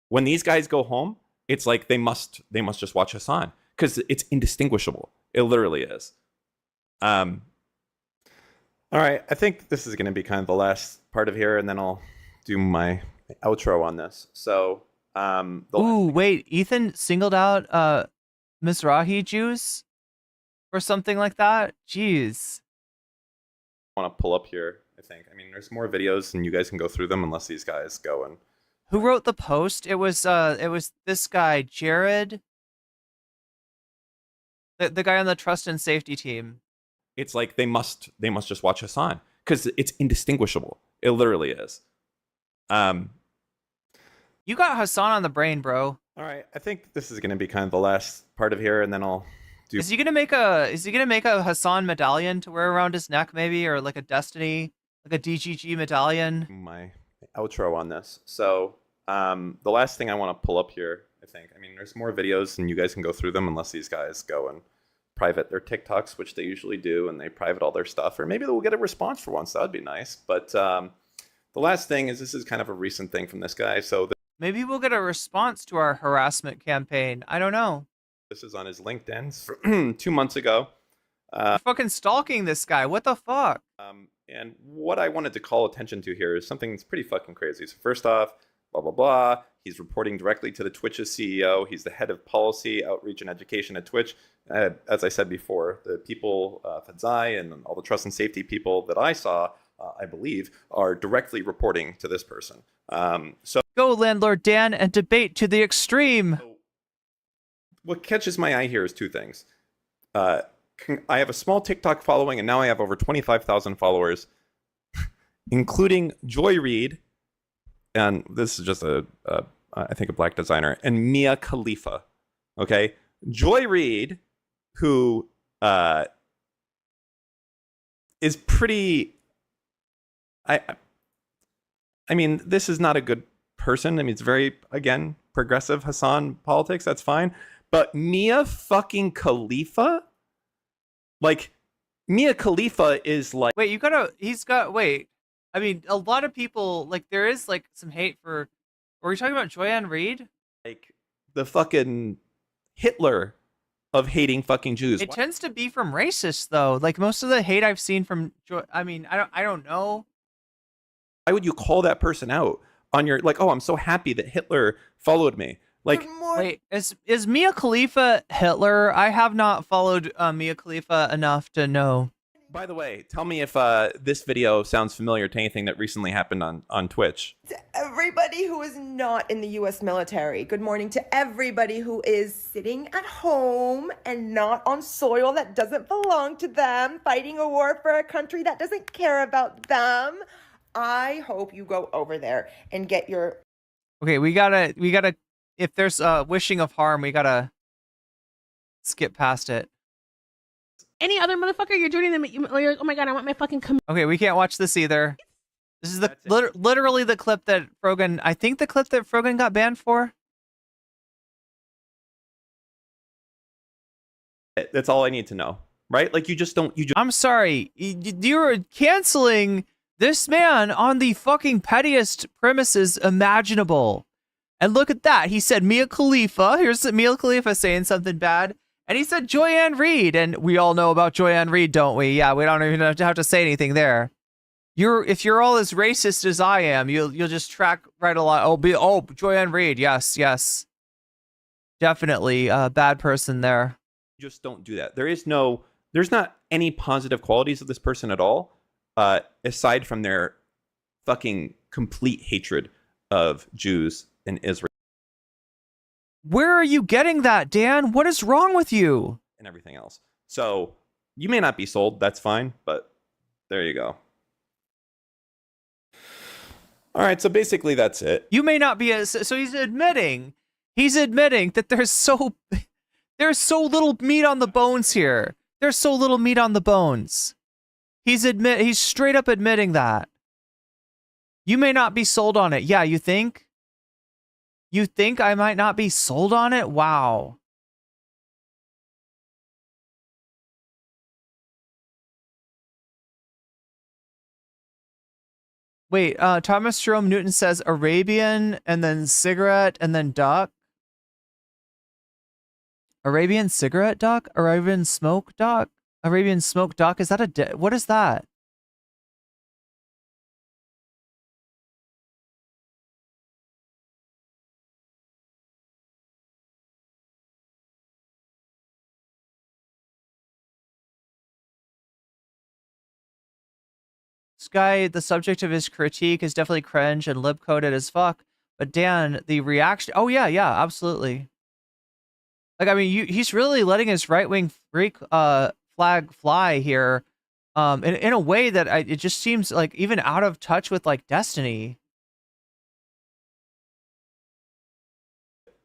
when these guys go home, it's like they must just watch Hasan because it's indistinguishable. It literally is. All right, I think this is going to be kind of the last part of here, and then I'll do my outro on this. So, wait, Ethan singled out Mizrahi Jews or something like that. Jeez. I want to pull up here. I think. I mean, there's more videos, and you guys can go through them unless these guys go and. Who wrote the post? It was this guy, Jared. The guy on the trust and safety team. It's like they must just watch Hasan because it's indistinguishable. It literally is. You got Hasan on the brain, bro. All right, I think this is going to be kind of the last part of here, and then I'll do. Is he gonna make a Hasan medallion to wear around his neck, maybe, or like a Destiny, like a DGG medallion? My outro on this. So the last thing I want to pull up here, I think. I mean, there's more videos, and you guys can go through them unless these guys go and private their TikToks, which they usually do, and they private all their stuff, or maybe they'll get a response for once. That would be nice. But the last thing is, this is kind of a recent thing from this guy. So maybe we'll get a response to our harassment campaign. I don't know. This is on his LinkedIn 2 months ago. You're fucking stalking this guy. What the fuck? And what I wanted to call attention to here is something that's pretty fucking crazy. So first off, blah, blah, blah. He's reporting directly to the Twitch's CEO. He's the head of policy, outreach, and education at Twitch. As I said before, the people, feuds and all the trust and safety people that I saw, I believe, are directly reporting to this person. So go, Landlord Dan, and debate to the extreme. What catches my eye here is two things. I have a small TikTok following, and now I have over 25,000 followers, including Joy Reid, and this is just I think a black designer, and Mia Khalifa. Okay, Joy Reid, who is pretty. I mean, this is not a good person. I mean, it's very, again, progressive Hasan politics. That's fine. But Mia fucking Khalifa? Like, Mia Khalifa is like... Wait, wait. I mean, a lot of people, like, there is, like, some hate for... Were we talking about Joyanne Reid? Like, the fucking Hitler of hating fucking Jews. It tends to be from racists, though. Like, most of the hate I've seen from... I mean, I don't know. Why would you call that person out on your... Like, oh, I'm so happy that Hitler followed me. Like, wait, is Mia Khalifa Hitler? I have not followed Mia Khalifa enough to know. By the way, tell me if this video sounds familiar to anything that recently happened on Twitch. To everybody who is not in the U.S. military, good morning to everybody who is sitting at home and not on soil that doesn't belong to them, fighting a war for a country that doesn't care about them. I hope you go over there and get your... Okay, we gotta, if there's wishing of harm, we gotta skip past it. Any other motherfucker, you're joining them. You're, oh my god, I want my fucking. Okay, we can't watch this either. This is the literally the clip that Frogan. I think the clip that Frogan got banned for. That's all I need to know, right? Like you just don't. I'm sorry, you're canceling this man on the fucking pettiest premises imaginable. And look at that. He said Mia Khalifa. Here's Mia Khalifa saying something bad. And he said Joyanne Reid. And we all know about Joyanne Reid, don't we? Yeah, we don't even have to say anything there. If you're all as racist as I am, you'll just track right along. Joyanne Reid. Yes. Definitely a bad person there. Just don't do that. There's not any positive qualities of this person at all, aside from their fucking complete hatred of Jews in Israel. Where are you getting that, Dan? What is wrong with you? And everything else. So you may not be sold. That's fine. But there you go. All right. So basically that's it. You may not be so he's admitting that there's so little meat on the bones here. There's so little meat on the bones. He's straight up admitting that. You may not be sold on it. Yeah, you think? You think I might not be sold on it? Wow. Wait, Thomas Jerome Newton says Arabian and then cigarette and then duck. Arabian cigarette duck? Arabian smoke duck? Arabian smoke duck? Is that what is that? This guy, the subject of his critique is definitely cringe and lip-coded as fuck. But Dan, the reaction... Oh, yeah, absolutely. Like, I mean, he's really letting his right-wing freak flag fly here in a way that it just seems like even out of touch with, like, Destiny.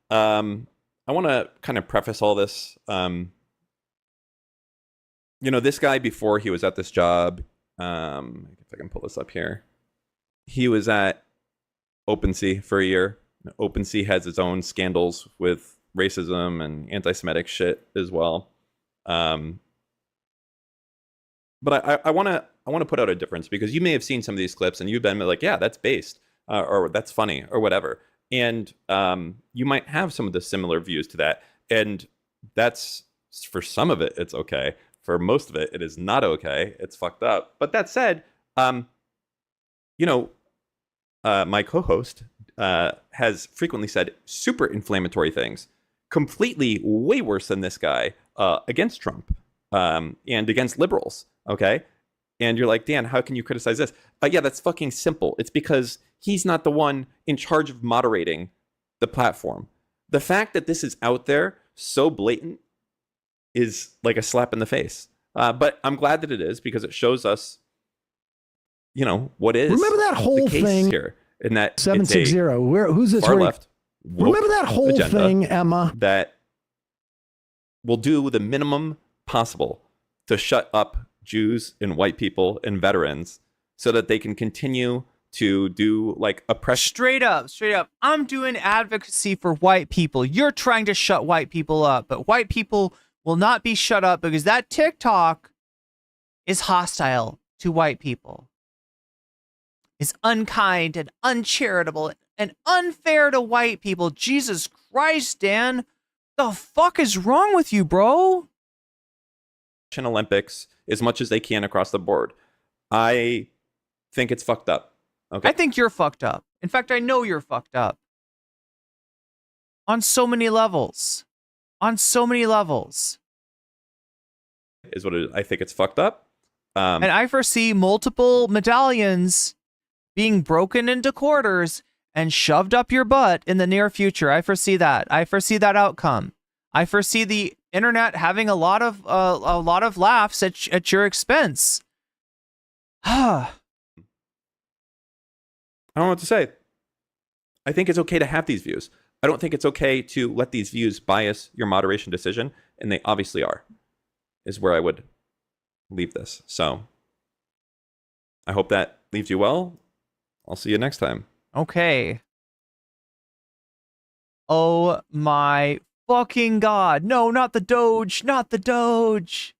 I want to kind of preface all this. This guy, before he was at this job... if I can pull this up here. He was at OpenSea for a year. OpenSea has its own scandals with racism and anti-Semitic shit as well. But I want to put out a difference, because you may have seen some of these clips and you've been like, yeah, that's based or that's funny or whatever. And you might have some of the similar views to that. And that's, for some of it, it's okay. For most of it, it is not okay. It's fucked up. But that said, my co-host, has frequently said super inflammatory things, completely way worse than this guy against Trump and against liberals. Okay. And you're like, Dan, how can you criticize this? Yeah, that's fucking simple. It's because he's not the one in charge of moderating the platform. The fact that this is out there so blatant is like a slap in the face. But I'm glad that it is, because it shows us, you know, what is Remember that whole the case thing here. And that 760. Who's this? far where he- left. Remember that whole agenda thing, Emma? that will do the minimum possible to shut up Jews and white people and veterans so that they can continue to do like oppression. Straight up. I'm doing advocacy for white people. You're trying to shut white people up, but white people will not be shut up because that TikTok is hostile to white people. Is unkind and uncharitable and unfair to white people. Jesus Christ, Dan. The fuck is wrong with you, bro? Olympics as much as they can across the board. I think it's fucked up. Okay. I think you're fucked up. In fact, I know you're fucked up. On so many levels. Is what it is. I think it's fucked up. And I foresee multiple medallions being broken into quarters and shoved up your butt in the near future. I foresee that. I foresee that outcome. I foresee the internet having a lot of laughs at your expense. I don't know what to say. I think it's okay to have these views. I don't think it's okay to let these views bias your moderation decision, and they obviously are, is where I would leave this. So I hope that leaves you well. I'll see you next time. Okay. Oh my fucking God. No, not the Doge. Not the Doge.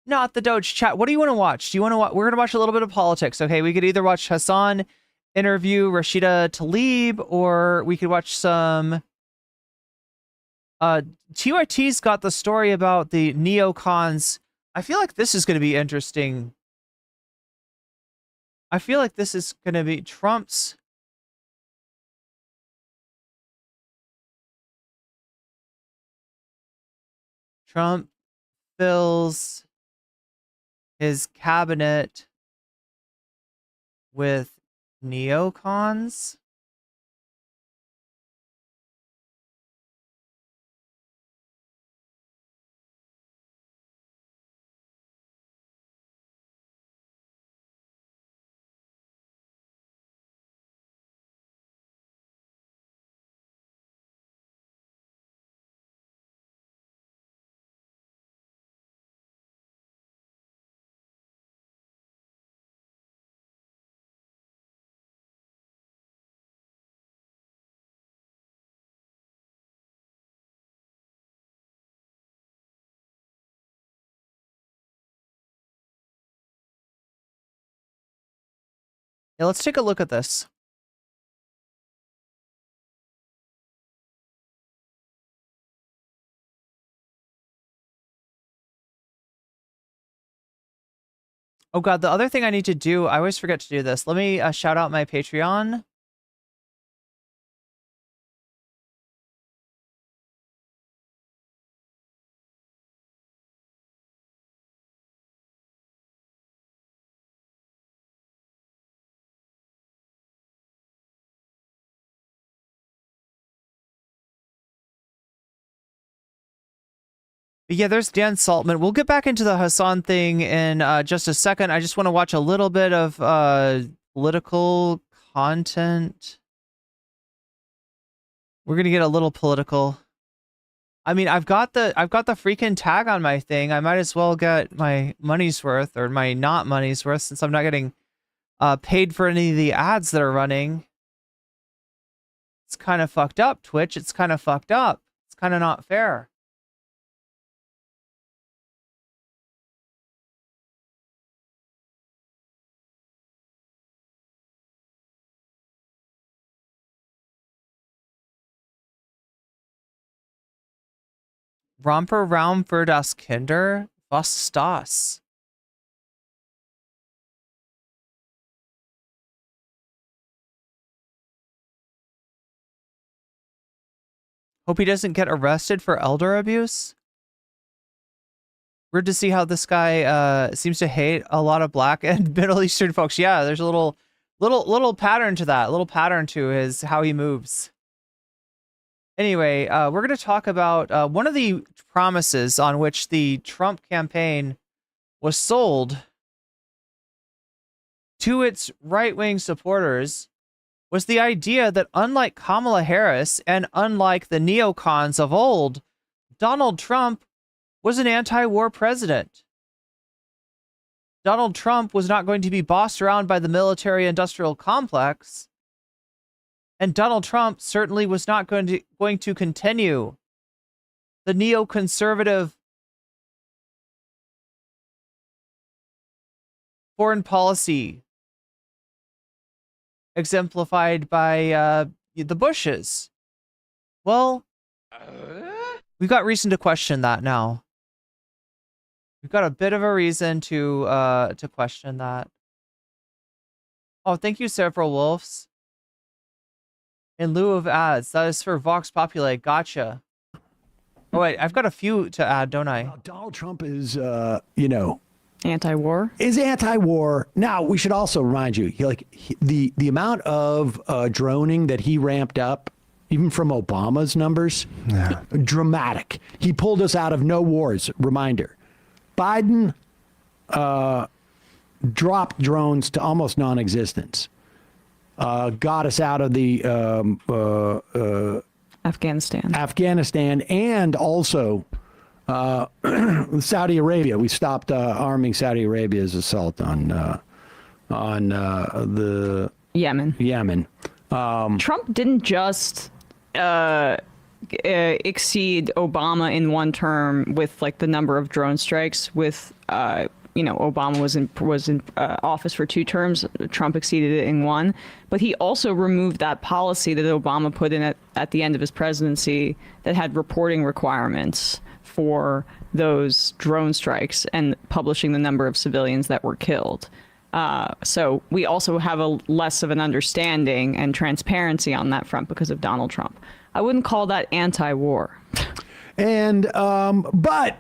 Not the Doge. Chat, what do you want to watch? Do you want to watch? We're going to watch a little bit of politics. Okay, we could either watch Hasan interview Rashida Tlaib, or we could watch some TYT's got the story about the neocons. I feel like this is going to be interesting. I feel like this is going to be Trump's Trump fills his cabinet with neocons. Yeah, let's take a look at this. Oh God, the other thing I need to do, I always forget to do this. Let me shout out my Patreon. But yeah, there's Dan Saltman. We'll get back into the Hasan thing in just a second. I just want to watch a little bit of political content. We're gonna get a little political. I mean, I've got the freaking tag on my thing. I might as well get my money's worth, or my not money's worth, since I'm not getting paid for any of the ads that are running. It's kind of fucked up, Twitch. It's kind of fucked up. It's kind of not fair. Romper Raum für das Kinder? Was ist das? Hope he doesn't get arrested for elder abuse. Weird to see how this guy seems to hate a lot of Black and Middle Eastern folks. Yeah, there's a little pattern to that. Little pattern to his how he moves. Anyway, we're going to talk about one of the promises on which the Trump campaign was sold to its right-wing supporters was the idea that unlike Kamala Harris and unlike the neocons of old, Donald Trump was an anti-war president. Donald Trump was not going to be bossed around by the military-industrial complex, and Donald Trump certainly was not going to continue the neoconservative foreign policy exemplified by the Bushes. Well, we've got reason to question that now. We've got a bit of a reason to question that. Oh, thank you, Several Wolves. In lieu of ads, that is for Vox Populi. Gotcha. Oh wait, I've got a few to add, don't I? Donald Trump is, anti-war. Is anti-war. Now, we should also remind you, the amount of droning that he ramped up, even from Obama's numbers, dramatic. He pulled us out of no wars. Reminder. Biden dropped drones to almost non-existence. Got us out of the Afghanistan, and also Saudi Arabia. We stopped arming Saudi Arabia's assault on the Yemen. Trump didn't just exceed Obama in one term with like the number of drone strikes. With Obama was in office for 2 terms. Trump exceeded it in 1, but he also removed that policy that Obama put in at the end of his presidency that had reporting requirements for those drone strikes and publishing the number of civilians that were killed. So we also have a less of an understanding and transparency on that front because of Donald Trump. I wouldn't call that anti-war. And but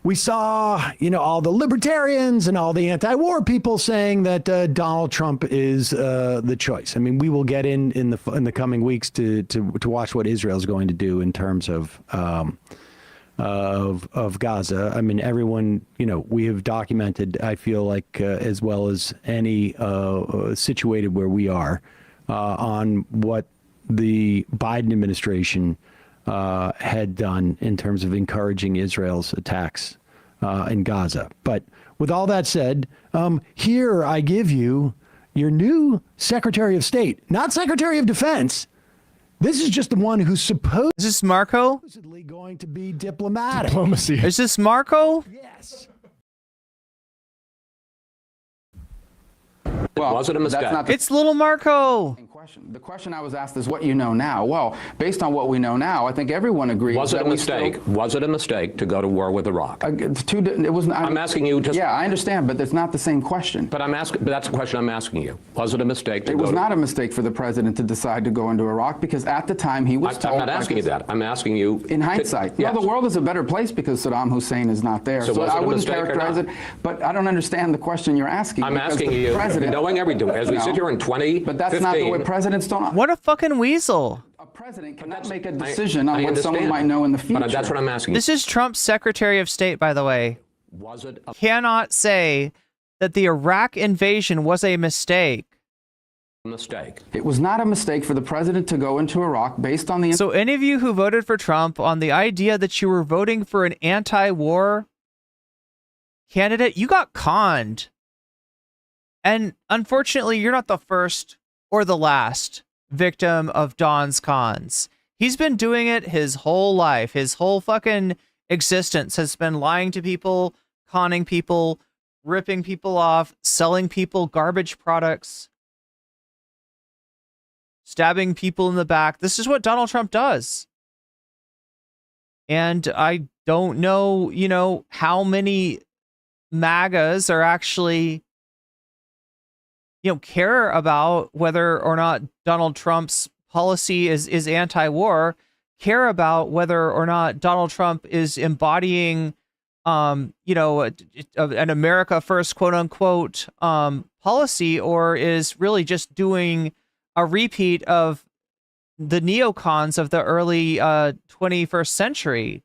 we saw, all the libertarians and all the anti-war people saying that Donald Trump is the choice. I mean, we will get in the coming weeks to watch what Israel's going to do in terms of Gaza. I mean, everyone, we have documented, I feel like, as well as any situated where we are, on what the Biden administration had done in terms of encouraging Israel's attacks in Gaza. But with all that said, here I give you your new Secretary of State, not Secretary of Defense. This is just the one who's supposedly Is this Marco? Going to be diplomatic. Diplomacy. Is this Marco? Yes. Well, was it a mistake? It's little Marco. The question I was asked is what you know now. Well, based on what we know now, I think everyone agrees. Was it a mistake? Was it a mistake to go to war with Iraq? It was. I'm asking you. Yeah, I understand, but it's not the same question. But that's the question I'm asking you. Was it a mistake to go? It was not a mistake for the president to decide to go into Iraq because at the time he was told. I'm not asking you that. I'm asking you. In hindsight, yes. Well, the world is a better place because Saddam Hussein is not there. So I wouldn't characterize it. But I don't understand the question you're asking. I'm asking you, knowing everything, as we sit here in 2015. But that's not the way presidents don't. What a fucking weasel. A president cannot make a decision on what someone might know in the future. But that's what I'm asking. This is Trump's Secretary of State, by the way. Was it cannot say that the Iraq invasion was a mistake. Mistake. It was not a mistake for the president to go into Iraq based on the. So any of you who voted for Trump on the idea that you were voting for an anti-war candidate, you got conned. And unfortunately, you're not the first or the last victim of Don's cons. He's been doing it his whole life. His whole fucking existence has been lying to people, conning people, ripping people off, selling people garbage products, stabbing people in the back. This is what Donald Trump does. And I don't know, how many MAGAs are actually care about whether or not Donald Trump's policy is anti-war, care about whether or not Donald Trump is embodying, you know, an America first, quote unquote, policy, or is really just doing a repeat of the neocons of the early 21st century.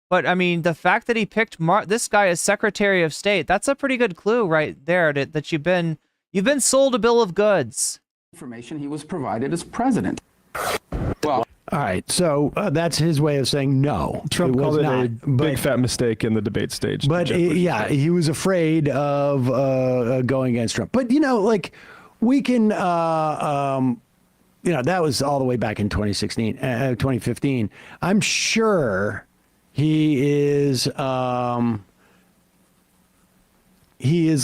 But I mean, the fact that he picked this guy as Secretary of State, that's a pretty good clue right there that you've been sold a bill of goods. Information he was provided as president. Well, all right, so that's his way of saying no. Trump was called it not, a big fat mistake in the debate stage. But yeah, he was afraid of going against Trump. But, you know, like, we can, you know, that was all the way back in 2015. I'm sure he is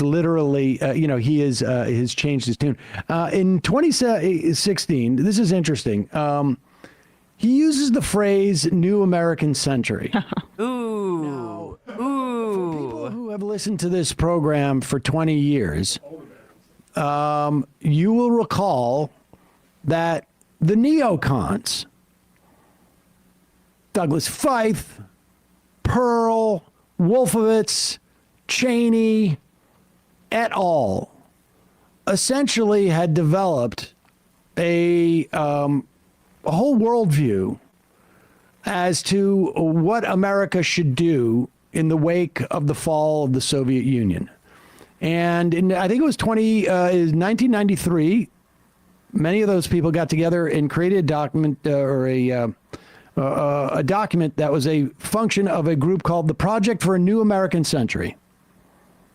literally, you know, he has changed his tune. In 2016, this is interesting. He uses the phrase "New American Century." Ooh, now, for people who have listened to this program for 20 years, you will recall that the neocons, Douglas Feith, Pearl, Wolfowitz, Cheney, et al., essentially had developed a whole worldview as to what America should do in the wake of the fall of the Soviet Union. And I think it was 1993, many of those people got together and created a document a document that was a function of a group called the Project for a New American Century.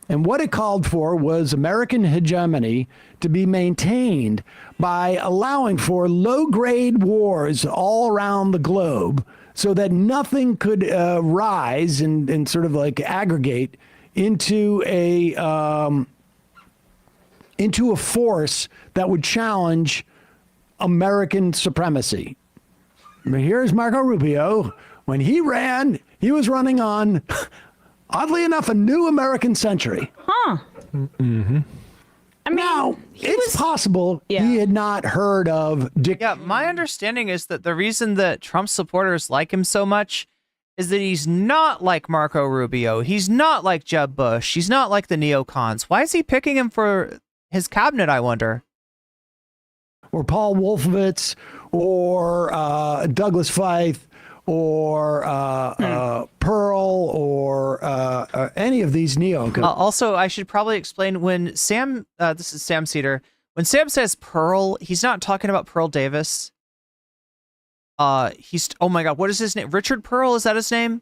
And what it called for was American hegemony to be maintained by allowing for low-grade wars all around the globe so that nothing could rise and sort of like aggregate into a force that would challenge American supremacy. Here's Marco Rubio. When he ran, he was running on, oddly enough, a new American century. Huh. Mm-hmm. I mean, now, it's possible he had not heard of Dick. Yeah, my understanding is that the reason that Trump supporters like him so much is that he's not like Marco Rubio. He's not like Jeb Bush. He's not like the neocons. Why is he picking him for his cabinet, I wonder? Or Paul Wolfowitz, or Douglas Feith, or Pearl, or any of these neocons. Also, I should probably explain when Sam, this is Sam Cedar, when Sam says Pearl, he's not talking about Pearl Davis. He's, oh my God, what is his name? Richard Pearl, is that his name?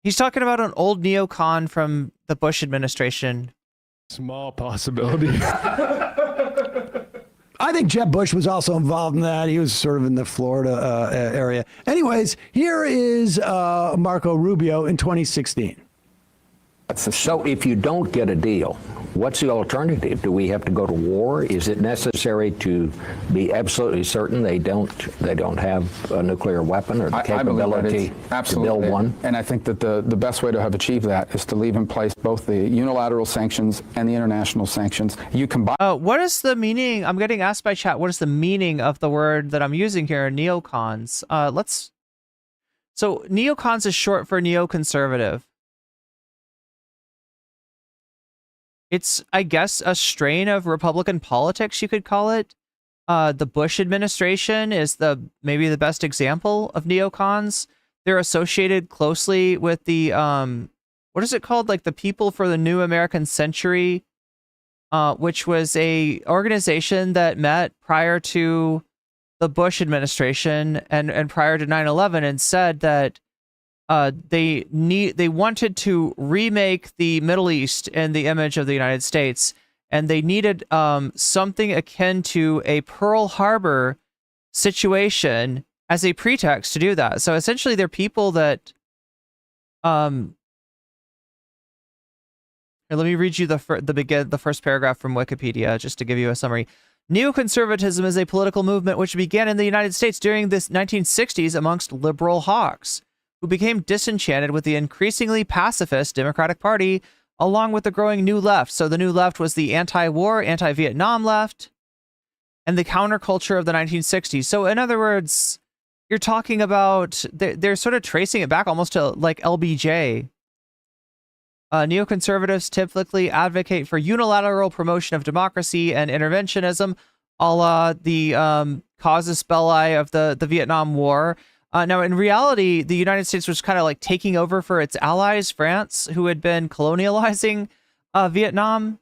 He's talking about an old neocon from the Bush administration. Small possibility. I think Jeb Bush was also involved in that. He was sort of in the Florida area. Anyways, here is Marco Rubio in 2016. So if you don't get a deal, what's the alternative? Do we have to go to war? Is it necessary to be absolutely certain they don't have a nuclear weapon or the capability to build one? And I think that the best way to have achieved that is to leave in place both the unilateral sanctions and the international sanctions. You combine. What is the meaning? I'm getting asked by chat. What is the meaning of the word that I'm using here? Neocons. So neocons is short for neoconservative. It's, I guess, a strain of Republican politics, you could call it. The Bush administration is maybe the best example of neocons. They're associated closely with the, what is it called? Like the People for the New American Century, which was a organization that met prior to the Bush administration and prior to 9/11 and said that they wanted to remake the Middle East in the image of the United States, and they needed something akin to a Pearl Harbor situation as a pretext to do that. So essentially, they're people that here, let me read you the first paragraph from Wikipedia just to give you a summary. Neoconservatism is a political movement which began in the United States during the 1960s amongst liberal hawks, who became disenchanted with the increasingly pacifist Democratic Party, along with the growing New Left. So the New Left was the anti-war, anti-Vietnam left, and the counterculture of the 1960s. So in other words, you're talking about, they're sort of tracing it back almost to like LBJ. Neoconservatives typically advocate for unilateral promotion of democracy and interventionism, a la the casus belli of the Vietnam War. Now, in reality, the United States was kind of like taking over for its allies, France, who had been colonializing Vietnam.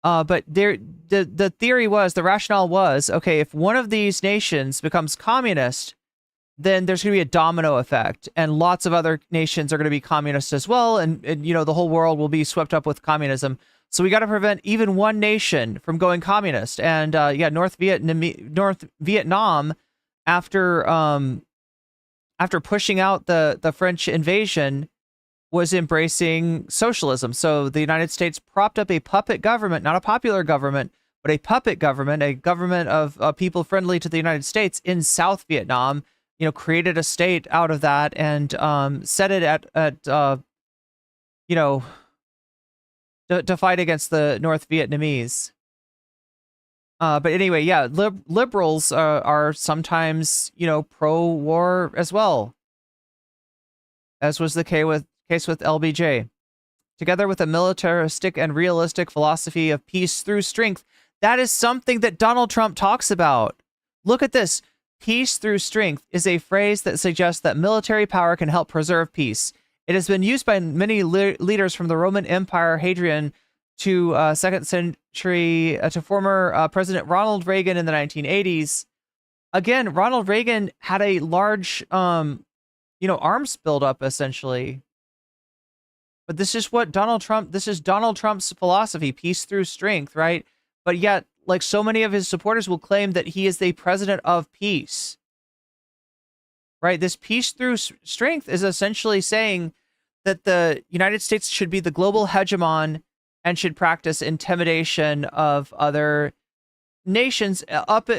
But the theory was, the rationale was, okay, if one of these nations becomes communist, then there's going to be a domino effect, and lots of other nations are going to be communist as well, and you know, the whole world will be swept up with communism. So we got to prevent even one nation from going communist. And yeah, North Vietnam, after pushing out the French invasion, was embracing socialism. So the United States propped up a puppet government, not a popular government, but a puppet government, a government of people friendly to the United States in South Vietnam. You know, created a state out of that and set it at you know, to fight against the North Vietnamese. But anyway, yeah, liberals are sometimes, you know, pro-war as well, as was the case with LBJ. Together with a militaristic and realistic philosophy of peace through strength, that is something that Donald Trump talks about. Look at this. Peace through strength is a phrase that suggests that military power can help preserve peace. It has been used by many leaders from the Roman Empire, Hadrian, to 2nd century, to former President Ronald Reagan in the 1980s. Again, Ronald Reagan had a large, you know, arms buildup, essentially. But this is what this is Donald Trump's philosophy, peace through strength, right? But yet, like so many of his supporters will claim that he is the president of peace, right? This peace through strength is essentially saying that the United States should be the global hegemon and should practice intimidation of other nations up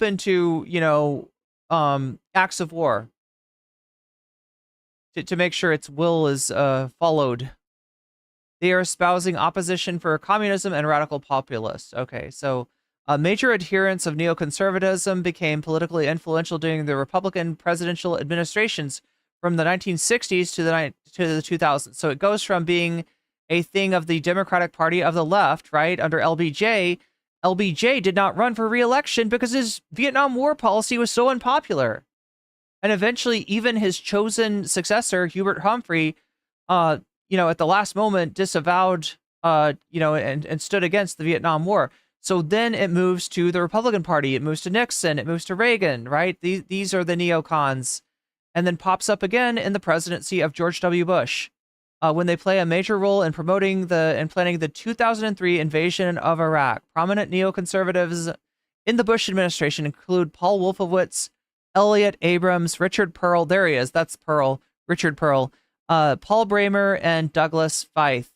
into, you know, acts of war to make sure its will is followed. They are espousing opposition for communism and radical populists. Okay, so major adherents of neoconservatism became politically influential during the Republican presidential administrations from the 1960s to the 2000s. So it goes from being a thing of the Democratic Party of the left, right, under LBJ. LBJ did not run for re-election because his Vietnam War policy was so unpopular. And eventually, even his chosen successor, Hubert Humphrey, you know, at the last moment disavowed, you know, and stood against the Vietnam War. So then it moves to the Republican Party. It moves to Nixon. It moves to Reagan, right? These are the neocons. And then pops up again in the presidency of George W. Bush, when they play a major role in promoting and planning the 2003 invasion of Iraq. Prominent neoconservatives in the Bush administration include Paul Wolfowitz, Elliot Abrams, Richard Pearl. There he is. That's Pearl. Richard Pearl. Paul Bremer, and Douglas Feith.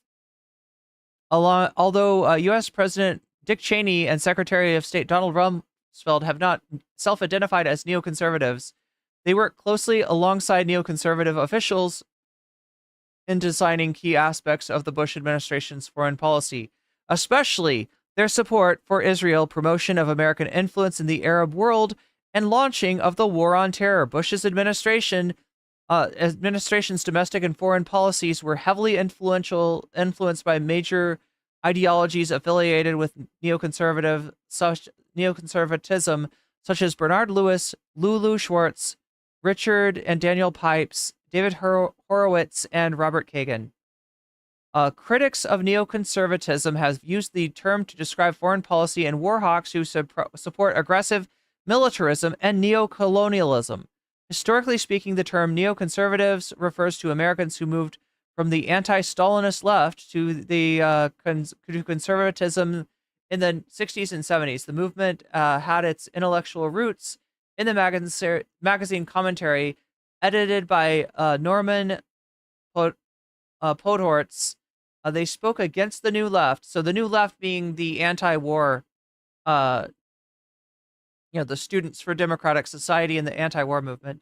Although U.S. President Dick Cheney and Secretary of State Donald Rumsfeld have not self-identified as neoconservatives, they work closely alongside neoconservative officials in designing key aspects of the Bush administration's foreign policy, especially their support for Israel, promotion of American influence in the Arab world, and launching of the War on Terror. Bush's administration's domestic and foreign policies were heavily influenced by major ideologies affiliated with neoconservatism, such as Bernard Lewis, Lulu Schwartz, Richard and Daniel Pipes, David Horowitz, and Robert Kagan. Critics of neoconservatism have used the term to describe foreign policy and war hawks who support aggressive militarism and neocolonialism. Historically speaking, the term neoconservatives refers to Americans who moved from the anti-Stalinist left to the conservatism in the 60s and 70s. The movement had its intellectual roots in the magazine Commentary, edited by Norman Podhoretz. They spoke against the New Left. So the New Left being the anti-war, you know, the Students for Democratic Society and the anti-war movement.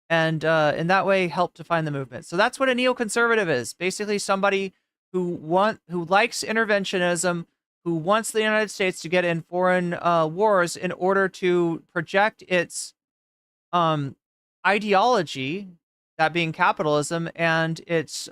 And in that way helped define the movement. So that's what a neoconservative is. Basically somebody who likes interventionism, who wants the United States to get in foreign wars in order to project its ideology, that being capitalism, and its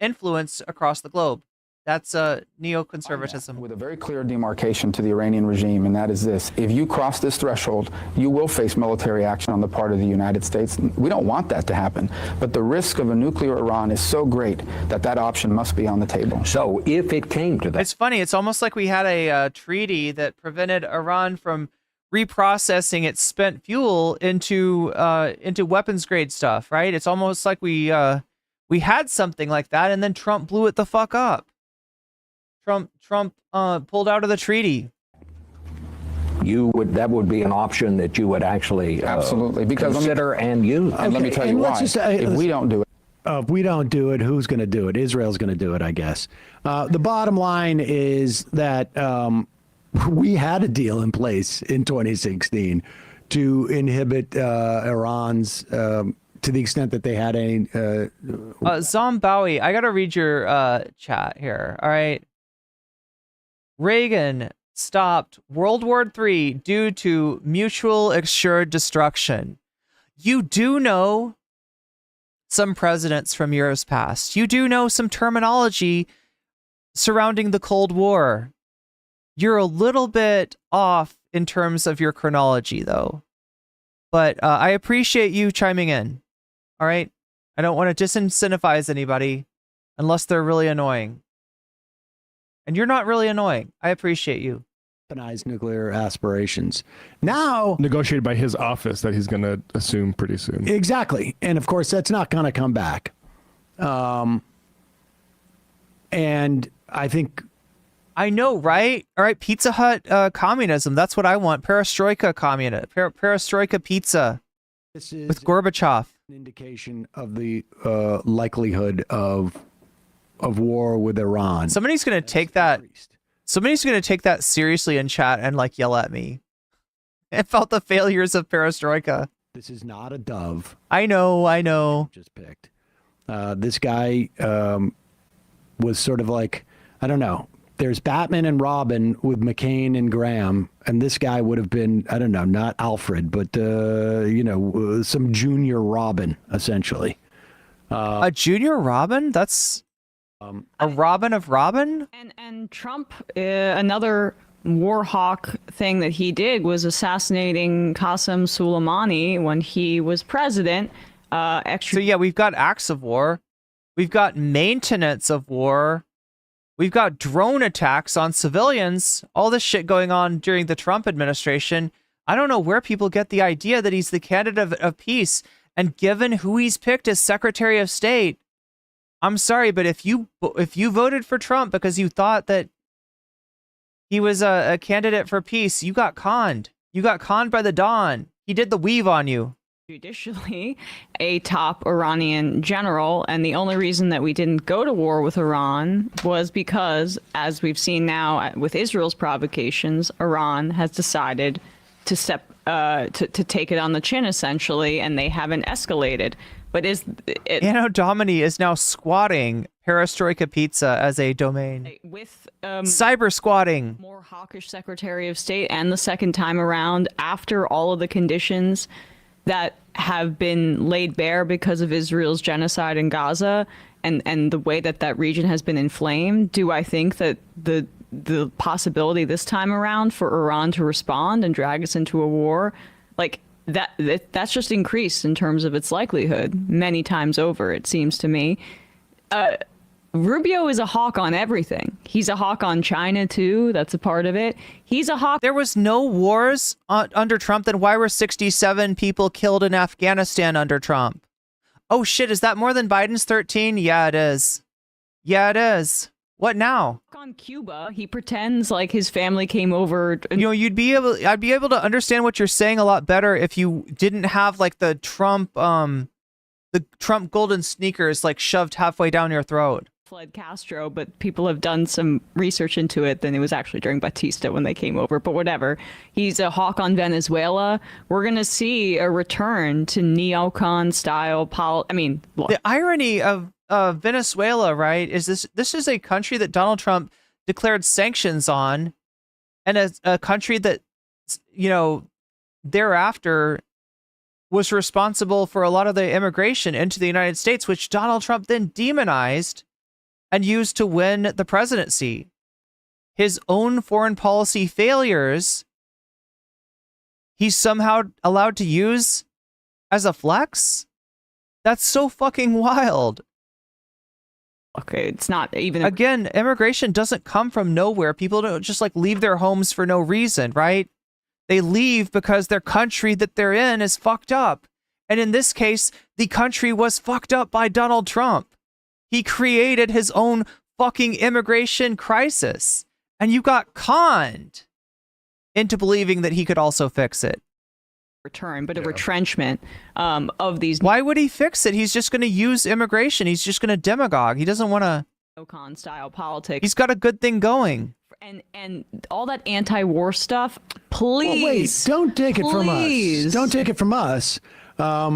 influence across the globe. That's neoconservatism. With a very clear demarcation to the Iranian regime, and that is this: if you cross this threshold, you will face military action on the part of the United States. We don't want that to happen, but the risk of a nuclear Iran is so great that that option must be on the table. So if it came to that, It's funny. It's almost like we had a treaty that prevented Iran from reprocessing its spent fuel into weapons grade stuff, right? It's almost like we had something like that, and then Trump blew it the fuck up. Trump pulled out of the treaty. that would be an option that you would actually absolutely consider and use. And let me tell you why. If we don't do it. If we don't do it, who's going to do it? Israel's going to do it, I guess. The bottom line is that we had a deal in place in 2016 to inhibit Iran's, to the extent that they had any. Zombawi, I got to read your chat here. All right. Reagan stopped World War III due to mutual assured destruction. You do know some presidents from years past. You do know some terminology surrounding the Cold War. You're a little bit off in terms of your chronology, though. But I appreciate you chiming in. All right? I don't want to disincentivize anybody unless they're really annoying. And you're not really annoying. I appreciate you. Weaponized nuclear aspirations. Now, negotiated by his office that he's going to assume pretty soon. Exactly. And of course, that's not going to come back. And I think. I know, right? All right. Pizza Hut communism. That's what I want. Perestroika communism. Perestroika pizza. This is with Gorbachev. An indication of the likelihood of war with Iran. Somebody's going to take that. Somebody's going to take that seriously in chat and like yell at me. I felt the failures of perestroika. This is not a dove. I know. Just picked. This guy was sort of like, I don't know. There's Batman and Robin with McCain and Graham, and this guy would have been, I don't know, not Alfred, but some junior Robin, essentially. A junior Robin? That's a Robin of Robin? And Trump, another war hawk thing that he did was assassinating Qasem Soleimani when he was president. So yeah, we've got acts of war. We've got maintenance of war. We've got drone attacks on civilians. All this shit going on during the Trump administration. I don't know where people get the idea that he's the candidate of peace. And given who he's picked as Secretary of State, I'm sorry, but if you voted for Trump because you thought that he was a candidate for peace, you got conned. You got conned by the Don. He did the weave on you. Judicially, a top Iranian general, and the only reason that we didn't go to war with Iran was because, as we've seen now with Israel's provocations, Iran has decided to to take it on the chin, essentially, and they haven't escalated. But Anno Domini is now squatting Perestroika Pizza as a domain. With cyber squatting. More hawkish Secretary of State, and the second time around, after all of the conditions that have been laid bare because of Israel's genocide in Gaza and the way that region has been inflamed, do I think that the possibility this time around for Iran to respond and drag us into a war, like that's just increased in terms of its likelihood many times over, it seems to me. Rubio is a hawk on everything. He's a hawk on China, too. That's a part of it. He's a hawk. There was no wars under Trump. Then why were 67 people killed in Afghanistan under Trump? Oh, shit. Is that more than Biden's 13? Yeah, it is. Yeah, it is. What now? On Cuba, he pretends like his family came over. You know, I'd be able to understand what you're saying a lot better if you didn't have like the Trump golden sneakers like shoved halfway down your throat. Fled Castro, but people have done some research into it. Then it was actually during Batista when they came over, but whatever. He's a hawk on Venezuela. We're going to see a return to neocon style the irony of Venezuela, right, is this is a country that Donald Trump declared sanctions on, and a country that, you know, thereafter was responsible for a lot of the immigration into the United States, which Donald Trump then demonized and used to win the presidency. His own foreign policy failures, he's somehow allowed to use as a flex? That's so fucking wild. Okay, it's not even... Again, immigration doesn't come from nowhere. People don't just like leave their homes for no reason, right? They leave because their country that they're in is fucked up. And in this case, the country was fucked up by Donald Trump. He created his own fucking immigration crisis. And you got conned into believing that he could also fix it. Return, but a retrenchment of these. Why would he fix it? He's just going to use immigration. He's just going to demagogue. He doesn't want to. Neocon style politics. He's got a good thing going. And all that anti-war stuff. Please, well, wait, don't take it from us. Don't take it from us. I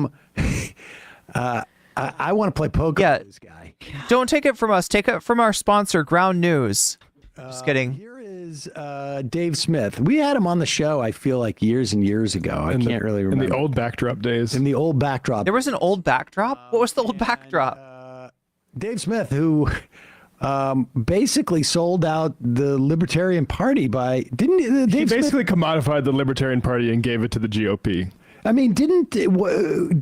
want to play poker with this guy. Don't take it from us. Take it from our sponsor, Ground News. Just kidding. Here is Dave Smith. We had him on the show, I feel like years and years ago. I can't really remember. In the old backdrop days. In the old backdrop. There was an old backdrop? What was the old backdrop? Dave Smith, who basically sold out the Libertarian Party by... Didn't He basically commodified the Libertarian Party and gave it to the GOP. I mean, did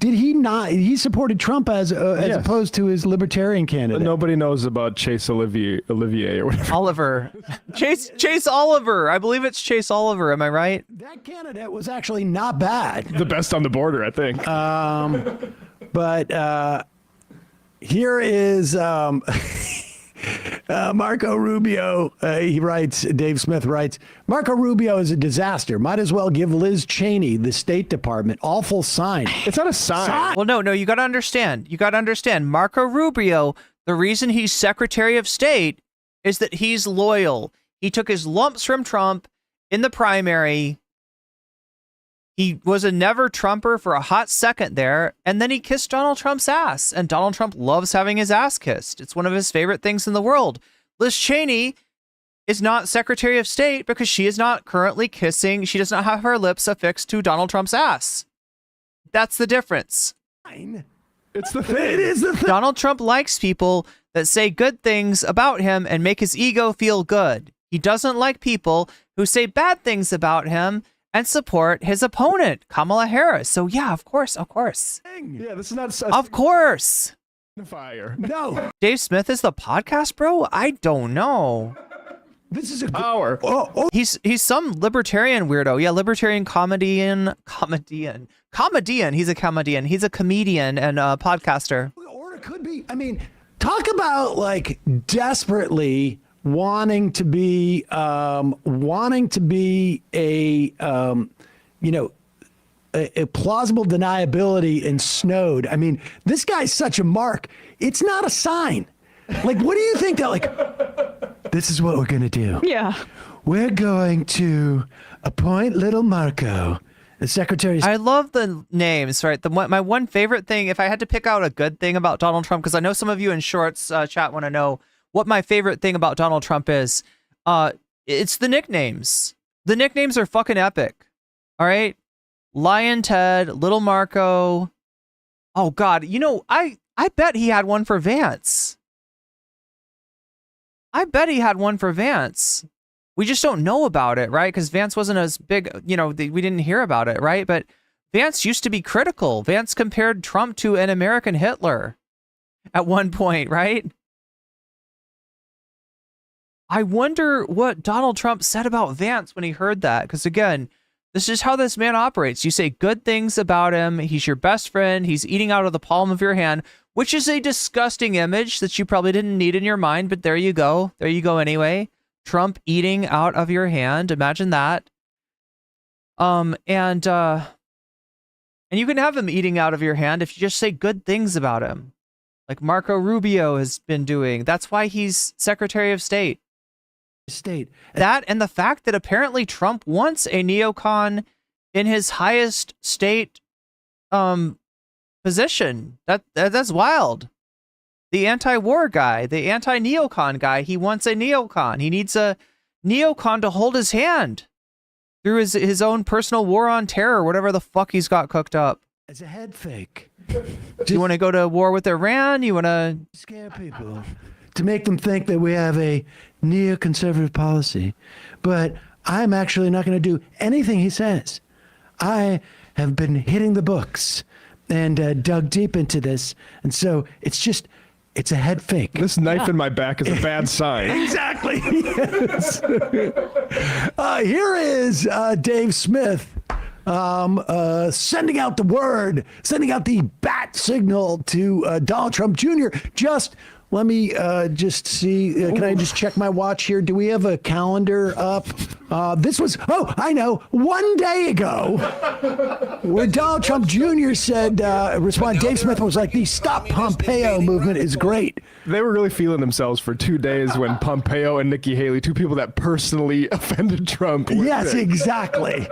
he not? He supported Trump as opposed to his Libertarian candidate. Nobody knows about Chase Olivier or whatever. Oliver. Chase Oliver. I believe it's Chase Oliver. Am I right? That candidate was actually not bad. The best on the border, I think. But here is Marco Rubio. He writes, Dave Smith writes, Marco Rubio is a disaster. Might as well give Liz Cheney the State Department. Awful sign. It's not a sign. Well, no, you got to understand. You got to understand. Marco Rubio, the reason he's Secretary of State is that he's loyal. He took his lumps from Trump in the primary. He was a never Trumper for a hot second there, and then he kissed Donald Trump's ass, and Donald Trump loves having his ass kissed. It's one of his favorite things in the world. Liz Cheney is not Secretary of State because she is not currently kissing. She does not have her lips affixed to Donald Trump's ass. That's the difference. It's the thing. It is the thing. Donald Trump likes people that say good things about him and make his ego feel good. He doesn't like people who say bad things about him and support his opponent, Kamala Harris. So yeah, of course. Yeah, this is not Of course. Fire. No. Dave Smith is the podcast, bro? I don't know. This is a power. He's some libertarian weirdo. Yeah, libertarian comedian. He's a comedian. He's a comedian and a podcaster. Or it could be, I mean, talk about like desperately wanting to be a plausible deniability in Snowed. I mean, this guy's such a mark. It's not a sign. Like, what do you think that like, this is what we're going to do. Yeah. We're going to appoint little Marco the Secretary. I love the names, right? My one favorite thing, if I had to pick out a good thing about Donald Trump, because I know some of you in Shorts chat want to know what my favorite thing about Donald Trump is. It's the nicknames. The nicknames are fucking epic. All right? Lion Ted, Little Marco. Oh God, I bet he had one for Vance. We just don't know about it, right? Because Vance wasn't as big, we didn't hear about it, right? But Vance used to be critical. Vance compared Trump to an American Hitler at one point, right? I wonder what Donald Trump said about Vance when he heard that. Because again, this is how this man operates. You say good things about him. He's your best friend. He's eating out of the palm of your hand, which is a disgusting image that you probably didn't need in your mind. But there you go. There you go anyway. Trump eating out of your hand. Imagine that. And you can have him eating out of your hand if you just say good things about him. Like Marco Rubio has been doing. That's why he's Secretary of State. That and the fact that apparently Trump wants a neocon in his highest state position. That's wild. The anti-war guy, the anti-neocon guy, he wants a neocon. He needs a neocon to hold his hand through his own personal war on terror, whatever the fuck he's got cooked up. It's a head fake. Do you want to go to war with Iran? You want to scare people to make them think that we have a neoconservative policy. But I'm actually not going to do anything he says. I have been hitting the books and dug deep into this. And so it's a head fake. This knife in my back is a bad sign. Exactly. Yes. Here is Dave Smith sending out the word, sending out the bat signal to Donald Trump Jr. Just let me just see. Can I just check my watch here? Do we have a calendar up? This was, I know, 1 day ago, where Donald Trump Jr. said, Dave Smith was like, the Stop Pompeo movement is great. They were really feeling themselves for 2 days when Pompeo and Nikki Haley, two people that personally offended Trump. Yes, exactly.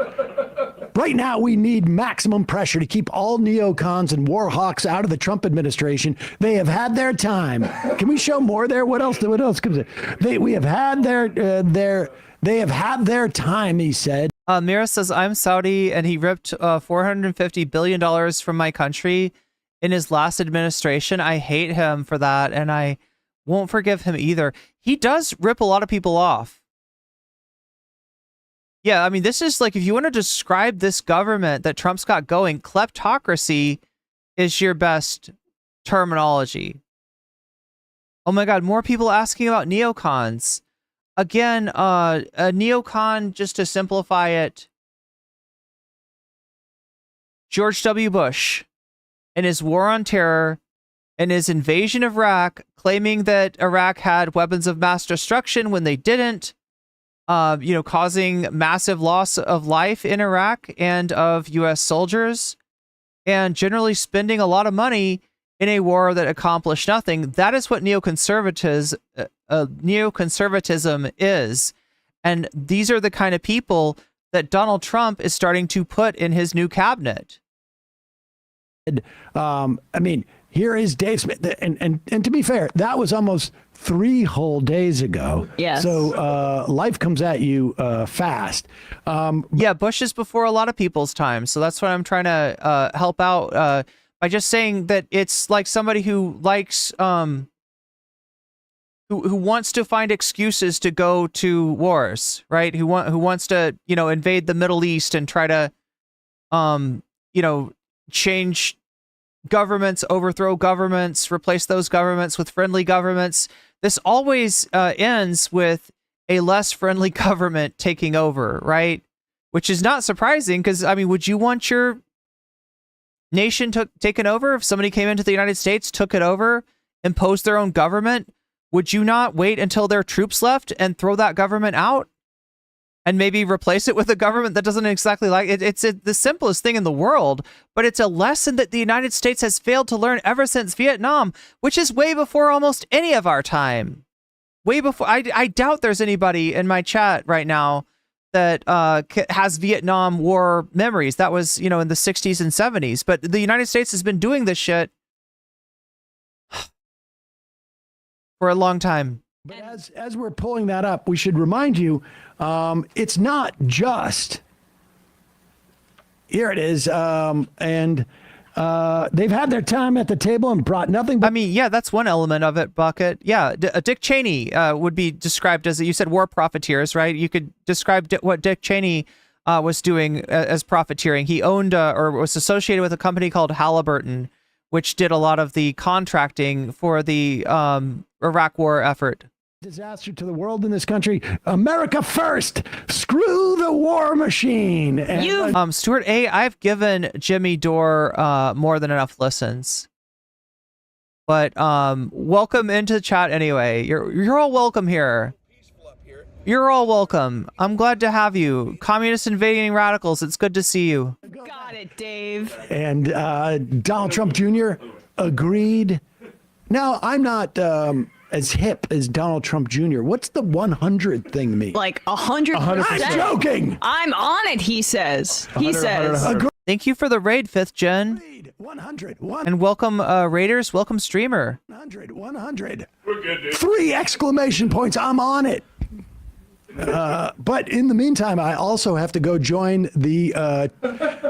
Right now, we need maximum pressure to keep all neocons and war hawks out of the Trump administration. They have had their time. Can we show more there? What else comes in? They have had their time, he said. Mira says, I'm Saudi, and he ripped $450 billion from my country in his last administration. I hate him for that, and I won't forgive him either. He does rip a lot of people off. Yeah, I mean, this is like, if you want to describe this government that Trump's got going, kleptocracy is your best terminology. Oh my God, more people asking about neocons. Again, a neocon, just to simplify it, George W. Bush and his war on terror and his invasion of Iraq, claiming that Iraq had weapons of mass destruction when they didn't. Causing massive loss of life in Iraq and of U.S. soldiers, and generally spending a lot of money in a war that accomplished nothing. That is what neoconservatism is. And these are the kind of people that Donald Trump is starting to put in his new cabinet. Here is Dave Smith. And to be fair, that was almost 3 whole days ago. Yes. So life comes at you fast. Yeah, Bush is before a lot of people's time. So that's what I'm trying to help out by just saying that it's like somebody who likes, who wants to find excuses to go to wars, right? Who wants to, invade the Middle East and try to, change governments, overthrow governments, replace those governments with friendly governments. This always ends with a less friendly government taking over, right? Which is not surprising because, would you want your nation taken over? If somebody came into the United States, took it over, imposed their own government, would you not wait until their troops left and throw that government out? And maybe replace it with a government that doesn't exactly like it. It's the simplest thing in the world, but it's a lesson that the United States has failed to learn ever since Vietnam, which is way before almost any of our time. Way before. I doubt there's anybody in my chat right now that has Vietnam War memories. That was, in the 60s and 70s. But the United States has been doing this shit for a long time. But as we're pulling that up, we should remind you, it's not just. Here it is, and they've had their time at the table and brought nothing. But that's one element of it, Bucket. Yeah, Dick Cheney would be described as, you said, war profiteers, right? You could describe what Dick Cheney was doing as profiteering. He owned or was associated with a company called Halliburton, which did a lot of the contracting for the Iraq War effort. Disaster to the world in this country. America first. Screw the war machine. And, Stuart A., I've given Jimmy Dore more than enough listens. But welcome into the chat anyway. You're all welcome here. You're all welcome. I'm glad to have you. Communist invading radicals, it's good to see you. Got it, Dave. And Donald Trump Jr. agreed. Now, I'm not as hip as Donald Trump Jr. What's the 100 thing mean? Like 100%. I'm joking. I'm on it, he says. He says. Thank you for the raid, 5th Gen. 100. And welcome, Raiders. Welcome, Streamer. 100. We're good, dude. 3 exclamation points. I'm on it. But in the meantime, I also have to go join the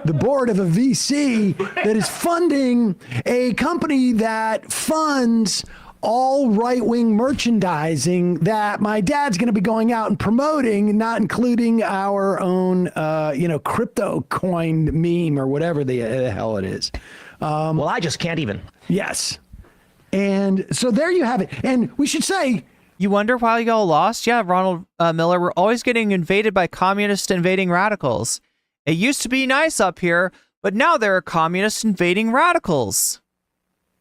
the board of a VC that is funding a company that funds all right-wing merchandising that my dad's going to be going out and promoting, not including our own, crypto coin meme or whatever the hell it is. Well, I just can't even. Yes. And so there you have it. And we should say, you wonder why y'all lost? Yeah, Ronald Miller, we're always getting invaded by communist invading radicals. It used to be nice up here, but now there are communist invading radicals.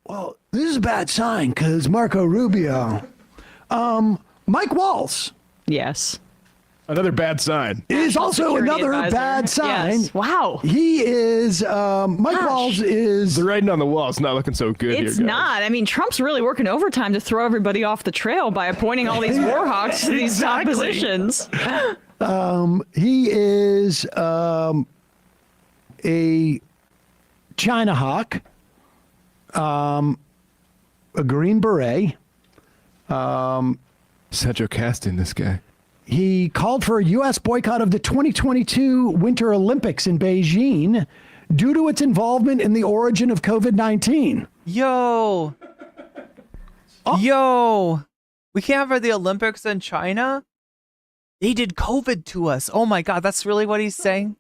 well, this is a bad sign because Marco Rubio, Mike Waltz. Yes. Another bad sign. Is also Security another advisor. bad sign. Yes. Wow. He is, Mike Waltz is. The writing on the wall is not looking so good here, It's guys. not. I mean, Trump's really working overtime to throw everybody off the trail by appointing all these war hawks to these top Exactly. positions. He is a China hawk, a Green Beret. Sergio casting this guy. He called for a U.S. boycott of the 2022 Winter Olympics in Beijing due to its involvement in the origin of COVID-19. Yo. Yo. We can't have the Olympics in China? They did COVID to us. Oh my God, that's really what he's saying?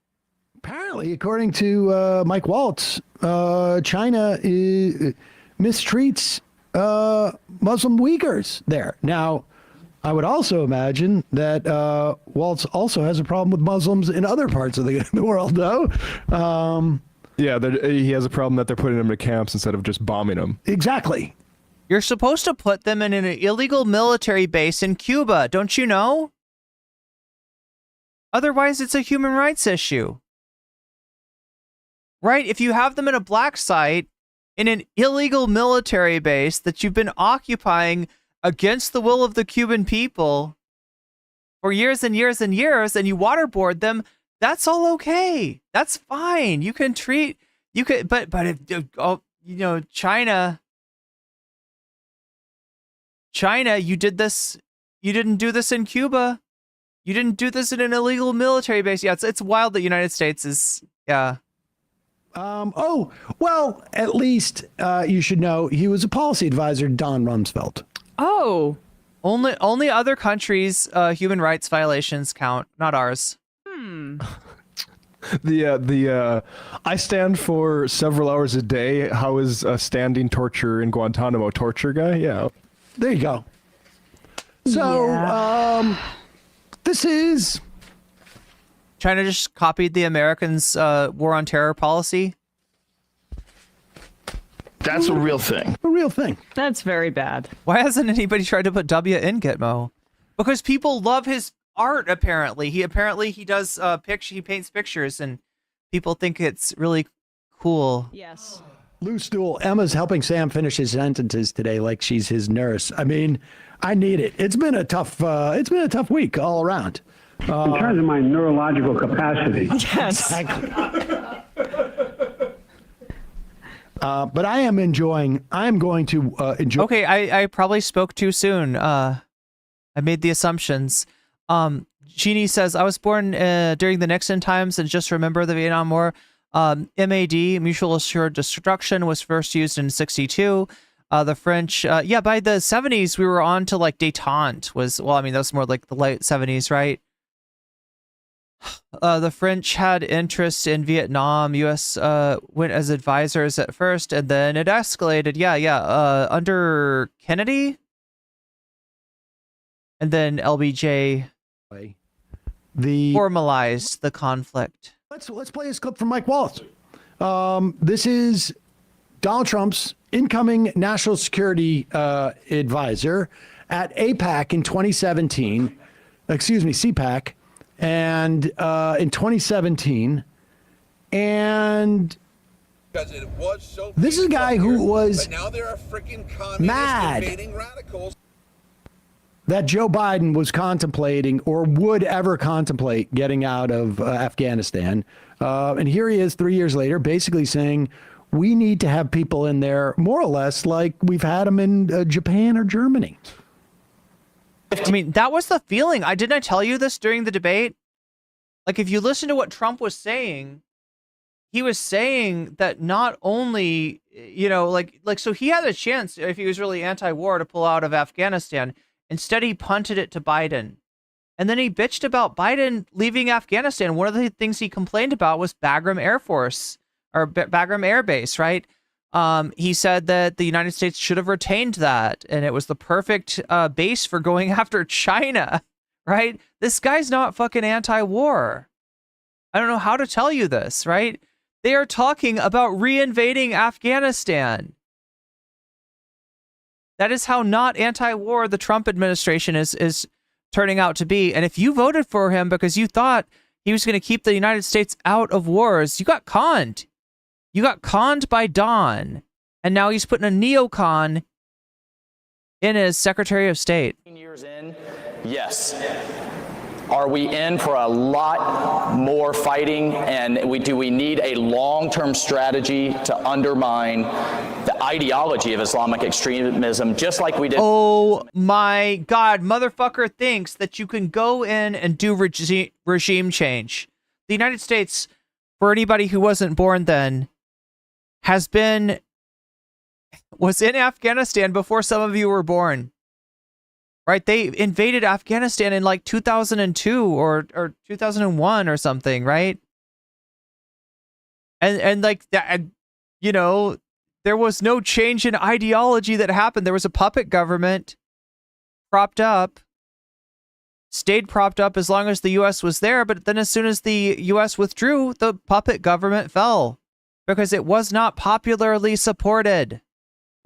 Apparently, according to Mike Waltz, China mistreats Muslim Uyghurs there. Now, I would also imagine that Waltz also has a problem with Muslims in other parts of the world, though. Yeah, he has a problem that they're putting them in camps instead of just bombing them. Exactly. You're supposed to put them in an illegal military base in Cuba, don't you know? Otherwise, it's a human rights issue. Right? If you have them in a black site, in an illegal military base that you've been occupying against the will of the Cuban people for years and years and years, and you waterboard them, that's all okay. That's fine. You can treat, but if, China, you did this, you didn't do this in Cuba. You didn't do this in an illegal military base. Yeah, it's wild that the United States is, yeah. Well, at least you should know he was a policy advisor to Don Rumsfeld. Oh. Only other countries' human rights violations count, not ours. I stand for several hours a day. How is standing torture in Guantanamo torture guy? Yeah. There you go. So, this is... China just copied the Americans' war on terror policy. That's a real thing. A real thing. That's very bad. Why hasn't anybody tried to put W in Gitmo? Because people love his art. Apparently, he does he paints pictures, and people think it's really cool. Yes. Loose stool. Emma's helping Sam finish his sentences today, like she's his nurse. I mean, I need it. It's been a tough week all around. In terms of my neurological capacity. Yes. But I am going to enjoy. Okay, I probably spoke too soon. I made the assumptions. Jeannie says, I was born during the Nixon times and just remember the Vietnam War. MAD, Mutual Assured Destruction, was first used in 1962. The French, by the 70s, we were on to like détente that was more like the late 70s, right? The French had interest in Vietnam. U.S. Went as advisors at first, and then it escalated. Under Kennedy, and then LBJ formalized the conflict. Let's play this clip from Mike Waltz. This is Donald Trump's incoming national security advisor at APAC in 2017. CPAC. And in 2017, and this is a guy who was mad that Joe Biden was contemplating or would ever contemplate getting out of Afghanistan. And here he is 3 years later, basically saying, we need to have people in there more or less like we've had them in Japan or Germany. I mean, that was the feeling. Didn't I tell you this during the debate? Like, if you listen to what Trump was saying, he was saying that not only, you know, like so he had a chance, if he was really anti-war, to pull out of Afghanistan. Instead, he punted it to Biden. And then he bitched about Biden leaving Afghanistan. One of the things he complained about was Bagram Air Force, or Bagram Air Base, right? He said that the United States should have retained that, and it was the perfect base for going after China, right? This guy's not fucking anti-war. I don't know how to tell you this, right? They are talking about reinvading Afghanistan. That is how not anti-war the Trump administration is turning out to be. And if you voted for him because you thought he was going to keep the United States out of wars, you got conned. You got conned by Don. And now he's putting a neocon in as Secretary of State. Years in, yes. Are we in for a lot more fighting, and do we need a long-term strategy to undermine the ideology of Islamic extremism, just like we did? Oh my God, motherfucker thinks that you can go in and do regime change. The United States, for anybody who wasn't born then, was in Afghanistan before some of you were born. Right, they invaded Afghanistan in like 2002 or 2001 or something, right? And like that, you know, there was no change in ideology that happened. There was a puppet government propped up, stayed propped up as long as the U.S. was there, but then as soon as the U.S. withdrew, the puppet government fell because it was not popularly supported.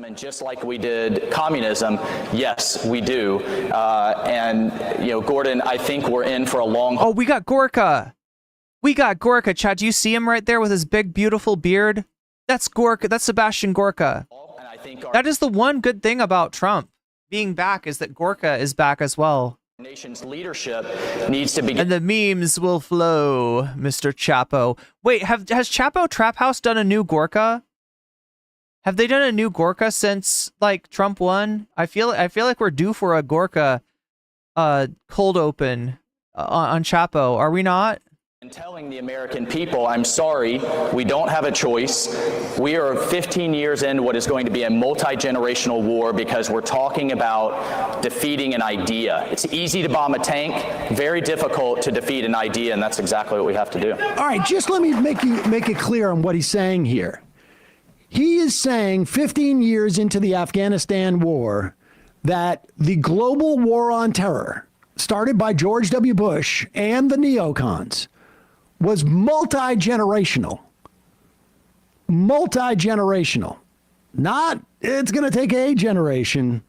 And just like we did communism, yes, we do. And, you know, Gordon, I think we're in for a long... Oh, we got Gorka. We got Gorka. Chad, do you see him right there with his big, beautiful beard? That's Gorka. That's Sebastian Gorka. And I think that is the one good thing about Trump being back, is that Gorka is back as well. Our nation's leadership needs to be... And the memes will flow, Mr. Chapo. Wait, has Chapo Trap House done a new Gorka? Have they done a new Gorka since like Trump won? I feel like we're due for a Gorka cold open on Chapo. Are we not? And telling the American people, I'm sorry, we don't have a choice. We are 15 years into what is going to be a multi-generational war because we're talking about defeating an idea. It's easy to bomb a tank, very difficult to defeat an idea, and that's exactly what we have to do. All right, just let me make it clear on what he's saying here. He is saying 15 years into the Afghanistan war that the global war on terror, started by George W. Bush and the neocons, was multi-generational. Multi-generational. Not, it's going to take a generation,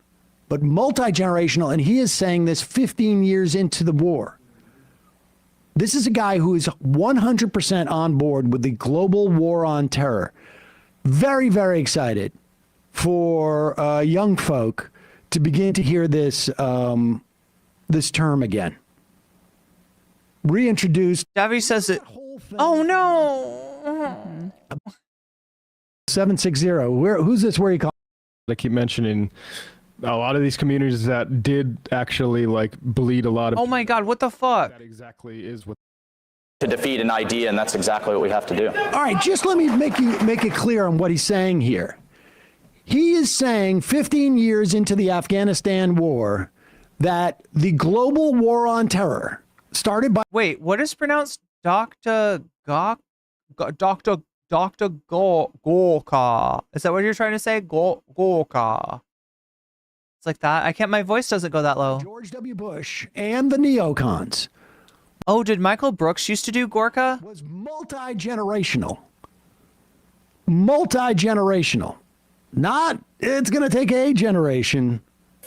but multi-generational. And he is saying this 15 years into the war. This is a guy who is 100% on board with the global war on terror. Very, very excited for young folk to begin to hear this this term again. Reintroduced. Davy says it. Oh no. 760. Who's this? Where you call? I keep mentioning a lot of these communities that did actually like bleed a lot of. Oh my God! What the fuck? That exactly is what. To defeat an idea, and that's exactly what we have to do. All right, just let me make it clear on what he's saying here. He is saying 15 years into the Afghanistan war that the global war on terror, started by... Wait, what is pronounced Dr. Gorka? Is that what you're trying to say? Gorka. It's like that. I can't, my voice doesn't go that low. George W. Bush and the neocons. Oh, did Michael Brooks used to do Gorka? Was multi-generational. Multi-generational. Not, it's going to take a generation,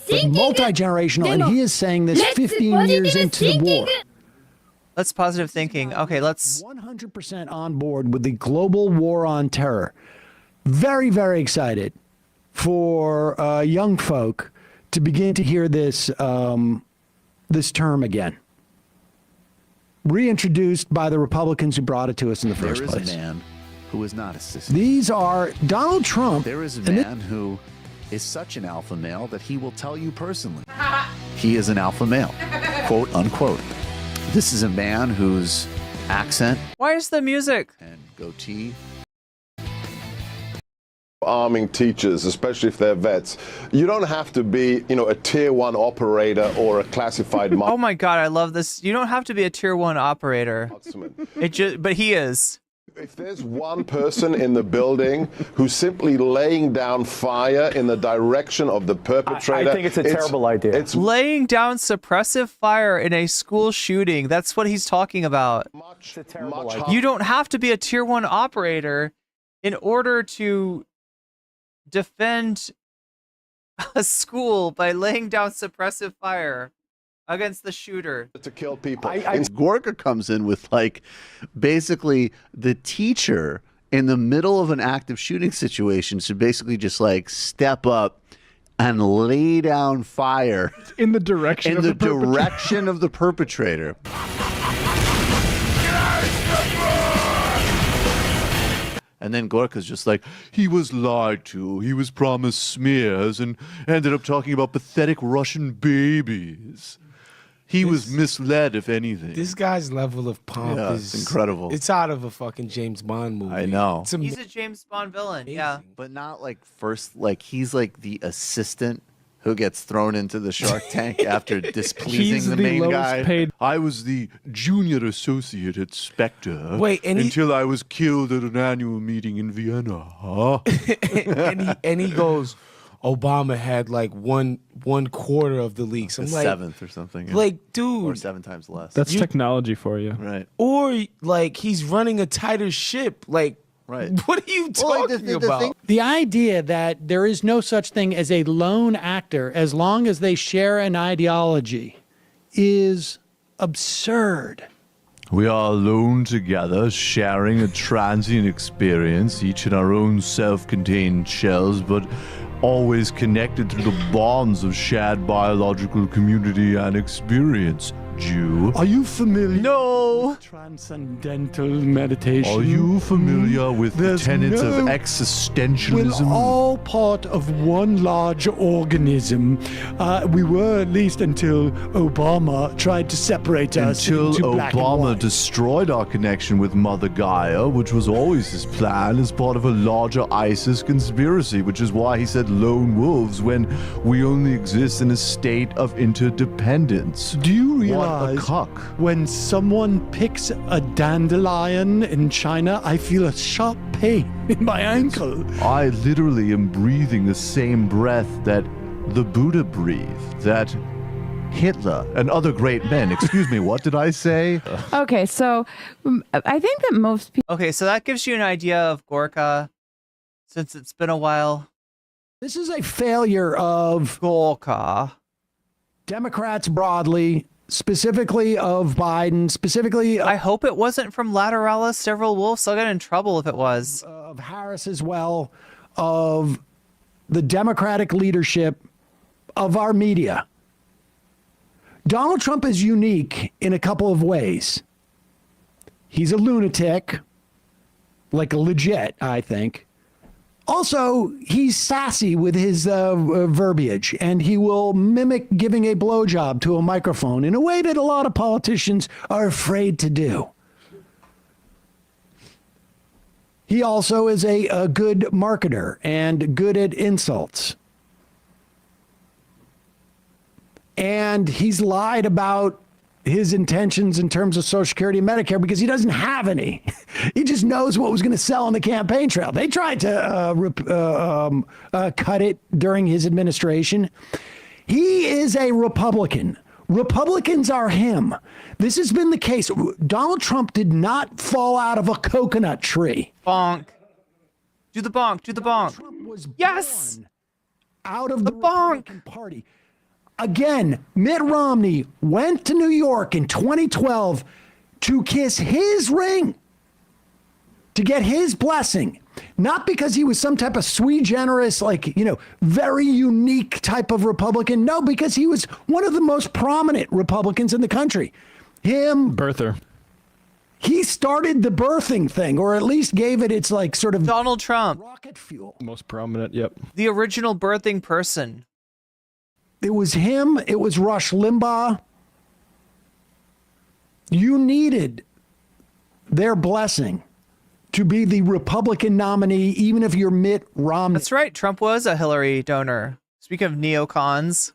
but multi-generational. And he is saying this 15 years into the war. Let's positive thinking. Okay, let's... 100% on board with the global war on terror. Very, very excited for young folk to begin to hear this this term again. Reintroduced by the Republicans who brought it to us in the first place. There is a man who is not a sissy. These are Donald Trump. There is a man who is such an alpha male that he will tell you personally he is an alpha male, quote unquote. This is a man whose accent Why is the music? and goatee. Arming teachers, especially if they're vets. You don't have to be, a tier 1 operator or a classified Oh my god, I love this. You don't have to be a tier 1 operator. But he is. If there's one person in the building who's simply laying down fire in the direction of the perpetrator, I think it's a terrible idea. It's Laying down suppressive fire in a school shooting. That's what he's talking about. It's a terrible idea. You don't have to be a tier 1 operator in order to defend a school by laying down suppressive fire against the shooter. to kill people. Gorka comes in with basically the teacher in the middle of an active shooting situation should basically just step up and lay down fire in the direction of the perpetrator. And then Gorka's just he was lied to, he was promised smears, and ended up talking about pathetic Russian babies. He was misled, if anything. This guy's level of pomp is it's incredible. It's out of a fucking James Bond movie. I know. He's a James Bond villain, yeah. But not first, he's the assistant who gets thrown into the Shark Tank after displeasing the main guy. Paid. I was the junior associate at Spectre until I was killed at an annual meeting in Vienna. Huh? and he goes, Obama had one quarter of the leaks. I'm seventh or something. Dude, or 7 times less. That's technology for you. Right. Or he's running a tighter ship. Right. What are you talking about? The idea that there is no such thing as a lone actor as long as they share an ideology is absurd. We are alone together, sharing a transient experience, each in our own self-contained shells, but always connected through the bonds of shared biological community and experience. Jew. Are you familiar? No. Transcendental meditation. Are you familiar with the tenets of We're existentialism? all part of one large organism. We were, at least until Obama tried to separate us Until into black and Obama white. destroyed our connection with Mother Gaia, which was always his plan as part of a larger ISIS conspiracy, which is why he said lone wolves when we only exist in a state of interdependence. Do you What a realize cuck. when someone picks a dandelion in China, I feel a sharp pain in my ankle? I literally am breathing the same breath that the Buddha breathed, that Hitler and other great men. Excuse me, what did I say? Okay, so I think that most people. Okay, so that gives you an idea of Gorka, since it's been a while. This is a failure of Gorka. Democrats broadly, specifically of Biden, specifically I hope it wasn't from Lateralis several wolves. I'll get in trouble if it was. Of Harris as well, of the Democratic leadership, of our media. Donald Trump is unique in a couple of ways. He's a lunatic, legit, I think. Also, he's sassy with his verbiage, and he will mimic giving a blowjob to a microphone in a way that a lot of politicians are afraid to do. He also is a good marketer and good at insults. And he's lied about his intentions in terms of Social Security and Medicare because he doesn't have any. He just knows what was going to sell on the campaign trail. They tried to cut it during his administration. He is a Republican. Republicans are him. This has been the case. Donald Trump did not fall out of a coconut tree. Bonk. Do the bonk. Do the bonk. Trump was Yes. born out of the Republican Party. Again, Mitt Romney went to New York in 2012 to kiss his ring, to get his blessing. Not because he was some type of sui generis, very unique type of Republican. No, because he was one of the most prominent Republicans in the country. Him. Birther. He started the birthing thing, or at least gave it its sort of Donald Trump. rocket fuel. Most prominent, yep. The original birthing person. It was him. It was Rush Limbaugh. You needed their blessing to be the Republican nominee, even if you're Mitt Romney. That's right. Trump was a Hillary donor. Speaking of neocons.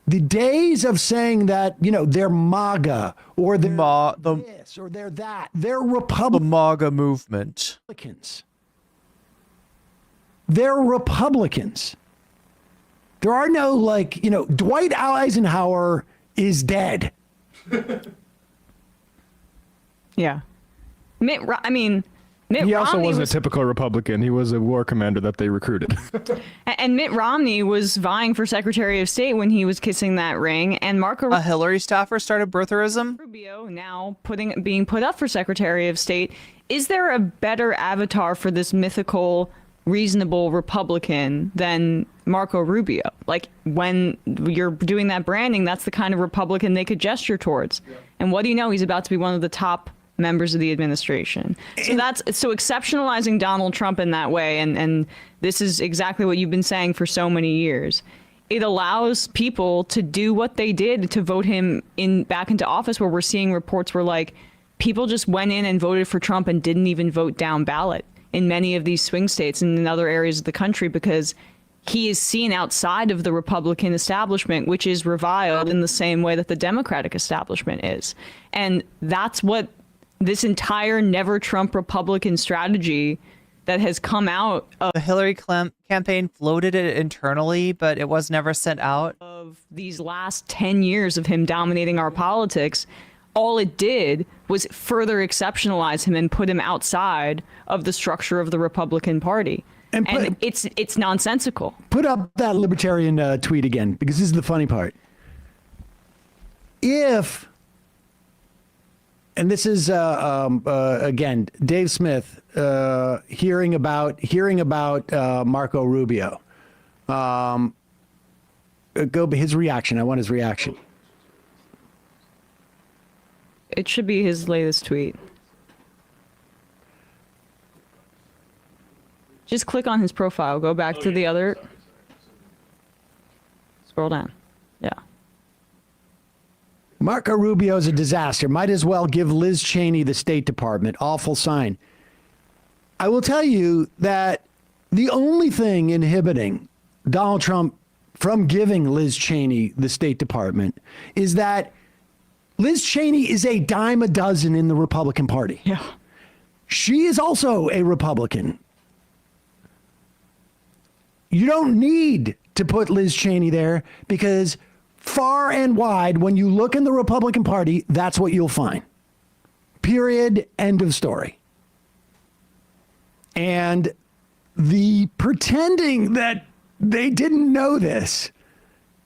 The days of saying that, you know, they're MAGA or they're this or they're that, they're Republicans. The MAGA movement. They're Republicans. There are no, like, you know, Dwight Eisenhower is dead. Yeah. Mitt He also Romney wasn't was, a typical Republican. He was a war commander that they recruited. and Mitt Romney was vying for Secretary of State when he was kissing that ring, and Marco A Hillary staffer started birtherism. Rubio now being put up for Secretary of State. Is there a better avatar for this mythical, reasonable Republican than Marco Rubio? Like, when you're doing that branding, that's the kind of Republican they could gesture towards. Yeah. And what do you know? He's about to be one of the top members of the administration. So exceptionalizing Donald Trump in that way, and this is exactly what you've been saying for so many years. It allows people to do what they did to vote him back into office, where we're seeing reports where, like, people just went in and voted for Trump and didn't even vote down ballot in many of these swing states and in other areas of the country, because he is seen outside of the Republican establishment, which is reviled in the same way that the Democratic establishment is. And that's what this entire never Trump Republican strategy that has come out of the Hillary campaign floated it internally, but it was never sent out. Of these last 10 years of him dominating our politics, all it did was further exceptionalize him and put him outside of the structure of the Republican Party. And it's nonsensical. Put up that libertarian tweet again, because this is the funny part. And this is again, Dave Smith hearing about Marco Rubio. His reaction. I want his reaction. It should be his latest tweet. Just click on his profile. Go back to the other. Scroll down. Yeah. Marco Rubio is a disaster. Might as well give Liz Cheney the State Department. Awful sign. I will tell you that the only thing inhibiting Donald Trump from giving Liz Cheney the State Department is that Liz Cheney is a dime a dozen in the Republican Party. Yeah. She is also a Republican. You don't need to put Liz Cheney there, because far and wide, when you look in the Republican Party, that's what you'll find. Period. End of story. And the pretending that they didn't know this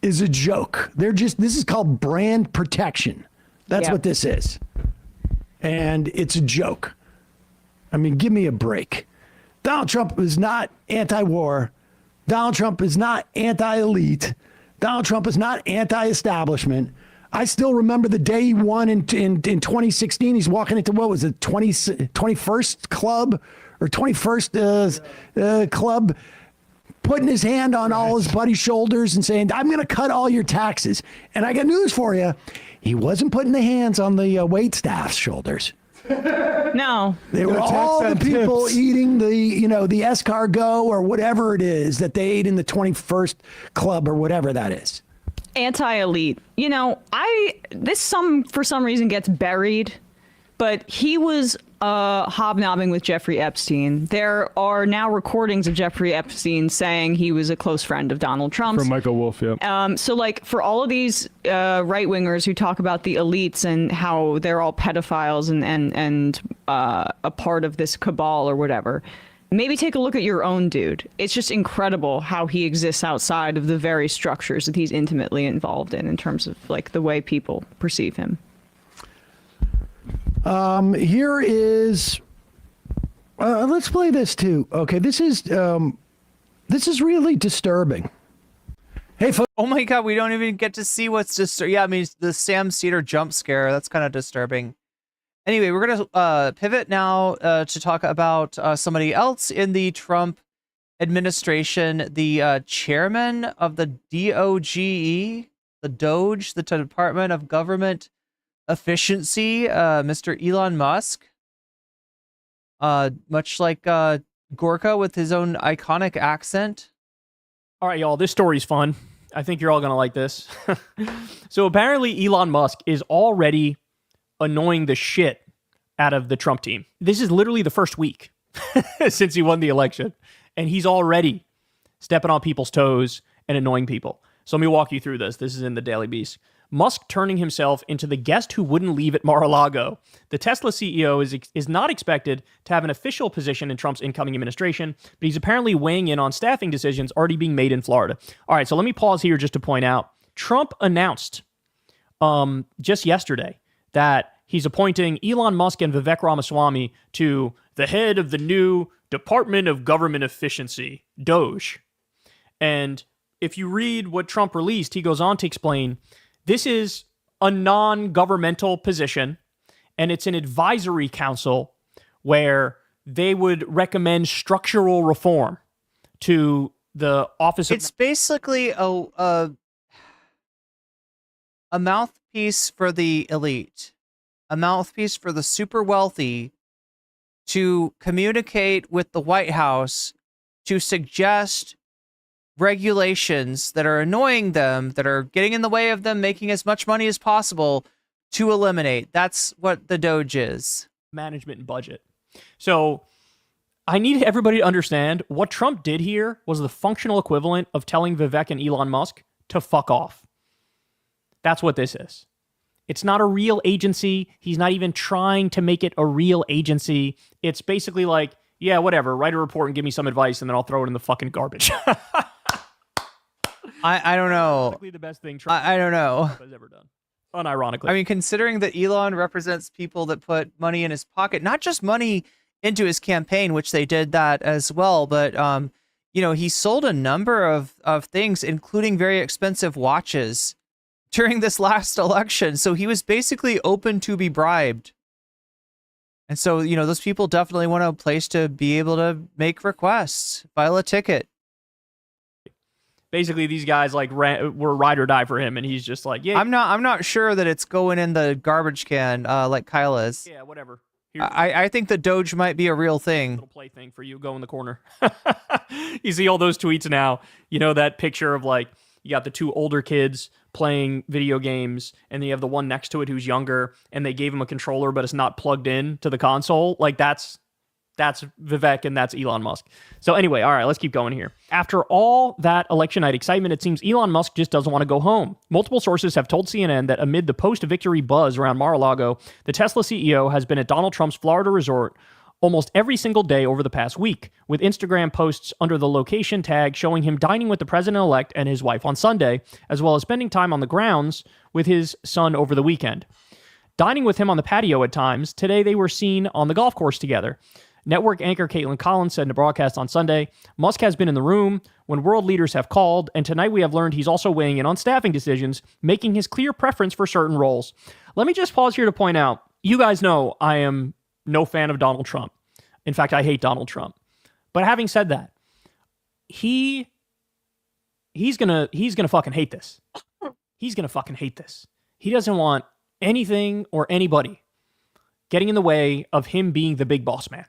is a joke. This is called brand protection. That's what this is. And it's a joke. I mean, give me a break. Donald Trump is not anti-war. Donald Trump is not anti-elite. Donald Trump is not anti-establishment. I still remember the day he won in 2016. He's walking into, what was it, 21st Club or 21st Club, putting his hand on all his buddy's shoulders and saying, I'm going to cut all your taxes. And I got news for you. He wasn't putting the hands on the wait staff's shoulders. No. They were all the people eating the escargot or whatever it is that they ate in the 21st Club or whatever that is. Anti-elite. You know, for some reason gets buried, but he was hobnobbing with Jeffrey Epstein. There are now recordings of Jeffrey Epstein saying he was a close friend of Donald Trump's. From Michael Wolff, yeah. So, like, for all of these right-wingers who talk about the elites and how they're all pedophiles and a part of this cabal or whatever, maybe take a look at your own dude. It's just incredible how he exists outside of the very structures that he's intimately involved in terms of, like, the way people perceive him. Here is, let's play this too. Okay, this is really disturbing. Hey, folks. Oh my God, we don't even get to see what's disturbing. Yeah, I mean, the Sam Cedar jump scare, that's kind of disturbing. Anyway, we're going to pivot now to talk about somebody else in the Trump administration, the chairman of the DOGE, the Department of Government efficiency, Mr. Elon Musk. Much like Gorka with his own iconic accent. All right, y'all, this story's fun. I think you're all going to like this. So apparently Elon Musk is already annoying the shit out of the Trump team. This is literally the first week since he won the election, and he's already stepping on people's toes and annoying people. So let me walk you through this. This is in the Daily Beast. Musk turning himself into the guest who wouldn't leave at Mar-a-Lago. The Tesla CEO is not expected to have an official position in Trump's incoming administration, but he's apparently weighing in on staffing decisions already being made in Florida. All right, so let me pause here just to point out. Trump announced just yesterday that he's appointing Elon Musk and Vivek Ramaswamy to the head of the new Department of Government Efficiency, DOGE. And if you read what Trump released, he goes on to explain this is a non-governmental position, and it's an advisory council where they would recommend structural reform to the office of... It's basically a mouthpiece for the elite, a mouthpiece for the super wealthy to communicate with the White House to suggest regulations that are annoying them, that are getting in the way of them making as much money as possible to eliminate. That's what the Doge is. Management and budget. So I need everybody to understand what Trump did here was the functional equivalent of telling Vivek and Elon Musk to fuck off. That's what this is. It's not a real agency. He's not even trying to make it a real agency. It's basically like, yeah, whatever, write a report and give me some advice and then I'll throw it in the fucking garbage. I don't know. Basically the best thing Trump I don't know. has ever done. Unironically. I mean, considering that Elon represents people that put money in his pocket, not just money into his campaign, which they did that as well, but he sold a number of things, including very expensive watches during this last election. So he was basically open to be bribed. And so, those people definitely want a place to be able to make requests, file a ticket. Basically, these guys were ride or die for him, and he's just like, yeah. I'm not sure that it's going in the garbage can like Kyle is. Yeah, whatever. I think the Doge might be a real thing. Little play thing for you. Go in the corner. You see all those tweets now. That picture of you got the two older kids playing video games, and then you have the one next to it who's younger, and they gave him a controller, but it's not plugged in to the console. That's Vivek and that's Elon Musk. So anyway, all right, let's keep going here. After all that election night excitement, it seems Elon Musk just doesn't want to go home. Multiple sources have told CNN that amid the post-victory buzz around Mar-a-Lago, the Tesla CEO has been at Donald Trump's Florida resort almost every single day over the past week, with Instagram posts under the location tag showing him dining with the president-elect and his wife on Sunday, as well as spending time on the grounds with his son over the weekend. Dining with him on the patio at times, today they were seen on the golf course together. Network anchor Caitlin Collins said in a broadcast on Sunday, Musk has been in the room when world leaders have called, and tonight we have learned he's also weighing in on staffing decisions, making his clear preference for certain roles. Let me just pause here to point out, you guys know I am no fan of Donald Trump. In fact, I hate Donald Trump. But having said that, he's gonna fucking hate this. He's gonna fucking hate this. He doesn't want anything or anybody getting in the way of him being the big boss man.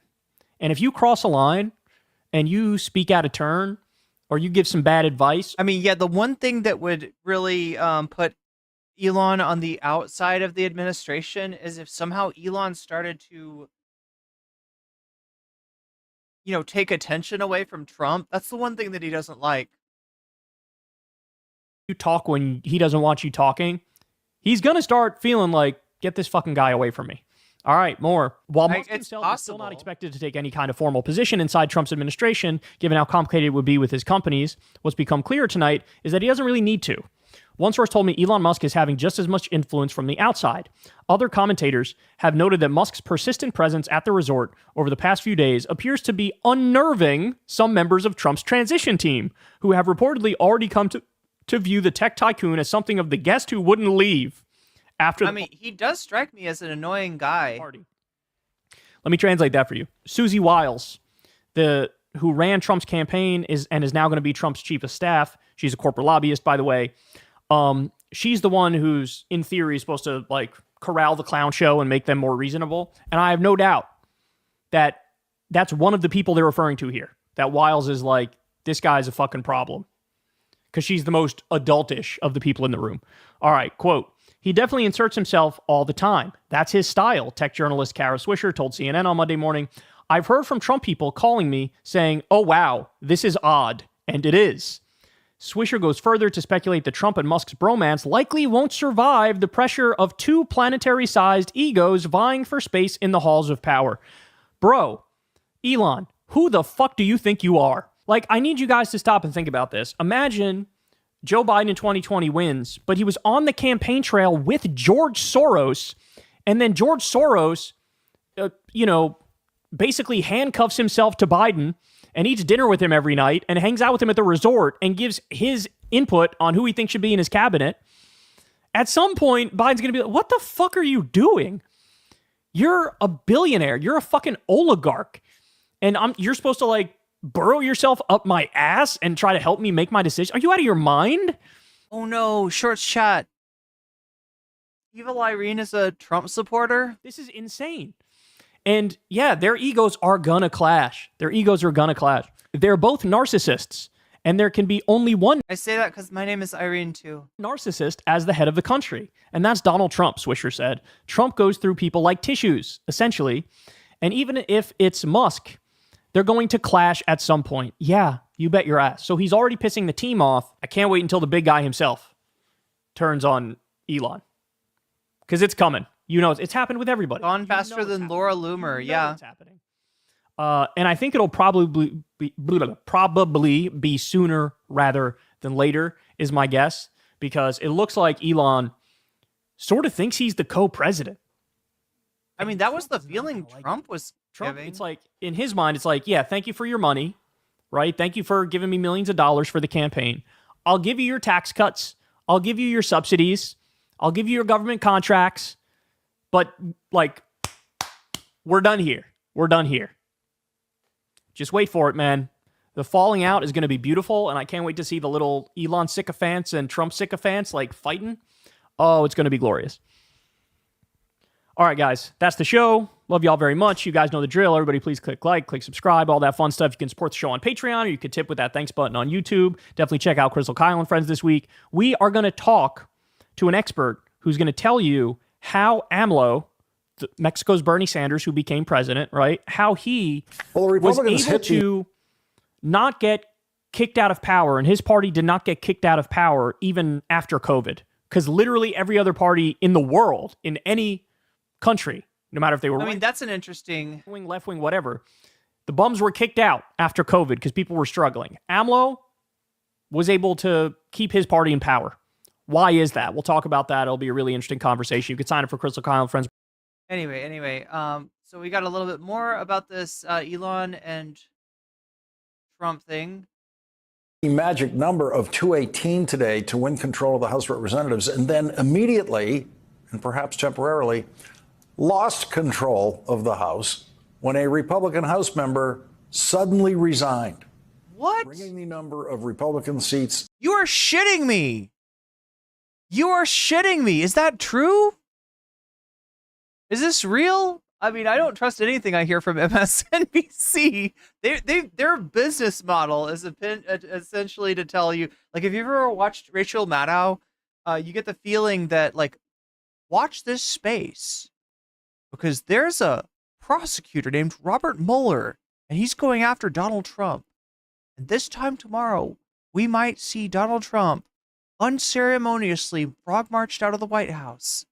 And if you cross a line and you speak out of turn or you give some bad advice. I mean, yeah, the one thing that would really put Elon on the outside of the administration is if somehow Elon started to, take attention away from Trump. That's the one thing that he doesn't like. You talk when he doesn't want you talking. He's going to start feeling like, get this fucking guy away from me. All right, more. While Musk himself is still not expected to take any kind of formal position inside Trump's administration, given how complicated it would be with his companies, what's become clear tonight is that he doesn't really need to. One source told me Elon Musk is having just as much influence from the outside. Other commentators have noted that Musk's persistent presence at the resort over the past few days appears to be unnerving some members of Trump's transition team, who have reportedly already come to view the tech tycoon as something of the guest who wouldn't leave. He does strike me as an annoying guy. Let me translate that for you. Susie Wiles, who ran Trump's campaign is now going to be Trump's chief of staff. She's a corporate lobbyist, by the way. She's the one who's, in theory, supposed to corral the clown show and make them more reasonable. And I have no doubt that that's one of the people they're referring to here. That Wiles is like, this guy's a fucking problem. Because she's the most adultish of the people in the room. All right, quote, he definitely inserts himself all the time. That's his style, tech journalist Kara Swisher told CNN on Monday morning. I've heard from Trump people calling me saying, oh, wow, this is odd. And it is. Swisher goes further to speculate that Trump and Musk's bromance likely won't survive the pressure of two planetary-sized egos vying for space in the halls of power. Bro, Elon, who the fuck do you think you are? Like, I need you guys to stop and think about this. Imagine Joe Biden in 2020 wins, but he was on the campaign trail with George Soros, and then George Soros, basically handcuffs himself to Biden and eats dinner with him every night and hangs out with him at the resort and gives his input on who he thinks should be in his cabinet. At some point, Biden's going to be like, what the fuck are you doing? You're a billionaire. You're a fucking oligarch. And you're supposed to, like, burrow yourself up my ass and try to help me make my decision? Are you out of your mind? Oh no, Shorts chat. Evil Irene is a Trump supporter? This is insane. And yeah, their egos are gonna clash. They're both narcissists. And there can be only one. I say that because my name is Irene too. Narcissist as the head of the country. And that's Donald Trump, Swisher said. Trump goes through people like tissues, essentially. And even if it's Musk, they're going to clash at some point. Yeah, you bet your ass. So he's already pissing the team off. I can't wait until the big guy himself turns on Elon. Because it's coming. You know, it's happened with everybody. Gone faster than Laura Loomer, yeah. It's happening. And I think it'll probably be sooner rather than later, is my guess. Because it looks like Elon sort of thinks he's the co-president. I mean, that was the feeling Trump was giving. It's like, in his mind, it's like, yeah, thank you for your money, right? Thank you for giving me millions of dollars for the campaign. I'll give you your tax cuts. I'll give you your subsidies. I'll give you your government contracts. But, like, we're done here. We're done here. Just wait for it, man. The falling out is going to be beautiful, and I can't wait to see the little Elon sycophants and Trump sycophants, like, fighting. Oh, it's going to be glorious. All right, guys, that's the show. Love y'all very much. You guys know the drill. Everybody, please click like, click subscribe, all that fun stuff. You can support the show on Patreon, or you can tip with that thanks button on YouTube. Definitely check out Crystal Kyle and Friends this week. We are going to talk to an expert who's going to tell you how AMLO, Mexico's Bernie Sanders, who became president, right, how he was able to not get kicked out of power, and his party did not get kicked out of power even after COVID. Because literally every other party in the world, in any country, no matter if they were I mean, that's an interesting wing, left wing, whatever, the bums were kicked out after COVID because people were struggling. AMLO was able to keep his party in power. Why is that? We'll talk about that. It'll be a really interesting conversation. You can sign up for Crystal Kyle and Friends. Anyway, so we got a little bit more about this Elon and Trump thing. The magic number of 218 today to win control of the House of Representatives, and then immediately, and perhaps temporarily, lost control of the House when a Republican House member suddenly resigned. What? Bringing the number of Republican seats. You are shitting me. You are shitting me. Is that true? Is this real? I mean, I don't trust anything I hear from MSNBC. Their business model is essentially to tell you, like, if you've ever watched Rachel Maddow, you get the feeling that, like, watch this space because there's a prosecutor named Robert Mueller and he's going after Donald Trump. And this time tomorrow, we might see Donald Trump unceremoniously frog marched out of the White House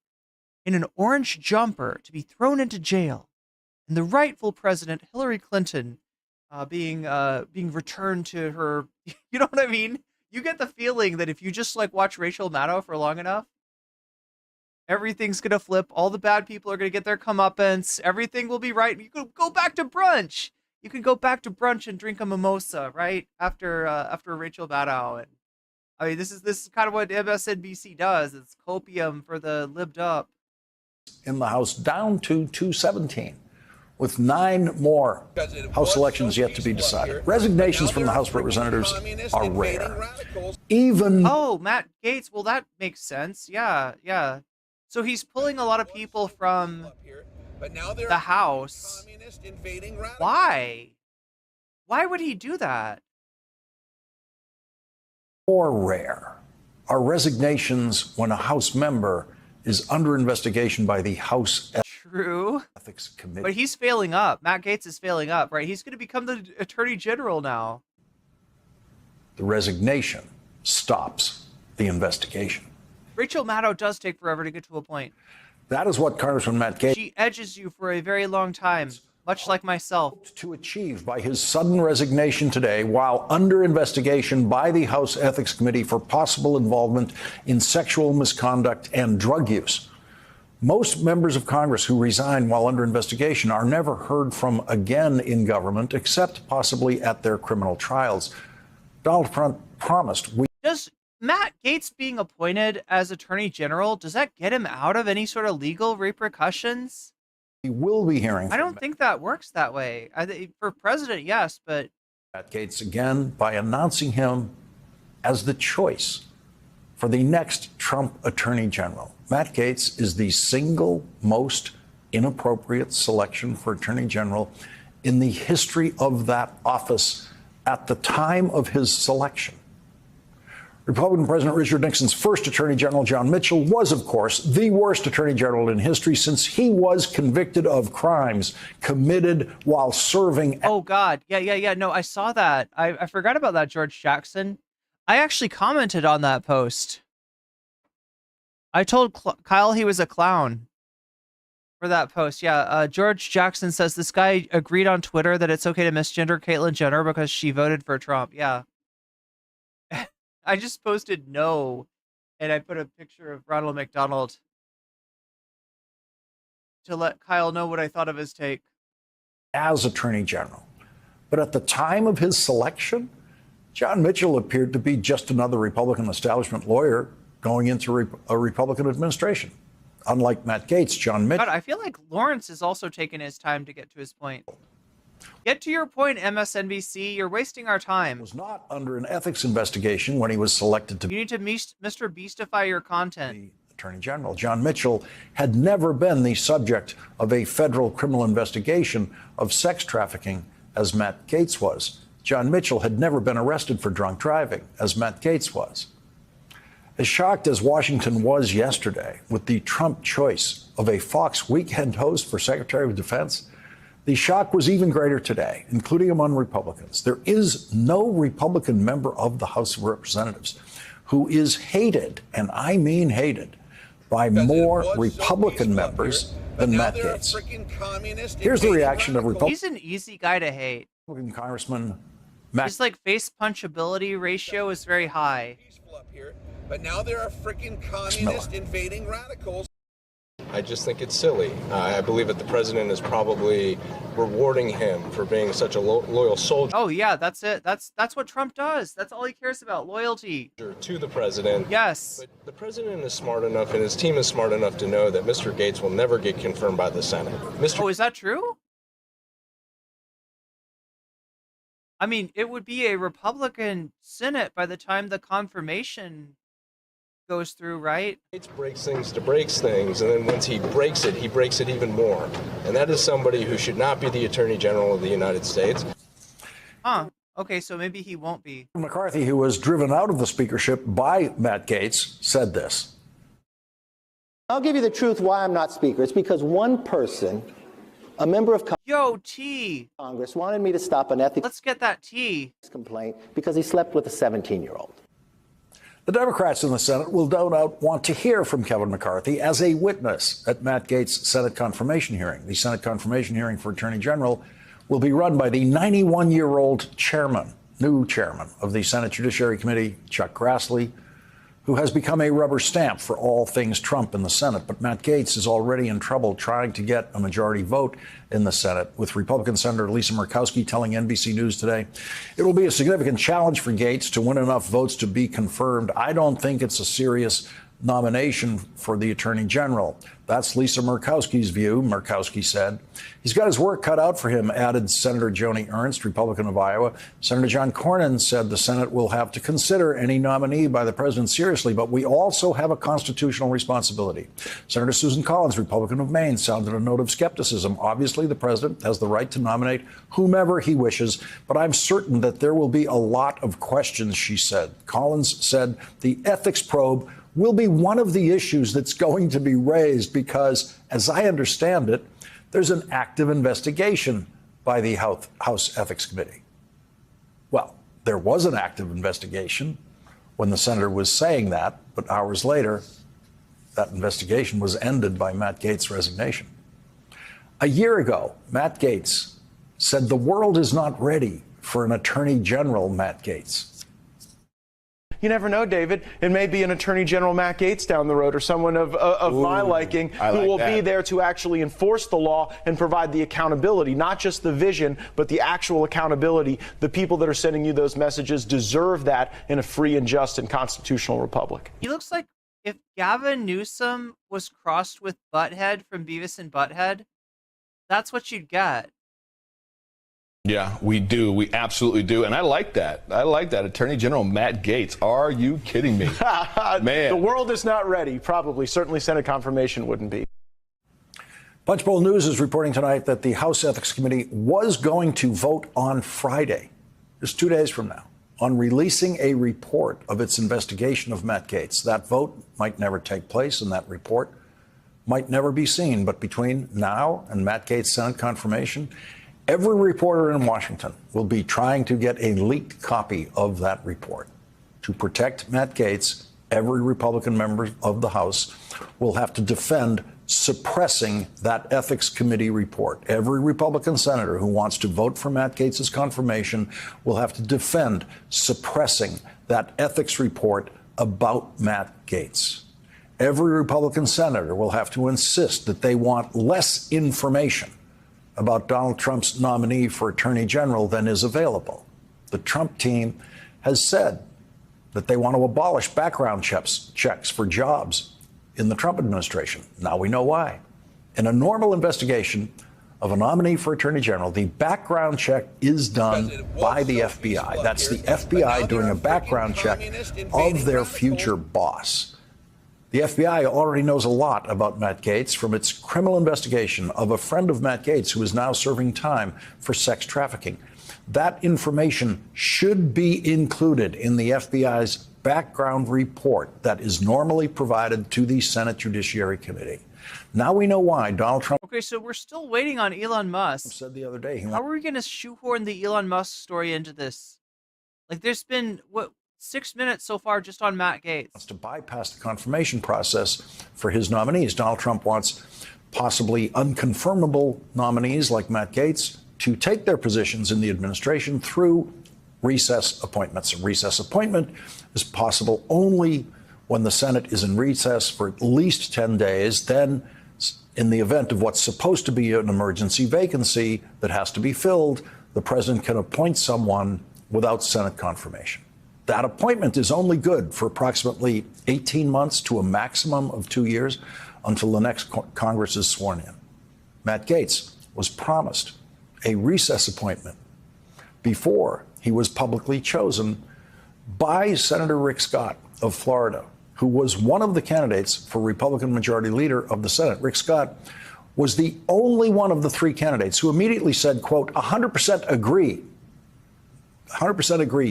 in an orange jumper to be thrown into jail, and the rightful president Hillary Clinton being returned to her. You know what I mean? You get the feeling that if you just like watch Rachel Maddow for long enough, everything's gonna flip. All the bad people are gonna get their comeuppance. Everything will be right. You can go back to brunch. You can go back to brunch and drink a mimosa right after Rachel Maddow. And I mean, this is kind of what MSNBC does. It's copium for the libbed up. In the House down to 217, with 9 more House elections yet to be decided. Resignations from the House of Representatives are rare. Even Matt Gaetz. Well, that makes sense. Yeah. So he's pulling a lot of people from the House. Why? Why would he do that? More rare are resignations when a House member is under investigation by the House True. Ethics Committee. But he's failing up. Matt Gaetz is failing up, right? He's going to become the Attorney General now. The resignation stops the investigation. Rachel Maddow does take forever to get to a point. That is what Congressman Matt Gaetz She edges you for a very long time, much like myself. To achieve by his sudden resignation today while under investigation by the House Ethics Committee for possible involvement in sexual misconduct and drug use. Most members of Congress who resign while under investigation are never heard from again in government, except possibly at their criminal trials. Donald Trump promised Does Matt Gaetz being appointed as Attorney General, does that get him out of any sort of legal repercussions? we will be hearing I from don't think that works that way. For president, yes, but Matt Gaetz again by announcing him as the choice for the next Trump Attorney General. Matt Gaetz is the single most inappropriate selection for Attorney General in the history of that office at the time of his selection. Republican President Richard Nixon's first Attorney General, John Mitchell, was, of course, the worst Attorney General in history since he was convicted of crimes committed while serving. Oh, God. Yeah. No, I saw that. I forgot about that, George Jackson. I actually commented on that post. I told Kyle he was a clown for that post. Yeah, George Jackson says this guy agreed on Twitter that it's okay to misgender Caitlyn Jenner because she voted for Trump. Yeah. I just posted no, and I put a picture of Ronald McDonald to let Kyle know what I thought of his take. As Attorney General. But at the time of his selection, John Mitchell appeared to be just another Republican establishment lawyer going into a Republican administration. Unlike Matt Gaetz, John Mitchell. God, I feel like Lawrence is also taking his time to get to his point. Get to your point, MSNBC. You're wasting our time. Was not under an ethics investigation when he was selected to You need to Mr. Beastify your content. Attorney General. John Mitchell had never been the subject of a federal criminal investigation of sex trafficking as Matt Gaetz was. John Mitchell had never been arrested for drunk driving as Matt Gaetz was. As shocked as Washington was yesterday with the Trump choice of a Fox weekend host for Secretary of Defense, the shock was even greater today, including among Republicans. There is no Republican member of the House of Representatives who is hated, and I mean hated, by more Republican members than Matt Gaetz. Here's the reaction of Republicans. He's an easy guy to hate. Republican Congressman His face punchability ratio is very high. But now there are freaking communist invading radicals. I just think it's silly. I believe that the president is probably rewarding him for being such a loyal soldier. Oh yeah, that's it. That's what Trump does. That's all he cares about, loyalty To the president. Yes. But the president is smart enough and his team is smart enough to know that Mr. Gaetz will never get confirmed by the Senate. Oh, is that true? I mean, it would be a Republican Senate by the time the confirmation goes through, right? Gaetz breaks things to breaks things, and then once he breaks it even more. And that is somebody who should not be the Attorney General of the United States. Huh. Okay, so maybe he won't be. McCarthy, who was driven out of the speakership by Matt Gaetz, said this. I'll give you the truth why I'm not speaker. It's because one person, a member of Congress, wanted me to stop an ethics Let's get that tea complaint because he slept with a 17-year-old. The Democrats in the Senate will no doubt want to hear from Kevin McCarthy as a witness at Matt Gaetz' Senate confirmation hearing. The Senate confirmation hearing for Attorney General will be run by the 91-year-old new chairman of the Senate Judiciary Committee, Chuck Grassley, who has become a rubber stamp for all things Trump in the Senate. But Matt Gaetz is already in trouble trying to get a majority vote in the Senate, with Republican Senator Lisa Murkowski telling NBC News today it will be a significant challenge for Gaetz to win enough votes to be confirmed. I don't think it's a serious nomination for the Attorney General. That's Lisa Murkowski's view, Murkowski said. He's got his work cut out for him, added Senator Joni Ernst, Republican of Iowa. Senator John Cornyn said the Senate will have to consider any nominee by the president seriously, but we also have a constitutional responsibility. Senator Susan Collins, Republican of Maine, sounded a note of skepticism. Obviously, the president has the right to nominate whomever he wishes, but I'm certain that there will be a lot of questions, she said. Collins said the ethics probe will be one of the issues that's going to be raised because, as I understand it, there's an active investigation by the House Ethics Committee. Well, there was an active investigation when the senator was saying that, but hours later, that investigation was ended by Matt Gaetz' resignation. A year ago, Matt Gaetz said the world is not ready for an Attorney General, Matt Gaetz. You never know, David. It may be an Attorney General Matt Gaetz down the road or someone of my liking who will be there to actually enforce the law and provide the accountability, not just the vision, but the actual accountability. The people that are sending you those messages deserve that in a free and just and constitutional republic. He looks like if Gavin Newsom was crossed with Butthead from Beavis and Butthead, that's what you'd get. Yeah, we do. We absolutely do. And I like that. I like that. Attorney General Matt Gaetz. Are you kidding me? Man. The world is not ready, probably. Certainly Senate confirmation wouldn't be. Punchbowl News is reporting tonight that the House Ethics Committee was going to vote on Friday, just 2 days from now, on releasing a report of its investigation of Matt Gaetz. That vote might never take place, and that report might never be seen. But between now and Matt Gaetz' Senate confirmation, every reporter in Washington will be trying to get a leaked copy of that report. To protect Matt Gaetz, every Republican member of the House will have to defend suppressing that Ethics Committee report. Every Republican senator who wants to vote for Matt Gaetz' confirmation will have to defend suppressing that ethics report about Matt Gaetz. Every Republican senator will have to insist that they want less information about Donald Trump's nominee for Attorney General than is available. The Trump team has said that they want to abolish background checks for jobs in the Trump administration. Now we know why. In a normal investigation of a nominee for Attorney General, the background check is done by the FBI. That's the FBI doing a background check of their future boss. The FBI already knows a lot about Matt Gaetz from its criminal investigation of a friend of Matt Gaetz who is now serving time for sex trafficking. That information should be included in the FBI's background report that is normally provided to the Senate Judiciary Committee. Now we know why Donald Trump. Okay, so we're still waiting on Elon Musk. Said the other day. How are we going to shoehorn the Elon Musk story into this? Like, there's been, 6 minutes so far just on Matt Gaetz. Wants to bypass the confirmation process for his nominees. Donald Trump wants possibly unconfirmable nominees like Matt Gaetz to take their positions in the administration through recess appointments. A recess appointment is possible only when the Senate is in recess for at least 10 days. Then, in the event of what's supposed to be an emergency vacancy that has to be filled, the president can appoint someone without Senate confirmation. That appointment is only good for approximately 18 months to a maximum of 2 years until the next Congress is sworn in. Matt Gaetz was promised a recess appointment before he was publicly chosen by Senator Rick Scott of Florida, who was one of the candidates for Republican Majority Leader of the Senate. Rick Scott was the only one of the three candidates who immediately said, quote, 100% agree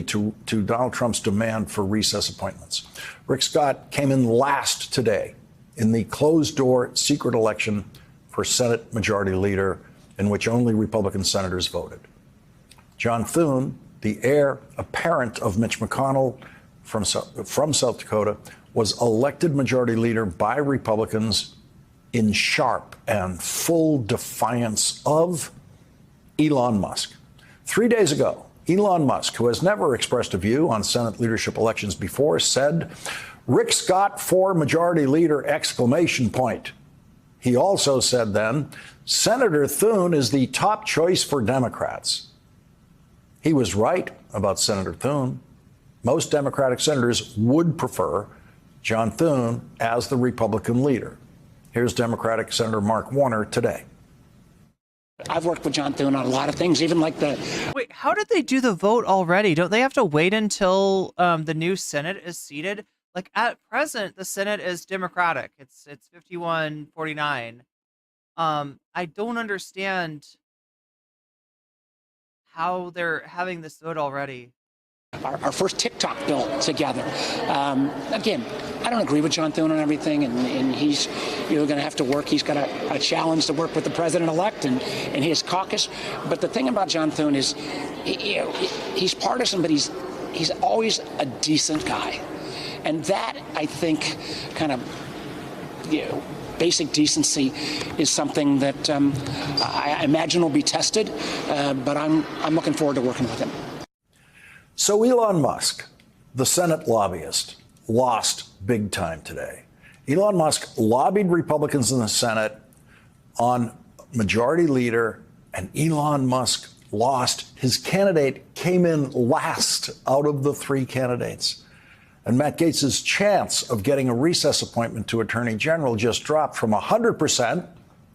to Donald Trump's demand for recess appointments. Rick Scott came in last today in the closed-door secret election for Senate Majority Leader in which only Republican senators voted. John Thune, the heir apparent of Mitch McConnell from South Dakota, was elected Majority Leader by Republicans in sharp and full defiance of Elon Musk. 3 days ago, Elon Musk, who has never expressed a view on Senate leadership elections before, said, "Rick Scott for Majority Leader!" exclamation point. He also said then, "Senator Thune is the top choice for Democrats." He was right about Senator Thune. Most Democratic senators would prefer John Thune as the Republican leader. Here's Democratic Senator Mark Warner today. I've worked with John Thune on a lot of things, even like the... Wait, how did they do the vote already? Don't they have to wait until the new Senate is seated? Like, at present, the Senate is Democratic. It's 51-49. I don't understand how they're having this vote already. Our first TikTok bill together. Again, I don't agree with John Thune on everything, and he's going to have to work. He's got a challenge to work with the president-elect and his caucus. But the thing about John Thune is, he's partisan, but he's always a decent guy. And that, I think, kind of, basic decency is something that I imagine will be tested, but I'm looking forward to working with him. So Elon Musk, the Senate lobbyist, lost big time today. Elon Musk lobbied Republicans in the Senate on majority leader, and Elon Musk lost. His candidate came in last out of the three candidates. And Matt Gaetz's chance of getting a recess appointment to Attorney General just dropped from 100%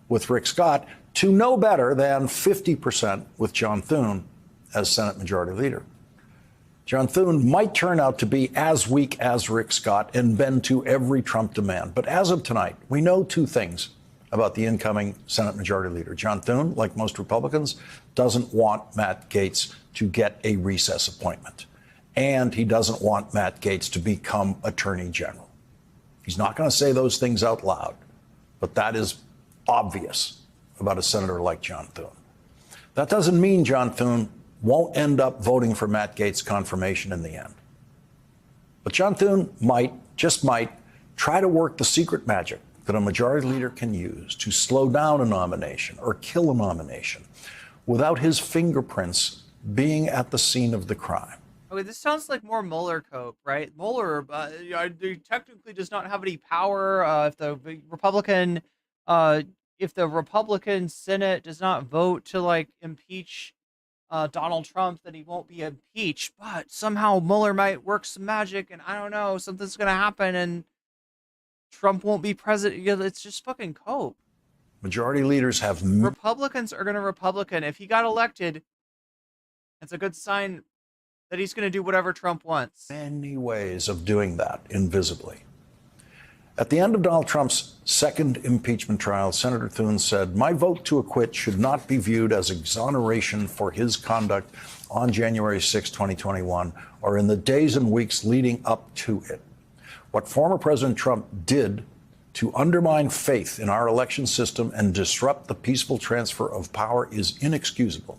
with Rick Scott to no better than 50% with John Thune as Senate Majority Leader. John Thune might turn out to be as weak as Rick Scott and bend to every Trump demand. But as of tonight, we know two things about the incoming Senate Majority Leader. John Thune, like most Republicans, doesn't want Matt Gaetz to get a recess appointment. And he doesn't want Matt Gaetz to become Attorney General. He's not going to say those things out loud, but that is obvious about a senator like John Thune. That doesn't mean John Thune won't end up voting for Matt Gaetz' confirmation in the end. But John Thune might, just might, try to work the secret magic that a majority leader can use to slow down a nomination or kill a nomination without his fingerprints being at the scene of the crime. Okay, this sounds like more Mueller cope, right? Mueller he technically does not have any power. If the Republican Senate does not vote to like impeach Donald Trump, then he won't be impeached. But somehow Mueller might work some magic, and I don't know, something's gonna happen, and Trump won't be president. It's just fucking cope. Majority leaders have Republicans are gonna Republican. If he got elected, it's a good sign that he's going to do whatever Trump wants. Many ways of doing that invisibly. At the end of Donald Trump's second impeachment trial, Senator Thune said, "My vote to acquit should not be viewed as exoneration for his conduct on January 6, 2021, or in the days and weeks leading up to it. What former President Trump did to undermine faith in our election system and disrupt the peaceful transfer of power is inexcusable.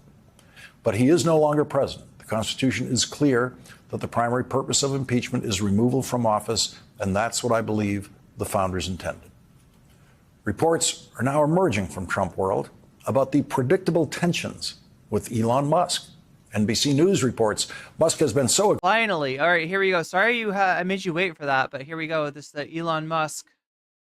But he is no longer president. The Constitution is clear that the primary purpose of impeachment is removal from office, and that's what I believe the founders intended." Reports are now emerging from Trump world about the predictable tensions with Elon Musk. NBC News reports Musk has been so... Finally. All right, here we go. Sorry I made you wait for that, but here we go. This is the Elon Musk.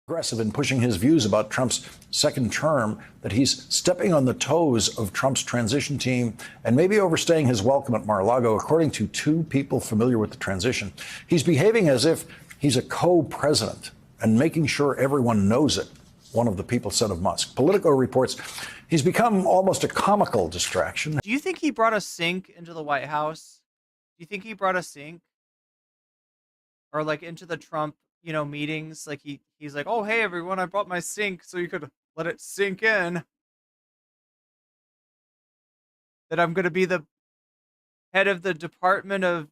Aggressive in pushing his views about Trump's second term, that he's stepping on the toes of Trump's transition team and maybe overstaying his welcome at Mar-a-Lago, according to two people familiar with the transition. He's behaving as if he's a co-president and making sure everyone knows it, one of the people said of Musk. Politico reports he's become almost a comical distraction. Do you think he brought a sink into the White House? Do you think he brought a sink? Or like into the Trump meetings, like he's like, "Oh, hey everyone, I brought my sink so you could let it sink in that I'm going to be the head of the Department of..."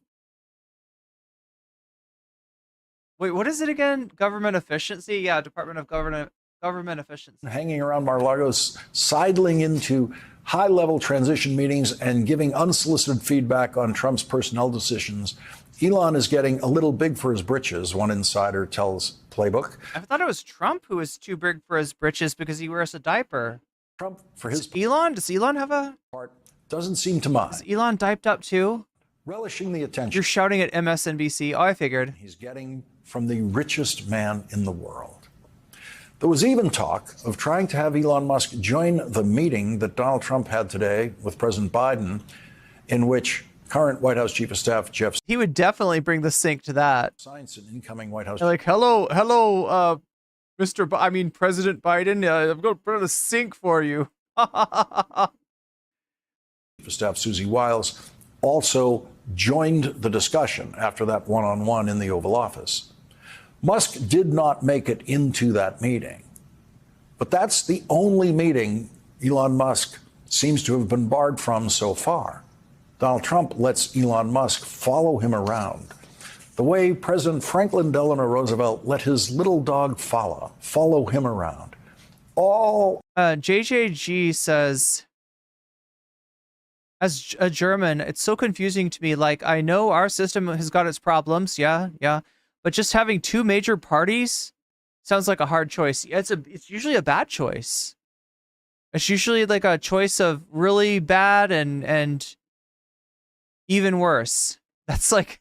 Wait, what is it again? Government efficiency? Yeah, Department of Government efficiency. Hanging around Mar-a-Lago, sidling into high-level transition meetings and giving unsolicited feedback on Trump's personnel decisions. Elon is getting a little big for his britches, one insider tells Playbook. I thought it was Trump who was too big for his britches because he wears a diaper. Trump, for his does Elon have a part? Doesn't seem to mind. Is Elon diped up too? Relishing the attention. You're shouting at MSNBC. Oh, I figured. He's getting from the richest man in the world. There was even talk of trying to have Elon Musk join the meeting that Donald Trump had today with President Biden, in which current White House Chief of Staff Jeff He would definitely bring the sink to that. Science and incoming White House. They're like, hello, President Biden. I'm going to put a sink for you. Chief of Staff Susie Wiles also joined the discussion after that one-on-one in the Oval Office. Musk did not make it into that meeting, but that's the only meeting Elon Musk seems to have been barred from so far. Donald Trump lets Elon Musk follow him around the way President Franklin Delano Roosevelt let his little dog follow him around. JJG says, as a German, it's so confusing to me. Like, I know our system has got its problems. Yeah. But just having two major parties sounds like a hard choice. It's usually a bad choice. It's usually like a choice of really bad and even worse. That's like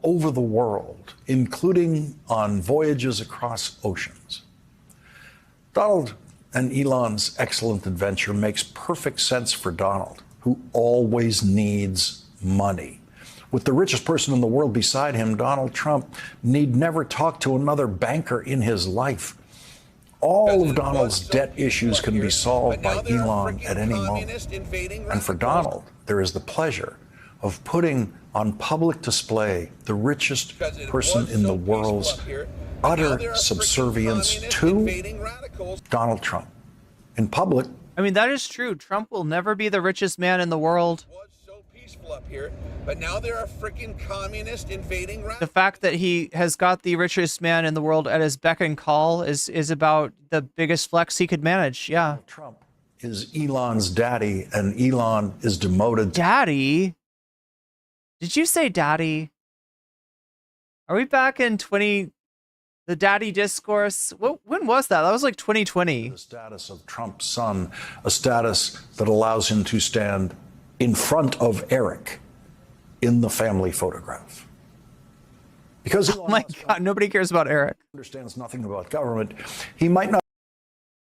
over the world, including on voyages across oceans. Donald and Elon's excellent adventure makes perfect sense for Donald, who always needs money. With the richest person in the world beside him, Donald Trump need never talk to another banker in his life. All of Donald's debt issues can be solved by Elon at any moment. And for Donald, there is the pleasure of putting on public display the richest person in the world's utter subservience to Donald Trump. In public, I mean, that is true. Trump will never be the richest man in the world. Up here, but now there are freaking communists invading. The fact that he has got the richest man in the world at his beck and call is about the biggest flex he could manage. Yeah. Trump is Elon's daddy, and Elon is demoted. Daddy? Did you say daddy? Are we back in the daddy discourse? When was that? That was like 2020. The status of Trump's son, a status that allows him to stand in front of Eric in the family photograph. Because oh my God, nobody cares about Eric. Understands nothing about government. He might not.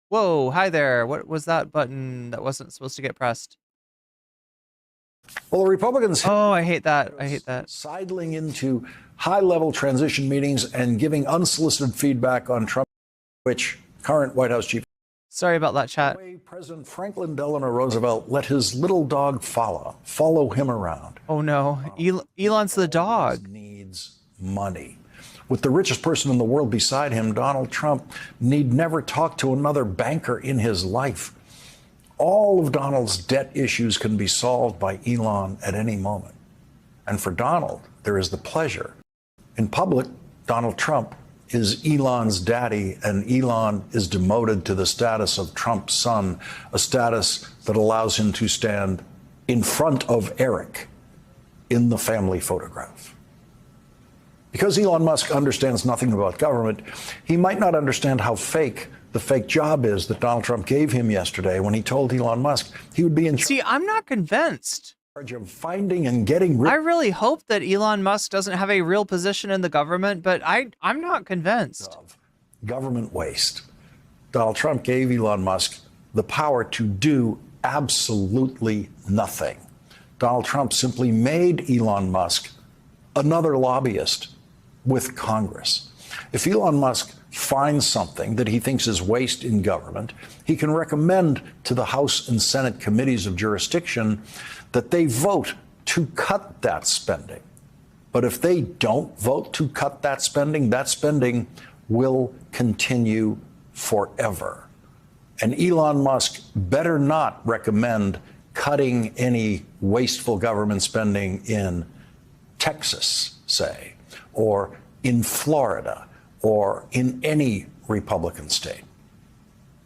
Whoa, hi there. What was that button that wasn't supposed to get pressed? Well, the Republicans. Oh, I hate that. I hate that. Sidling into high-level transition meetings and giving unsolicited feedback on Trump, which current White House Chief. Sorry about that, chat. The way President Franklin Delano Roosevelt let his little dog follow him around. Oh no, Elon's the dog. Needs money. With the richest person in the world beside him, Donald Trump need never talk to another banker in his life. All of Donald's debt issues can be solved by Elon at any moment. And for Donald, there is the pleasure. In public, Donald Trump is Elon's daddy, and Elon is demoted to the status of Trump's son, a status that allows him to stand in front of Eric in the family photograph. Because Elon Musk understands nothing about government, he might not understand how fake the fake job is that Donald Trump gave him yesterday when he told Elon Musk he would be in charge. See, I'm not convinced. Of finding and getting rid. I really hope that Elon Musk doesn't have a real position in the government, but I'm not convinced. Of government waste. Donald Trump gave Elon Musk the power to do absolutely nothing. Donald Trump simply made Elon Musk another lobbyist with Congress. If Elon Musk finds something that he thinks is waste in government, he can recommend to the House and Senate committees of jurisdiction that they vote to cut that spending. But if they don't vote to cut that spending will continue forever. And Elon Musk better not recommend cutting any wasteful government spending in Texas, say, or in Florida, or in any Republican state.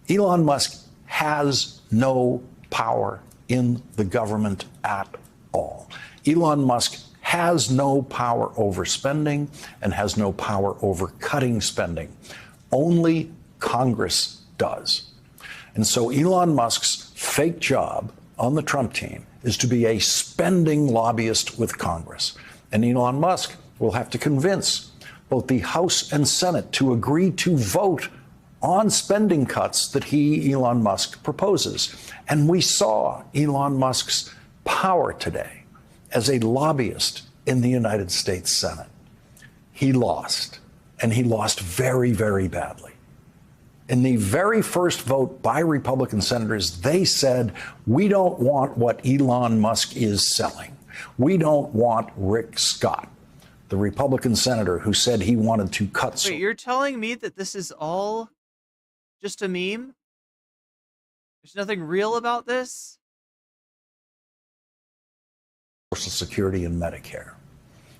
Elon Musk has no power in the government at all. Elon Musk has no power over spending and has no power over cutting spending. Only Congress does. And so Elon Musk's fake job on the Trump team is to be a spending lobbyist with Congress. And Elon Musk will have to convince both the House and Senate to agree to vote on spending cuts that he, Elon Musk, proposes. And we saw Elon Musk's power today as a lobbyist in the United States Senate. He lost, and he lost very, very badly. In the very first vote by Republican senators, they said, we don't want what Elon Musk is selling. We don't want Rick Scott, the Republican senator who said he wanted to cut. Wait, you're telling me that this is all just a meme? There's nothing real about this? Social Security and Medicare.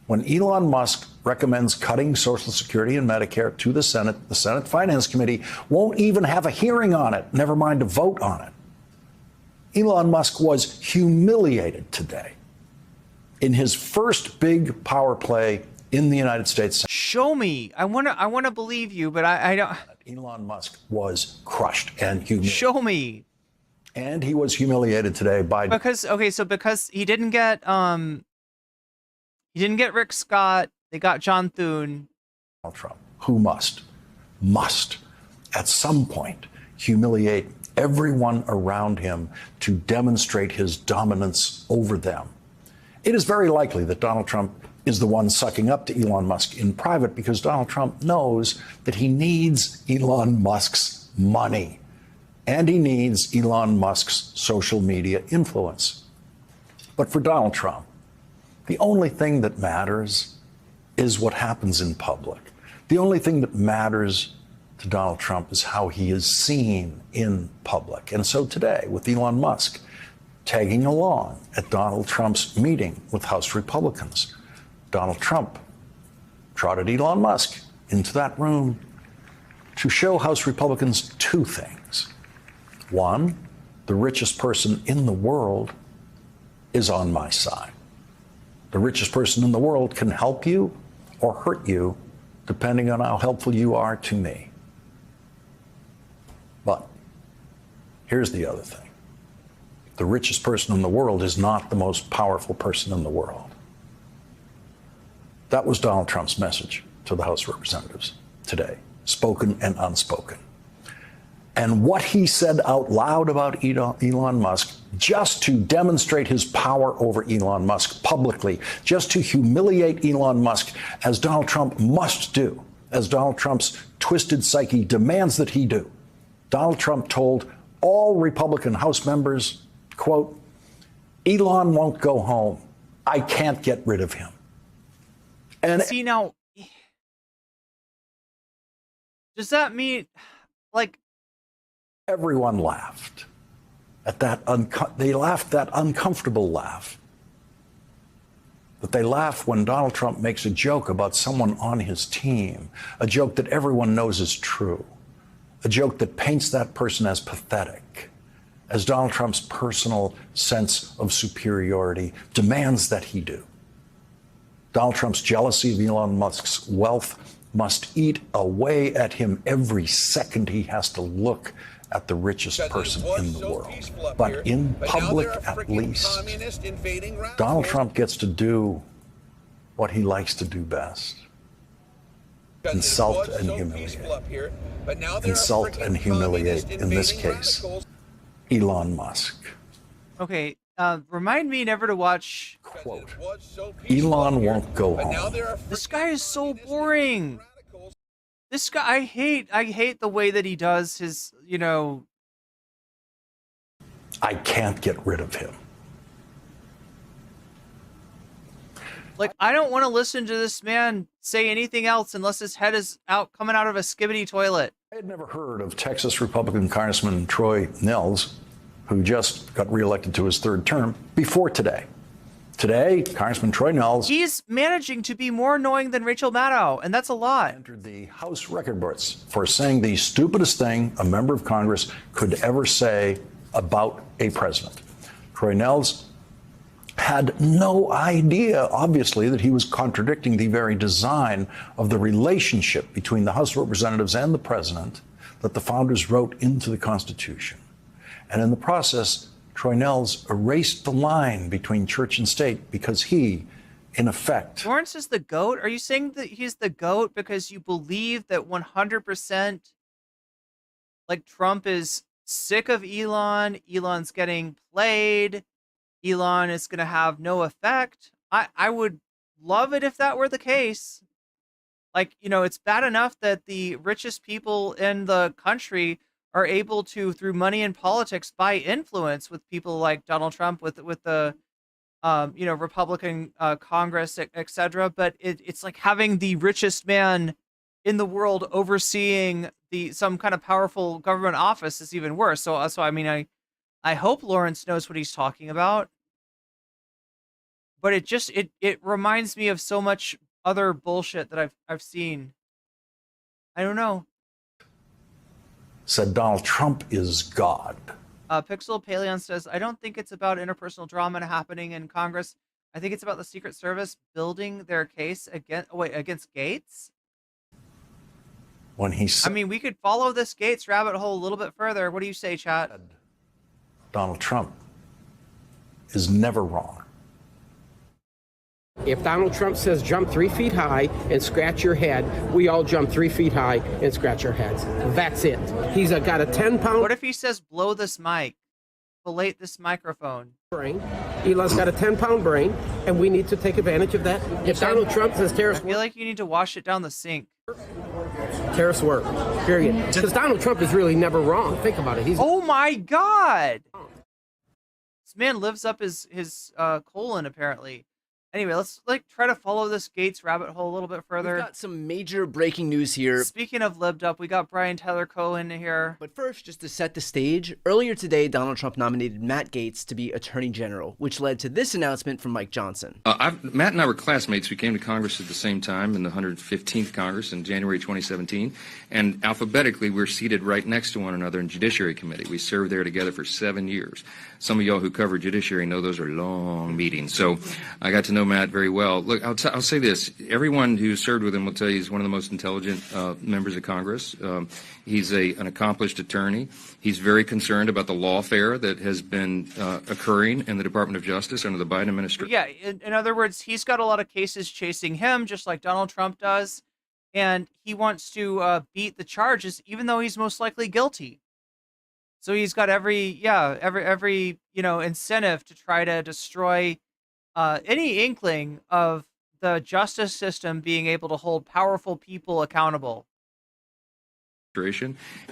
When Elon Musk recommends cutting Social Security and Medicare to the Senate Finance Committee won't even have a hearing on it, never mind a vote on it. Elon Musk was humiliated today in his first big power play in the United States. Show me. I wanna believe you, but I don't. Elon Musk was crushed and humiliated. Show me. And he was humiliated today by because he didn't get Rick Scott, they got John Thune. Donald Trump, who must at some point humiliate everyone around him to demonstrate his dominance over them. It is very likely that Donald Trump is the one sucking up to Elon Musk in private because Donald Trump knows that he needs Elon Musk's money and he needs Elon Musk's social media influence. But for Donald Trump, the only thing that matters is what happens in public. The only thing that matters to Donald Trump is how he is seen in public. And so today, with Elon Musk tagging along at Donald Trump's meeting with House Republicans, Donald Trump trotted Elon Musk into that room to show House Republicans two things. One, the richest person in the world is on my side. The richest person in the world can help you or hurt you, depending on how helpful you are to me. But here's the other thing. The richest person in the world is not the most powerful person in the world. That was Donald Trump's message to the House of Representatives today, spoken and unspoken. And what he said out loud about Elon Musk, just to demonstrate his power over Elon Musk publicly, just to humiliate Elon Musk, as Donald Trump must do, as Donald Trump's twisted psyche demands that he do. Donald Trump told all Republican House members, quote, Elon won't go home. I can't get rid of him. And see, now, does that mean, like, everyone laughed at that. They laughed that uncomfortable laugh. But they laugh when Donald Trump makes a joke about someone on his team, a joke that everyone knows is true, a joke that paints that person as pathetic, as Donald Trump's personal sense of superiority demands that he do. Donald Trump's jealousy of Elon Musk's wealth must eat away at him every second he has to look at the richest person in the world. But in public, at least, Donald Trump gets to do what he likes to do best. Insult and humiliate. Insult and humiliate, in this case, Elon Musk. Okay, remind me never to watch. Quote, Elon won't go home. This guy is so boring. This guy, I hate the way that he does his, I can't get rid of him. Like, I don't want to listen to this man say anything else unless his head is coming out of a skibbity toilet. I had never heard of Texas Republican Congressman Troy Nehls, who just got reelected to his third term, before today. Today, Congressman Troy Nehls, he's managing to be more annoying than Rachel Maddow, and that's a lot. Entered the House record books for saying the stupidest thing a member of Congress could ever say about a president. Troy Nehls had no idea, obviously, that he was contradicting the very design of the relationship between the House of Representatives and the president that the founders wrote into the Constitution. And in the process, Troy Nehls erased the line between church and state because he, in effect... Lawrence is the GOAT? Are you saying that he's the GOAT because you believe that 100%, like, Trump is sick of Elon, Elon's getting played, Elon is going to have no effect. I would love it if that were the case. Like, you know, it's bad enough that the richest people in the country are able to, through money and politics, buy influence with people like Donald Trump, with the you know, Republican Congress, etc. But it's like having the richest man in the world overseeing some kind of powerful government office is even worse. So I mean, I hope Lawrence knows what he's talking about. But it reminds me of so much other bullshit that I've seen. I don't know. Said Donald Trump is God. Pixel Paleon says, I don't think it's about interpersonal drama happening in Congress. I think it's about the Secret Service building their case against Gaetz. When he said, I mean, we could follow this Gaetz rabbit hole a little bit further. What do you say, chat? Donald Trump is never wrong. If Donald Trump says jump 3 feet high and scratch your head, we all jump 3 feet high and scratch our heads. That's it. He's got a 10-pound... What if he says blow this mic? Fillet this microphone. Brain. Elon's got a 10-pound brain, and we need to take advantage of that. If Donald Trump says terrorists... I feel like you need to wash it down the sink. Terrorists work. Period. Because Donald Trump is really never wrong. Think about it. Oh my God! This man lives up his colon, apparently. Anyway, let's try to follow this Gaetz rabbit hole a little bit further. We've got some major breaking news here. Speaking of lived up, we got Brian Tyler Cohen here. But first, just to set the stage, earlier today, Donald Trump nominated Matt Gaetz to be Attorney General, which led to this announcement from Mike Johnson. Matt and I were classmates. We came to Congress at the same time in the 115th Congress in January 2017. And alphabetically, we're seated right next to one another in Judiciary Committee. We served there together for 7 years. Some of y'all who cover Judiciary know those are long meetings. So I got to know Matt very well. Look, I'll say this. Everyone who served with him will tell you he's one of the most intelligent members of Congress. He's an accomplished attorney. He's very concerned about the lawfare that has been occurring in the Department of Justice under the Biden administration. Yeah, in other words, he's got a lot of cases chasing him, just like Donald Trump does. And he wants to beat the charges, even though he's most likely guilty. So he's got every incentive to try to destroy any inkling of the justice system being able to hold powerful people accountable.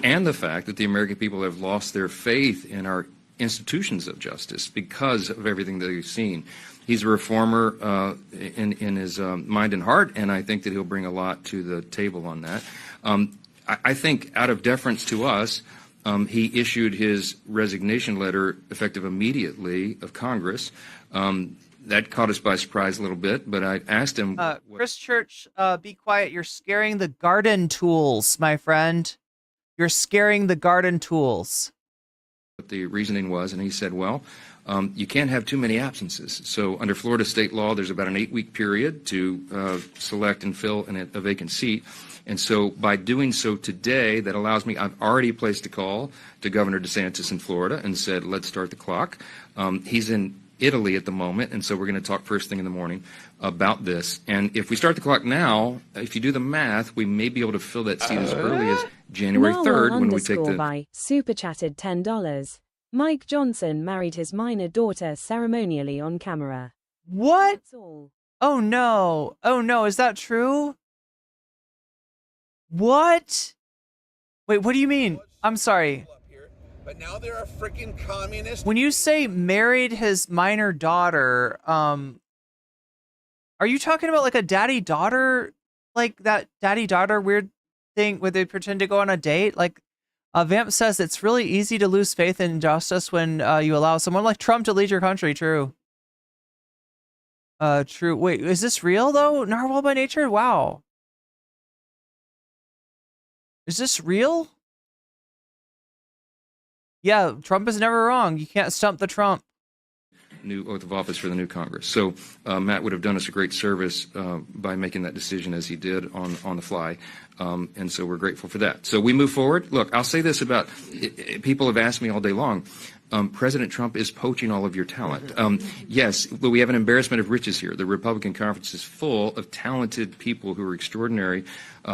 And the fact that the American people have lost their faith in our institutions of justice because of everything that they've seen. He's a reformer in his mind and heart, and I think that he'll bring a lot to the table on that. I think out of deference to us, he issued his resignation letter effective immediately of Congress. That caught us by surprise a little bit, but I asked him... Chris Church, be quiet. You're scaring the garden tools, my friend. You're scaring the garden tools. What the reasoning was, and he said, well, you can't have too many absences. So under Florida state law, there's about an 8-week period to select and fill a vacant seat. And so by doing so today, that allows me, I've already placed a call to Governor DeSantis in Florida and said, let's start the clock. He's in Italy at the moment, and so we're going to talk first thing in the morning about this. And if we start the clock now, if you do the math, we may be able to fill that seat as early as January 3rd when we take the... by super chatted $10. Mike Johnson married his minor daughter ceremonially on camera. What? That's all. Oh no. Oh no, is that true? What? Wait, what do you mean? I'm sorry. But now there are freaking communists. When you say married his minor daughter, are you talking about like a daddy-daughter, like that daddy-daughter weird thing where they pretend to go on a date? Like, Vamp says it's really easy to lose faith in justice when you allow someone like Trump to lead your country. True. True. Wait, is this real though? Narwhal by nature? Wow. Is this real? Yeah, Trump is never wrong. You can't stump the Trump. New oath of office for the new Congress. So Matt would have done us a great service by making that decision as he did on the fly. And so we're grateful for that. So we move forward. Look, I'll say this about people have asked me all day long. President Trump is poaching all of your talent. Yes, but we have an embarrassment of riches here. The Republican conference is full of talented people who are extraordinary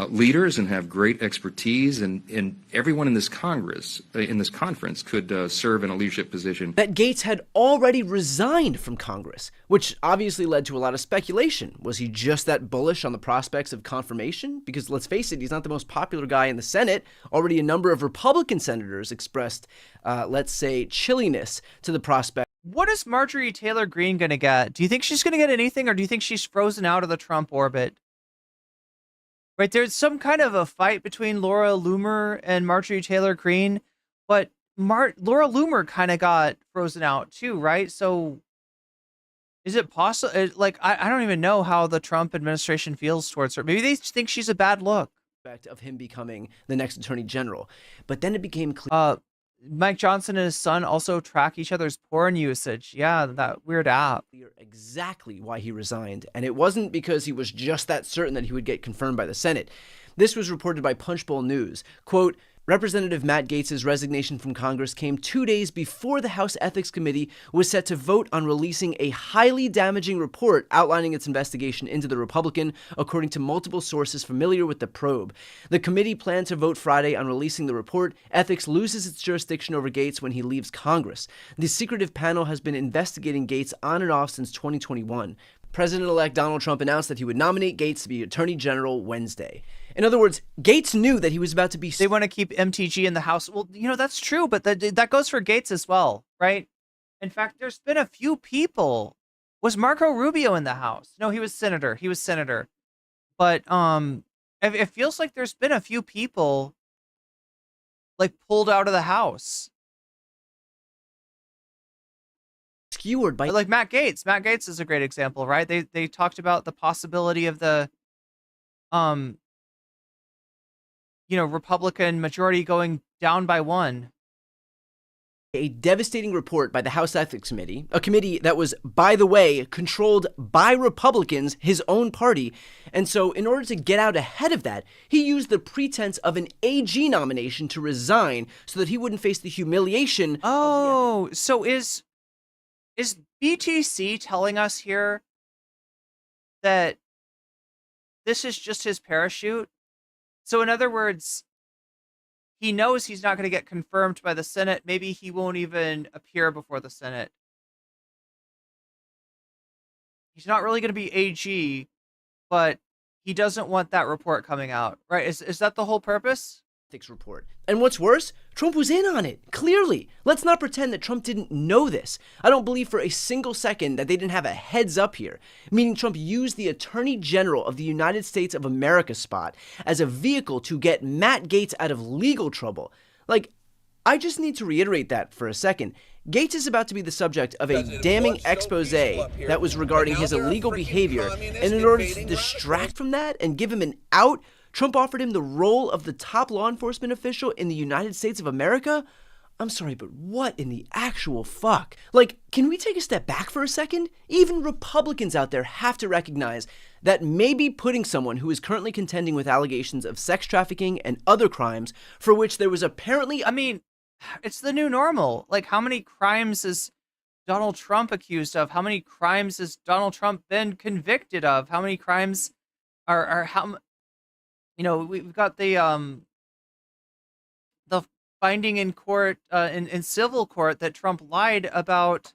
leaders and have great expertise, and everyone in this Congress, in this conference, could serve in a leadership position. That Gaetz had already resigned from Congress, which obviously led to a lot of speculation. Was he just that bullish on the prospects of confirmation? Because let's face it, he's not the most popular guy in the Senate. Already a number of Republican senators expressed, let's say, chilliness to the prospect. What is Marjorie Taylor Greene going to get? Do you think she's going to get anything, or do you think she's frozen out of the Trump orbit? Right, there's some kind of a fight between Laura Loomer and Marjorie Taylor Greene, but Laura Loomer kind of got frozen out too, right? So is it possible? Like, I don't even know how the Trump administration feels towards her. Maybe they think she's a bad look. Of him becoming the next attorney general. But then it became clear. Mike Johnson and his son also track each other's porn usage. Yeah, that weird app. Exactly why he resigned. And it wasn't because he was just that certain that he would get confirmed by the Senate. This was reported by Punchbowl News. Quote, Representative Matt Gaetz's resignation from Congress came 2 days before the House Ethics Committee was set to vote on releasing a highly damaging report outlining its investigation into the Republican, according to multiple sources familiar with the probe. The committee planned to vote Friday on releasing the report. Ethics loses its jurisdiction over Gaetz when he leaves Congress. The secretive panel has been investigating Gaetz on and off since 2021. President-elect Donald Trump announced that he would nominate Gaetz to be Attorney General Wednesday. In other words, Gaetz knew that he was about to be... They want to keep MTG in the House. Well, you know, that's true, but that goes for Gaetz as well, right? In fact, there's been a few people. Was Marco Rubio in the House? No, he was senator. He was senator. But it feels like there's been a few people like pulled out of the House. Skewered by like Matt Gaetz. Matt Gaetz is a great example, right? They talked about the possibility of the Republican majority going down by one. A devastating report by the House Ethics Committee, a committee that was, by the way, controlled by Republicans, his own party. And so in order to get out ahead of that, he used the pretense of an AG nomination to resign so that he wouldn't face the humiliation. Oh, so is BTC telling us here that this is just his parachute? So in other words, he knows he's not going to get confirmed by the Senate. Maybe he won't even appear before the Senate. He's not really going to be AG, but he doesn't want that report coming out, right? Is that the whole purpose? Report. And what's worse, Trump was in on it, clearly. Let's not pretend that Trump didn't know this. I don't believe for a single second that they didn't have a heads up here, meaning Trump used the Attorney General of the United States of America spot as a vehicle to get Matt Gaetz out of legal trouble. Like, I just need to reiterate that for a second. Gaetz is about to be the subject of a damning expose that was regarding his illegal behavior, and in order to distract from that and give him an out, Trump offered him the role of the top law enforcement official in the United States of America? I'm sorry, but what in the actual fuck? Like, can we take a step back for a second? Even Republicans out there have to recognize that maybe putting someone who is currently contending with allegations of sex trafficking and other crimes for which there was apparently... I mean, it's the new normal. Like, how many crimes is Donald Trump accused of? How many crimes has Donald Trump been convicted of? How many crimes are how... You know, we've got the finding in court, in civil court, that Trump lied about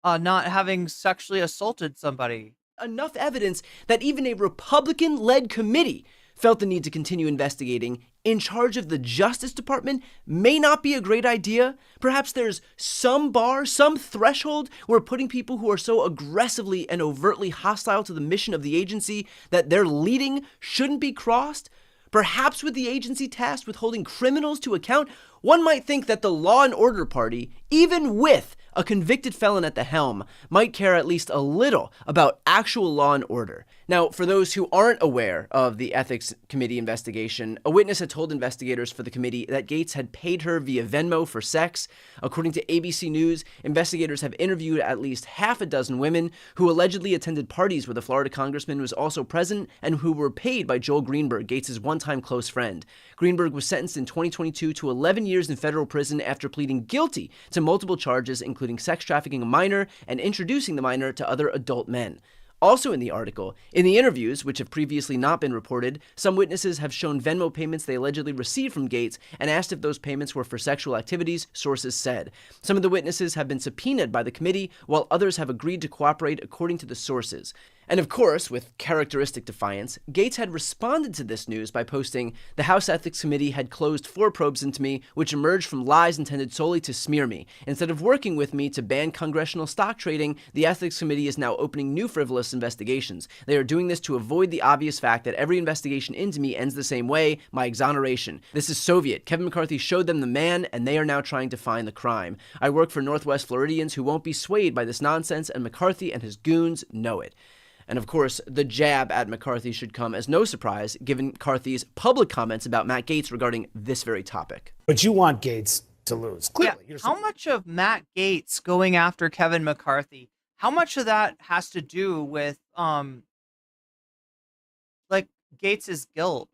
not having sexually assaulted somebody. Enough evidence that even a Republican-led committee felt the need to continue investigating in charge of the Justice Department may not be a great idea. Perhaps there's some bar, some threshold where putting people who are so aggressively and overtly hostile to the mission of the agency that they're leading shouldn't be crossed. Perhaps with the agency tasked with holding criminals to account, one might think that the Law and Order Party, even with a convicted felon at the helm might care at least a little about actual law and order. Now, for those who aren't aware of the Ethics Committee investigation, a witness had told investigators for the committee that Gaetz had paid her via Venmo for sex. According to ABC News, investigators have interviewed at least half a dozen women who allegedly attended parties where the Florida congressman was also present and who were paid by Joel Greenberg, Gaetz' one-time close friend. Greenberg was sentenced in 2022 to 11 years in federal prison after pleading guilty to multiple charges, including sex trafficking a minor and introducing the minor to other adult men. Also in the article, in the interviews, which have previously not been reported, some witnesses have shown Venmo payments they allegedly received from Gaetz and asked if those payments were for sexual activities, sources said. Some of the witnesses have been subpoenaed by the committee, while others have agreed to cooperate according to the sources. And of course, with characteristic defiance, Gaetz had responded to this news by posting, "The House Ethics Committee had closed 4 probes into me, which emerged from lies intended solely to smear me. Instead of working with me to ban congressional stock trading, the Ethics Committee is now opening new frivolous investigations. They are doing this to avoid the obvious fact that every investigation into me ends the same way, my exoneration. This is Soviet. Kevin McCarthy showed them the man, and they are now trying to find the crime. I work for Northwest Floridians who won't be swayed by this nonsense, and McCarthy and his goons know it." And of course, the jab at McCarthy should come as no surprise, given McCarthy's public comments about Matt Gaetz regarding this very topic. But you want Gaetz to lose, clearly. Yeah, how much of Matt Gaetz going after Kevin McCarthy, how much of that has to do with, like, Gaetz's guilt?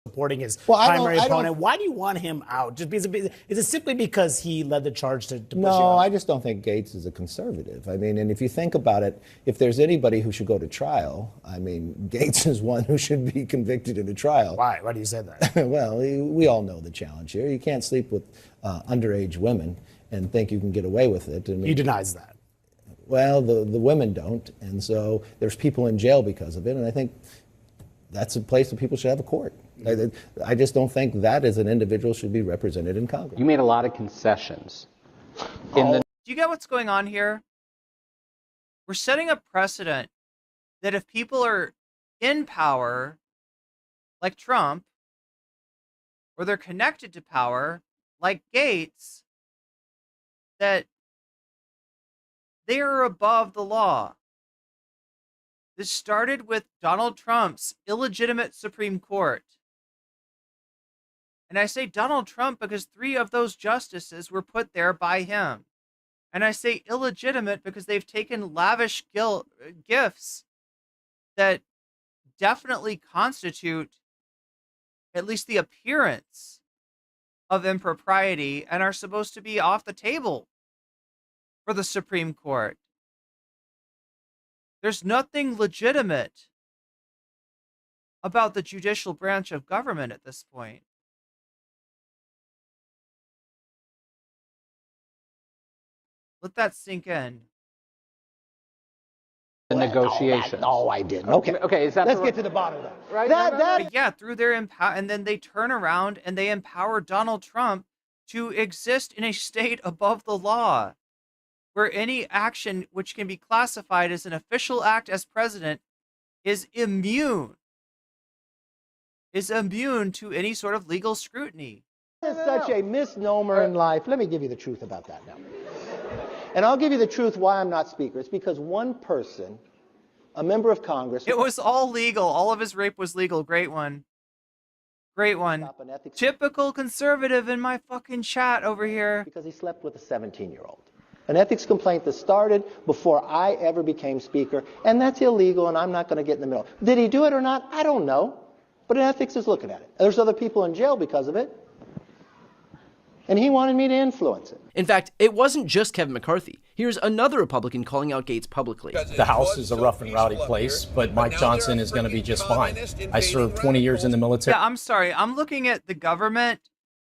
Supporting his primary opponent. Why do you want him out? Just because, is it simply because he led the charge to push you out? No, I just don't think Gaetz is a conservative. I mean, and if you think about it, if there's anybody who should go to trial, I mean, Gaetz is one who should be convicted in a trial. Why? Why do you say that? Well, we all know the challenge here. You can't sleep with underage women and think you can get away with it. I mean, he denies that. Well, the women don't, and so there's people in jail because of it, and I think that's a place that people should have a court. I just don't think that as an individual should be represented in Congress. You made a lot of concessions. Do you get what's going on here? We're setting a precedent that if people are in power, like Trump, or they're connected to power, like Gaetz, that they are above the law. This started with Donald Trump's illegitimate Supreme Court. And I say Donald Trump because 3 of those justices were put there by him. And I say illegitimate because they've taken lavish gifts that definitely constitute at least the appearance of impropriety and are supposed to be off the table for the Supreme Court. There's nothing legitimate about the judicial branch of government at this point. Let that sink in. The negotiation. No, I didn't. Okay. Okay, is that Let's get to the bottom of that. Right? But yeah, through their and then they turn around and they empower Donald Trump to exist in a state above the law, where any action which can be classified as an official act as president is immune to any sort of legal scrutiny. It's such a misnomer in life. Let me give you the truth about that now. And I'll give you the truth why I'm not speaker. It's because one person, a member of Congress... It was all legal. All of his rape was legal. Great one. Great one. Typical conservative in my fucking chat over here. Because he slept with a 17-year-old. An ethics complaint that started before I ever became speaker, and that's illegal, and I'm not going to get in the middle. Did he do it or not? I don't know. But ethics is looking at it. There's other people in jail because of it. And he wanted me to influence it. In fact, it wasn't just Kevin McCarthy. Here's another Republican calling out Gaetz publicly. The House is a rough and rowdy place, but Mike Johnson is going to be just fine. I served 20 years in the military. Yeah, I'm sorry. I'm looking at the government,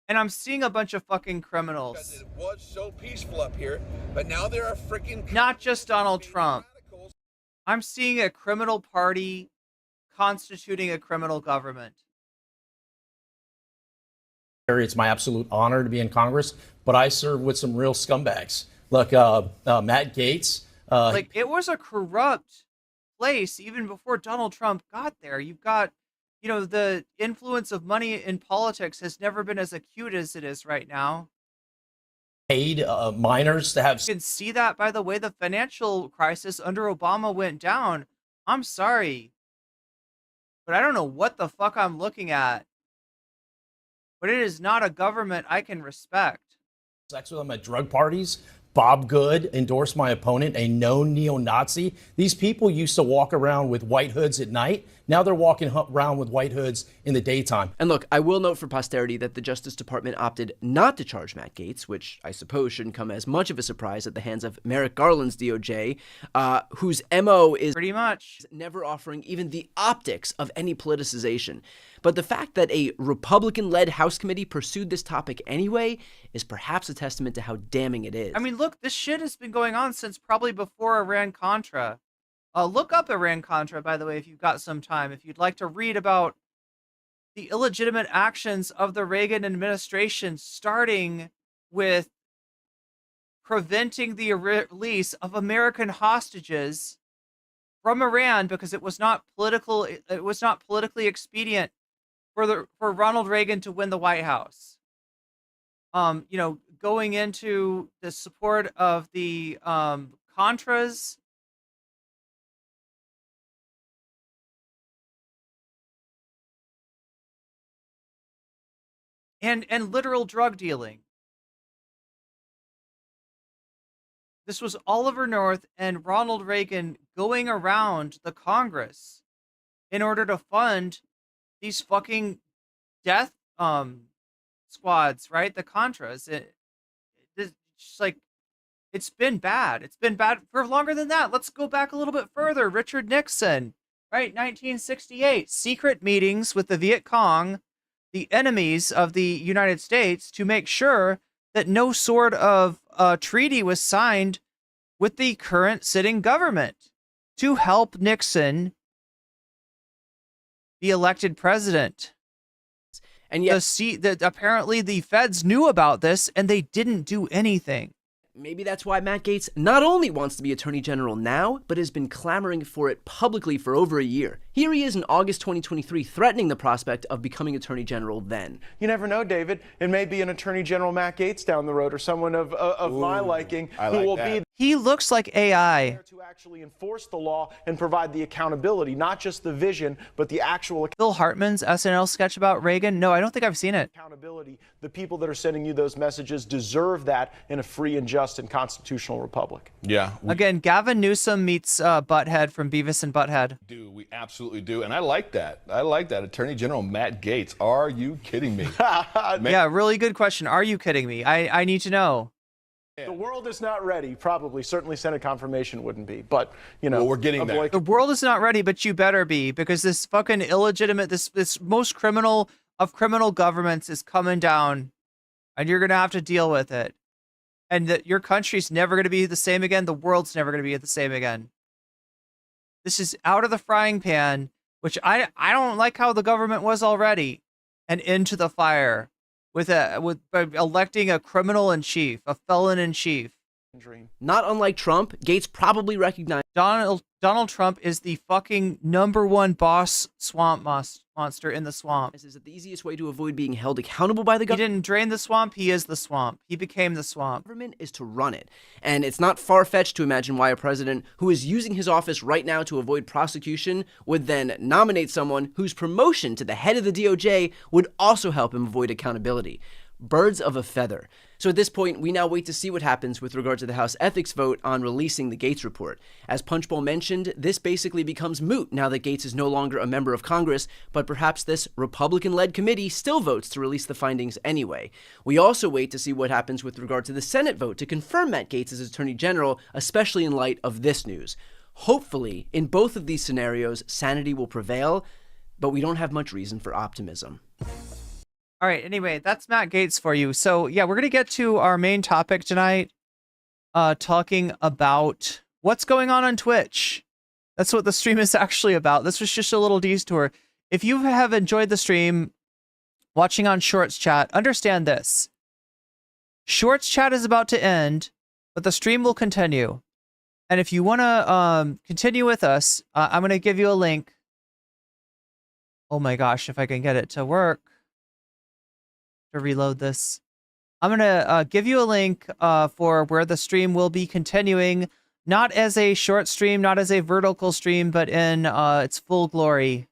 and I'm seeing a bunch of fucking criminals. Because it was so peaceful up here, but now there are freaking... Not just Donald Trump. I'm seeing a criminal party constituting a criminal government. It's my absolute honor to be in Congress, but I serve with some real scumbags. Look, Matt Gaetz. Like, it was a corrupt place even before Donald Trump got there. You've got, you know, the influence of money in politics has never been as acute as it is right now. paid minors to have. You can see that by the way the financial crisis under Obama went down. I'm sorry, but I don't know what the fuck I'm looking at. But it is not a government I can respect. Sex with them at drug parties. Bob Good endorsed my opponent, a known neo-Nazi. These people used to walk around with white hoods at night. Now they're walking around with white hoods in the daytime. And look, I will note for posterity that the Justice Department opted not to charge Matt Gaetz, which I suppose shouldn't come as much of a surprise at the hands of Merrick Garland's DOJ, whose MO is pretty much never offering even the optics of any politicization. But the fact that a Republican-led House committee pursued this topic anyway is perhaps a testament to how damning it is. I mean, look, this shit has been going on since probably before Iran-Contra. Look up Iran-Contra, by the way, if you've got some time. If you'd like to read about the illegitimate actions of the Reagan administration, starting with preventing the release of American hostages from Iran because it was not politically expedient for Ronald Reagan to win the White House. You know, going into the support of the Contras. And literal drug dealing. This was Oliver North and Ronald Reagan going around the Congress in order to fund these fucking death squads, right? The Contras. It's just like, it's been bad. It's been bad for longer than that. Let's go back a little bit further. Richard Nixon, right? 1968, secret meetings with the Viet Cong, the enemies of the United States, to make sure that no sort of treaty was signed with the current sitting government to help Nixon be elected president. And yet, apparently the feds knew about this and they didn't do anything. Maybe that's why Matt Gaetz not only wants to be Attorney General now, but has been clamoring for it publicly for over a year. Here he is in August 2023, threatening the prospect of becoming Attorney General then. You never know, David. It may be an Attorney General Matt Gaetz down the road, or someone of my liking who will be He looks like AI. to actually enforce the law and provide the accountability, not just the vision, but the actual Phil Hartman's SNL sketch about Reagan? No, I don't think I've seen it. accountability. The people that are sending you those messages deserve that in a free and just and constitutional republic. Yeah. Again, Gavin Newsom meets Butthead from Beavis and Butthead. We absolutely do. And I like that. I like that. Attorney General Matt Gaetz. Are you kidding me? Yeah, really good question. Are you kidding me? I need to know. The world is not ready, probably. Certainly Senate confirmation wouldn't be. But, you know, Well, we're getting there. The world is not ready, but you better be, because this fucking illegitimate, this most criminal of criminal governments is coming down, and you're going to have to deal with it. And that your country's never going to be the same again. The world's never going to be the same again. This is out of the frying pan, which I don't like how the government was already, and into the fire by electing a criminal in chief, a felon in chief. Not unlike Trump, Gaetz probably recognized Donald Trump is the fucking #1 boss swamp monster in the swamp. Is that the easiest way to avoid being held accountable by the government? He didn't drain the swamp, he is the swamp. He became the swamp. Government is to run it. And it's not far-fetched to imagine why a president who is using his office right now to avoid prosecution would then nominate someone whose promotion to the head of the DOJ would also help him avoid accountability. Birds of a feather. So at this point, we now wait to see what happens with regard to the House ethics vote on releasing the Gaetz report. As Punchbowl mentioned, this basically becomes moot now that Gaetz is no longer a member of Congress, but perhaps this Republican-led committee still votes to release the findings anyway. We also wait to see what happens with regard to the Senate vote to confirm Matt Gaetz as Attorney General, especially in light of this news. Hopefully, in both of these scenarios, sanity will prevail, but we don't have much reason for optimism. All right, anyway, that's Matt Gaetz for you. So, yeah, we're going to get to our main topic tonight, talking about what's going on Twitch. That's what the stream is actually about. This was just a little detour. If you have enjoyed the stream, watching on Shorts Chat, understand this. Shorts Chat is about to end, but the stream will continue. And if you want to continue with us, I'm going to give you a link. Oh my gosh, if I can get it to work. To reload this. I'm gonna give you a link for where the stream will be continuing, not as a short stream, not as a vertical stream, but in its full glory.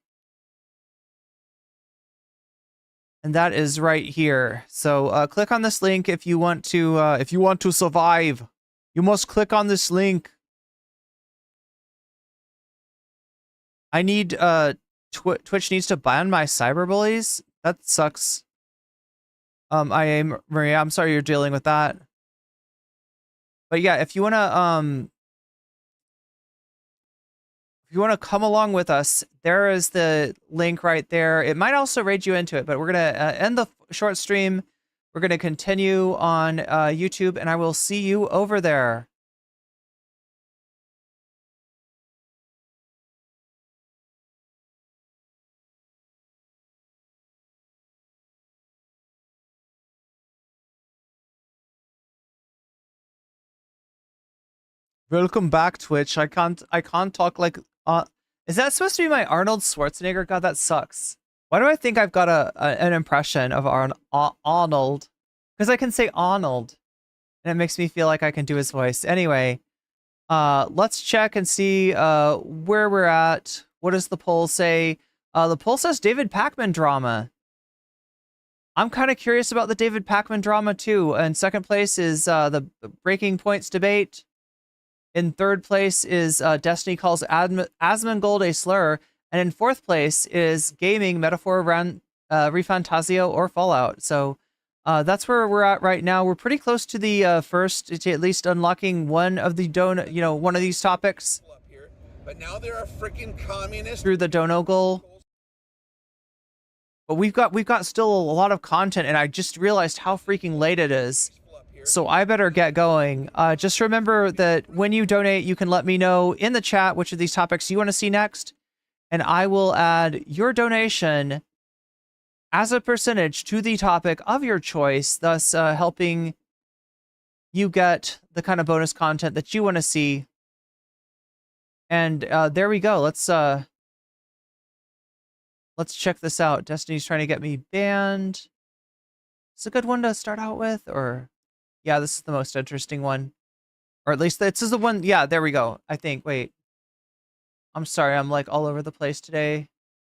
And that is right here. So click on this link if you want to survive. You must click on this link. I need Twitch needs to ban my cyberbullies. That sucks. Maria, I'm sorry you're dealing with that. But yeah, if you wanna come along with us, there is the link right there. It might also raid you into it, but we're gonna end the short stream. We're gonna continue on YouTube, and I will see you over there. Welcome back, Twitch. I can't talk like is that supposed to be my Arnold Schwarzenegger? God, that sucks. Why do I think I've got an impression of Arnold? Because I can say Arnold, and it makes me feel like I can do his voice. Anyway, let's check and see where we're at. What does the poll say? The poll says David Pacman drama. I'm kind of curious about the David Pacman drama too. In second place is the Breaking Points debate. In third place is Destiny calls Asmongold a slur. And in fourth place is gaming, metaphor, Refantasio, or Fallout. So that's where we're at right now. We're pretty close to the first, to at least unlocking one of the one of these topics. But now there are freaking communists through the dono goal. But we've got still a lot of content, and I just realized how freaking late it is. So I better get going. Just remember that when you donate, you can let me know in the chat which of these topics you want to see next, and I will add your donation as a percentage to the topic of your choice, thus helping you get the kind of bonus content that you want to see. And there we go. Let's check this out. Destiny's trying to get me banned. It's a good one to start out with, or... Yeah, this is the most interesting one. Or at least this is the one. Yeah, there we go. I think. Wait. I'm sorry. I'm like all over the place today.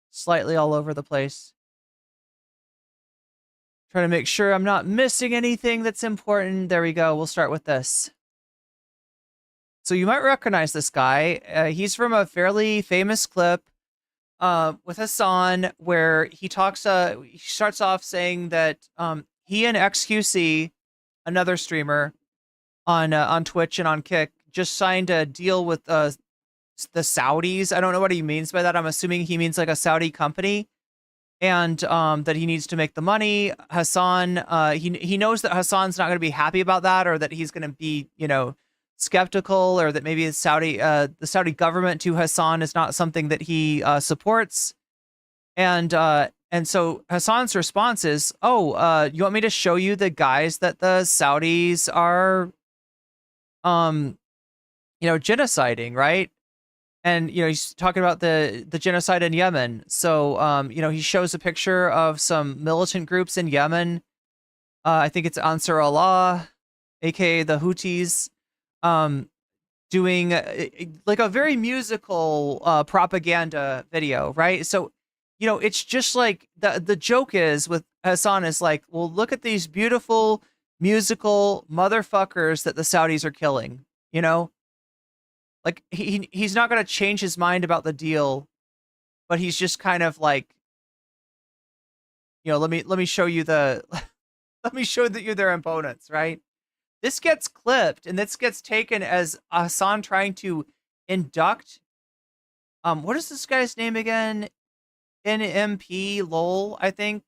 Slightly all over the place. Trying to make sure I'm not missing anything that's important. There we go. We'll start with this. So you might recognize this guy. He's from a fairly famous clip with Hasan, where he talks. He starts off saying that he and XQC, another streamer on Twitch and on Kick, just signed a deal with the Saudis. I don't know what he means by that. I'm assuming he means like a Saudi company, and that he needs to make the money. Hasan, he knows that Hasan's not going to be happy about that, or that he's going to be, skeptical, or that maybe the Saudi government to Hasan is not something that he supports. And so Hasan's response is, "Oh, you want me to show you the guys that the Saudis are, genociding, right?" And he's talking about the genocide in Yemen. So he shows a picture of some militant groups in Yemen. I think it's Ansar Allah, aka the Houthis, doing like a very musical propaganda video, right? So. It's just like the joke is with Hasan is like, well, look at these beautiful musical motherfuckers that the Saudis are killing, Like he's not going to change his mind about the deal, but he's just kind of like, let me show you let me show you their opponents, right? This gets clipped and this gets taken as Hasan trying to induct, what is this guy's name again? NMP Lowell, I think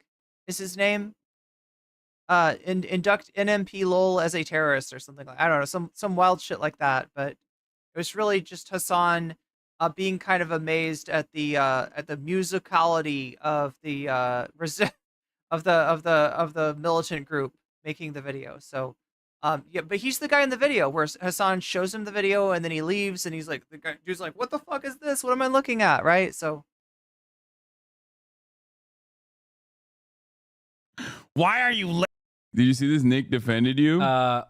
is his name. Induct NMP Lowell as a terrorist or something like, I don't know, some wild shit like that. But it was really just Hasan being kind of amazed at the musicality of the of the militant group making the video. So yeah, but he's the guy in the video where Hasan shows him the video and then he leaves and he's like, dude's like, what the fuck is this? What am I looking at? Right? So. Why are you Did you see this? Nick defended you. Why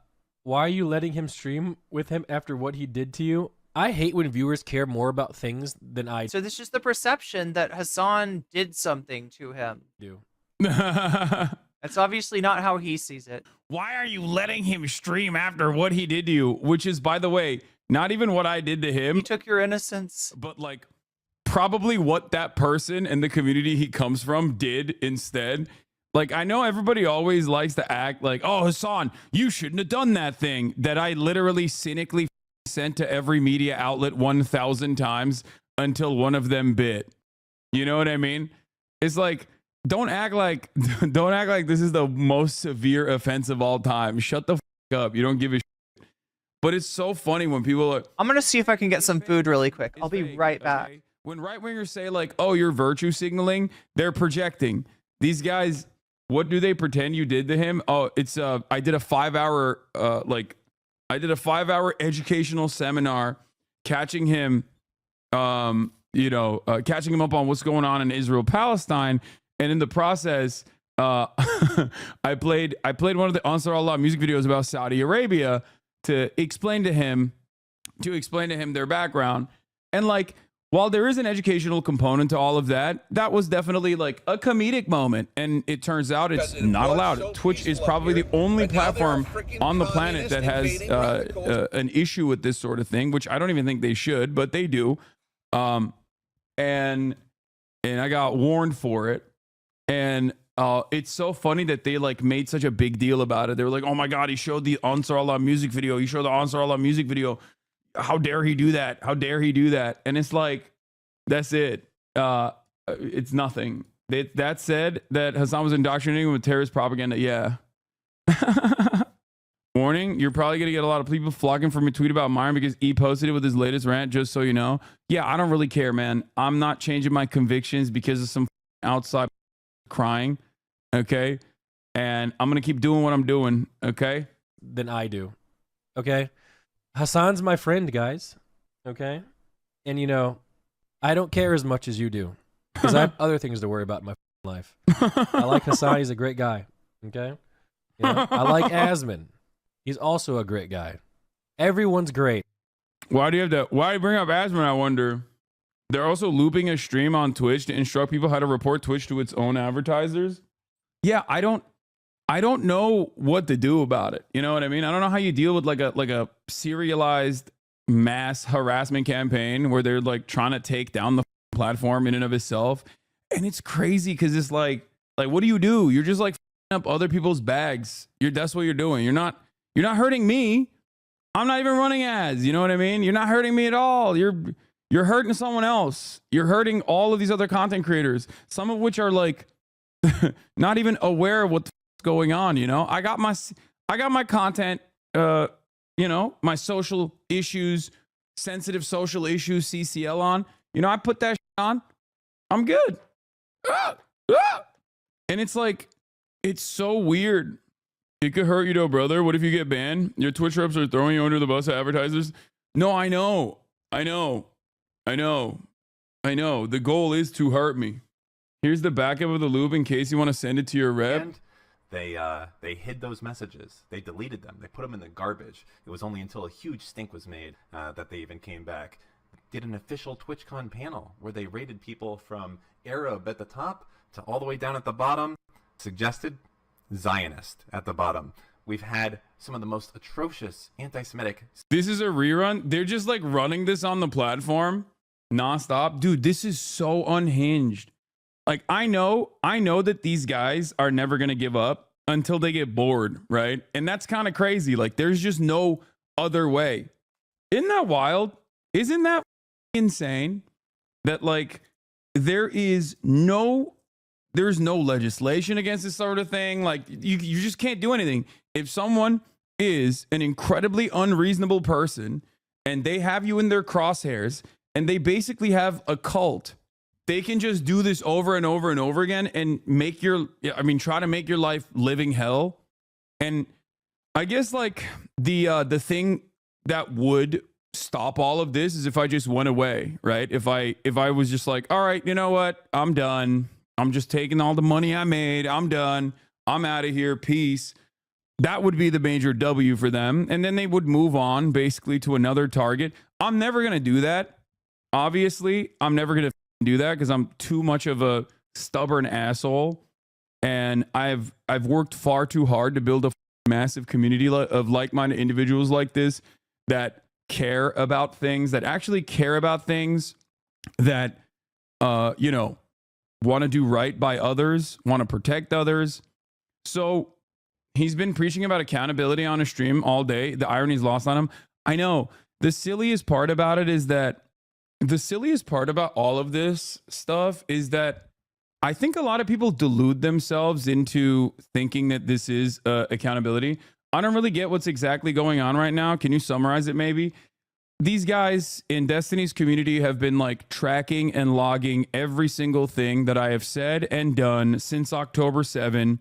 are you letting him stream with him after what he did to you? I hate when viewers care more about things than I So this is the perception that Hasan did something to him. do. That's obviously not how he sees it. Why are you letting him stream after what he did to you? Which is, by the way, not even what I did to him. He took your innocence. But like probably what that person and the community he comes from did instead. Like, I know everybody always likes to act like, oh, Hasan, you shouldn't have done that thing that I literally cynically sent to every media outlet 1,000 times until one of them bit. You know what I mean? It's like, don't act like this is the most severe offense of all time. Shut the up. You don't give a shit. But it's so funny when people are... I'm going to see if I can get some food really quick. I'll be right back. Okay? When right-wingers say like, oh, you're virtue signaling, they're projecting. These guys, what do they pretend you did to him? Oh, it's I did a 5-hour educational seminar catching him catching him up on what's going on in Israel Palestine, and in the process I played one of the Ansar Allah music videos about Saudi Arabia to explain to him their background. And like, while there is an educational component to all of that, that was definitely like a comedic moment. And it turns out it's not allowed. Twitch is probably the only platform on the planet that has an issue with this sort of thing, which I don't even think they should, but they do. And I got warned for it. And it's so funny that they like made such a big deal about it. They were like, oh my God, he showed the Ansar Allah music video. He showed the Ansar Allah music video. How dare he do that? How dare he do that? And it's like, that's it. It's nothing. That said, that Hasan was indoctrinating with terrorist propaganda. Yeah. Warning, you're probably going to get a lot of people flocking from a tweet about Myron because he posted it with his latest rant, just so you know. Yeah, I don't really care, man. I'm not changing my convictions because of some outside crying. Okay. And I'm going to keep doing what I'm doing. Okay. Than I do. Okay. Hasan's my friend, guys. Okay. And you know, I don't care as much as you do because I have other things to worry about in my life. I like Hasan. He's a great guy. Okay. You know, I like Asman. He's also a great guy. Everyone's great. Why do you bring up Asman, I wonder? They're also looping a stream on Twitch to instruct people how to report Twitch to its own advertisers. Yeah, I don't know what to do about it. You know what I mean? I don't know how you deal with like a serialized mass harassment campaign where they're like trying to take down the platform in and of itself. And it's crazy because it's like what do? You're just like up other people's bags. That's what you're doing. You're not hurting me. I'm not even running ads. You know what I mean? You're not hurting me at all. You're hurting someone else. You're hurting all of these other content creators, some of which are like not even aware of what's going on. You know, I got my content, my social issues, sensitive social issues, CCL on. You know, I put that on. I'm good. And it's like, it's so weird. It could hurt you though, brother. What if you get banned? Your Twitch reps are throwing you under the bus of advertisers. No, I know. The goal is to hurt me. Here's the backup of the loop in case you want to send it to your rep. And they hid those messages. They deleted them. They put them in the garbage. It was only until a huge stink was made that they even came back. Did an official TwitchCon panel where they rated people from Arab at the top to all the way down at the bottom. Suggested Zionist at the bottom. We've had some of the most atrocious anti-Semitic. This is a rerun. They're just like running this on the platform nonstop. Dude, this is so unhinged. Like, I know that these guys are never going to give up until they get bored, right? And that's kind of crazy. Like, there's just no other way. Isn't that wild? Isn't that insane? That like there's no legislation against this sort of thing. Like you just can't do anything. If someone is an incredibly unreasonable person and they have you in their crosshairs and they basically have a cult, they can just do this over and over and over again and try to make your life living hell. And I guess like the thing that would stop all of this is if I just went away, right? If I was just like, all right, you know what? I'm done. I'm just taking all the money I made. I'm done. I'm out of here. Peace. That would be the major W for them. And then they would move on basically to another target. I'm never going to do that. Obviously, I'm never going to do that because I'm too much of a stubborn asshole. And I've worked far too hard to build a massive community of like-minded individuals like this that care about things, that actually care about things, that, you know, want to do right by others, want to protect others. So he's been preaching about accountability on a stream all day. The irony's lost on him. I know. The silliest part about it is that the silliest part about all of this stuff is that I think a lot of people delude themselves into thinking that this is accountability. I don't really get what's exactly going on right now. Can you summarize it maybe? These guys in Destiny's community have been like tracking and logging every single thing that I have said and done since October 7.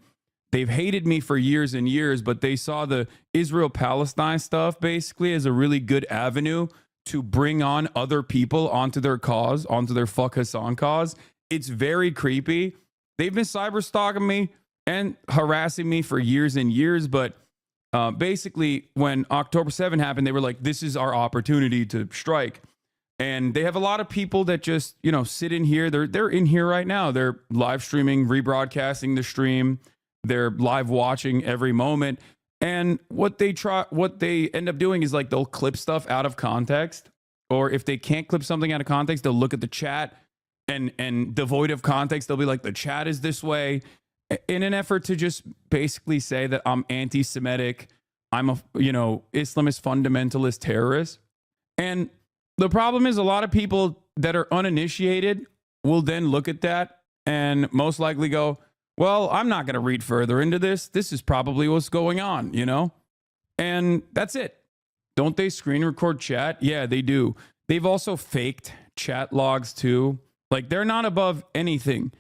They've hated me for years and years, but they saw the Israel-Palestine stuff basically as a really good avenue to bring on other people onto their cause, onto their fuck Hasan cause. It's very creepy. They've been cyber stalking me and harassing me for years and years, but basically when October 7 happened, they were like, this is our opportunity to strike. And they have a lot of people that just, you know, sit in here. They're in here right now. They're live streaming, rebroadcasting the stream. They're live watching every moment. And what they end up doing is like they'll clip stuff out of context, or if they can't clip something out of context, they'll look at the chat and devoid of context, they'll be like, the chat is this way, in an effort to just basically say that I'm anti-Semitic, I'm a, you know, Islamist fundamentalist terrorist. And the problem is a lot of people that are uninitiated will then look at that and most likely go, well, I'm not going to read further into this. This is probably what's going on, you know? And that's it. Don't they screen record chat? Yeah, they do. They've also faked chat logs too. Like, they're not above anything.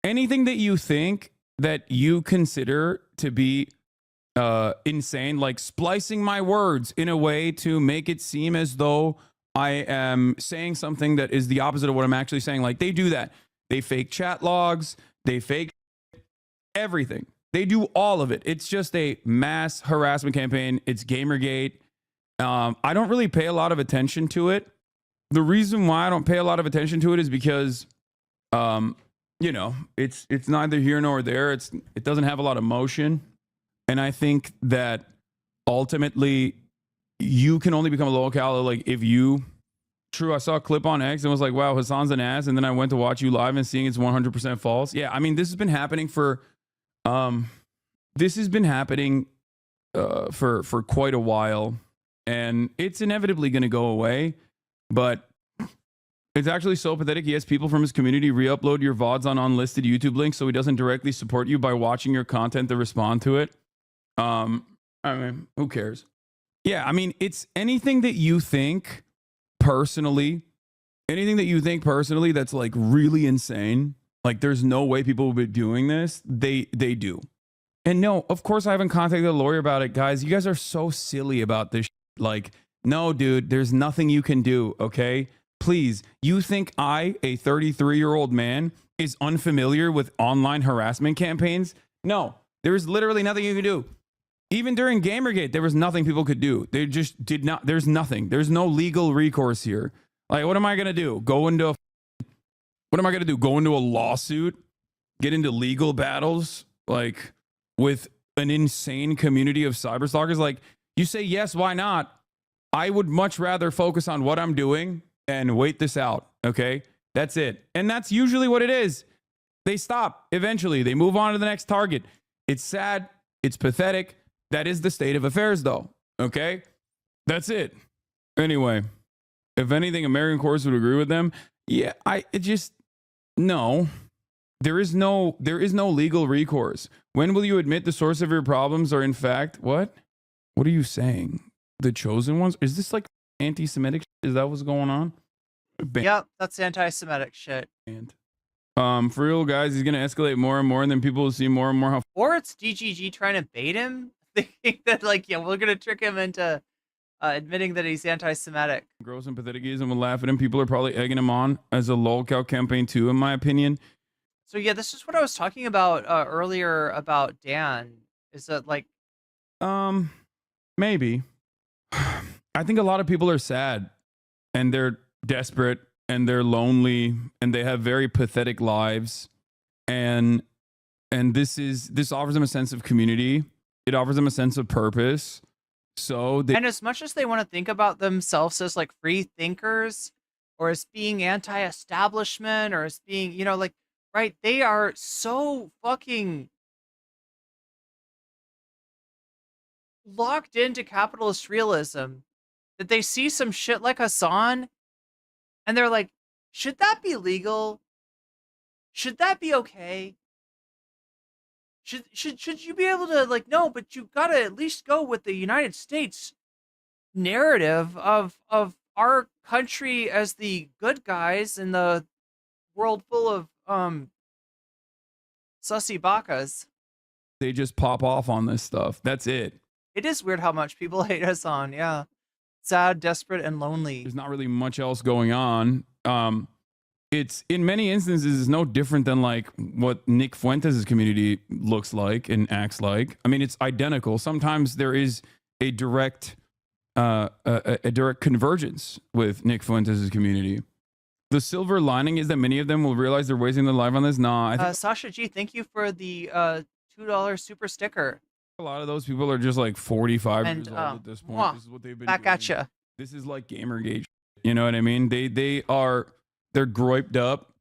Anything that you think that you consider to be insane, like splicing my words in a way to make it seem as though I am saying something that is the opposite of what I'm actually saying. Like, they do that. They fake chat logs. They fake everything. They do all of it. It's just a mass harassment campaign. It's Gamergate. I don't really pay a lot of attention to it. The reason why I don't pay a lot of attention to it is because, you know, it's neither here nor there. It doesn't have a lot of motion. And I think that ultimately you can only become a local, like if you, true, I saw a clip on X and was like, wow, Hasan's an ass. And then I went to watch you live and seeing it's 100% false. Yeah, I mean, this has been happening for quite a while, and it's inevitably going to go away. But it's actually so pathetic. He has people from his community re-upload your VODs on unlisted YouTube links so he doesn't directly support you by watching your content to respond to it. I mean, who cares? Yeah, I mean, it's anything that you think personally that's like really insane. Like, there's no way people will be doing this. They do. And no, of course I haven't contacted a lawyer about it, guys. You guys are so silly about this. Like, no, dude, there's nothing you can do, okay? Please, you think I, a 33-year-old man, is unfamiliar with online harassment campaigns? No, there's literally nothing you can do. Even during Gamergate, there was nothing people could do. They just did not. There's nothing. There's no legal recourse here. Like, what am I going to do? Go into a lawsuit? Get into legal battles? Like, with an insane community of cyberstalkers? Like, you say yes, why not? I would much rather focus on what I'm doing and wait this out, okay? That's it. And that's usually what it is. They stop eventually. They move on to the next target. It's sad. It's pathetic. That is the state of affairs, though, okay? That's it. Anyway, if anything, American courts would agree with them. Yeah, no. There is no legal recourse. When will you admit the source of your problems are in fact what? What are you saying? The chosen ones? Is this like anti-Semitic shit? Is that what's going on? Yep, that's anti-Semitic shit. For real, guys, he's gonna escalate more and more, and then people will see more and more how. Or it's DGG trying to bait him, thinking that like, yeah, we're gonna trick him into admitting that he's anti-Semitic. Gross and pathetic he is, and will laugh at him. People are probably egging him on as a lolcow campaign too, in my opinion. So yeah, this is what I was talking about earlier about Dan. Is that like Maybe. I think a lot of people are sad and they're desperate and they're lonely and they have very pathetic lives, and this offers them a sense of community. It offers them a sense of purpose. So And as much as they want to think about themselves as like free thinkers or as being anti-establishment or as being, you know, like, right, they are so fucking locked into capitalist realism that they see some shit like Hasan and they're like, should that be legal? Should that be okay? Should you be able to, like, no, but you gotta at least go with the United States narrative of our country as the good guys in the world full of sussy bakas. they just pop off on this stuff. That's it. It is weird how much people hate Hasan. Yeah, sad, desperate, and lonely. There's not really much else going on. It's in many instances is no different than like what Nick Fuentes' community looks like and acts like. I mean, it's identical. Sometimes there is a direct convergence with Nick Fuentes' community. The silver lining is that many of them will realize they're wasting their life on this. Nah, I think Sasha G, thank you for the $2 super sticker. a lot of those people are just like 45 And, years old at this point. mwah, This is what they've been back doing. at ya. This is like Gamergate. You know what I mean? They're groiped up.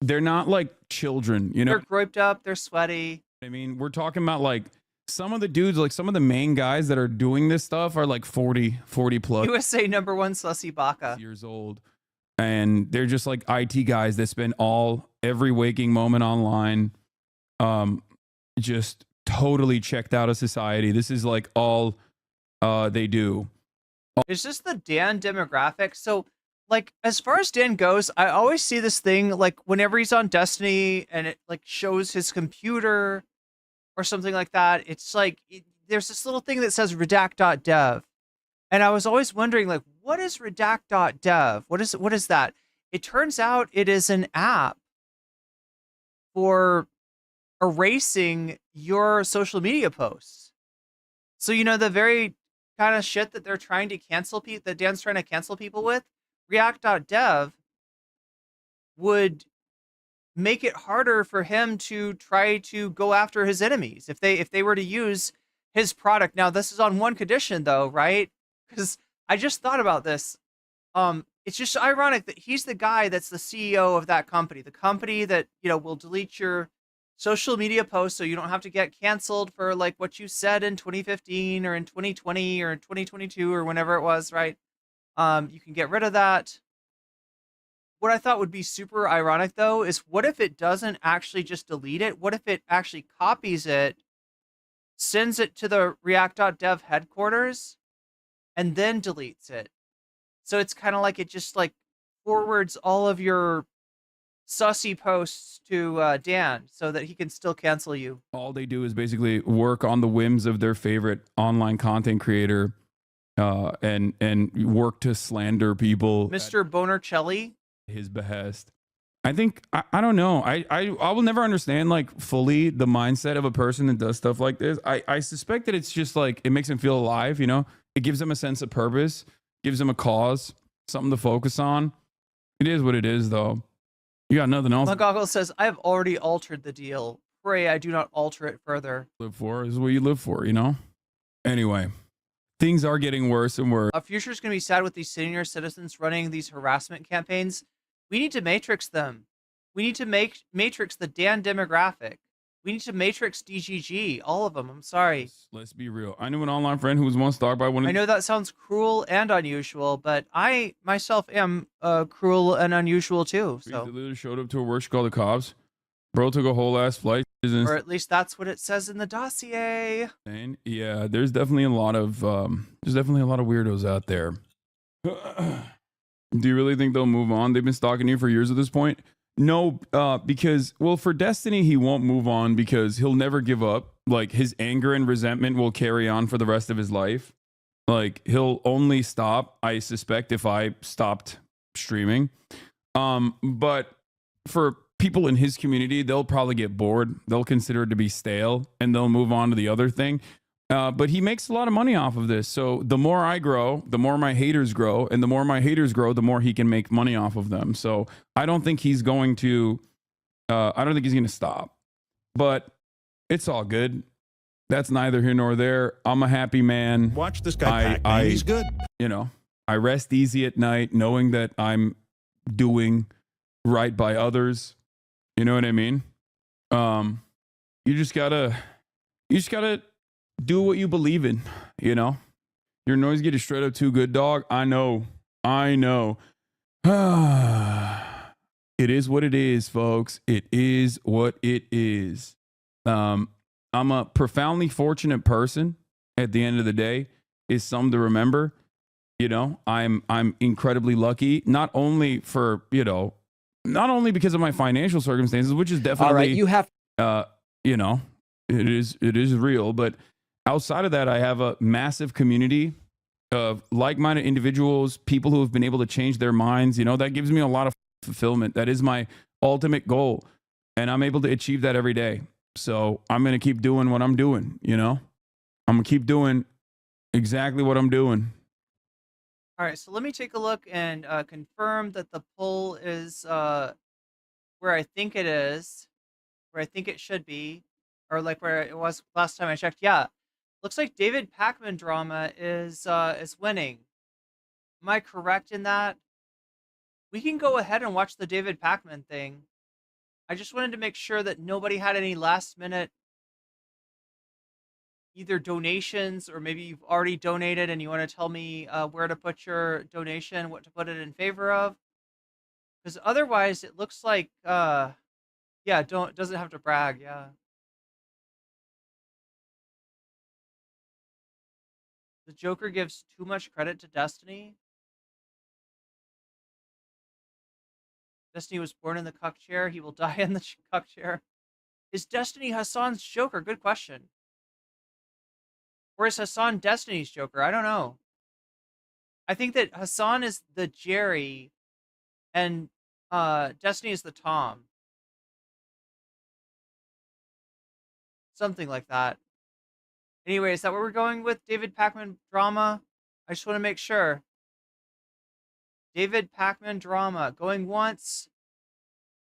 They're not like children, you know? They're groiped up. They're sweaty. I mean, we're talking about like some of the dudes, like some of the main guys that are doing this stuff are like 40 plus USA #1 sussy baka. years old. And they're just like IT guys that spend every waking moment online, just totally checked out of society. This is like all they do. Is this the Dan demographic? So, like, as far as Dan goes, I always see this thing, like, whenever he's on Destiny and it, like, shows his computer or something like that, it's like, there's this little thing that says redact.dev. And I was always wondering, like, what is redact.dev? What is that? It turns out it is an app for erasing your social media posts. So, you know, the very kind of shit that they're trying to cancel people, that Dan's trying to cancel people with, React.dev would make it harder for him to try to go after his enemies if they were to use his product. Now, this is on one condition, though, right? Because I just thought about this. It's just ironic that he's the guy that's the CEO of that company, the company that, you know, will delete your social media posts so you don't have to get canceled for like what you said in 2015 or in 2020 or in 2022 or whenever it was, right? You can get rid of that. What I thought would be super ironic, though, is what if it doesn't actually just delete it? What if it actually copies it, sends it to the React.dev headquarters, and then deletes it? So it's kind of like it just like forwards all of your sussy posts to Dan so that he can still cancel you. All they do is basically work on the whims of their favorite online content creator, and work to slander people Mr. Bonercelli. at his behest. I think I don't know. I will never understand like fully the mindset of a person that does stuff like this. I suspect that it's just like it makes him feel alive, you know? It gives him a sense of purpose, gives him a cause, something to focus on. It is what it is, though. You got nothing else McGoggle says, I have already altered the deal. Pray I do not alter it further. to live for. This is what you live for, you know? Anyway, things are getting worse and worse. Future's going to be sad with these senior citizens running these harassment campaigns. We need to matrix them. We need to matrix the Dan demographic. We need to matrix DGG, all of them. I'm sorry. Let's be real. I knew an online friend who was once stalked by one of I know that sounds cruel and unusual, but I myself am cruel and unusual too. They So, literally showed up to a work, she called the cops. Bro took a whole ass flight. or at least that's what it says in the dossier. And yeah, there's definitely a lot of weirdos out there. Do you really think they'll move on? They've been stalking you for years at this point. No, because, well, for Destiny, he won't move on because he'll never give up. Like, his anger and resentment will carry on for the rest of his life. Like, he'll only stop, I suspect, if I stopped streaming. But for people in his community, they'll probably get bored. They'll consider it to be stale, and they'll move on to the other thing. But he makes a lot of money off of this. So the more I grow, the more my haters grow, and the more my haters grow, the more he can make money off of them. So I don't think he's going to. I don't think he's going to stop. But it's all good. That's neither here nor there. I'm a happy man. Watch this guy, Pacman. He's good. You know, I rest easy at night knowing that I'm doing right by others. You know what I mean? You just gotta do what you believe in, you know? Your noise getting straight up too good, dog. I know. It is what it is, folks. It is what it is. I'm a profoundly fortunate person at the end of the day, is something to remember. You know, I'm incredibly lucky, not only because of my financial circumstances, which is definitely all right. You have, you know, it is real, but outside of that, I have a massive community of like-minded individuals, people who have been able to change their minds. You know, that gives me a lot of fulfillment. That is my ultimate goal, and I'm able to achieve that every day. So I'm going to keep doing what I'm doing, you know? I'm going to keep doing exactly what I'm doing. All right, so let me take a look and confirm that the poll is where I think it is, where I think it should be, or like where it was last time I checked. Yeah, looks like David Pacman drama is winning. Am I correct in that? We can go ahead and watch the David Pacman thing. I just wanted to make sure that nobody had any last minute either donations, or maybe you've already donated and you want to tell me where to put your donation, what to put it in favor of. Because otherwise it looks like yeah, doesn't have to brag, yeah. The Joker gives too much credit to Destiny. Destiny was born in the cuck chair. He will die in the cuck chair. Is Destiny Hasan's Joker? Good question. Or is Hasan Destiny's Joker? I don't know. I think that Hasan is the Jerry and Destiny is the Tom. Something like that. Anyway, is that where we're going with David Pacman drama? I just want to make sure. David Pacman drama. Going once.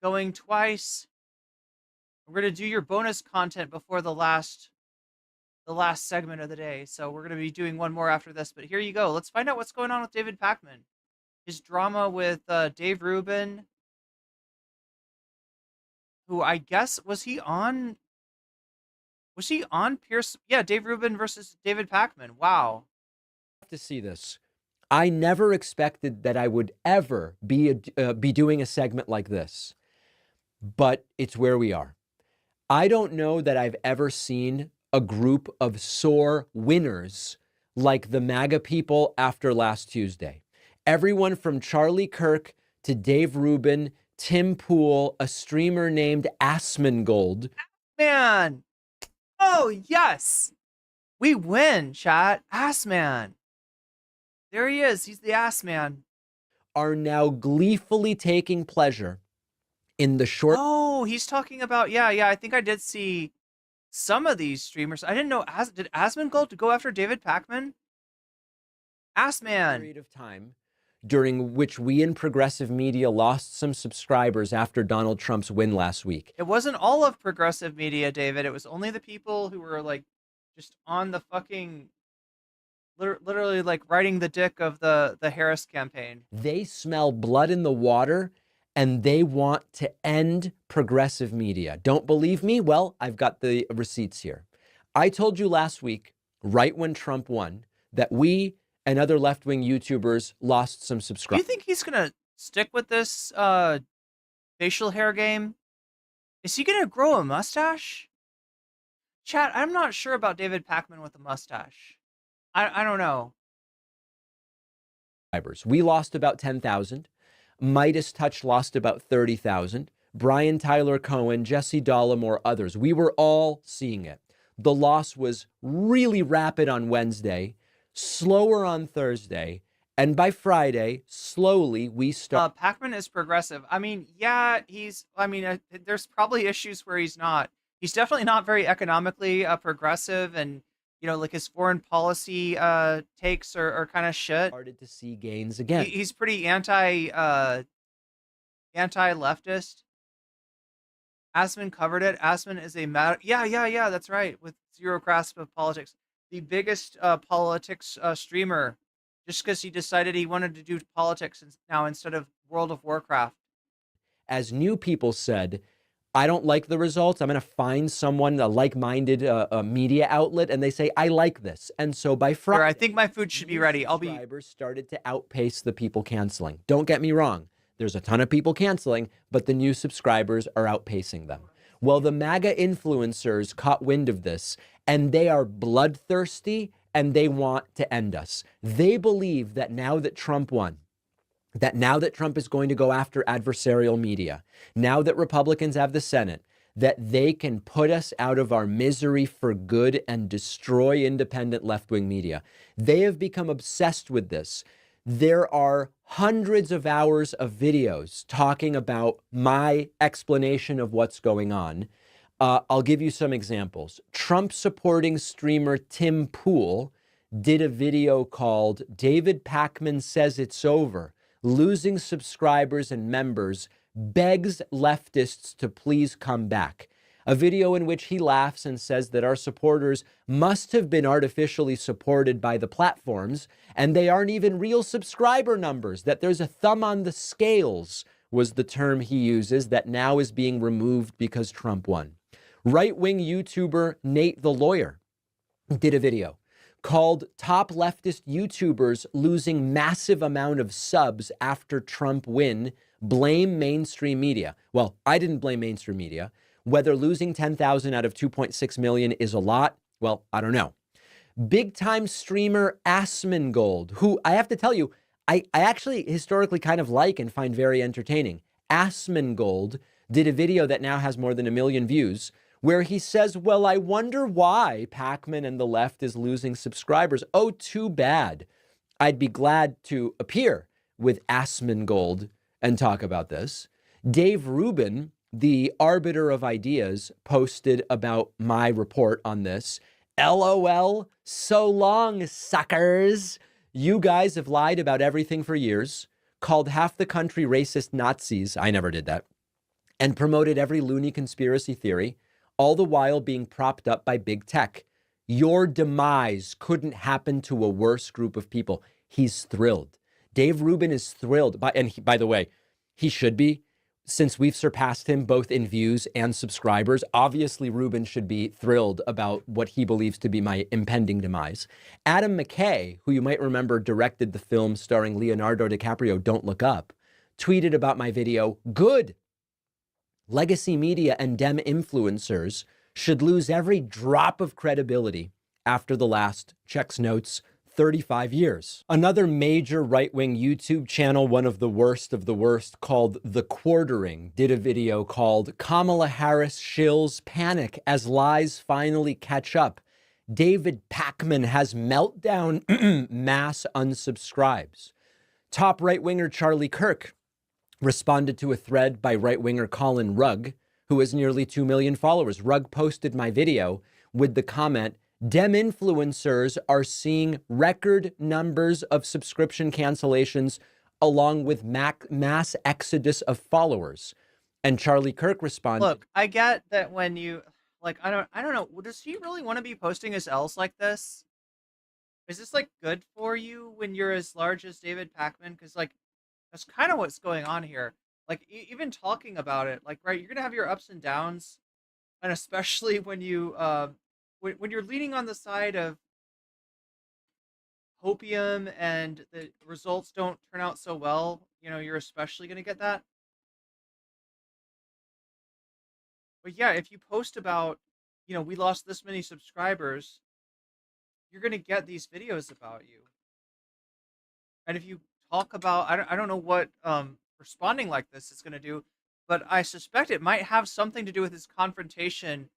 Going twice. We're going to do your bonus content before the last segment of the day. So we're going to be doing one more after this. But here you go. Let's find out what's going on with David Pacman. His drama with Dave Rubin. Who I guess, was he on Pierce? Yeah, Dave Rubin versus David Pacman. Wow. to see this. I never expected that I would ever be doing a segment like this, but it's where we are. I don't know that I've ever seen a group of sore winners like the MAGA people after last Tuesday. Everyone from Charlie Kirk to Dave Rubin, Tim Pool, a streamer named Asmongold. Man. Oh, yes. We win, chat. Ass man. There he is. He's the ass man. Are now gleefully taking pleasure in the short. Oh, he's talking about, yeah, I think I did see some of these streamers. I didn't know, did Asmongold go after David Pacman? Ass man. Period of time during which we in progressive media lost some subscribers after Donald Trump's win last week. It wasn't all of progressive media, David. It was only the people who were like just on the fucking, literally like riding the dick of the Harris campaign. They smell blood in the water and they want to end progressive media. Don't believe me? Well, I've got the receipts here. I told you last week, right when Trump won, that we and other left-wing YouTubers lost some Do subscribers. you think he's going to stick with this facial hair game? Is he going to grow a mustache? Chat, I'm not sure about David Pacman with a mustache. I don't know. We lost about 10,000. Midas Touch lost about 30,000. Brian Tyler Cohen, Jesse Dollamore, others. We were all seeing it. The loss was really rapid on Wednesday, slower on Thursday, and by Friday, slowly we start. Pacman is progressive. I mean, yeah, there's probably issues where he's not. He's definitely not very economically progressive, and like his foreign policy takes are kind of shit. Started to see gains again. He's pretty anti-leftist. Asman covered it. Asman is a yeah, that's right, with zero grasp of politics. The biggest politics streamer, just because he decided he wanted to do politics now instead of World of Warcraft. As new people said, I don't like the results. I'm going to find someone, a like-minded media outlet, and they say, I like this. And so by Friday, I think my food should be ready. Subscribers started to outpace the people canceling. Don't get me wrong. There's a ton of people canceling, but the new subscribers are outpacing them. Well, the MAGA influencers caught wind of this, and they are bloodthirsty, and they want to end us. They believe that now that Trump won, that now that Trump is going to go after adversarial media, now that Republicans have the Senate, that they can put us out of our misery for good and destroy independent left-wing media. They have become obsessed with this. There are hundreds of hours of videos talking about my explanation of what's going on. I'll give you some examples. Trump-supporting streamer Tim Pool did a video called "David Pacman Says It's Over. Losing subscribers and members, begs leftists to please come back." A video in which he laughs and says that our supporters must have been artificially supported by the platforms, and they aren't even real subscriber numbers, that there's a thumb on the scales, was the term he uses, that now is being removed because Trump won. Right-wing YouTuber Nate the Lawyer did a video called "Top Leftist YouTubers Losing Massive Amount of Subs After Trump Win, Blame Mainstream Media." Well, I didn't blame mainstream media. Whether losing 10,000 out of 2.6 million is a lot, well, I don't know. Big-time streamer Asmongold, who I have to tell you, I actually historically kind of like and find very entertaining. Asmongold did a video that now has more than 1 million views, where he says, well, I wonder why Pacman and the left is losing subscribers. Oh, too bad. I'd be glad to appear with Asmongold and talk about this. Dave Rubin, the arbiter of ideas, posted about my report on this. LOL, so long, suckers. You guys have lied about everything for years, called half the country racist Nazis. I never did that. And promoted every loony conspiracy theory, all the while being propped up by big tech. Your demise couldn't happen to a worse group of people. He's thrilled. Dave Rubin is thrilled. By the way, he should be, since we've surpassed him both in views and subscribers. Obviously, Rubin should be thrilled about what he believes to be my impending demise. Adam McKay, who you might remember directed the film starring Leonardo DiCaprio, Don't Look Up, tweeted about my video, "Good. Legacy media and Dem influencers should lose every drop of credibility after the last, checks notes, 35 years. Another major right-wing YouTube channel, one of the worst, called The Quartering, did a video called "Kamala Harris Shills Panic as Lies Finally Catch Up. David Pacman Has Meltdown, Mass Unsubscribes." Top right-winger Charlie Kirk responded to a thread by right-winger Colin Rugg, who has nearly 2 million followers. Rugg posted my video with the comment, "Dem influencers are seeing record numbers of subscription cancellations along with mass exodus of followers." And Charlie Kirk responded, "Look, I get that when you, like, I don't know, does he really want to be posting his L's like this? Is this, like, good for you when you're as large as David Pacman? Because, like, that's kind of what's going on here. Like, even talking about it, like, right, you're going to have your ups and downs, and especially when you, when you're leaning on the side of hopium and the results don't turn out so well, you're especially going to get that. But yeah, if you post about, we lost this many subscribers, you're going to get these videos about you. And if you talk about, I don't know what responding like this is going to do, but I suspect it might have something to do with his confrontation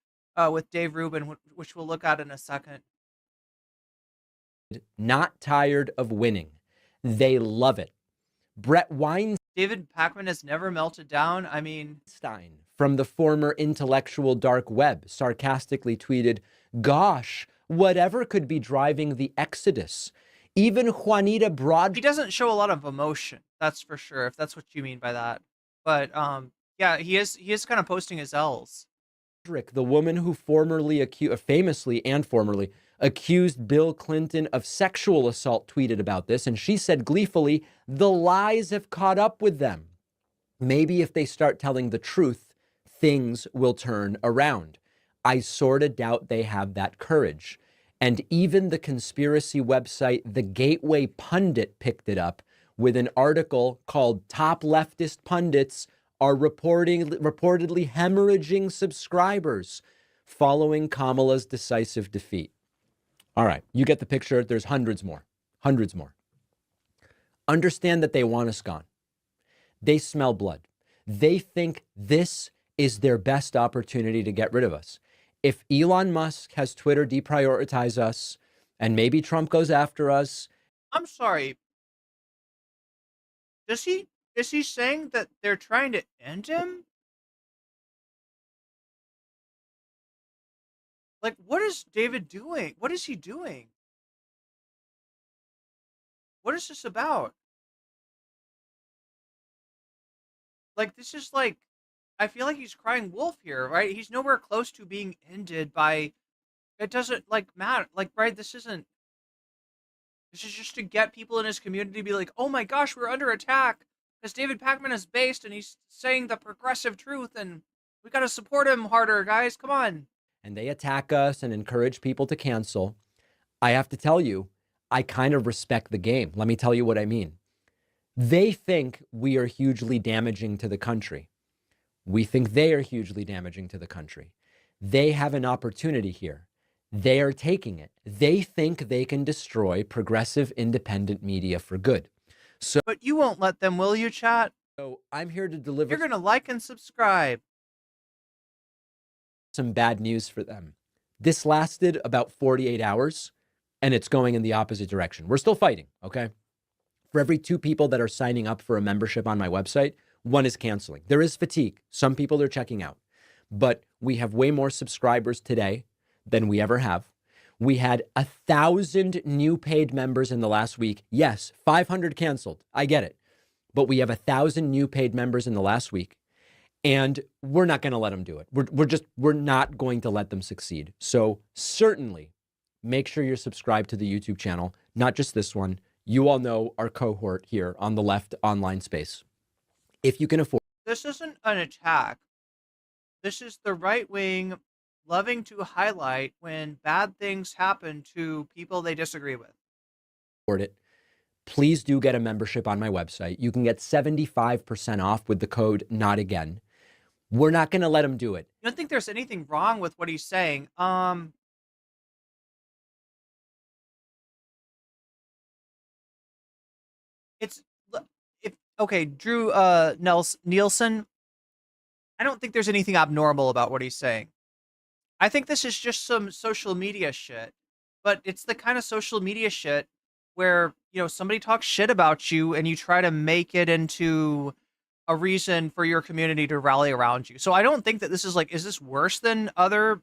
with Dave Rubin, which we'll look at in a second. Not tired of winning. They love it. Brett Weinstein. David Pacman has never melted down. I mean, from the former intellectual dark web sarcastically tweeted, "Gosh, whatever could be driving the exodus. Even Juanita Broad. He doesn't show a lot of emotion, that's for sure, if that's what you mean by that. But yeah, he is kind of posting his L's. The woman who famously and formerly accused Bill Clinton of sexual assault, tweeted about this, and she said gleefully, the lies have caught up with them. Maybe if they start telling the truth, things will turn around. I sort of doubt they have that courage. And even the conspiracy website, The Gateway Pundit, picked it up with an article called Top Leftist Pundits Are Reportedly Hemorrhaging Subscribers Following Kamala's Decisive Defeat. All right, you get the picture. There's hundreds more. Understand that they want us gone. They smell blood. They think this is their best opportunity to get rid of us. If Elon Musk has Twitter deprioritize us, and maybe Trump goes after us. I'm sorry. Is he saying that they're trying to end him? Like, what is David doing? What is he doing? What is this about? Like, this is like, I feel like he's crying wolf here, right? He's nowhere close to being ended by, it doesn't, like, matter. Like, right, this is just to get people in his community to be like, oh my gosh, we're under attack because David Pacman is based and he's saying the progressive truth and we got to support him harder, guys. Come on. And they attack us and encourage people to cancel. I have to tell you, I kind of respect the game. Let me tell you what I mean. They think we are hugely damaging to the country. We think they are hugely damaging to the country. They have an opportunity here. They are taking it. They think they can destroy progressive independent media for good. So, but you won't let them, will you, chat? So I'm here to deliver. You're going to like and subscribe. Some bad news for them. This lasted about 48 hours and it's going in the opposite direction. We're still fighting, okay? For every 2 people that are signing up for a membership on my website, 1 is canceling. There is fatigue. Some people are checking out, but we have way more subscribers today than we ever have. We had 1,000 new paid members in the last week. Yes, 500 canceled. I get it. But we have 1,000 new paid members in the last week. And we're not going to let them do it. We're not going to let them succeed. So certainly make sure you're subscribed to the YouTube channel, not just this one. You all know our cohort here on the left online space. If you can afford. This isn't an attack. This is the right wing loving to highlight when bad things happen to people they disagree with. It. Please do get a membership on my website. You can get 75% off with the code not again. We're not going to let him do it. You don't think there's anything wrong with what he's saying? Okay, Drew Nielsen, I don't think there's anything abnormal about what he's saying. I think this is just some social media shit, but it's the kind of social media shit where, you know, somebody talks shit about you and you try to make it into a reason for your community to rally around you. So I don't think that this is like, is this worse than other,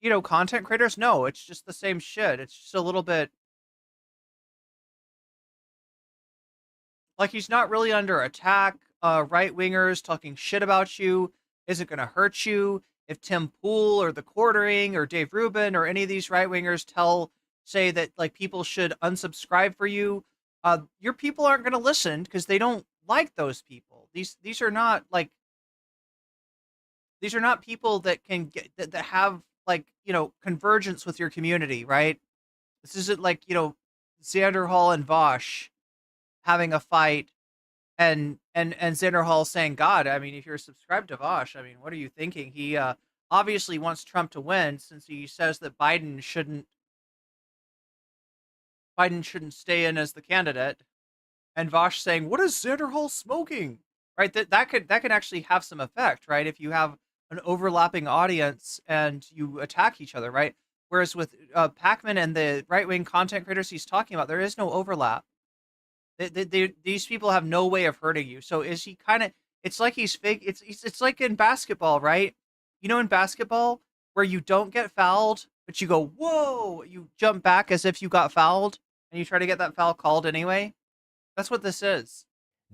you know, content creators? No, it's just the same shit. It's just a little bit like he's not really under attack. Right-wingers talking shit about you isn't going to hurt you. If Tim Pool or The Quartering or Dave Rubin or any of these right-wingers say that like people should unsubscribe for you, your people aren't going to listen because they don't like those people. These are not like, these are not people that can get that have like, you know, convergence with your community, right? This isn't like, you know, Xander Hall and Vosh having a fight and Xander Hall saying, God, I mean, if you're subscribed to Vosh, I mean, what are you thinking? He obviously wants Trump to win since he says that Biden shouldn't stay in as the candidate. And Vosh saying, what is Xander Hall smoking? Right? That could actually have some effect, right? If you have an overlapping audience and you attack each other, right? Whereas with Pacman and the right-wing content creators he's talking about, there is no overlap. These people have no way of hurting you. So is he kind of, it's like he's fake. It's like in basketball, right? You know, in basketball where you don't get fouled, but you go, whoa, you jump back as if you got fouled, and you try to get that foul called anyway. That's what this is.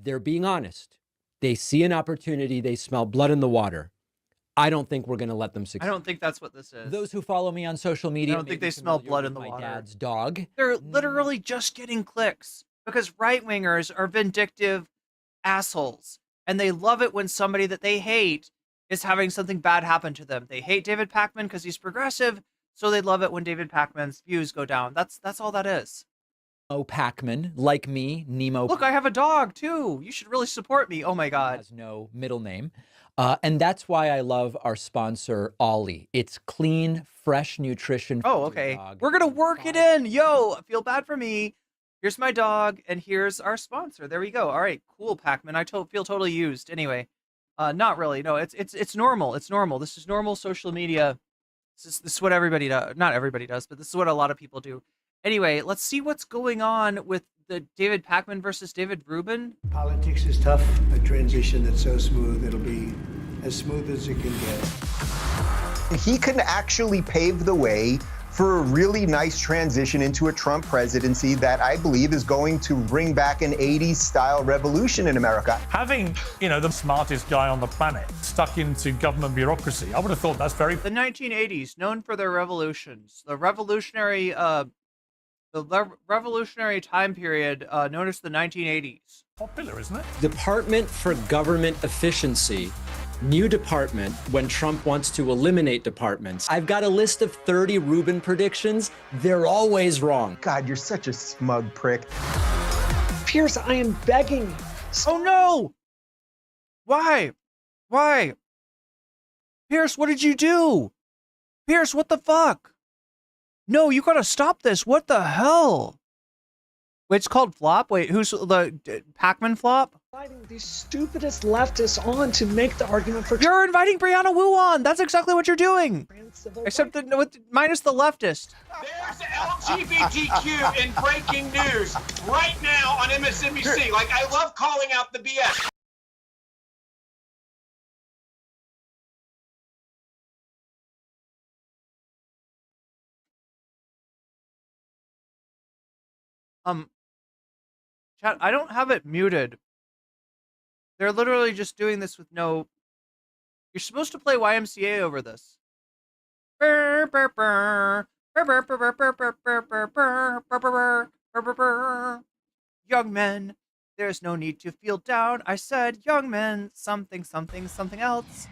They're being honest. They see an opportunity. They smell blood in the water. I don't think we're going to let them succeed. I don't think that's what this is. Those who follow me on social media, I don't think they smell blood in the my water. dad's dog. They're literally just getting clicks because right-wingers are vindictive assholes, and they love it when somebody that they hate is having something bad happen to them. They hate David Pacman because he's progressive, so they love it when David Pacman's views go down. That's all that is. Oh, Pacman, like me, Nemo. Look, I have a dog too. You should really support me. Oh my God. Has no middle name. And that's why I love our sponsor, Ollie. It's clean, fresh nutrition. Oh, okay. We're going to work it in. Yo, feel bad for me. Here's my dog, and here's our sponsor. There we go. All right, cool, Pacman. I feel totally used. Anyway, not really. No, it's normal. It's normal. This is normal social media. This is what everybody does. Not everybody does, but this is what a lot of people do. Anyway, let's see what's going on with the David Pacman versus David Rubin. Politics is tough. A transition that's so smooth, it'll be as smooth as it can get. He can actually pave the way for a really nice transition into a Trump presidency that I believe is going to bring back an 80s style revolution in America. Having, the smartest guy on the planet stuck into government bureaucracy, I would have thought that's very... The 1980s, known for their revolutions. The revolutionary time period known as the 1980s. Popular, isn't it? Department for Government Efficiency. New department when Trump wants to eliminate departments. I've got a list of 30 Rubin predictions. They're always wrong. God, you're such a smug prick. Pierce, I am begging you. Oh no! Why? Why? Pierce, what did you do? Pierce, what the fuck? No, you gotta stop this. What the hell? Wait, it's called flop? Wait, who's the Pacman flop? Inviting the stupidest leftists on to make the argument for... You're inviting Brianna Wu on. That's exactly what you're doing. Except minus the leftist. There's LGBTQ in breaking news right now on MSNBC. Like, I love calling out the BS. Chat, I don't have it muted. They're literally just doing this with no... You're supposed to play YMCA over this. Young men, there's no need to feel down. I said, young men, something, something, something else.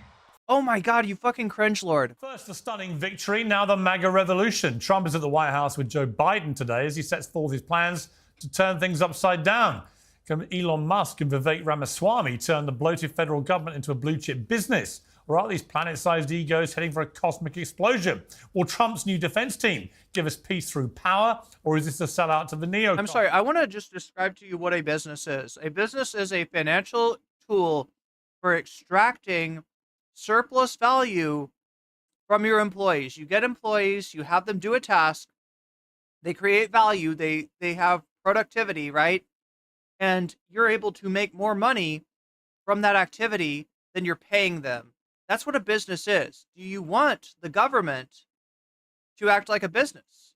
Oh my God, you fucking cringe lord. First, a stunning victory, now the MAGA revolution. Trump is at the White House with Joe Biden today as he sets forth his plans to turn things upside down. Can Elon Musk and Vivek Ramaswamy turn the bloated federal government into a blue chip business? Or are these planet-sized egos heading for a cosmic explosion? Will Trump's new defense team give us peace through power? Or is this a sellout to the neocons? I'm sorry, I want to just describe to you what a business is. A business is a financial tool for extracting surplus value from your employees. You get employees, you have them do a task, they create value, they have productivity, right? And you're able to make more money from that activity than you're paying them. That's what a business is. Do you want the government to act like a business?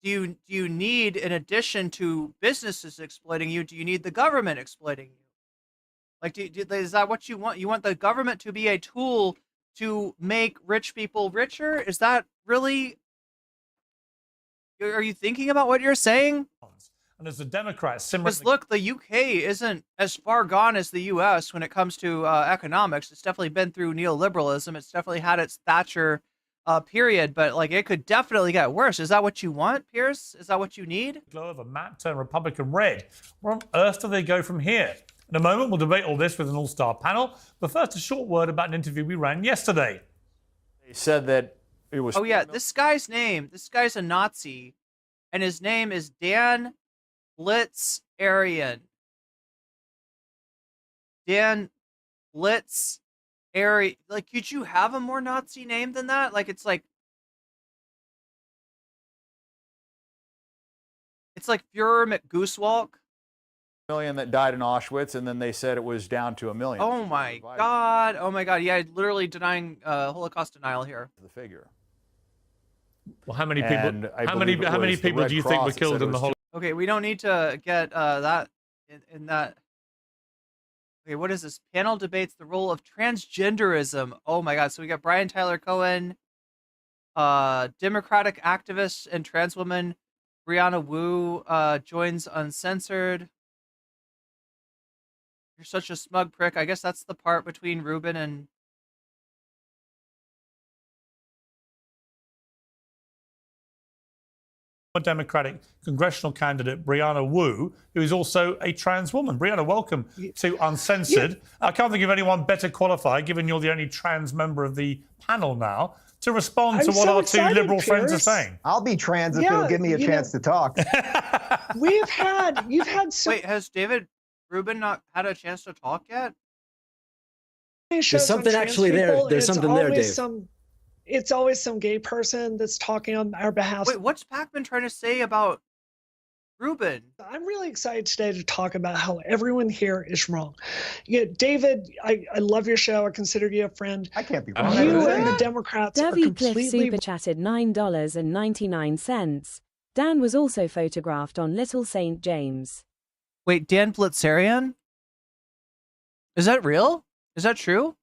Do you need, in addition to businesses exploiting you, do you need the government exploiting you? Like, is that what you want? You want the government to be a tool to make rich people richer? Is that really... Are you thinking about what you're saying? And as the Democrats... Because look, the UK isn't as far gone as the US when it comes to economics. It's definitely been through neoliberalism. It's definitely had its Thatcher period, but like it could definitely get worse. Is that what you want, Pierce? Is that what you need? Glow of a map turned Republican red. Where on earth do they go from here? In a moment, we'll debate all this with an all-star panel. But first, a short word about an interview we ran yesterday. They said that it was... Oh, yeah. This guy's a Nazi, and his name is Dan Blitzarian. Dan Blitzarian. Like, could you have a more Nazi name than that? Like, it's like Führer McGoosewalk. million that died in Auschwitz, and then they said it was down to 1 million. Oh my God. Oh my God. Yeah, literally denying Holocaust denial here. The figure. Well, how many people? And I How many? believe it How many was the people Red do you think Cross were that killed said it in the was Holocaust? Okay, we don't need to get that in that. Okay, what is this? Panel debates the role of transgenderism. Oh my God. So we got Brian Tyler Cohen, Democratic activist and trans woman Brianna Wu joins Uncensored. You're such a smug prick. I guess that's the part between Rubin and... Democratic congressional candidate Brianna Wu, who is also a trans woman. Brianna, welcome to Uncensored. I can't think of anyone better qualified, given you're the only trans member of the panel now, to respond to what our two liberal friends are saying. I'll be trans if it'll give me a chance to talk. You've had so Wait, has David Rubin not had a chance to talk yet? many There's shows on something trans actually there. people, There's it's something there, always Dave. It's always some gay person that's talking on our behalf. Wait, what's Pacman trying to say about Rubin? I'm really excited today to talk about how everyone here is wrong. Yeah, David, I love your show. I consider you a friend. I can't be wrong. wrong. You and the Democrats are Davy Cliff completely super chatted $9.99. Dan was also photographed on Little St. James. Wait, Dan Blitzerian? Is that real? Is that true?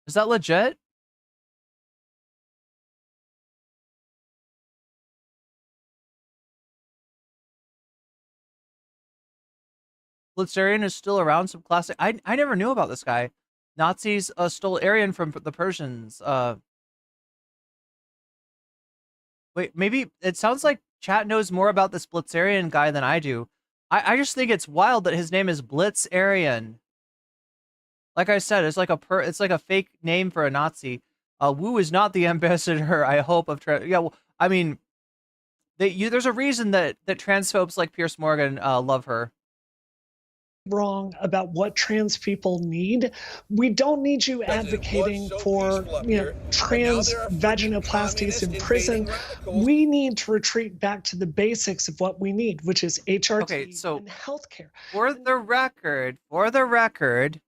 Is that legit? Blitzerian is still around, some classic. I never knew about this guy. Nazis stole Aryan from the Persians. Wait, maybe it sounds like chat knows more about this Blitzerian guy than I do. I just think it's wild that his name is Blitzerian. Like I said, it's like a fake name for a Nazi. Wu is not the ambassador, I hope, of yeah. Well, I mean, there's a reason that transphobes like Piers Morgan love her. wrong about what trans people need. We don't need you advocating for trans vaginoplasties in prison. We need to retreat back to the basics of what we need, which is HRT and healthcare. For the record,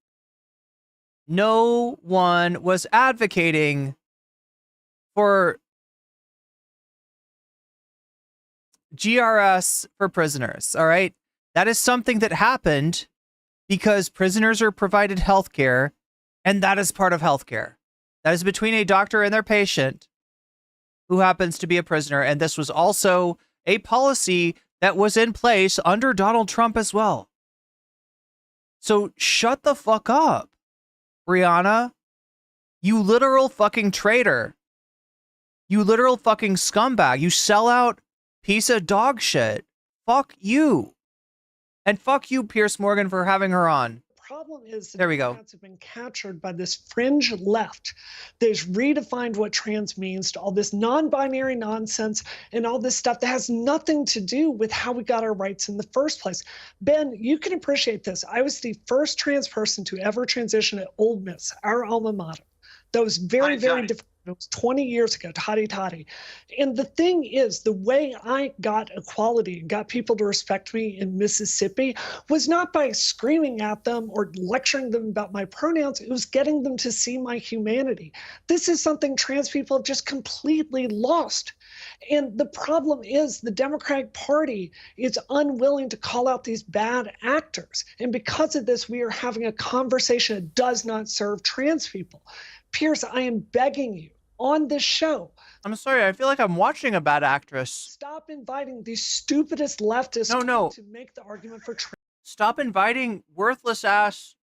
no one was advocating for GRS for prisoners, all right? That is something that happened because prisoners are provided health care, and that is part of health care. That is between a doctor and their patient who happens to be a prisoner, and this was also a policy that was in place under Donald Trump as well. So shut the fuck up, Brianna. You literal fucking traitor. You literal fucking scumbag. You sellout piece of dog shit. Fuck you. And fuck you, Piers Morgan, for having her on. The problem is that there we go. Democrats have been captured by this fringe left that's redefined what trans means to all this non-binary nonsense and all this stuff that has nothing to do with how we got our rights in the first place. Ben, you can appreciate this. I was the first trans person to ever transition at Ole Miss, our alma mater. That was very, very different. It was 20 years ago, toddy. And the thing is, the way I got equality and got people to respect me in Mississippi was not by screaming at them or lecturing them about my pronouns. It was getting them to see my humanity. This is something trans people have just completely lost. And the problem is the Democratic Party is unwilling to call out these bad actors. And because of this, we are having a conversation that does not serve trans people. Piers, I am begging you on this show. I'm sorry, I feel like I'm watching a bad actress. Stop inviting the stupidest leftists to make the argument for Stop inviting worthless ass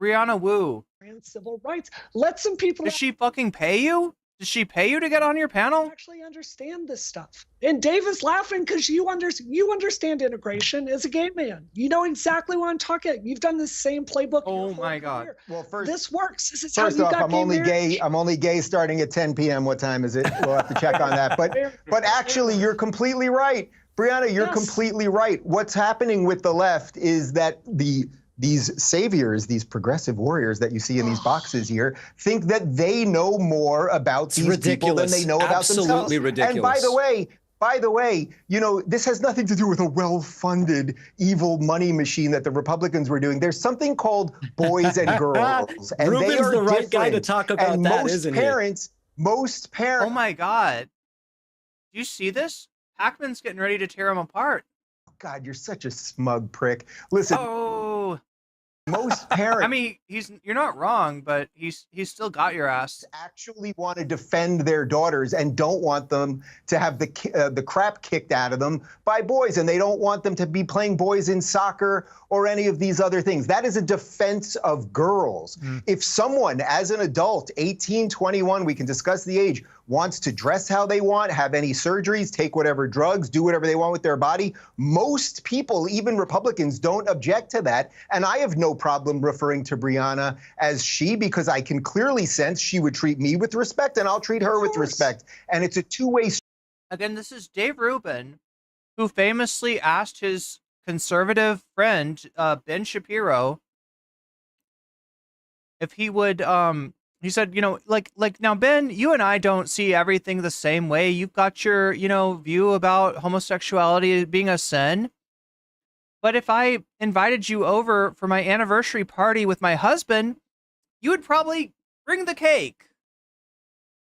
Brianna Wu. Trans civil rights. Let some people. Does she fucking pay you? Does she pay you to get on your panel? Actually understand this stuff. And Dave is laughing because you understand integration as a gay man. You know exactly what I'm talking about. You've done the same playbook. Oh my God. Well, this works. This is First how you off, got I'm only gay. I'm only gay starting at 10 p.m. What time is it? We'll have to check on that. But actually, you're completely right. Brianna, you're completely right. What's happening with the left is that these saviors, these progressive warriors that you see in these boxes here, think that they know more about these people than they know about themselves. Absolutely ridiculous. And by the way, By the way, this has nothing to do with a well-funded evil money machine that the Republicans were doing. There's something called boys and girls, and Ruben's they are the right different. guy to talk about and that, most isn't he? Most parents. Oh my God. Do you see this? Pacman's getting ready to tear him apart. God, you're such a smug prick. Listen. Oh. Most parents. I mean, you're not wrong, but he's still got your ass. Actually want to defend their daughters and don't want them to have the crap kicked out of them by boys, and they don't want them to be playing boys in soccer or any of these other things. That is a defense of girls. If someone, as an adult, 18, 21, we can discuss the age, wants to dress how they want, have any surgeries, take whatever drugs, do whatever they want with their body, most people, even Republicans, don't object to that. And I have no problem referring to Brianna as she, because I can clearly sense she would treat me with respect and I'll treat her with respect. And it's a two-way street. Again, this is Dave Rubin, who famously asked his conservative friend, Ben Shapiro, if he would, he said, now, Ben, you and I don't see everything the same way. You've got your, view about homosexuality being a sin. But if I invited you over for my anniversary party with my husband, you would probably bring the cake.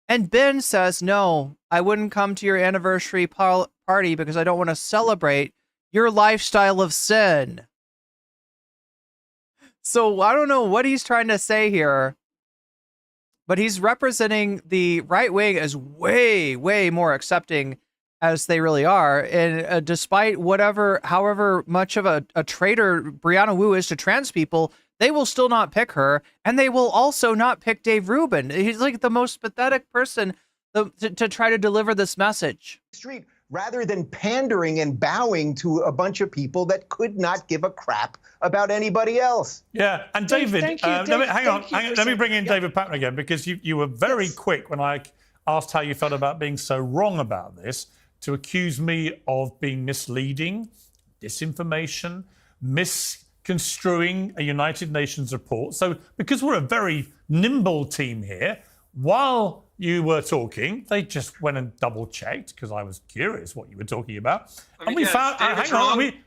And Ben says, no, I wouldn't come to your anniversary party because I don't want to celebrate your lifestyle of sin. So I don't know what he's trying to say here, but he's representing the right wing as way, way more accepting as they really are. And despite however much of a traitor Brianna Wu is to trans people, they will still not pick her. And they will also not pick Dave Rubin. He's like the most pathetic person to try to deliver this message. Street, rather than pandering and bowing to a bunch of people that could not give a crap about anybody else. Yeah, and David, let me bring in David Pacman again, because you were very quick when I asked how you felt about being so wrong about this, to accuse me of being misleading, disinformation, misconstruing a United Nations report. So because we're a very nimble team here, while you were talking, they just went and double-checked, because I was curious what you were talking about. And we found,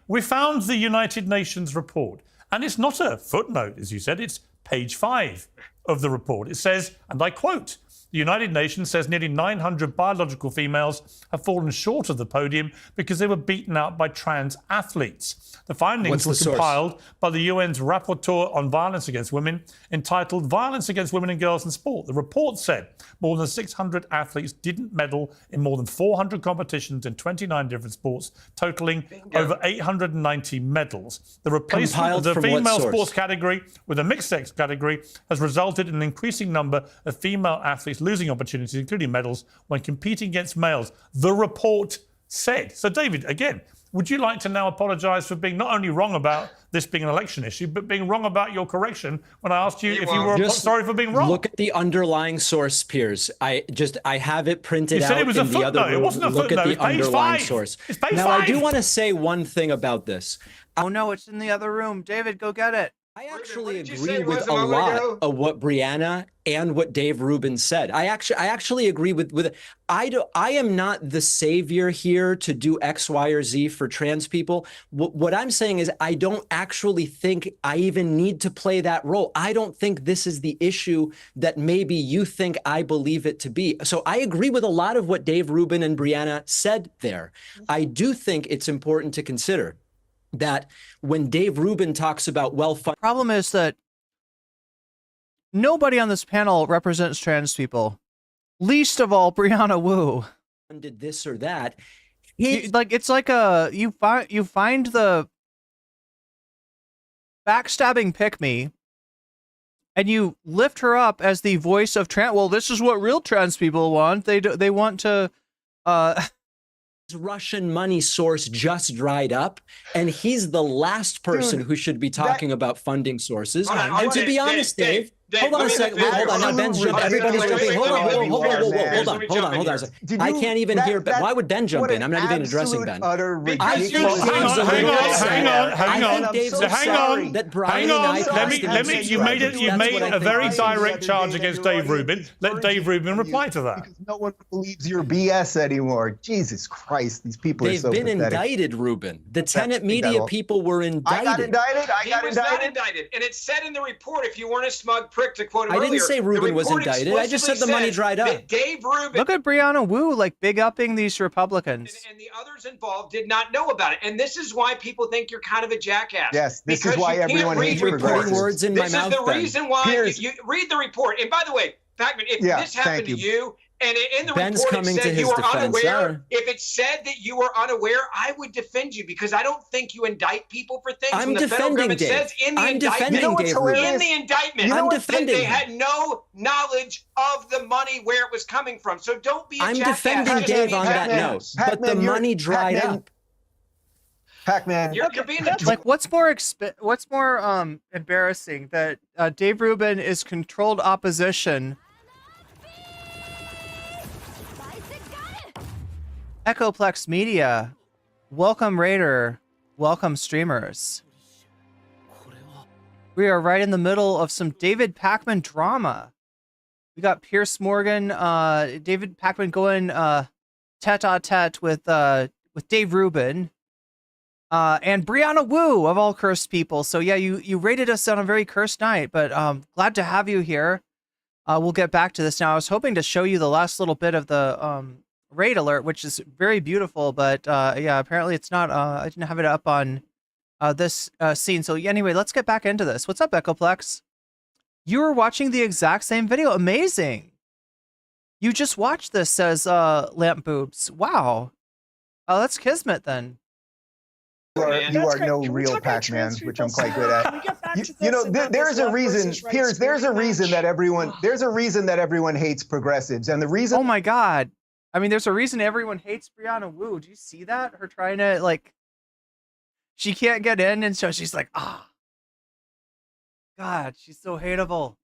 we found the United Nations report. And it's not a footnote, as you said, it's page 5 of the report. It says, and I quote, the United Nations says nearly 900 biological females have fallen short of the podium because they were beaten out by trans athletes. The findings were compiled by the UN's Rapporteur on Violence Against Women, entitled Violence Against Women and Girls in Sport. The report said more than 600 athletes didn't medal in more than 400 competitions in 29 different sports, totaling over 890 medals. The replacement of the female sports category with a mixed sex category has resulted in an increasing number of female athletes losing opportunities, including medals, when competing against males, the report said. So, David, again, would you like to now apologise for being not only wrong about this being an election issue, but being wrong about your correction when I asked you if you were sorry for being wrong? Look at the underlying source, Piers. I have it printed you out said it was in a the other footnote. room. It wasn't a Look footnote. at the It's page underlying 5. source. It's page now, 5. I do want to say one thing about this. Oh no, it's in the other room. David, go get it. I actually agree with a lot of what Brianna and what Dave Rubin said. I actually agree with it. I am not the savior here to do X, Y, or Z for trans people. What I'm saying is I don't actually think I even need to play that role. I don't think this is the issue that maybe you think I believe it to be. So I agree with a lot of what Dave Rubin and Brianna said there. I do think it's important to consider that when Dave Rubin talks about well-funded... Problem is that nobody on this panel represents trans people. Least of all, Brianna Wu. ...did this or that. It's like you find the backstabbing pick-me, and you lift her up as the voice of trans... Well, this is what real trans people want. They want to... Russian money source just dried up, and he's the last person who should be talking about funding sources. And to be honest, Dave, Hold on a second. Wait, hold on. Now Ben's jumping. Everybody's jumping. Hold on a second. I can't even hear. Why would Ben jump in? I'm not even addressing Ben. I think Hang on. That Brian and I You made a very direct charge against Dave Rubin. Let Dave Rubin reply to that. Because no one believes your BS anymore. Jesus Christ, these people are so They've been pathetic. indicted, Rubin. The tenant media people were indicted. I got indicted. He was not indicted, and it said in the report, if you weren't a smug prick, to quote him earlier. I didn't say Rubin was indicted. I just said the money dried up. Dave Rubin. Look at Brianna Wu, like big upping these Republicans. And the others involved did not know about it. And this is why people think you're kind of a jackass. Yes, this because is why everyone hates putting words in my mouth. This is the reason why you read the report. And by the way, Pacman, if this happened to you, and in the Ben's report coming it to said his you were defense. unaware, if it said that you were unaware, I would defend you because I don't think you indict people for things. I'm when the federal defending government Dave. says in the I'm indictment, defending Dave Rubin. in the indictment, I'm that defending they him. had no knowledge of the money where it was coming from. So don't be a I'm jackass. defending Just Dave be on that note, but the money dried up. Pacman. You're being the Like, what's more embarrassing, that Dave Rubin is controlled opposition. Echoplex Media, welcome Raider, welcome streamers. We are right in the middle of some David Pacman drama. We got Pierce Morgan, David Pacman going tete-a-tete with Dave Rubin. And Brianna Wu, of all cursed people. So yeah, you rated us on a very cursed night, but glad to have you here. We'll get back to this now. I was hoping to show you the last little bit of the raid alert, which is very beautiful, but yeah, apparently it's not. I didn't have it up on this scene. So anyway, let's get back into this. What's up, Echoplex? You were watching the exact same video. Amazing. You just watched this, says Lamp Boobs. Wow. Oh, that's Kismet then. You are no real Pac-Man, which I'm quite good at. You know, there's a reason, Piers. There's a reason that everyone hates progressives, and the reason. Oh my God! I mean, there's a reason everyone hates Brianna Wu. Do you see that? Her trying to she can't get in, and so she's like, God, she's so hateable.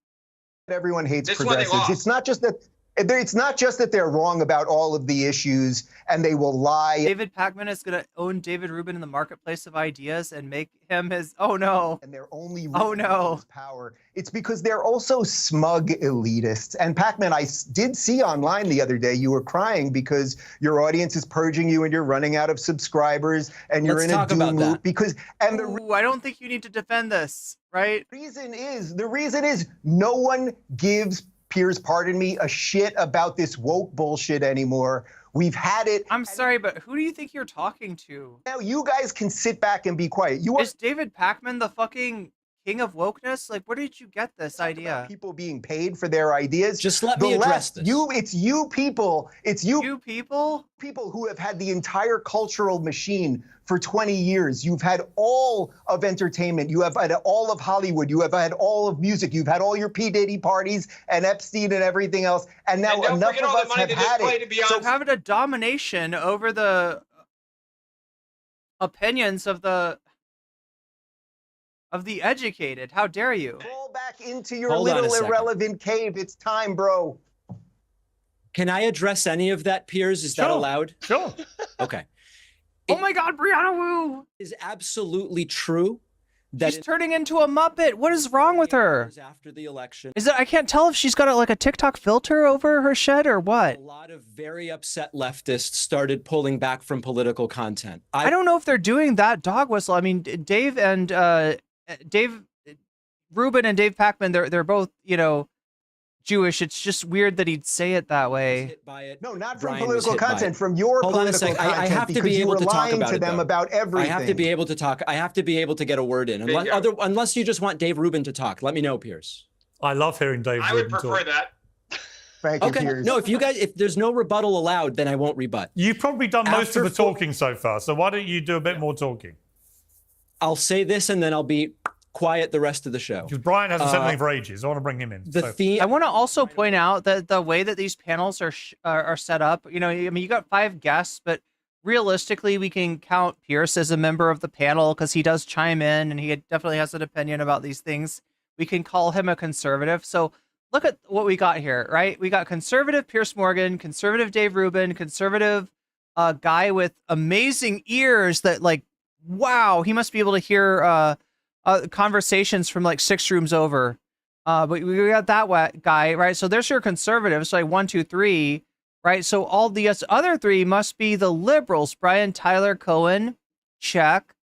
Everyone hates progressives. It's not just that they're wrong about all of the issues and they will lie. David Pacman is going to own David Rubin in the marketplace of ideas and make him his. Oh no! And they're only his power. It's because they're also smug elitists. And Pacman, I did see online the other day you were crying because your audience is purging you and you're running out of subscribers and you're in a doom loop because. And I don't think you need to defend this, right? The reason is no one gives. Piers, pardon me, a shit about this woke bullshit anymore. We've had it. I'm sorry, but who do you think you're talking to? Now you guys can sit back and be quiet. Is David Pacman the fucking king of wokeness? Like, where did you get this idea? People being paid for their ideas. Just let me address this. It's you people. It's you. You people? People who have had the entire cultural machine for 20 years. You've had all of entertainment. You have had all of Hollywood. You have had all of music. You've had all your P. Diddy parties and Epstein and everything else. And now enough of us have had it. So having a domination over the opinions of the educated. How dare you? Fall back into your little irrelevant cave. It's time, bro. Can I address any of that, Piers? Is that allowed? Sure. Okay. Oh my God, Brianna Wu is absolutely true. That she's turning into a Muppet. What is wrong with her? After the election, is it? I can't tell if she's got a TikTok filter over her shed or what. A lot of very upset leftists started pulling back from political content. I don't know if they're doing that dog whistle. I mean, Dave Rubin and Dave Pacman, they're both, Jewish. It's just weird that he'd say it that way. No, not from political content, from your political content. I have to be able to talk about it, them about everything. I have to be able to talk. I have to be able to get a word in. Unless you just want Dave Rubin to talk. Let me know, Piers. I love hearing Dave Rubin talk. I would prefer that. Thank you, Piers. No, if there's no rebuttal allowed, then I won't rebut. You've probably done most of the talking so far, so why don't you do a bit more talking? I'll say this and then I'll be quiet the rest of the show. Because Brian hasn't said anything for ages. I want to bring him in. I want to also point out that the way that these panels are set up, you got 5 guests, but realistically, we can count Pierce as a member of the panel because he does chime in and he definitely has an opinion about these things. we can call him a conservative. So look at what we got here, right? We got conservative Pierce Morgan, conservative Dave Rubin, conservative guy with amazing ears that like, wow, he must be able to hear conversations from like 6 rooms over. But we got that guy, right? So there's your conservatives, so like 1, 2, 3, right? So all the other 3 must be the liberals. Brian Tyler Cohen, check.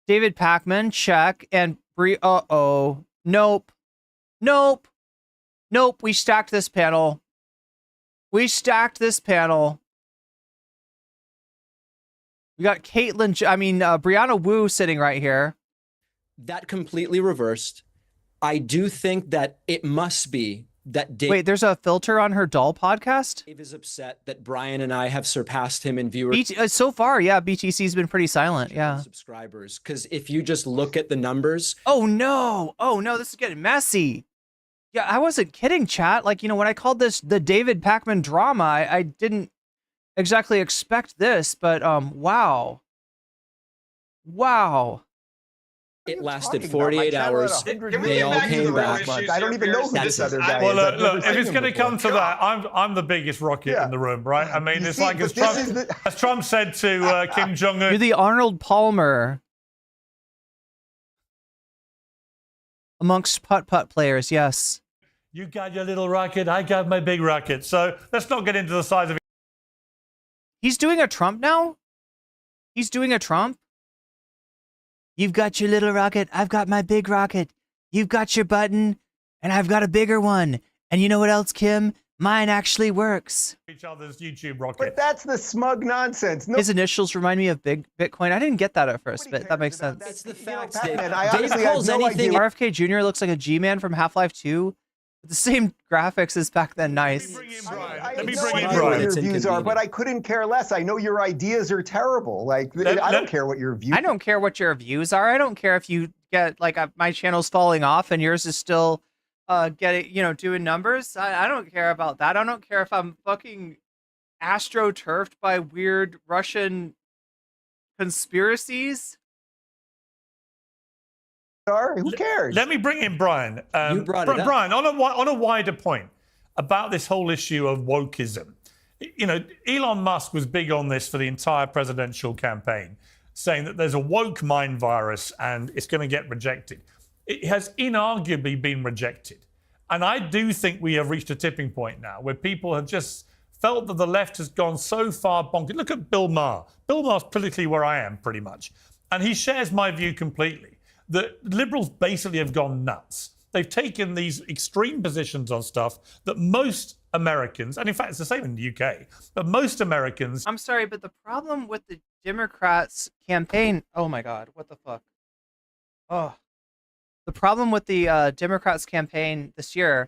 David Pacman, check. And nope. We stacked this panel. We got Brianna Wu sitting right here. That completely reversed. I do think that it must be that Dave... Wait, there's a filter on her doll podcast? Dave is upset that Brian and I have surpassed him in viewers. So far, yeah, BTC's been pretty silent, yeah. Subscribers, because if you just look at the numbers... Oh no, this is getting messy. Yeah, I wasn't kidding, chat. Like, when I called this the David Pacman drama, I didn't exactly expect this, but wow. It lasted 48 hours. They all came back. I don't even know who this other guy is. Well, look, if it's going to come to that, I'm the biggest rocket in the room, right? I mean, it's like as Trump said to Kim Jong-un. You're the Arnold Palmer amongst putt-putt players, yes. You got your little rocket, I got my big rocket. So let's not get into the size of it. He's doing a Trump now? He's doing a Trump? You've got your little rocket, I've got my big rocket. You've got your button, and I've got a bigger one. And you know what else, Kim? Mine actually works. Each other's YouTube rocket. But that's the smug nonsense. His initials remind me of Big Bitcoin. I didn't get that at first, but that makes sense. It's the facts, Dave. Dave calls anything... RFK Jr. looks like a G-Man from Half-Life 2. With the same graphics as back then. Nice. Let me bring in Brian. What your views are, but I couldn't care less. I know your ideas are terrible. Like, I don't care what your views. I don't care what your views are. I don't care if you get like my channel's falling off and yours is still doing numbers. I don't care about that. I don't care if I'm fucking astroturfed by weird Russian conspiracies. Who cares? Let me bring in Brian. You brought it up. Brian, on a wider point about this whole issue of wokeism. Elon Musk was big on this for the entire presidential campaign, saying that there's a woke mind virus and it's going to get rejected. It has inarguably been rejected. And I do think we have reached a tipping point now where people have just felt that the left has gone so far bonkers. Look at Bill Maher. Bill Maher's politically where I am, pretty much. And he shares my view completely. The liberals basically have gone nuts. They've taken these extreme positions on stuff that most Americans, and in fact, it's the same in the UK, but most Americans... I'm sorry, but the problem with the Democrats' campaign... Oh my God, what the fuck? Oh. The problem with the Democrats' campaign this year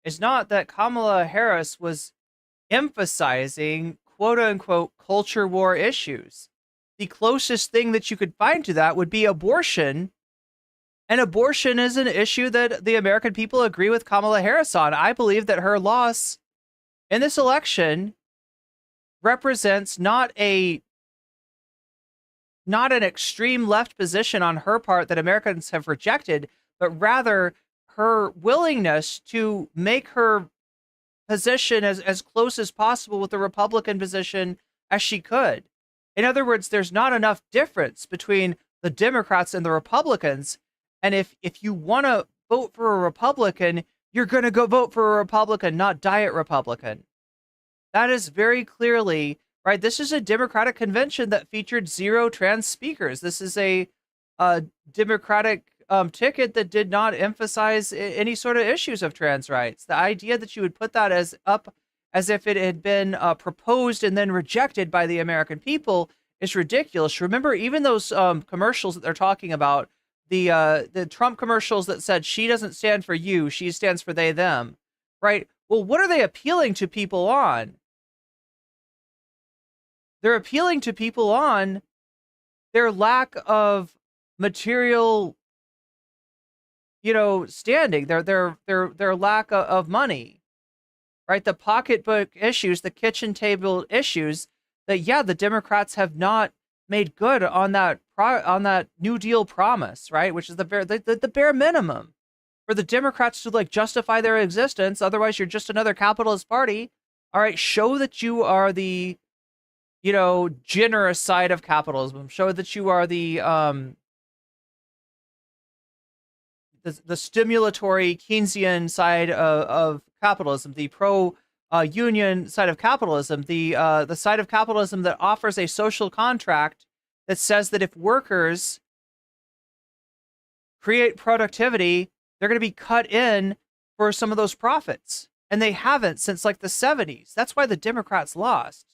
is not that Kamala Harris was emphasizing quote-unquote culture war issues. The closest thing that you could find to that would be abortion. And abortion is an issue that the American people agree with Kamala Harris on. I believe that her loss in this election represents not an extreme left position on her part that Americans have rejected, but rather her willingness to make her position as close as possible with the Republican position as she could. In other words, there's not enough difference between the Democrats and the Republicans. And if you want to vote for a Republican, you're going to go vote for a Republican, not diet Republican. That is very clearly, right? This is a Democratic convention that featured 0 trans speakers. This is a Democratic ticket that did not emphasize any sort of issues of trans rights. The idea that you would put that as if it had been proposed and then rejected by the American people is ridiculous. Remember, even those commercials that they're talking about, the Trump commercials that said she doesn't stand for you, she stands for they, them, right? Well, what are they appealing to people on? They're appealing to people on their lack of material, standing, their lack of money, right? The pocketbook issues, the kitchen table issues that, yeah, the Democrats have not made good on that New Deal promise, right? Which is the bare minimum. for the Democrats to like justify their existence. Otherwise, you're just another capitalist party. All right, show that you are the, you know, generous side of capitalism. Show that you are the stimulatory Keynesian side of capitalism, the pro union side of capitalism, the side of capitalism that offers a social contract that says that if workers create productivity, they're going to be cut in for some of those profits. And they haven't since like the 70s. That's why the Democrats lost.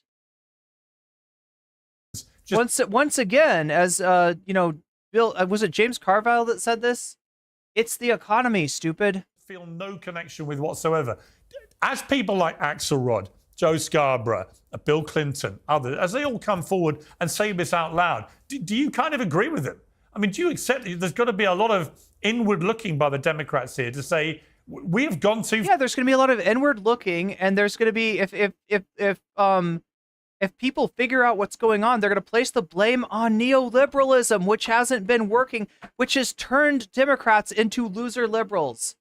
Once again, as you know, Bill, was it James Carville that said this? It's the economy, stupid. Feel no connection with whatsoever. As people like Axelrod, Joe Scarborough, Bill Clinton, others, as they all come forward and say this out loud, do you kind of agree with them? I mean, do you accept that there's got to be a lot of inward looking by the Democrats here to say we have gone too? Yeah, there's going to be a lot of inward looking, and there's going to be if people figure out what's going on, they're going to place the blame on neoliberalism, which hasn't been working, which has turned Democrats into loser liberals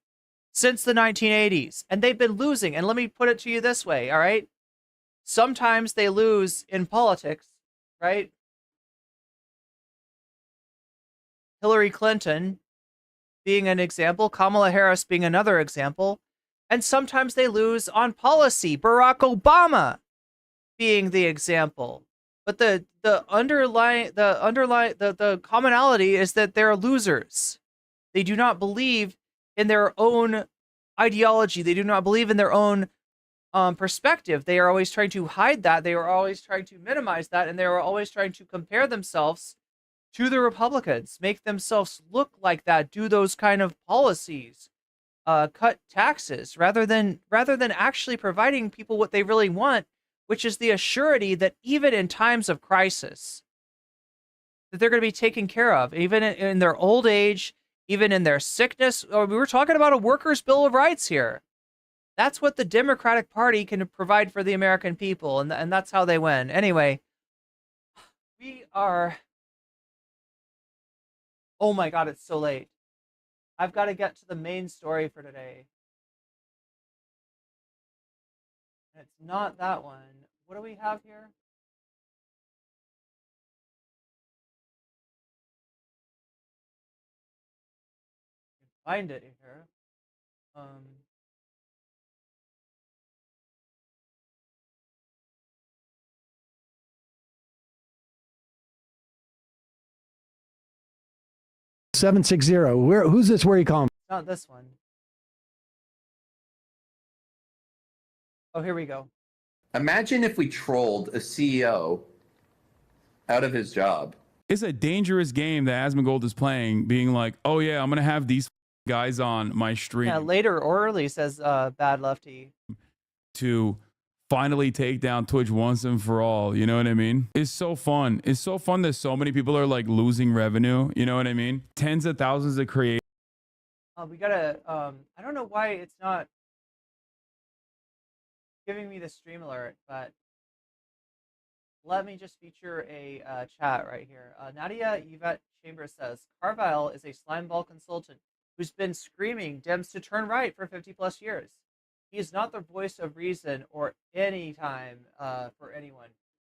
since the 1980s, and they've been losing. And let me put it to you this way, all right? Sometimes they lose in politics, right? Hillary Clinton being an example, Kamala Harris being another example, and sometimes they lose on policy, Barack Obama being the example. But the commonality is that they're losers. They do not believe in their own ideology. They do not believe in their own perspective. They are always trying to hide that. They are always trying to minimize that, and they are always trying to compare themselves to the Republicans, make themselves look like that, do those kind of policies, cut taxes, rather than actually providing people what they really want, which is the assurity that even in times of crisis, that they're going to be taken care of, even in their old age, even in their sickness. We were talking about a workers' bill of rights here. That's what the Democratic Party can provide for the American people, and that's how they win. Anyway, we are... Oh my God, it's so late. I've got to get to the main story for today. It's not that one. What do we have here? Find it here. 760. Who's this? Where are you calling? Not this one. Oh, here we go. Imagine if we trolled a CEO out of his job. It's a dangerous game that Asmongold is playing, being like, oh yeah, I'm going to have these guys on my stream. Yeah, later or early, says Bad Lefty. To finally take down Twitch once and for all. You know what I mean? It's so fun. It's so fun that so many people are like losing revenue. You know what I mean? Tens of thousands of creators. We gotta, I don't know why it's not giving me the stream alert, but let me just feature a chat right here. Nadia Yvette Chambers says, Carville is a slimeball consultant who's been screaming Dems to turn right for 50 plus years. He is not the voice of reason or any time for anyone.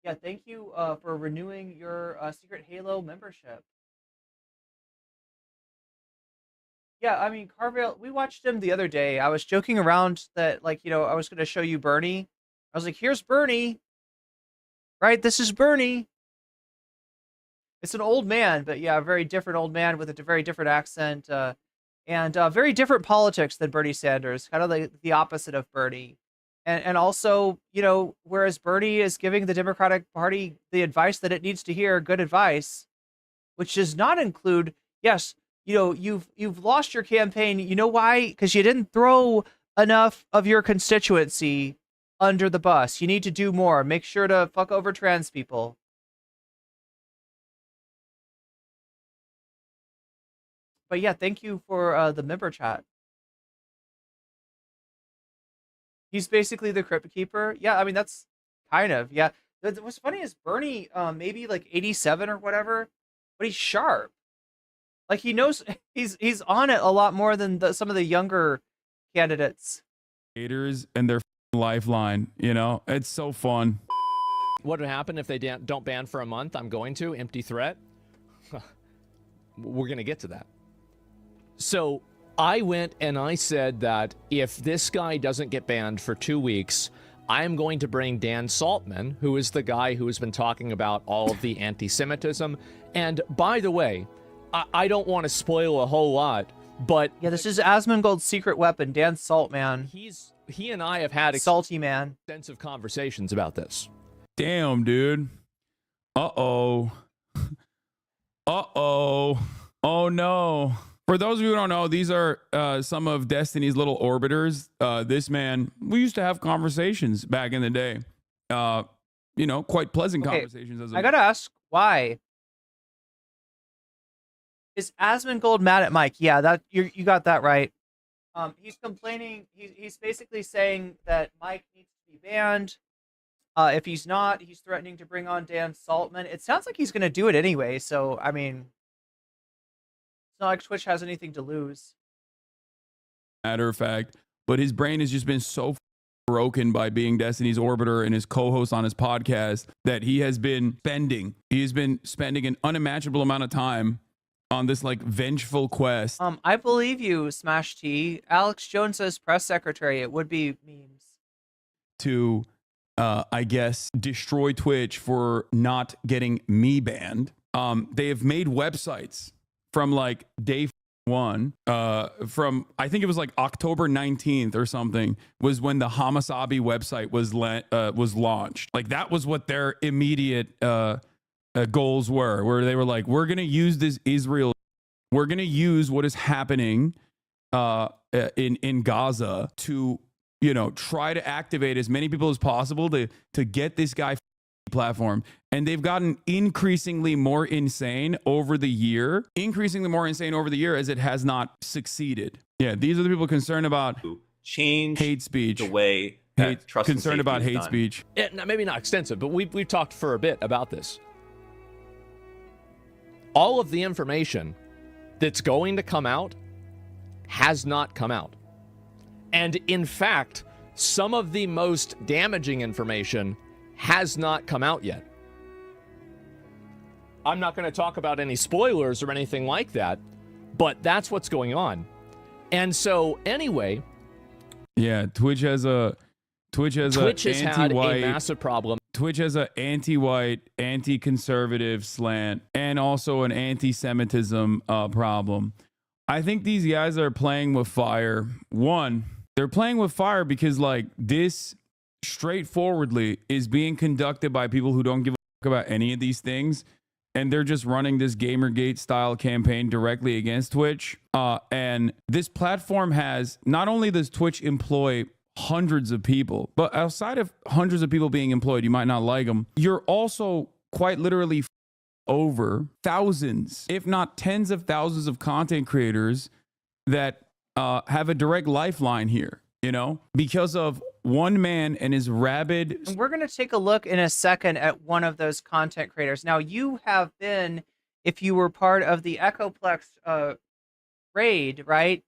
Yeah, thank you for renewing your Secret Halo membership. Yeah, I mean, Carville, we watched him the other day. I was joking around that, like, you know, I was going to show you Bernie. I was like, here's Bernie. Right? This is Bernie. It's an old man, but yeah, a very different old man with a very different accent and very different politics than Bernie Sanders. Kind of like the opposite of Bernie. And also, you know, whereas Bernie is giving the Democratic Party the advice that it needs to hear, good advice, which does not include, yes, you know, you've lost your campaign. You know why? Because you didn't throw enough of your constituency under the bus. You need to do more. Make sure to fuck over trans people. But yeah, thank you for the member chat. He's basically the crypt keeper. Yeah, I mean, that's kind of, yeah. What's funny is Bernie, maybe like 87 or whatever, but he's sharp. Like he knows he's on it a lot more than some of the younger candidates. Haters and their lifeline, you know, it's so fun. What would happen if they don't ban for a month? I'm going to. Empty threat. We're going to get to that. So I went and I said that if this guy doesn't get banned for 2 weeks, I am going to bring Dan Saltman, who is the guy who has been talking about all of the anti-Semitism. And by the way, I don't want to spoil a whole lot, but yeah, this is Asmongold's secret weapon, Dan Saltman. He and I have had salty man extensive conversations about this. Damn, dude. Uh-oh. Uh-oh. Oh, no. For those of you who don't know, these are some of Destiny's little orbiters. This man, we used to have conversations back in the day. You know, quite pleasant conversations. I gotta ask, why? Is Asmongold mad at Mike? Yeah, that you got that right. He's complaining. He's basically saying that Mike needs to be banned. If he's not, he's threatening to bring on Dan Saltman. It sounds like he's going to do it anyway. So, I mean, it's not like Twitch has anything to lose. Matter of fact, but his brain has just been so broken by being Destiny's orbiter and his co-host on his podcast that he has been spending an unimaginable amount of time on this like vengeful quest. I believe you, Smash T. Alex Jones says press secretary. It would be memes. To I guess destroy Twitch for not getting me banned. They have made websites from like day one, from I think it was like October 19th or something was when the Hamasabi website was launched. Like that was what their immediate goals were, where they were like, we're gonna use this Israel, we're gonna use what is happening in Gaza to, you know, try to activate as many people as possible to get this guy platform. And they've gotten increasingly more insane over the year as it has not succeeded. Yeah, these are the people concerned about change hate speech, the way that trust and concerned safety about is hate done. speech. Maybe not extensive, but we've talked for a bit about this. All of the information that's going to come out has not come out. And in fact, some of the most damaging information has not come out yet. I'm not going to talk about any spoilers or anything like that, but that's what's going on. And so anyway, yeah, Twitch has had a massive problem. Twitch has an anti-white, anti-conservative slant, and also an anti-Semitism problem. I think these guys are playing with fire. One, they're playing with fire because like this straightforwardly is being conducted by people who don't give a fuck about any of these things. And they're just running this Gamergate style campaign directly against Twitch. And this platform has, not only does Twitch employ hundreds of people, but outside of hundreds of people being employed, you might not like them, you're also quite literally over thousands, if not tens of thousands of content creators that have a direct lifeline here, you know, because of one man and his rabid. And we're going to take a look in a second at one of those content creators. Now, you have been, if you were part of the Echoplex raid, right?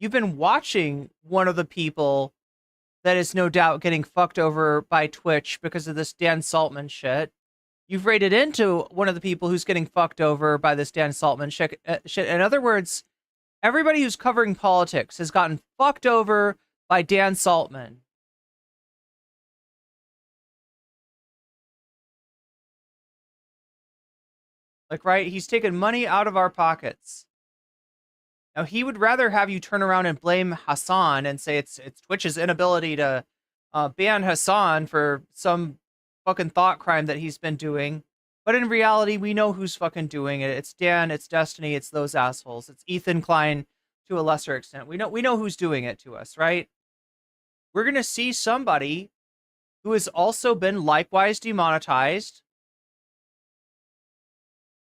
You've been watching one of the people that is no doubt getting fucked over by Twitch because of this Dan Saltman shit. You've raided into one of the people who's getting fucked over by this Dan Saltman shit. In other words, everybody who's covering politics has gotten fucked over by Dan Saltman. Like, right? He's taken money out of our pockets. Now, he would rather have you turn around and blame Hasan and say it's Twitch's inability to ban Hasan for some fucking thought crime that he's been doing. But in reality, we know who's fucking doing it. It's Dan, it's Destiny, it's those assholes. It's Ethan Klein to a lesser extent. We know who's doing it to us, right? We're going to see somebody who has also been likewise demonetized,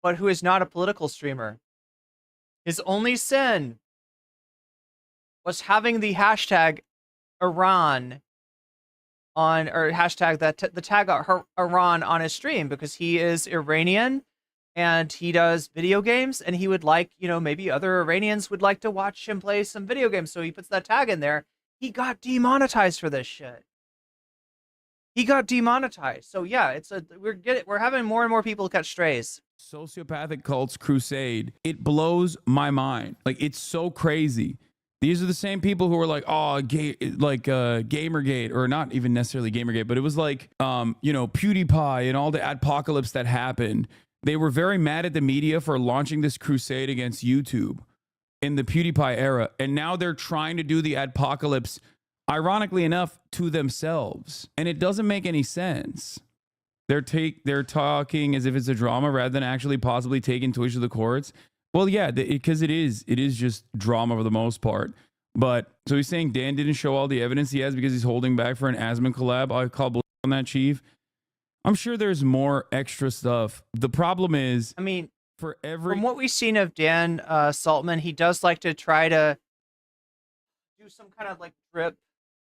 but who is not a political streamer. His only sin was having the hashtag Iran on, or hashtag the tag Iran on his stream, because he is Iranian and he does video games, and he would like, you know, maybe other Iranians would like to watch him play some video games, so he puts that tag in there. He got demonetized for this shit. He got demonetized. So yeah, we're having more and more people catch strays. Sociopathic cults crusade. It blows my mind. Like, it's so crazy. These are the same people who are like, oh, Gamergate, or not even necessarily Gamergate, but it was like, you know, PewDiePie and all the adpocalypse that happened. They were very mad at the media for launching this crusade against YouTube in the PewDiePie era. And now they're trying to do the adpocalypse, ironically enough, to themselves. And it doesn't make any sense. They're talking as if it's a drama rather than actually possibly taking Twitch to the courts. Well, yeah, because it is just drama for the most part. But so he's saying Dan didn't show all the evidence he has because he's holding back for an Asman collab. I call bullshit on that, Chief. I'm sure there's more extra stuff. The problem is, I mean, from what we've seen of Dan Saltman, he does like to try to do some kind of like drip.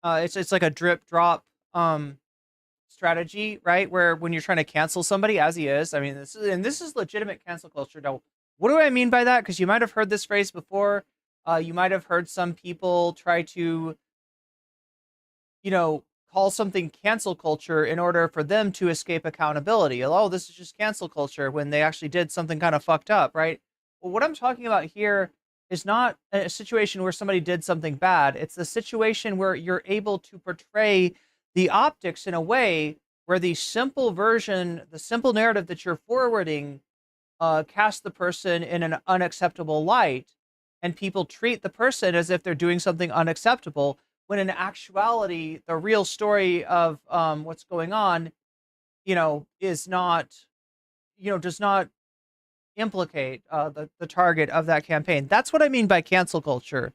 It's like a drip drop strategy, right? Where when you're trying to cancel somebody, as he is, I mean, this is legitimate cancel culture. Now, what do I mean by that? Because you might have heard this phrase before. You might have heard some people try to, you know, call something cancel culture in order for them to escape accountability. Oh, this is just cancel culture, when they actually did something kind of fucked up, right? Well, what I'm talking about here is not a situation where somebody did something bad. It's the situation where you're able to portray the optics in a way where the simple version, the simple narrative that you're forwarding, cast the person in an unacceptable light, and people treat the person as if they're doing something unacceptable, when in actuality, the real story of what's going on, you know, is not, you know, does not implicate the target of that campaign. That's what I mean by cancel culture.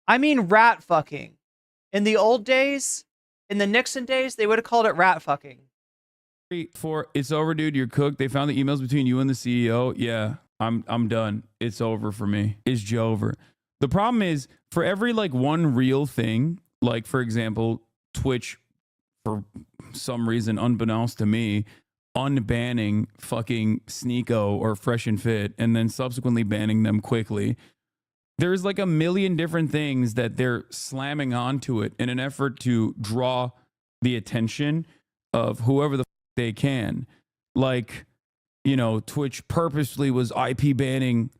I mean rat fucking. In the old days, in the Nixon days, they would have called it rat fucking. For it's over, dude. You're cooked. They found the emails between you and the CEO. Yeah, I'm done. It's over for me. It's over. The problem is, for every like one real thing, like for example, Twitch, for some reason unbeknownst to me, unbanning fucking Sneeko or Fresh and Fit, and then subsequently banning them quickly. There's like a million different things that they're slamming onto it in an effort to draw the attention of whoever the they can. Like, you know, Twitch purposely was IP banning.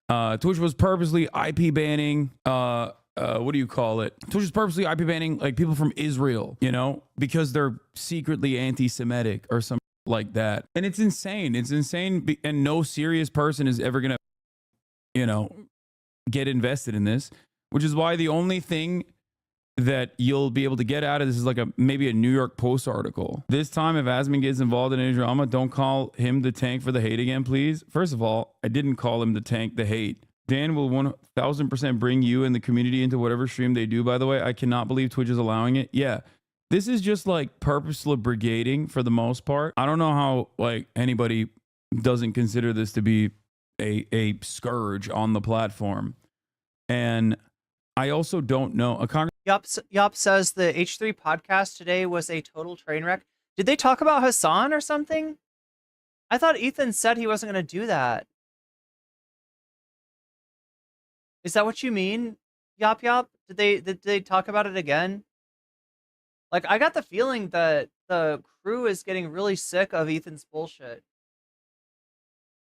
Twitch was purposely IP banning. What do you call it? Twitch is purposely IP banning like people from Israel, you know, because they're secretly anti-Semitic or something like that. And it's insane. It's insane. And no serious person is ever going to, you know, get invested in this, which is why the only thing that you'll be able to get out of this is like maybe a New York Post article. This time, if Asman gets involved in any drama, don't call him the tank for the hate again, please. First of all, I didn't call him the tank, the hate. Dan will 1000% bring you and the community into whatever stream they do, by the way. I cannot believe Twitch is allowing it. Yeah. This is just like purposeful brigading for the most part. I don't know how like anybody doesn't consider this to be a scourge on the platform. And I also don't know. Yup says the H3 podcast today was a total train wreck. Did they talk about Hasan or something? I thought Ethan said he wasn't going to do that. Is that what you mean, Yup? Did they talk about it again? Like, I got the feeling that the crew is getting really sick of Ethan's bullshit.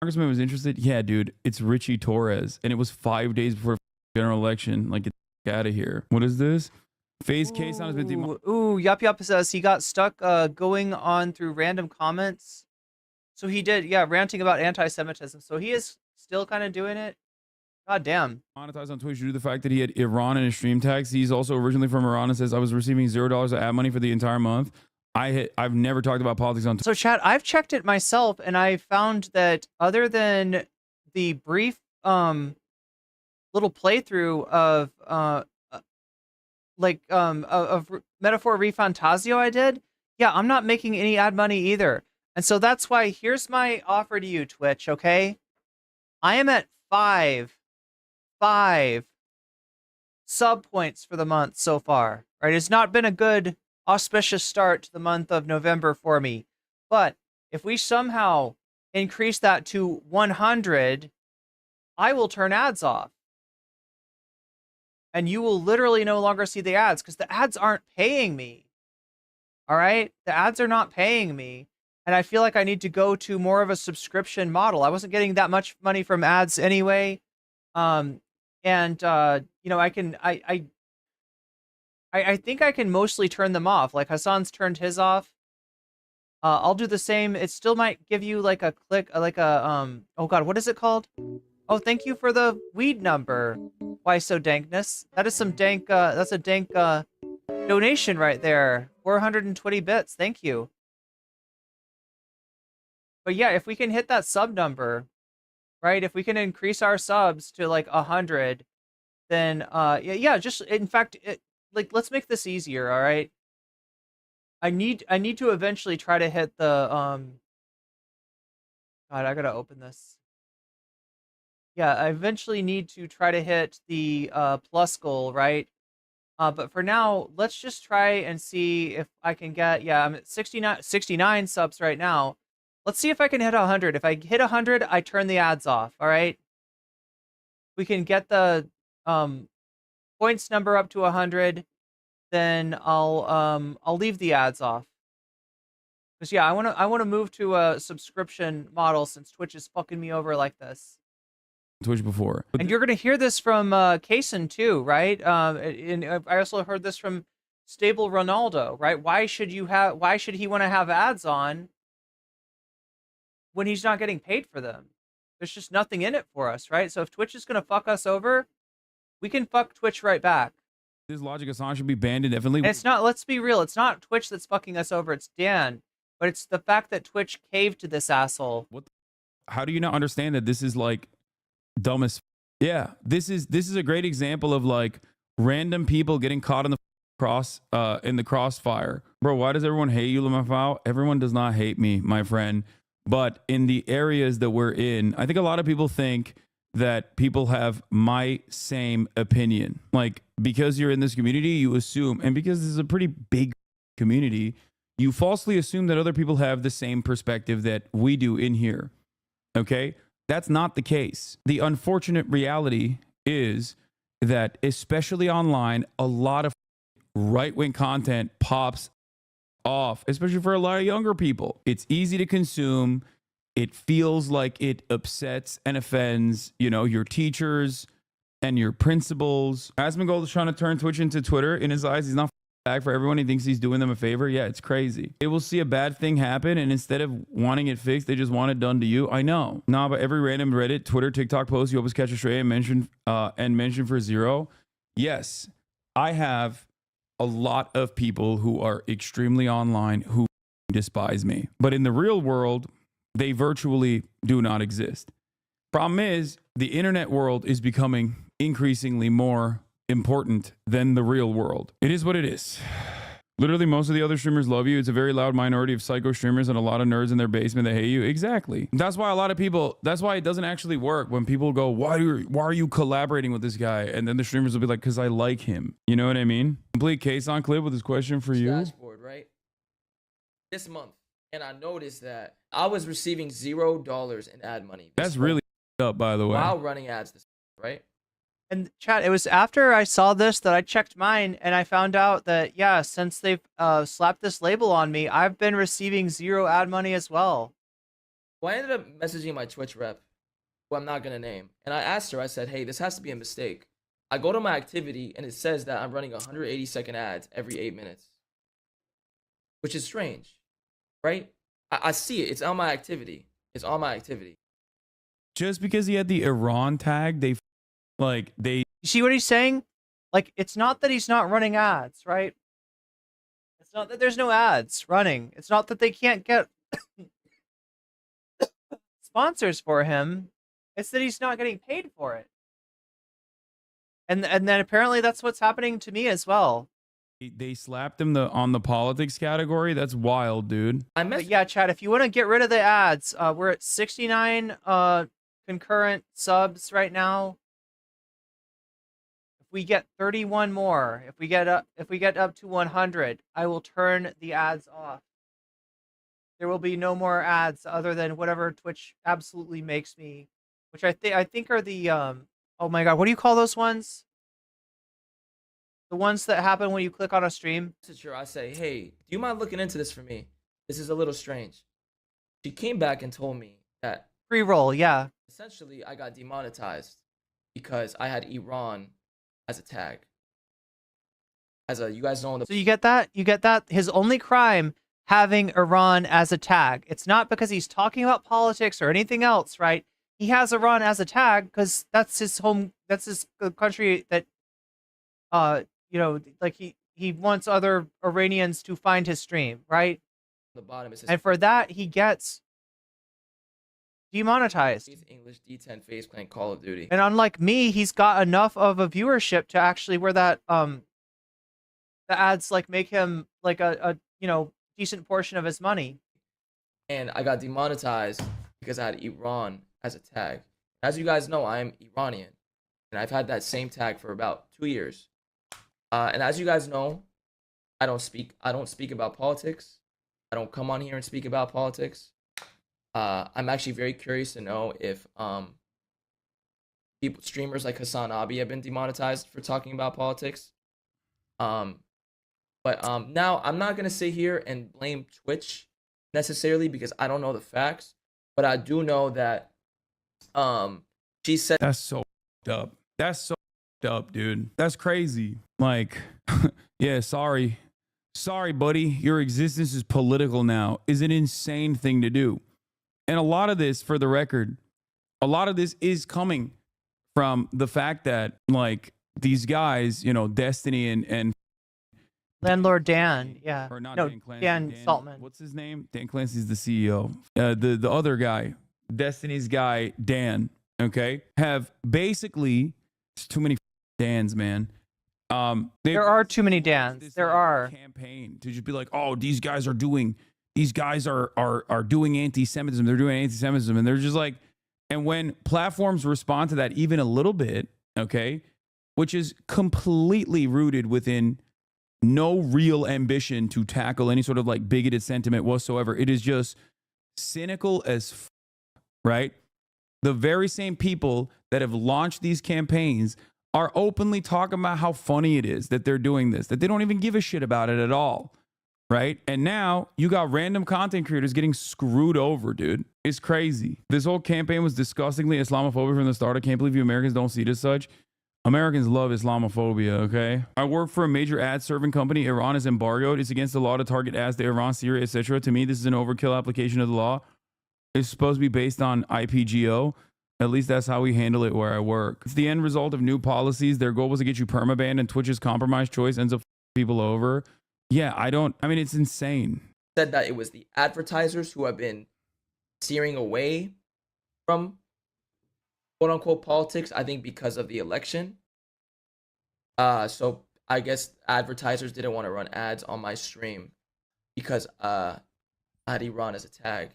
Congressman was interested. Yeah, dude, it's Richie Torres, and it was 5 days before the general election. Like, get out of here. What is this? Phase case on his Ooh, Yup says he got stuck going on through random comments. So he did, yeah, ranting about anti-Semitism. So he is still kind of doing it. God damn. Monetized on Twitch due to the fact that he had Iran in his stream tags. He's also originally from Iran and says, I was receiving $0 of ad money for the entire month. I've never talked about politics on Twitch. So chat, I've checked it myself, and I found that other than the brief little playthrough of Metaphor Refantasio I did, yeah, I'm not making any ad money either. And so that's why here's my offer to you, Twitch, okay? I am at five sub points for the month so far, right? It's not been a good auspicious start to the month of November for me. But if we somehow increase that to 100, I will turn ads off. And you will literally no longer see the ads because the ads aren't paying me. All right? The ads are not paying me. And I feel like I need to go to more of a subscription model. I wasn't getting that much money from ads anyway. You know, I think I can mostly turn them off. Like Hasan's turned his off. I'll do the same. It still might give you like a click, like a, oh God, what is it called? Oh, thank you for the weed number. Why so dankness? That is some dank, that's a dank, donation right there. 420 bits. Thank you. But yeah, if we can hit that sub number, right? If we can increase our subs to like 100, then, yeah, just, in fact, like, let's make this easier, all right? I need to eventually try to hit the, God, I gotta open this. Yeah, I eventually need to try to hit the plus goal, right? But for now, let's just try and see if I can get, yeah, I'm at 69 subs right now. Let's see if I can hit 100. If I hit 100, I turn the ads off, all right? We can get the points number up to 100, then I'll leave the ads off. Because yeah, I want to move to a subscription model since Twitch is fucking me over like this. Twitch before. And you're going to hear this from Kason too, right? And I also heard this from Stable Ronaldo, right? Why should he want to have ads on when he's not getting paid for them? There's just nothing in it for us, right? So if Twitch is going to fuck us over, we can fuck Twitch right back. This logic of song should be banned indefinitely. And it's not, let's be real, it's not Twitch that's fucking us over, it's Dan. But it's the fact that Twitch caved to this asshole. How do you not understand that this is like dumbest? Yeah, this is a great example of like random people getting caught in the crossfire. Bro, why does everyone hate you, Lamafau? Everyone does not hate me, my friend. But in the areas that we're in, I think a lot of people think that people have my same opinion. Like, because you're in this community, you assume, and because this is a pretty big community, you falsely assume that other people have the same perspective that we do in here. Okay? That's not the case. The unfortunate reality is that, especially online, a lot of right-wing content pops off, especially for a lot of younger people. It's easy to consume. It feels like it upsets and offends, you know, your teachers and your principals. Asmongold is trying to turn Twitch into Twitter. In his eyes, he's not back for everyone. He thinks he's doing them a favor. Yeah, it's crazy. They will see a bad thing happen, and instead of wanting it fixed, they just want it done to you. I know. Nah, but every random Reddit, Twitter, TikTok post you always catch a stray and mention for zero. Yes, I have a lot of people who are extremely online who despise me. But in the real world, they virtually do not exist. Problem is, the internet world is becoming increasingly more important than the real world. It is what it is. Literally, most of the other streamers love you. It's a very loud minority of psycho streamers and a lot of nerds in their basement that hate you. Exactly. That's why a lot of people, that's why it doesn't actually work when people go, why are you collaborating with this guy? And then the streamers will be like, because I like him. You know what I mean? Complete case on clip with this question for you. Dashboard, right? This month. And I noticed that I was receiving $0 in ad money. That's really up, by the way. While running ads this month, right? And chat, it was after I saw this that I checked mine and I found out that, yeah, since they've slapped this label on me, I've been receiving 0 ad money as well. Well, I ended up messaging my Twitch rep, who I'm not going to name. And I asked her, I said, hey, this has to be a mistake. I go to my activity and it says that I'm running 180-second ads every 8 minutes. Which is strange, right? I see it. It's on my activity. It's on my activity. Just because he had the Iran tag, they... You see what he's saying? Like, it's not that he's not running ads, right? It's not that there's no ads running. It's not that they can't get sponsors for him. It's that he's not getting paid for it. And then apparently that's what's happening to me as well. They slapped him on the politics category. That's wild, dude. But yeah, Chad, if you want to get rid of the ads, we're at 69 concurrent subs right now. If we get 31 more, if we get up to 100, I will turn the ads off. There will be no more ads other than whatever Twitch absolutely makes me, which I think are the oh my god, what do you call those ones? The ones that happen when you click on a stream? I say, hey, do you mind looking into this for me? This is a little strange. She came back and told me that Pre-roll, yeah. essentially I got demonetized because I had Iran as a tag. You guys know So you get that? You get that? His only crime, having Iran as a tag. It's not because he's talking about politics or anything else, right? He has Iran as a tag because that's his home, that's his country that, you know, like he wants other Iranians to find his stream, right? The bottom is And for that, he gets demonetized. English D10 face clan Call of Duty. And unlike me, he's got enough of a viewership to actually where that the ads like make him like a you know, decent portion of his money. And I got demonetized because I had Iran as a tag. As you guys know, I am Iranian, and I've had that same tag for about 2 years. And as you guys know, I don't speak about politics. I don't come on here and speak about politics. I'm actually very curious to know if streamers like Hasan Abi have been demonetized for talking about politics. But now I'm not gonna sit here and blame Twitch necessarily because I don't know the facts, but I do know that she said that's so up. That's so up, dude. That's crazy. Like, yeah, sorry, buddy. Your existence is political now. Is an insane thing to do. And a lot of this, for the record, a lot of this is coming from the fact that like these guys, you know, Destiny and Landlord Dan, yeah. Or not no, Dan Clancy. Dan Saltman. What's his name? Dan Clancy's the CEO. The other guy, Destiny's guy, Dan, okay, have basically, it's too many Dans, man. There are too many Dans. There are. Campaign to just be like, oh, these guys are doing anti-Semitism. They're doing anti-Semitism. And they're just like, and when platforms respond to that even a little bit, okay, which is completely rooted within no real ambition to tackle any sort of like bigoted sentiment whatsoever. It is just cynical as right? The very same people that have launched these campaigns are openly talking about how funny it is that they're doing this, that they don't even give a shit about it at all, right? And now you got random content creators getting screwed over, dude. It's crazy. This whole campaign was disgustingly Islamophobic from the start. I can't believe you Americans don't see it as such. Americans love Islamophobia, okay? I work for a major ad serving company. Iran is embargoed. It's against the law to target ads to Iran, Syria, etc. To me, this is an overkill application of the law. It's supposed to be based on IPGO. At least that's how we handle it where I work. It's the end result of new policies. Their goal was to get you permabanned, and Twitch's compromise choice ends up people over. Yeah, I mean, it's insane. Said that it was the advertisers who have been steering away from quote unquote politics, I think because of the election. So I guess advertisers didn't want to run ads on my stream because I had Iran as a tag.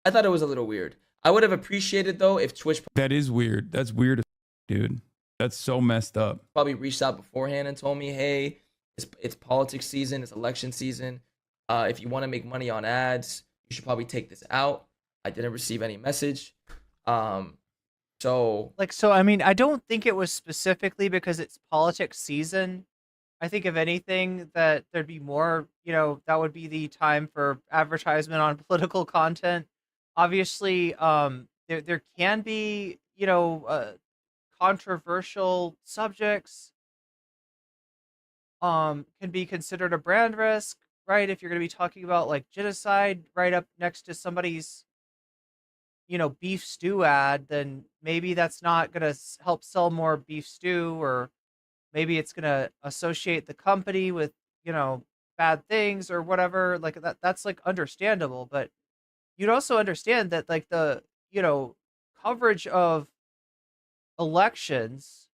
I thought it was a little weird. I would have appreciated though if Twitch That is weird. That's weird as dude. That's so messed up. probably reached out beforehand and told me, hey, it's politics season, it's election season. If you want to make money on ads, you should probably take this out. I didn't receive any message. So I mean, I don't think it was specifically because it's politics season. I think if anything that there'd be more, you know, that would be the time for advertisement on political content. Obviously, there can be, you know, controversial subjects can be considered a brand risk, right? If you're going to be talking about like genocide right up next to somebody's, you know, beef stew ad, then maybe that's not going to help sell more beef stew, or maybe it's going to associate the company with, you know, bad things or whatever. Like that's like understandable, but you'd also understand that like the, you know, coverage of elections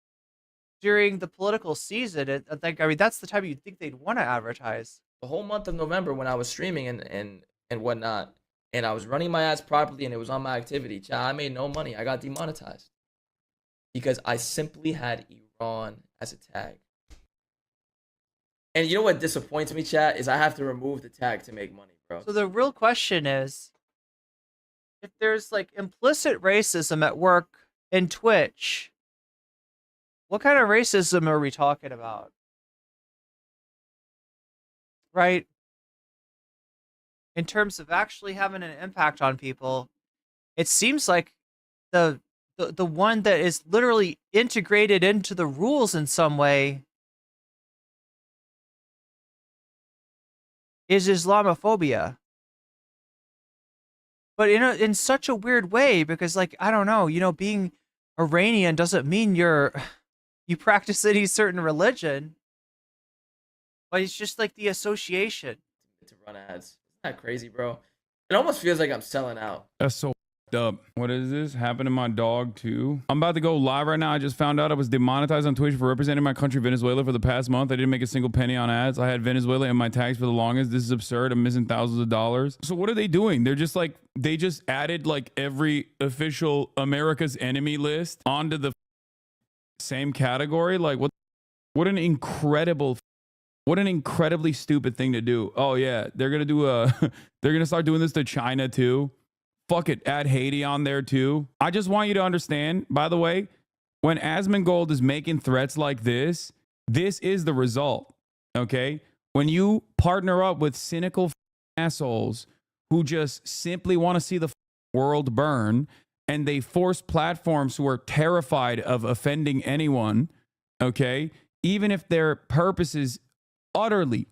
during the political season, I mean, that's the time you'd think they'd want to advertise. the whole month of November when I was streaming and whatnot, and I was running my ads properly and it was on my activity, chat, I made no money. I got demonetized because I simply had Iran as a tag. And you know what disappoints me, chat, is I have to remove the tag to make money, bro. So the real question is, if there's like implicit racism at work in Twitch, what kind of racism are we talking about? Right? In terms of actually having an impact on people, it seems like the one that is literally integrated into the rules in some way is Islamophobia. But in such a weird way, because like, I don't know, being Iranian doesn't mean you practice any certain religion. But it's just like the association. To run ads. Isn't that crazy, bro? It almost feels like I'm selling out. That's so up. What is this? Happened to my dog too. I'm about to go live right now. I just found out I was demonetized on Twitch for representing my country, Venezuela, for the past month. I didn't make a single penny on ads. I had Venezuela in my tags for the longest. This is absurd. I'm missing thousands of dollars. So what are they doing? They're just like, they just added like every official America's enemy list onto the same category. Like what an incredibly stupid thing to do. Oh yeah, they're gonna do they're gonna start doing this to China too. Fuck it, add Haiti on there too. I just want you to understand, by the way, when Asmongold is making threats like this is the result. Okay, when you partner up with cynical assholes who just simply want to see the world burn, and they force platforms who are terrified of offending anyone. Okay, even if their purpose is utterly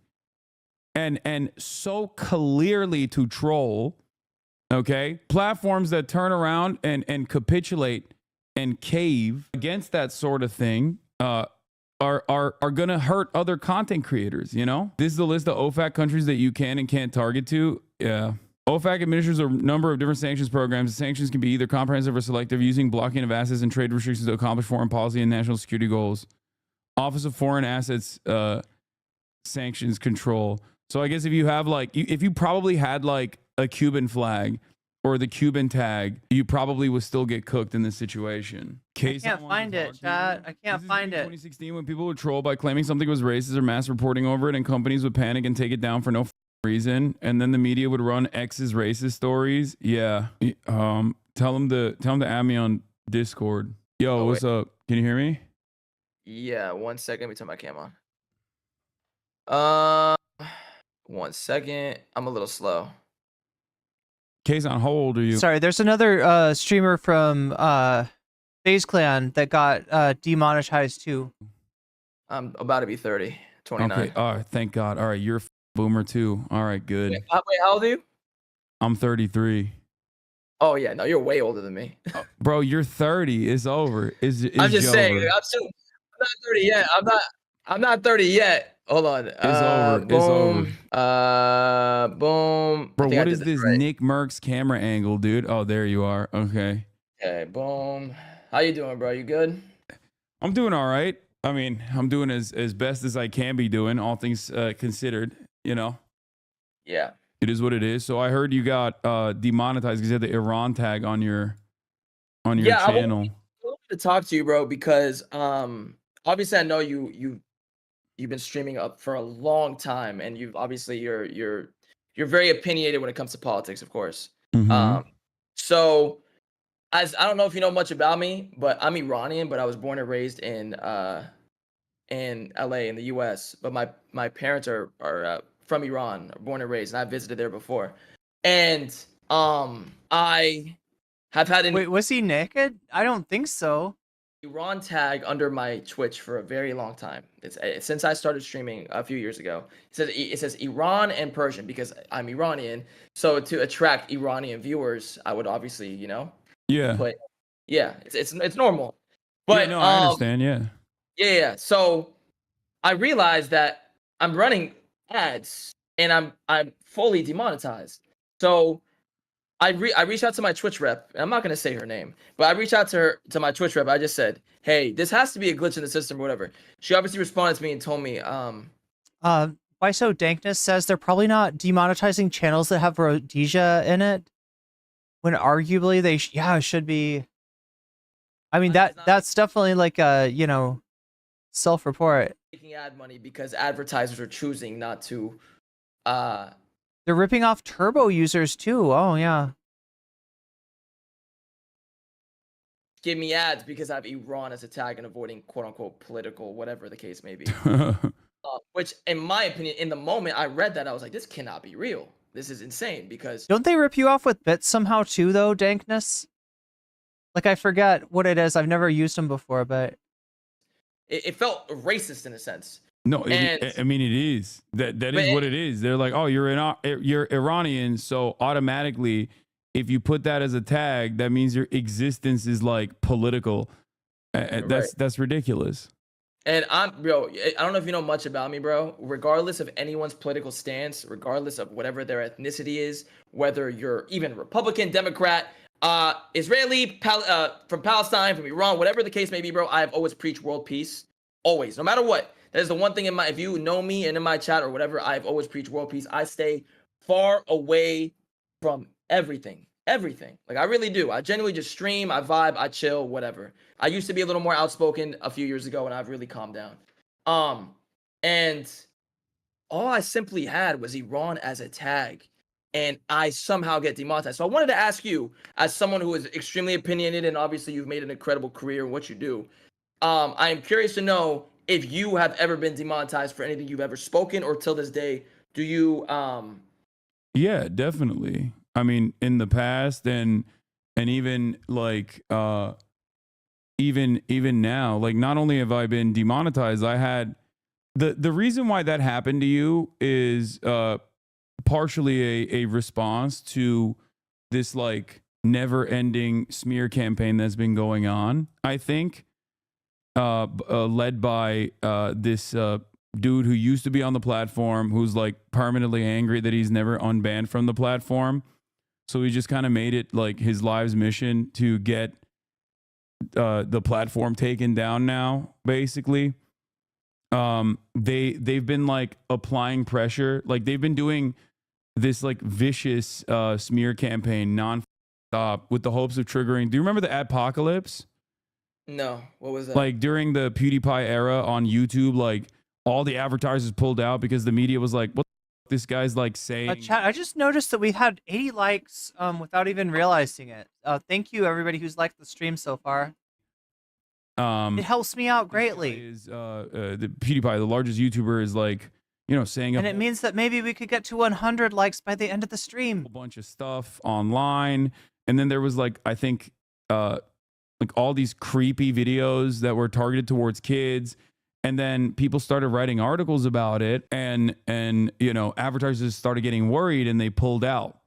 and so clearly to troll, okay, platforms that turn around and capitulate and cave against that sort of thing are gonna hurt other content creators. This is the list of OFAC countries that you can and can't target to. Yeah, OFAC administers a number of different sanctions programs. The sanctions can be either comprehensive or selective, using blocking of assets and trade restrictions to accomplish foreign policy and national security goals. Office of Foreign Assets sanctions control. So I guess if you have if you probably had like a Cuban flag or the Cuban tag, you probably would still get cooked in this situation. I can't find it, chat. I can't find it. 2016, when people would troll by claiming something was racist or mass reporting over it, and companies would panic and take it down for no reason, and then the media would run X's racist stories. Yeah. Tell them to add me on Discord. Yo, what's up? Can you hear me? Yeah, 1 second. Let me turn my cam on. 1 second. I'm a little slow. Case on, how old are you? Sorry, there's another streamer from FaZe Clan that got demonetized too. I'm about to be 30, 29. Okay, all right, thank God. All right, you're a boomer too. All right, good. Wait, how old are you? I'm 33. Oh yeah, no, you're way older than me. Bro, you're 30. It's over. I'm just saying. I'm not 30 yet. I'm not 30 yet. Hold on. It's over. Boom. It's over. Boom. Bro, what is this Nick Merckx camera angle, dude? Oh, there you are. Okay. Okay, boom. How you doing, bro? You good? I'm doing all right. I mean, I'm doing as best as I can be doing, all things considered, Yeah. It is what it is. So I heard you got demonetized because you had the Iran tag on your channel. I wanted to talk to you, bro, because obviously I know you've been streaming up for a long time, and you've obviously you're very opinionated when it comes to politics, of course. Mm-hmm. So I don't know if you know much about me, but I'm Iranian, but I was born and raised in LA in the US. But my parents are from Iran, born and raised, and I visited there before. And I have had Wait, was he naked? I don't think so. Iran tag under my Twitch for a very long time. It's since I started streaming a few years ago. It says Iran and Persian because I'm Iranian. So to attract Iranian viewers, I would obviously, Yeah. But yeah, it's normal. But yeah, no, I understand. Yeah. Yeah. So I realized that I'm running ads and I'm fully demonetized. So I reached out to my Twitch rep, and I'm not gonna say her name, but I reached out to my Twitch rep. I just said, "Hey, this has to be a glitch in the system, or whatever." She obviously responded to me and told me, Why so Dankness says they're probably not demonetizing channels that have Rhodesia in it, when arguably they should be. I mean that's definitely like a self-report. making ad money because advertisers are choosing not to They're ripping off Turbo users too. Oh yeah. Give me ads because I have Iran as a tag and avoiding quote unquote political, whatever the case may be. Which, in my opinion, in the moment I read that, I was like, this cannot be real. This is insane because Don't they rip you off with bits somehow too, though, Dankness? Like, I forget what it is. I've never used them before, but it felt racist in a sense. No, I mean it is. That is what it is. They're like, oh, you're Iranian, so automatically, if you put that as a tag, that means your existence is like political. That's ridiculous. And I don't know if you know much about me, bro. Regardless of anyone's political stance, regardless of whatever their ethnicity is, whether you're even Republican, Democrat, Israeli, from Palestine, from Iran, whatever the case may be, bro, I have always preached world peace. Always, no matter what. That is the one thing if you know me and in my chat or whatever, I've always preached world peace. I stay far away from everything. Like, I really do. I genuinely just stream, I vibe, I chill, whatever. I used to be a little more outspoken a few years ago, and I've really calmed down. And all I simply had was Iran as a tag, and I somehow get demonetized. So I wanted to ask you, as someone who is extremely opinionated, and obviously you've made an incredible career in what you do, I am curious to know if you have ever been demonetized for anything you've ever spoken, or till this day, do you... Yeah, definitely. I mean, in the past and even like even now, like, not only have I been demonetized, I had the reason why that happened to you is partially a response to this like never-ending smear campaign that's been going on, I think, led by this dude who used to be on the platform, who's like permanently angry that he's never unbanned from the platform. So he just kind of made it like his life's mission to get the platform taken down now, basically. They've been like applying pressure. Like, they've been doing this like vicious smear campaign non-stop with the hopes of triggering. Do you remember the adpocalypse? No, what was that? Like, during the PewDiePie era on YouTube, like, all the advertisers pulled out because the media was like, what this guy's like saying. Chat, I just noticed that we've had 80 likes without even realizing it. Thank you, everybody who's liked the stream so far. It helps me out greatly. Is the PewDiePie, the largest YouTuber, is like, you know, saying And it means that maybe we could get to 100 likes by the end of the stream. A bunch of stuff online. And then there was like, I think, like all these creepy videos that were targeted towards kids. And then people started writing articles about it, and you know, advertisers started getting worried, and they pulled out.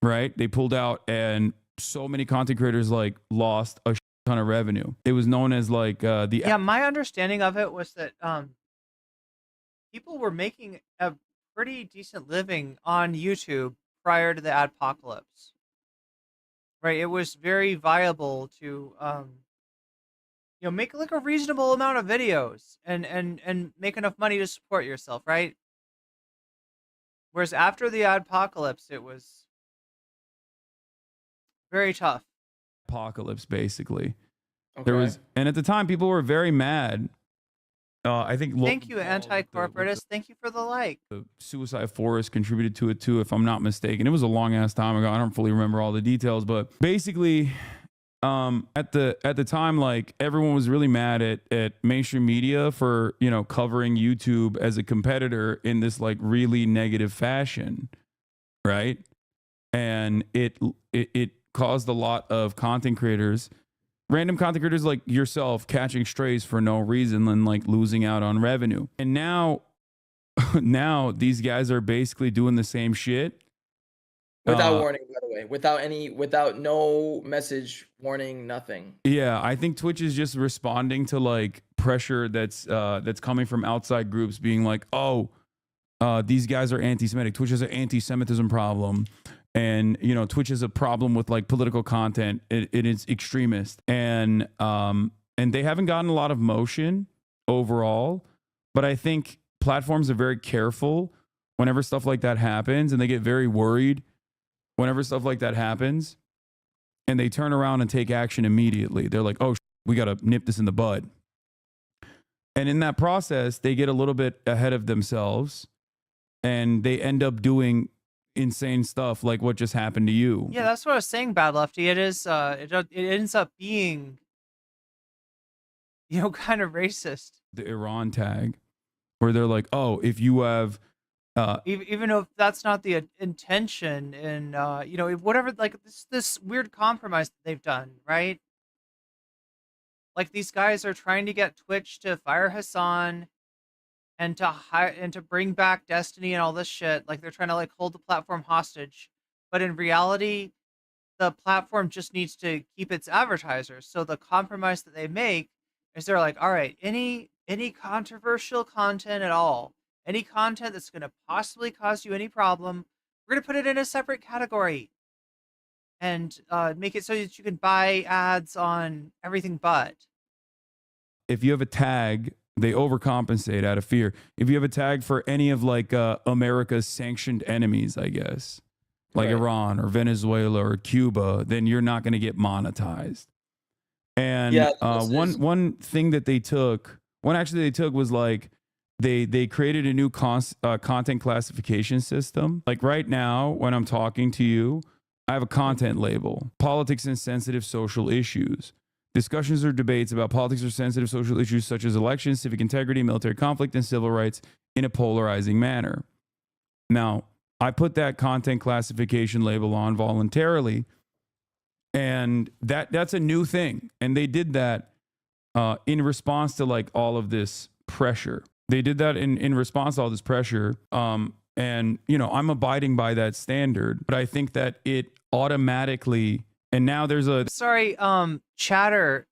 Right? They pulled out, and so many content creators like lost a ton of revenue. It was known as like Yeah, my understanding of it was that people were making a pretty decent living on YouTube prior to the adpocalypse. Right? It was very viable to you know, make like a reasonable amount of videos and make enough money to support yourself, right? Whereas after the adpocalypse, it was very tough. Apocalypse, basically. Okay. There was, and at the time, people were very mad. I think. Thank you, anti-corporatist. Thank you for the like. The Suicide Forest contributed to it too, if I'm not mistaken. It was a long ass time ago. I don't fully remember all the details, but basically, at the time, like, everyone was really mad at mainstream media for, you know, covering YouTube as a competitor in this like really negative fashion, right? And it caused a lot of content creators, random content creators like yourself, catching strays for no reason and like losing out on revenue. And now these guys are basically doing the same shit. Without warning, by the way, without no message, warning, nothing. Yeah, I think Twitch is just responding to like pressure that's coming from outside groups, being like, oh, these guys are anti-Semitic. Twitch has an anti-Semitism problem, and you know, Twitch has a problem with like political content. It is extremist, and they haven't gotten a lot of motion overall. But I think platforms are very careful whenever stuff like that happens, and they get very worried whenever stuff like that happens, and they turn around and take action immediately. They're like, oh, we got to nip this in the bud. And in that process, they get a little bit ahead of themselves, and they end up doing insane stuff like what just happened to you. Yeah, that's what I was saying, Bad Lefty. It is, it ends up being, kind of racist. The Iran tag, where they're like, oh, if you have, Even though that's not the intention, and whatever, like this weird compromise that they've done, right? Like these guys are trying to get Twitch to fire Hasan and to hire and to bring back Destiny and all this shit. Like they're trying to like hold the platform hostage, but in reality, the platform just needs to keep its advertisers. So the compromise that they make is they're like, all right, any controversial content at all, any content that's going to possibly cause you any problem, we're going to put it in a separate category and make it so that you can buy ads on everything but. if you have a tag, they overcompensate out of fear. If you have a tag for any of like America's sanctioned enemies, I guess, like Iran or Venezuela or Cuba, then you're not going to get monetized. And one thing that they took, was like they created a new content classification system. Like right now, when I'm talking to you, I have a content label: politics and sensitive social issues. Discussions or debates about politics or sensitive social issues such as elections, civic integrity, military conflict, and civil rights in a polarizing manner. Now, I put that content classification label on voluntarily, and that's a new thing. And they did that in response to like all of this pressure. They did that in response to all this pressure. And, you know, I'm abiding by that standard, but I think that it automatically, and now there's a... Sorry, Chatter,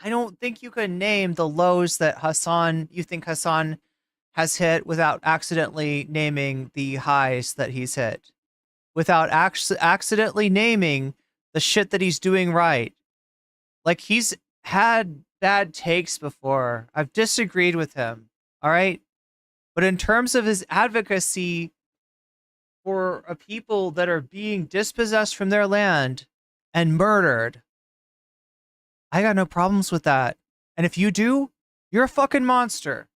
I don't think you can name the lows that you think Hasan has hit without accidentally naming the highs that he's hit. Without accidentally naming the shit that he's doing right. Like, he's had bad takes before. I've disagreed with him, all right? But in terms of his advocacy for a people that are being dispossessed from their land and murdered, I got no problems with that. And if you do, you're a fucking monster.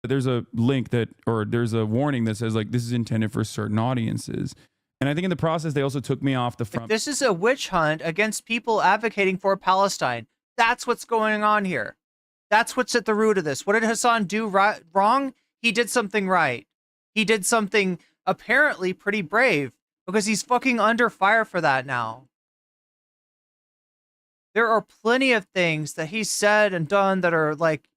There's a link there's a warning that says like this is intended for certain audiences. And I think in the process, they also took me off the front. This is a witch hunt against people advocating for Palestine. That's what's going on here. That's what's at the root of this. What did Hasan do wrong? He did something right. He did something apparently pretty brave because he's fucking under fire for that now. There are plenty of things that he said and done that are like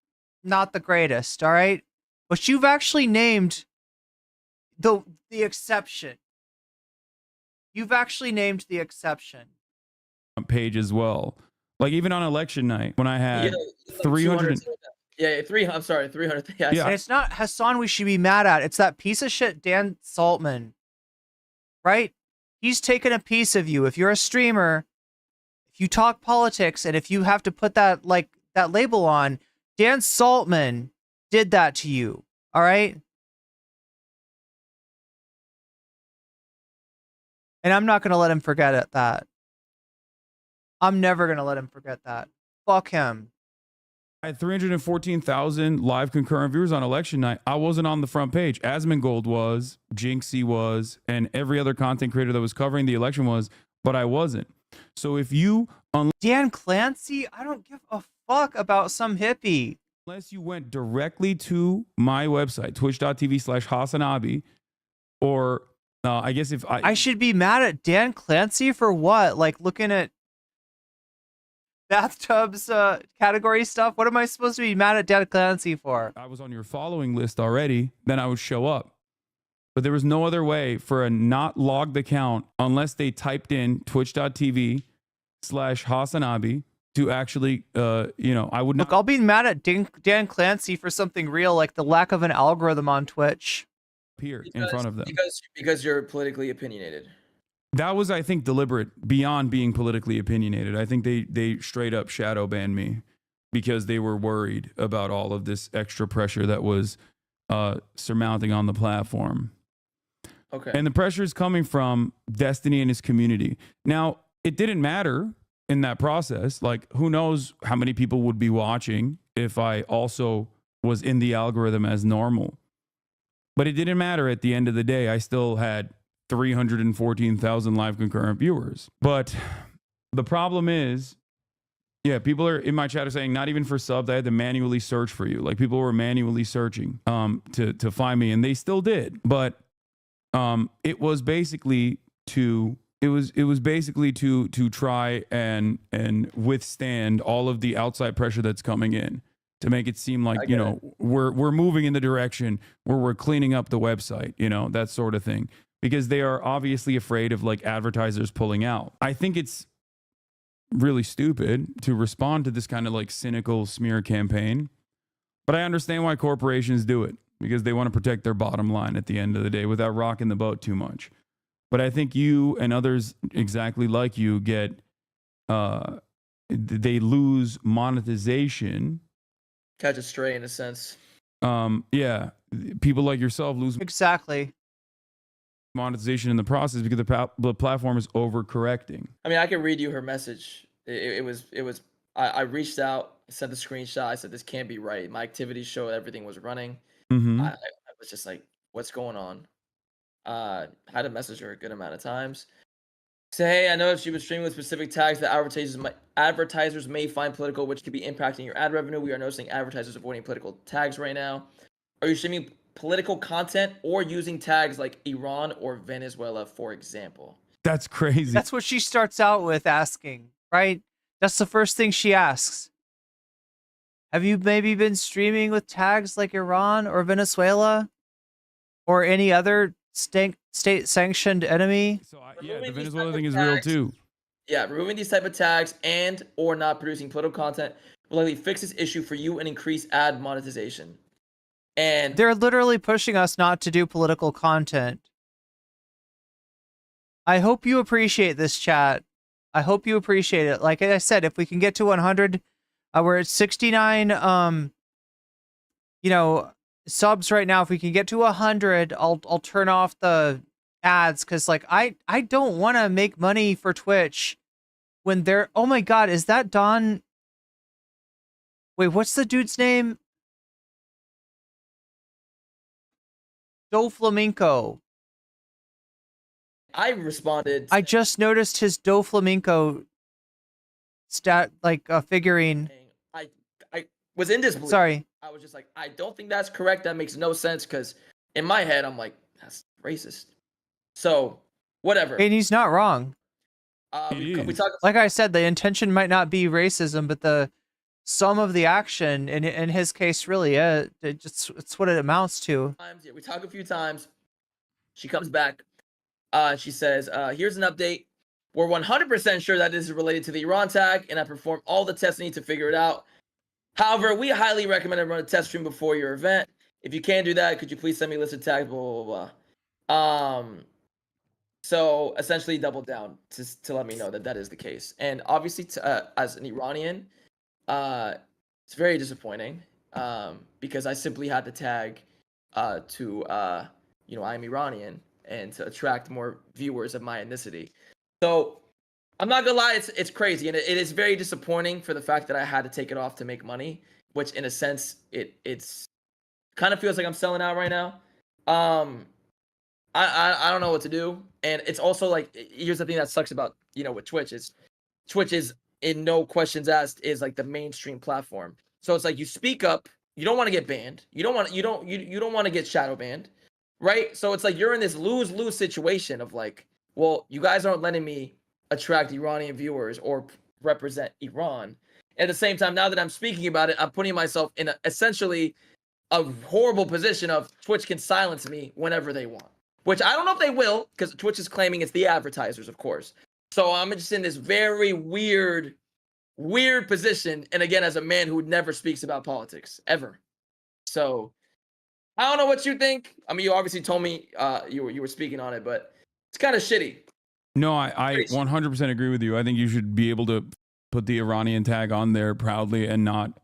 not the greatest, all right? But you've actually named the exception. You've actually named the exception. Page as well. Like even on election night when I had 300. I'm sorry, 300. Yeah. And it's not Hasan we should be mad at. It's that piece of shit Dan Saltman, right? He's taken a piece of you. If you're a streamer, if you talk politics, and if you have to put that label on, Dan Saltman did that to you. All right. And I'm not going to let him forget that. I'm never going to let him forget that. Fuck him. I had 314,000 live concurrent viewers on election night. I wasn't on the front page. Asmongold was, Jinxie was, and every other content creator that was covering the election was, but I wasn't. So if you... Dan Clancy, I don't give a fuck about some hippie. Unless you went directly to my website, twitch.tv/Hasanabi, or I guess if I should be mad at Dan Clancy for what? Like looking at bathtubs category stuff? What am I supposed to be mad at Dan Clancy for? I was on your following list already, then I would show up. But there was no other way for a not logged account unless they typed in twitch.tv/Hasanabi to actually, I would not. Look, I'll be mad at Dan Clancy for something real, like the lack of an algorithm on Twitch. Appear in front of them. Because you're politically opinionated. That was, I think, deliberate beyond being politically opinionated. I think they straight up shadow banned me because they were worried about all of this extra pressure that was surmounting on the platform. Okay. And the pressure is coming from Destiny and his community. Now, it didn't matter in that process. Like, who knows how many people would be watching if I also was in the algorithm as normal. But it didn't matter at the end of the day. I still had 314,000 live concurrent viewers. But the problem is, yeah, people are in my chat are saying not even for subs. I had to manually search for you. Like people were manually searching to find me, and they still did. But it was basically to try and withstand all of the outside pressure that's coming in, to make it seem like, you know, we're moving in the direction where we're cleaning up the website, you know, that sort of thing, because they are obviously afraid of like advertisers pulling out. I think it's really stupid to respond to this kind of like cynical smear campaign, but I understand why corporations do it, because they want to protect their bottom line at the end of the day without rocking the boat too much. But I think you and others exactly like you get, they lose monetization. Catch a stray in a sense. Yeah, people like yourself lose exactly monetization in the process because the platform is overcorrecting. I mean, I can read you her message. It was. I reached out, sent the screenshot. I said, "This can't be right." My activities showed everything was running. Mm-hmm. I was just like, "What's going on?" Had to message her a good amount of times. Say, hey, I know if she was streaming with specific tags that advertisers may find political, which could be impacting your ad revenue. We are noticing advertisers avoiding political tags right now. Are you streaming political content or using tags like Iran or Venezuela, for example? That's crazy. That's what she starts out with asking, right? That's the first thing she asks. Have you maybe been streaming with tags like Iran or Venezuela or any other state-sanctioned enemy? So yeah, the Venezuela thing is real too. Yeah, removing these type of tags and or not producing political content will likely fix this issue for you and increase ad monetization. And they're literally pushing us not to do political content. I hope you appreciate this, chat. I hope you appreciate it. Like I said, if we can get to 100, we're at 69, you know, subs right now. If we can get to 100, I'll turn off the ads, because like I don't want to make money for Twitch when they're, oh my god, is that Don? Wait, what's the dude's name? Do Flamenco. I responded. I just noticed his Do Flamenco figurine. I was in disbelief. Sorry. I was just like, I don't think that's correct. That makes no sense, because in my head, I'm like, that's racist. So, whatever. And he's not wrong. We talk. Like I said, the intention might not be racism, but the sum of the action, in his case, really, it's what it amounts to. Yeah, we talk a few times. She comes back. She says, here's an update. We're 100% sure that this is related to the Iran tag, and I performed all the tests needed to figure it out. However, we highly recommend everyone run a test stream before your event. If you can't do that, could you please send me a list of tags, blah, blah, blah. So essentially doubled down to let me know that is the case. And obviously, as an Iranian, it's very disappointing because I simply had to tag to, I'm Iranian, and to attract more viewers of my ethnicity. So I'm not gonna lie, it's crazy, and it is very disappointing for the fact that I had to take it off to make money, which in a sense it's kind of feels like I'm selling out right now. I don't know what to do, and it's also like, here's the thing that sucks about with Twitch is in no questions asked is like the mainstream platform. So it's like you speak up, you don't want to get banned, you don't want to get shadow banned, right? So it's like you're in this lose-lose situation of like, well, you guys aren't letting me attract Iranian viewers or represent Iran. At the same time, now that I'm speaking about it, I'm putting myself in essentially a horrible position of Twitch can silence me whenever they want. Which I don't know if they will, because Twitch is claiming it's the advertisers, of course. So I'm just in this very weird position. And again, as a man who never speaks about politics, ever. So I don't know what you think. I mean, you obviously told me you were speaking on it, but it's kind of shitty. No, I 100% agree with you. I think you should be able to put the Iranian tag on there proudly and not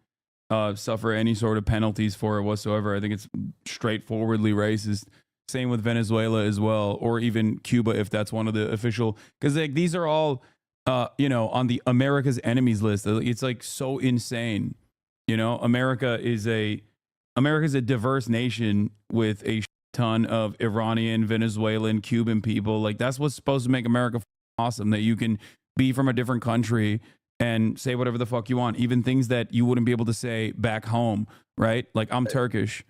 suffer any sort of penalties for it whatsoever. I think it's straightforwardly racist. Same with Venezuela as well, or even Cuba if that's one of the official. Because like these are all, on the America's enemies list. It's like so insane. America is a America's a diverse nation with a ton of Iranian, Venezuelan, Cuban people. Like, that's what's supposed to make America awesome, that you can be from a different country and say whatever the fuck you want, even things that you wouldn't be able to say back home, right? Like, I'm Turkish.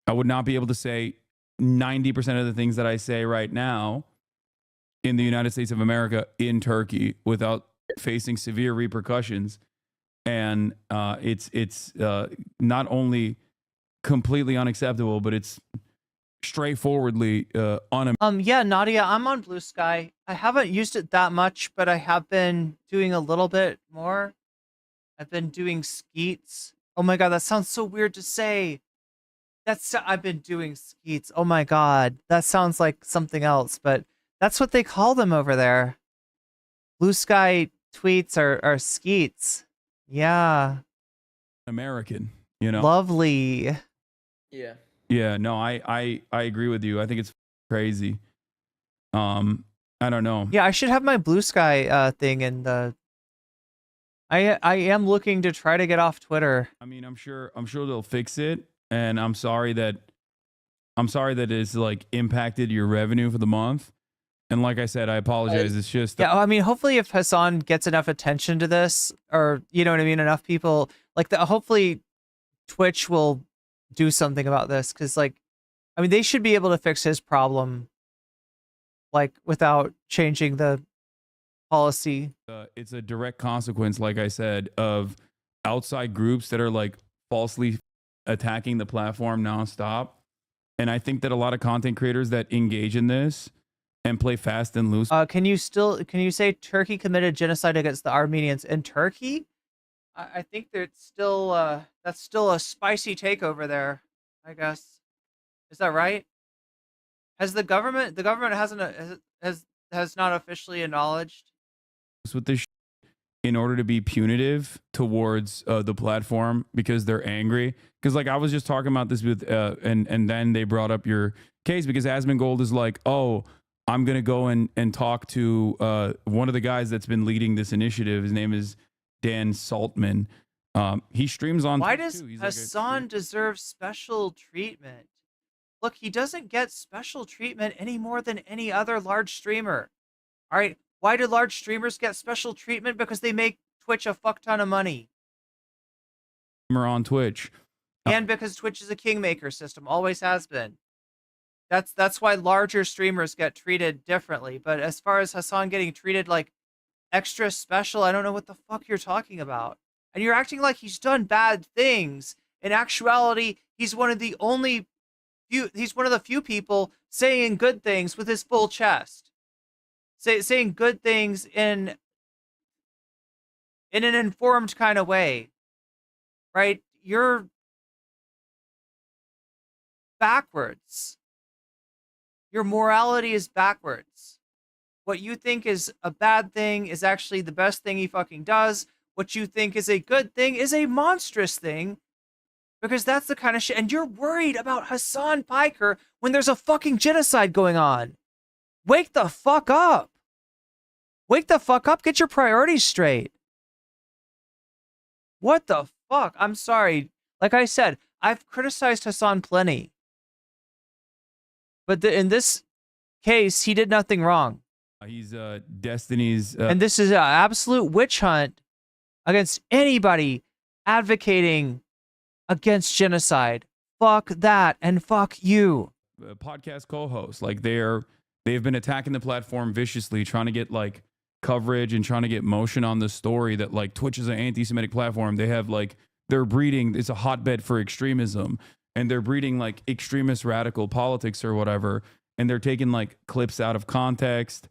I would not be able to say 90% of the things that I say right now in the United States of America in Turkey without facing severe repercussions. And it's not only completely unacceptable, but it's straightforwardly Yeah, Nadia, I'm on Blue Sky. I haven't used it that much, but I have been doing a little bit more. I've been doing skeets. Oh my god, that sounds so weird to say. I've been doing skeets. Oh my god, that sounds like something else, but that's what they call them over there. Blue Sky tweets are skeets. Yeah. American, you know. Lovely. Yeah. Yeah, no, I agree with you. I think it's crazy. I don't know. Yeah, I should have my Blue Sky thing in the. I am looking to try to get off Twitter. I mean, I'm sure they'll fix it, and I'm sorry that it's like impacted your revenue for the month. And like I said, I apologize. It's just Yeah, I mean, hopefully if Hasan gets enough attention to this, or you know what I mean, enough people like hopefully Twitch will do something about this, because like, I mean, they should be able to fix his problem, like without changing the policy. It's a direct consequence, like I said, of outside groups that are like falsely attacking the platform nonstop. And I think that a lot of content creators that engage in this and play fast and loose. Can you say Turkey committed genocide against the Armenians in Turkey? I think that's still a spicy take over there, I guess. Is that right? Has the government has not officially acknowledged with this in order to be punitive towards the platform because they're angry? Because like I was just talking about this with and then they brought up your case because Asmongold is like, oh, I'm gonna go and talk to one of the guys that's been leading this initiative. His name is Dan Saltman. He streams on. Why does too. Hasan deserve special treatment? Look, he doesn't get special treatment any more than any other large streamer. All right, why do large streamers get special treatment? Because they make Twitch a fuck ton of money. On Twitch. And because Twitch is a kingmaker system, always has been. That's why larger streamers get treated differently. But as far as Hasan getting treated like extra special, I don't know what the fuck you're talking about. And you're acting like he's done bad things. In actuality, he's one of the few people saying good things with his full chest. Saying good things in an informed kind of way. Right? You're backwards. Your morality is backwards. What you think is a bad thing is actually the best thing he fucking does. What you think is a good thing is a monstrous thing. Because that's the kind of shit. And you're worried about Hasan Piker when there's a fucking genocide going on. Wake the fuck up. Wake the fuck up. Get your priorities straight. What the fuck? I'm sorry. Like I said, I've criticized Hasan plenty. But in this case, he did nothing wrong. He's Destiny's. And this is an absolute witch hunt against anybody advocating against genocide. Fuck that and fuck you. Podcast co-hosts, like they've been attacking the platform viciously, trying to get like coverage and trying to get motion on the story that like Twitch is an anti-Semitic platform. They have like they're breeding. It's a hotbed for extremism. And they're breeding like extremist radical politics or whatever. And they're taking like clips out of context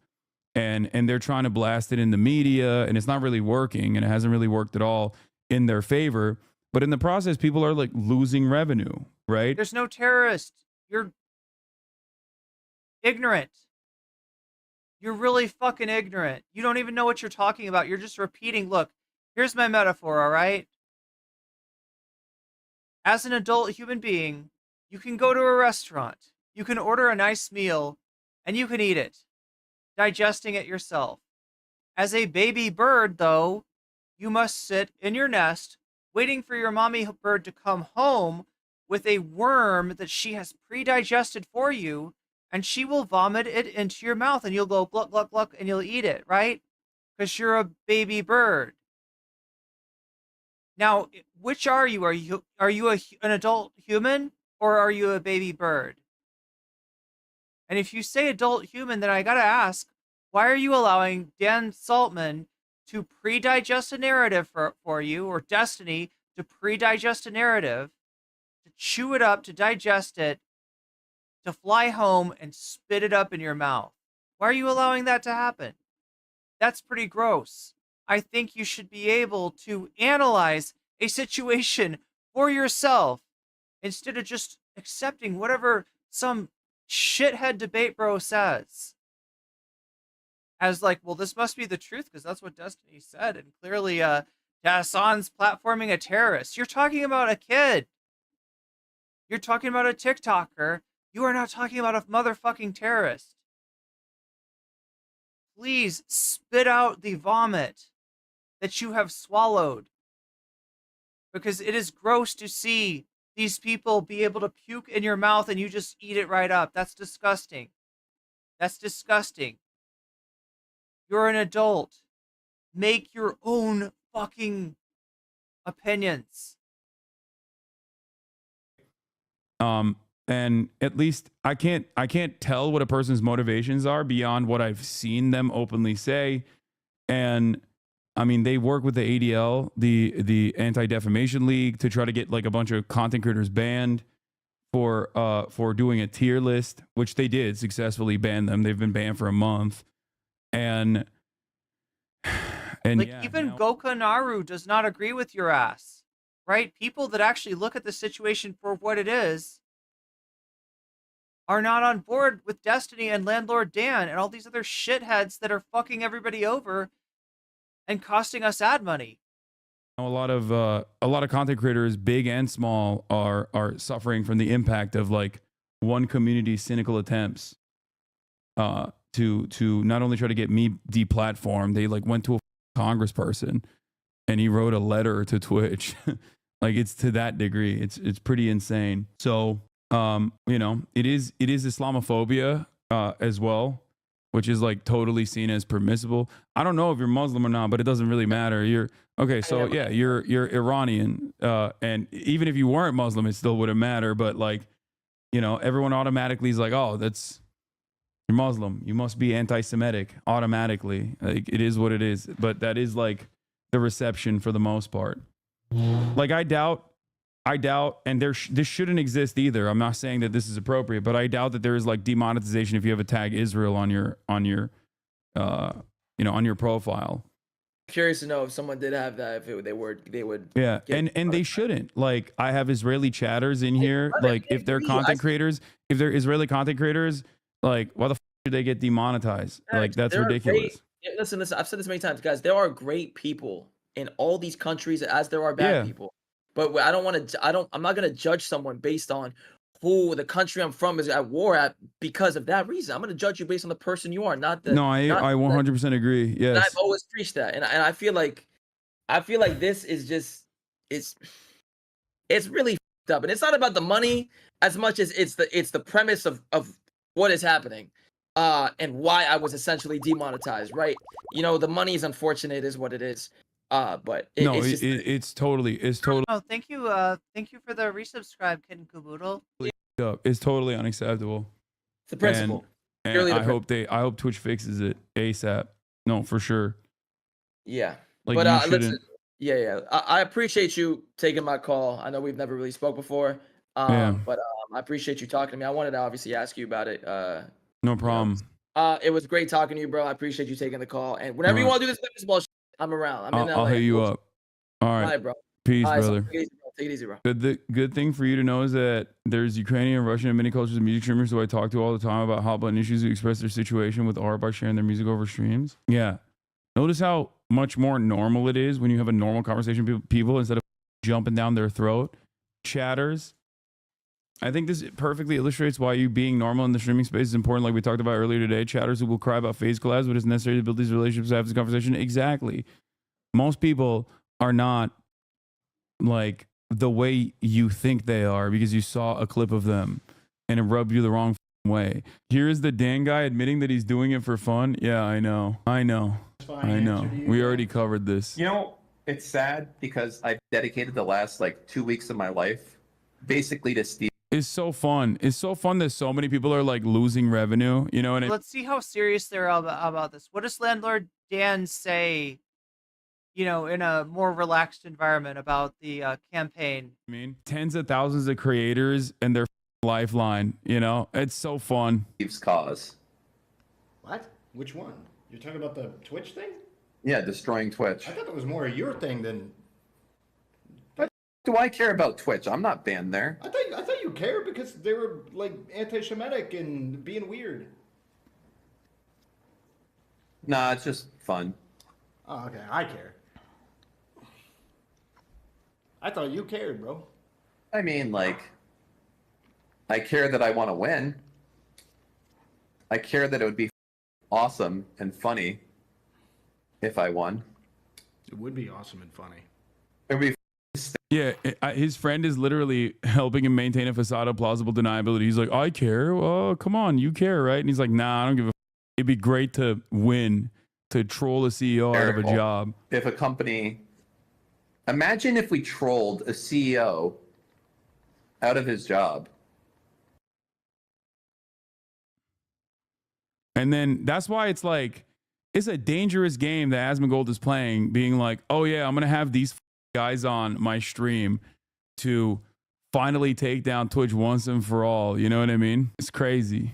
and they're trying to blast it in the media. And it's not really working. And it hasn't really worked at all in their favor. But in the process, people are like losing revenue, right? There's no terrorist. You're ignorant. You're really fucking ignorant. You don't even know what you're talking about. You're just repeating. Look, here's my metaphor, all right? As an adult human being, you can go to a restaurant, you can order a nice meal, and you can eat it, digesting it yourself. As a baby bird, though, you must sit in your nest, waiting for your mommy bird to come home with a worm that she has pre-digested for you, and she will vomit it into your mouth, and you'll go gluck, gluck, gluck, and you'll eat it, right? Because you're a baby bird. Now, which are you? Are you an adult human, or are you a baby bird? And if you say adult human, then I gotta ask, why are you allowing Dan Saltman to pre-digest a narrative for you, or Destiny to pre-digest a narrative, to chew it up, to digest it, to fly home and spit it up in your mouth? Why are you allowing that to happen? That's pretty gross. I think you should be able to analyze a situation for yourself instead of just accepting whatever some shithead debate bro says. As like, well, this must be the truth because that's what Destiny said. And clearly, Hasan's platforming a terrorist. You're talking about a kid. You're talking about a TikToker. You are not talking about a motherfucking terrorist. Please spit out the vomit that you have swallowed. Because it is gross to see these people be able to puke in your mouth and you just eat it right up. That's disgusting. That's disgusting. You're an adult. Make your own fucking opinions. And at least I can't tell what a person's motivations are beyond what I've seen them openly say. And I mean, they work with the ADL, the Anti-Defamation League, to try to get like a bunch of content creators banned for doing a tier list, which they did successfully ban them. They've been banned for a month. And like, yeah, even Goka Naru does not agree with your ass, right? People that actually look at the situation for what it is are not on board with Destiny and Landlord Dan and all these other shitheads that are fucking everybody over and costing us ad money. a lot of content creators, big and small, are suffering from the impact of like one community's cynical attempts to not only try to get me deplatformed. They like went to a congressperson and he wrote a letter to Twitch. Like, it's to that degree. It's pretty insane. So you know, it is Islamophobia as well, which is like totally seen as permissible. I don't know if you're Muslim or not, but it doesn't really matter. You're okay. So yeah, you're Iranian, and even if you weren't Muslim, it still wouldn't matter. But like, you know, everyone automatically is like, oh, you're Muslim. You must be anti-Semitic automatically. Like, it is what it is. But that is like the reception for the most part. Like, I doubt, and this shouldn't exist either. I'm not saying that this is appropriate, but I doubt that there is like demonetization if you have a tag Israel on your profile. Curious to know if someone did have that, if they would. Yeah, and they shouldn't. Like, I have Israeli chatters in here. Like, if they're content creators, if they're Israeli content creators, like, why the f should they get demonetized? Like, that's ridiculous. Listen. I've said this many times, guys. There are great people in all these countries, as there are bad people. But I'm not gonna judge someone based on who the country I'm from is at war at because of that reason. I'm gonna judge you based on the person you are, not the. No, I 100% agree. Yes, I've always preached that, and I feel like this is just it's really f***ed up, and it's not about the money as much as it's the premise of what is happening, and why I was essentially demonetized. Right? You know, the money is unfortunate, is what it is. But it's totally. Oh, thank you for the resubscribe, Kitten Caboodle. It's totally unacceptable. It's the principle. And I hope Twitch fixes it ASAP. No, for sure. Yeah, like, but listen, I appreciate you taking my call. I know we've never really spoke before. But I appreciate you talking to me. I wanted to obviously ask you about it. No problem. It was great talking to you, bro. I appreciate you taking the call. And whenever you want to do this bullshit, I'm around. I'll hit you up. All right, bro. Peace, All right, brother. So take it easy, bro. Good thing for you to know is that there's Ukrainian and Russian and many cultures and music streamers who I talk to all the time about hot button issues who express their situation with art by sharing their music over streams. Yeah. Notice how much more normal it is when you have a normal conversation with people instead of jumping down their throat. Chatters. I think this perfectly illustrates why you being normal in the streaming space is important, like we talked about earlier today. Chatters who will cry about phase collabs, but it's necessary to build these relationships to have this conversation. Exactly. Most people are not like the way you think they are because you saw a clip of them and it rubbed you the wrong way. Here's the Dan guy admitting that he's doing it for fun. Yeah, I know. We already covered this. You know, it's sad because I've dedicated the last like 2 weeks of my life basically to Steve. It's so fun. It's so fun that so many people are like losing revenue. You know what I mean? Let's see how serious they're about this. What does Landlord Dan say, you know, in a more relaxed environment about the campaign? I mean, tens of thousands of creators and their lifeline, you know? It's so fun. Steve's cause. What? Which one? You're talking about the Twitch thing? Yeah, destroying Twitch. I thought that was more your thing than. What do I care about Twitch? I'm not banned there. I thought you cared because they were like anti-Semitic and being weird. Nah, it's just fun. Oh, okay. I care. I thought you cared, bro. I mean, like, I care that I want to win. I care that it would be awesome and funny if I won. It would be awesome and funny. It would be. Yeah, his friend is literally helping him maintain a facade of plausible deniability. He's like, I care. Well, come on, you care, right? And he's like, nah, I don't give a f. It'd be great to win, to troll a CEO out of a job. If a company, imagine if we trolled a CEO out of his job. And then that's why it's like, it's a dangerous game that Asmongold is playing, being like, oh yeah, I'm going to have these guys on my stream to finally take down Twitch once and for all. You know what I mean? It's crazy.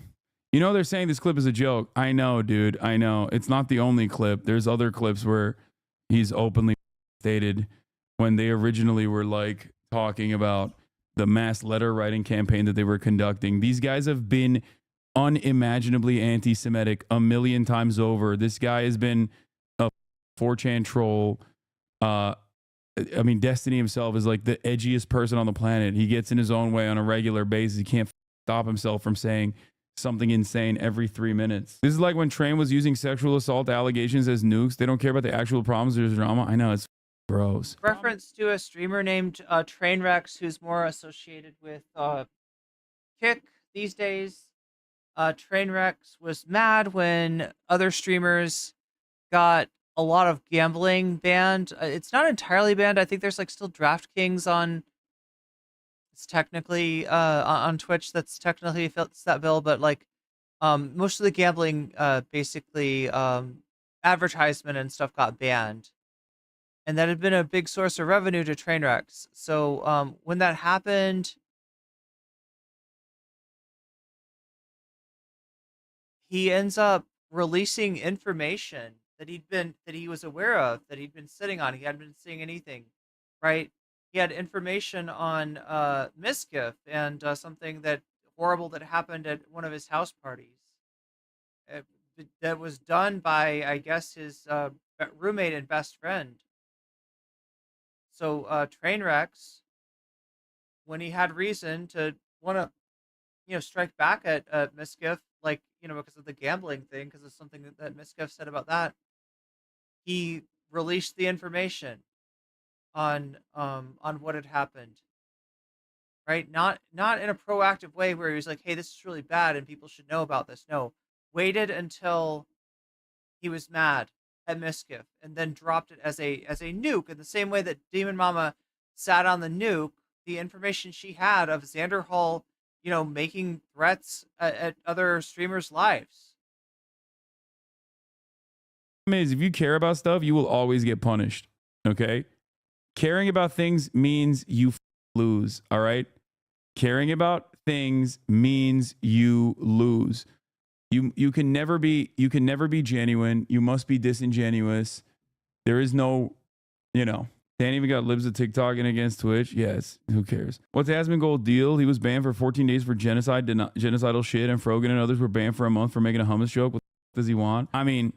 You know, they're saying this clip is a joke. I know, dude. I know. It's not the only clip. There's other clips where he's openly stated when they originally were like talking about the mass letter writing campaign that they were conducting. These guys have been unimaginably anti-Semitic a million times over. This guy has been a 4chan troll. I mean, Destiny himself is like the edgiest person on the planet. He gets in his own way on a regular basis. He can't stop himself from saying something insane every 3 minutes. This is like when Train was using sexual assault allegations as nukes. They don't care about the actual problems. There's drama. I know, it's gross. Reference to a streamer named Trainwrecks, who's more associated with Kick these days. Trainwrecks was mad when other streamers got a lot of gambling banned. It's not entirely banned. I think there's like still DraftKings on. It's technically on Twitch. That's technically fits that bill, but like most of the gambling, basically advertisement and stuff got banned, and that had been a big source of revenue to Trainwrecks. So when that happened, he ends up releasing information that he was aware of, that he'd been sitting on. He hadn't been seeing anything, right? He had information on Miskiff and something that horrible that happened at one of his house parties. That was done by, I guess, his roommate and best friend. So Trainwrecks, when he had reason to want to, strike back at Miskiff, like, because of the gambling thing, because of something that Miskiff said about that, he released the information on what had happened, right? Not in a proactive way where he was like, hey, this is really bad and people should know about this. No, waited until he was mad at Miskiff and then dropped it as a nuke, in the same way that Demon Mama sat on the nuke, the information she had of Xander Hall, making threats at other streamers' lives. Is if you care about stuff, you will always get punished. Okay? Caring about things means you lose. All right? Caring about things means you lose. You can never be genuine. You must be disingenuous. There is no, Dan even got libs of TikTok and against Twitch. Yes, who cares? What's Asmongold deal? He was banned for 14 days for genocidal shit, and Frogan and others were banned for a month for making a hummus joke. What does he want? I mean,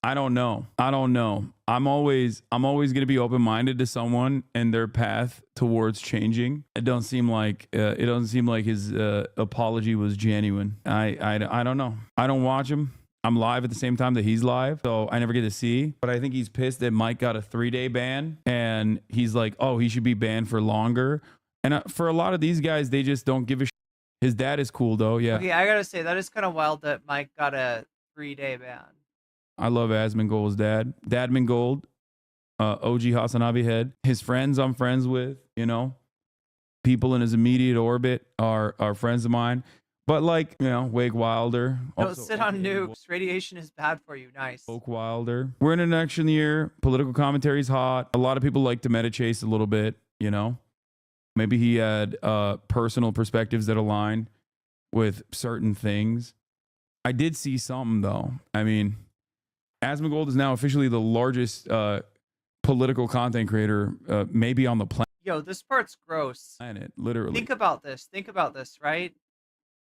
I don't know. I'm always going to be open-minded to someone and their path towards changing. It doesn't seem like his apology was genuine. I don't know. I don't watch him. I'm live at the same time that he's live, so I never get to see. But I think he's pissed that Mike got a 3-day ban, and he's like, oh, he should be banned for longer. And for a lot of these guys, they just don't give a shit. His dad is cool though, yeah. Okay, I gotta say that is kind of wild that Mike got a 3-day ban. I love Asmongold's dad, Dadmongold, OG Hasanabi head. His friends I'm friends with, you know. People in his immediate orbit are friends of mine. But like, you know, Wake Wilder. Don't sit on nukes. Radiation is bad for you. Nice. Oak Wilder. We're in an election year. Political commentary's hot. A lot of people like to meta chase a little bit, you know. Maybe he had personal perspectives that align with certain things. I did see something though. I mean, Asmongold is now officially the largest political content creator maybe on the planet. Yo, this part's gross. Planet, literally. Think about this. Think about this, right?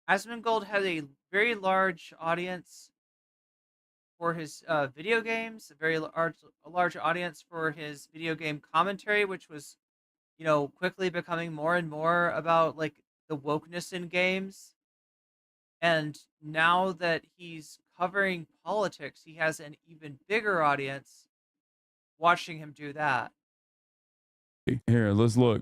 Asmongold had a very large audience for his video games, a very large audience for his video game commentary, which was, you know, quickly becoming more and more about like the wokeness in games. And now that he's covering politics, he has an even bigger audience watching him do that. Here, let's look.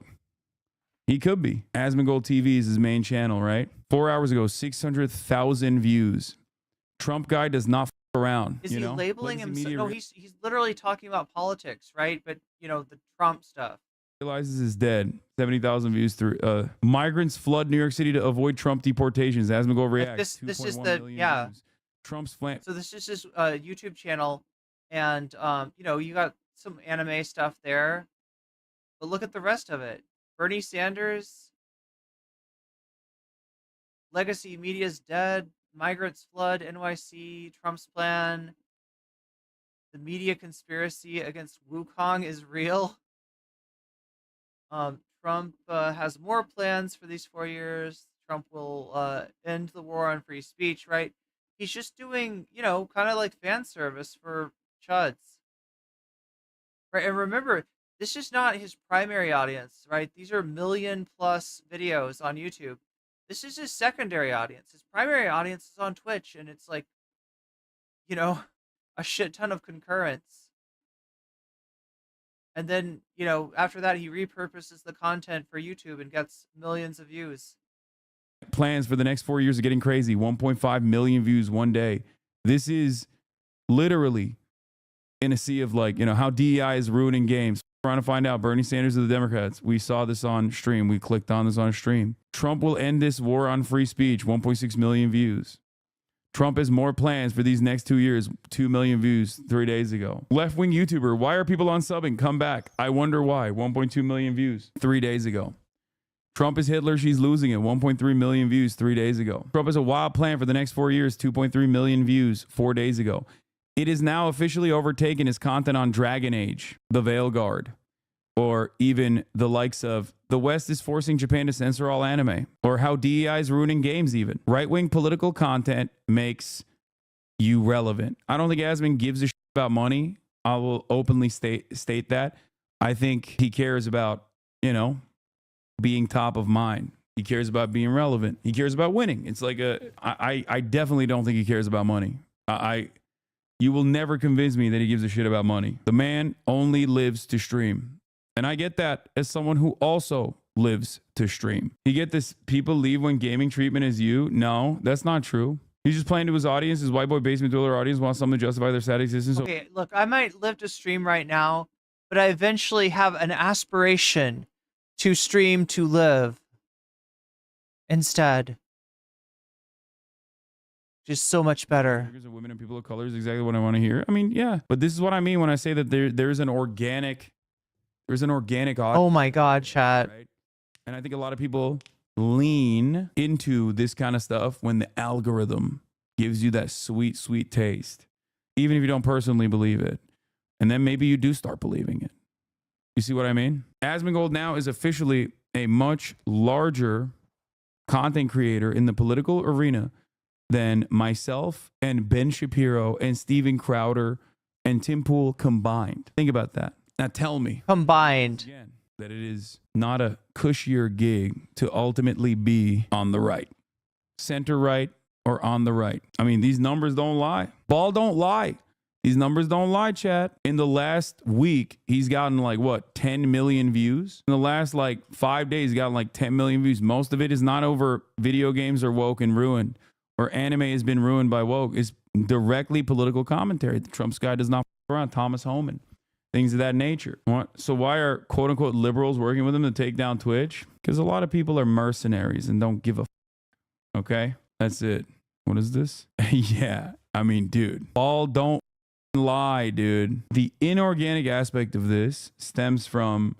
He could be. Asmongold TV is his main channel, right? 4 hours ago, 600,000 views. Trump guy does not f around. Is you he know? labeling Legacy himself? media No, he's literally talking about politics, right? But you know, the Trump stuff. realizes is dead. 70,000 views through. Migrants flood New York City to avoid Trump deportations. Asmongold reacts. This is 2.1 the million views. Trump's flan. So this is his YouTube channel, and you know, you got some anime stuff there, but look at the rest of it. Bernie Sanders, legacy media's dead, migrants flood NYC, Trump's plan, the media conspiracy against Wukong is real. Trump has more plans for these 4 years. Trump will end the war on free speech, right? He's just doing, you know, kind of like fan service for chuds. Right, and remember, this is not his primary audience, right? These are million+ videos on YouTube. This is his secondary audience. His primary audience is on Twitch, and it's like, you know, a shit ton of concurrence. And then, you know, after that, he repurposes the content for YouTube and gets millions of views. Plans for the next 4 years are getting crazy. 1.5 million views one day. This is literally in a sea of like, you know, how DEI is ruining games. Trying to find out Bernie Sanders of the Democrats. We saw this on stream. We clicked on this on stream. Trump will end this war on free speech. 1.6 million views. Trump has more plans for these next 2 years. 2 million views 3 days ago. Left-wing YouTuber. Why are people unsubbing? Come back. I wonder why. 1.2 million views 3 days ago. Trump is Hitler. She's losing it. 1.3 million views 3 days ago. Trump has a wild plan for the next 4 years. 2.3 million views 4 days ago. It is now officially overtaken his content on Dragon Age, The Veil Guard, or even the likes of the West is forcing Japan to censor all anime, or how DEI is ruining games even. Right-wing political content makes you relevant. I don't think Asmon gives a shit about money. I will openly state that. I think he cares about, you know, being top of mind. He cares about being relevant. He cares about winning. It's like I definitely don't think he cares about money. You will never convince me that he gives a shit about money. The man only lives to stream. And I get that as someone who also lives to stream. You get this, people leave when gaming treatment is you. No, that's not true. He's just playing to his audience. His white boy basement dweller audience wants something to justify their sad existence. Okay, look, I might live to stream right now, but I eventually have an aspiration to stream to live instead. Just so much better. Women and people of color is exactly what I want to hear. I mean, yeah, but this is what I mean when I say that there's an organic audience. Oh my God, chat. Right? And I think a lot of people lean into this kind of stuff when the algorithm gives you that sweet, sweet taste, even if you don't personally believe it. And then maybe you do start believing it. You see what I mean? Asmongold now is officially a much larger content creator in the political arena than myself and Ben Shapiro and Steven Crowder and Tim Pool combined. Think about that. Now tell me. Combined. Again, that it is not a cushier gig to ultimately be on the right. Center right or on the right. I mean, these numbers don't lie. Ball don't lie. These numbers don't lie, chat. In the last week, he's gotten like, what, 10 million views? In the last like 5 days, he's gotten like 10 million views. Most of it is not over video games or woke and ruined, or anime has been ruined by woke. It's directly political commentary. The Trump's guy does not f around. Thomas Homan, things of that nature. So why are quote unquote liberals working with him to take down Twitch? Because a lot of people are mercenaries and don't give a f. Okay, that's it. What is this? Yeah, I mean, dude, all don't lie, dude. The inorganic aspect of this stems from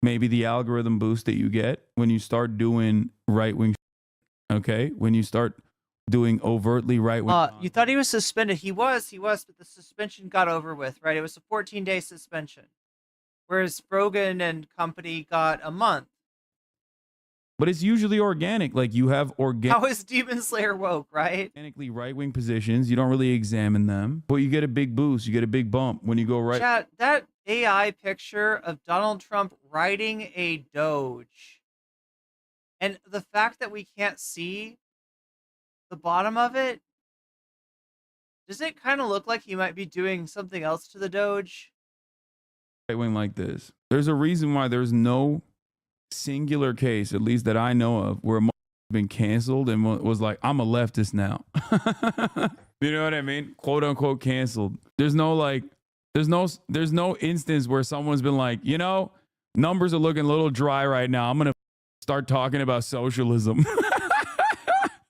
maybe the algorithm boost that you get when you start doing right-wing. Okay, when you start doing overtly right-wing. You thought he was suspended. He was, but the suspension got over with, right? It was a 14-day suspension, whereas Rogan and company got a month. But it's usually organic. Like you have How is Demon Slayer woke, right? organically right-wing positions. You don't really examine them, but you get a big boost. You get a big bump when you go right. Chat, that AI picture of Donald Trump riding a Doge, and the fact that we can't see the bottom of it, does it kind of look like he might be doing something else to the Doge? Right-wing like this. There's a reason why there's no singular case, at least that I know of, where a been canceled and was like, I'm a leftist now. You know what I mean? Quote unquote canceled. There's no instance where someone's been like, you know, numbers are looking a little dry right now. I'm gonna start talking about socialism.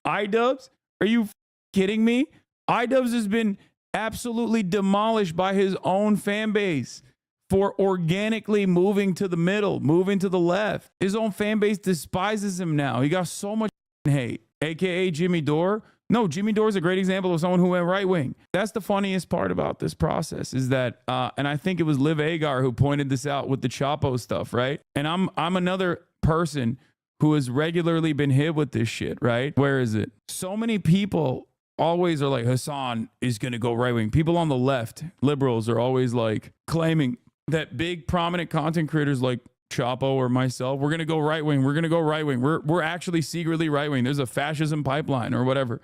iDubbbz, are you kidding me? iDubbbz has been absolutely demolished by his own fan base for organically moving to the middle, moving to the left. His own fan base despises him now. He got so much hate, aka Jimmy Dore. No, Jimmy Dore is a great example of someone who went right wing. That's the funniest part about this process is that, and I think it was Liv Agar who pointed this out with the Chapo stuff, right? And I'm another person who has regularly been hit with this shit, right? Where is it? So many people always are like, Hasan is going to go right wing. People on the left, liberals, are always like claiming that big prominent content creators like Chapo or myself, we're going to go right wing. We're going to go right wing. We're actually secretly right wing. There's a fascism pipeline or whatever.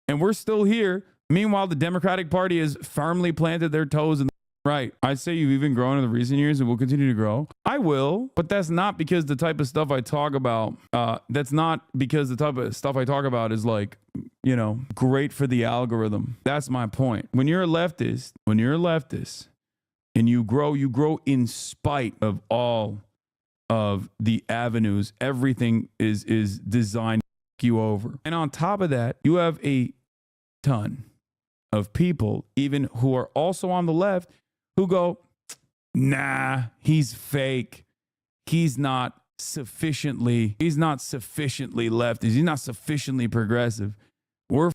And we're still here. Meanwhile, the Democratic Party has firmly planted their toes in the right. I'd say you've even grown in the recent years and will continue to grow. I will, but that's not because the type of stuff I talk about, that's not because the type of stuff I talk about is like, you know, great for the algorithm. That's my point. When you're a leftist, and you grow in spite of all of the avenues. Everything is designed to fuck you over. And on top of that, you have a ton of people, even who are also on the left, who go, nah, he's fake. He's not sufficiently leftist. He's not sufficiently progressive. We're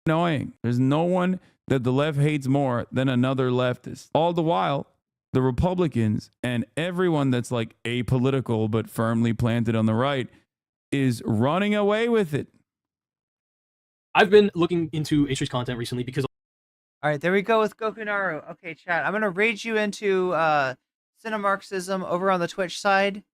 annoying. There's no one that the left hates more than another leftist. All the while, the Republicans and everyone that's like apolitical but firmly planted on the right is running away with it. I've been looking into H3's content recently because... All right, there we go with Gokunaru. Okay, chat, I'm going to raid you into Cinemarxism over on the Twitch side.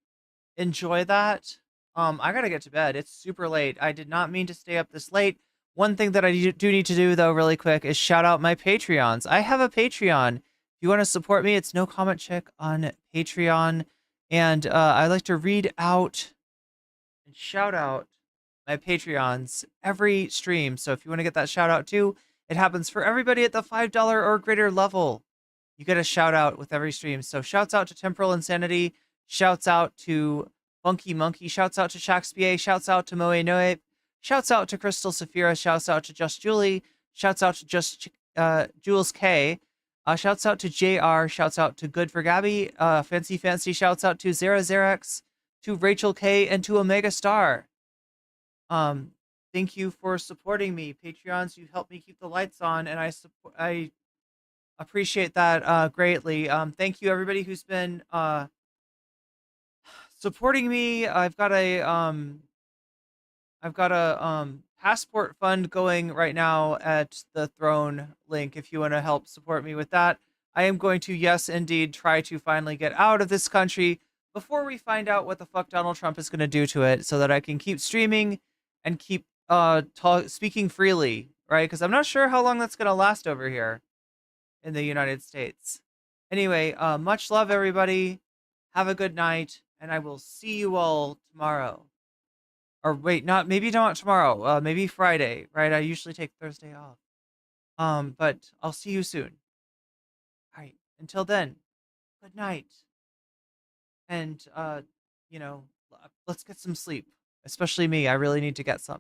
Enjoy that. I got to get to bed. It's super late. I did not mean to stay up this late. One thing that I do need to do, though, really quick, is shout out my Patreons. I have a Patreon. If you want to support me, it's No Comment Chick on Patreon. And I like to read out and shout out my Patreons every stream. So if you want to get that shout out too, it happens for everybody at the $5 or greater level. You get a shout out with every stream. So shouts out to Temporal Insanity, shouts out to Funky Monkey, shouts out to Shakespeare, shouts out to Moe Noe, shouts out to Crystal Saphira, shouts out to Just Julie, shouts out to Just Jules K, shouts out to JR, shouts out to Good for Gabby, Fancy, shouts out to Zerax, to Rachel K, and to Omega Star. Thank you for supporting me, Patreons. You help me keep the lights on, and I appreciate that greatly. Thank you everybody who's been supporting me. I've got a passport fund going right now at the Throne link if you want to help support me with that. I am going to, yes, indeed, try to finally get out of this country before we find out what the fuck Donald Trump is going to do to it so that I can keep streaming and keep speaking freely, right? Because I'm not sure how long that's gonna last over here in the United States. Anyway, much love, everybody. Have a good night, and I will see you all tomorrow. Or wait, maybe not tomorrow. Maybe Friday, right? I usually take Thursday off. But I'll see you soon. All right. Until then, good night. And let's get some sleep. Especially me. I really need to get some.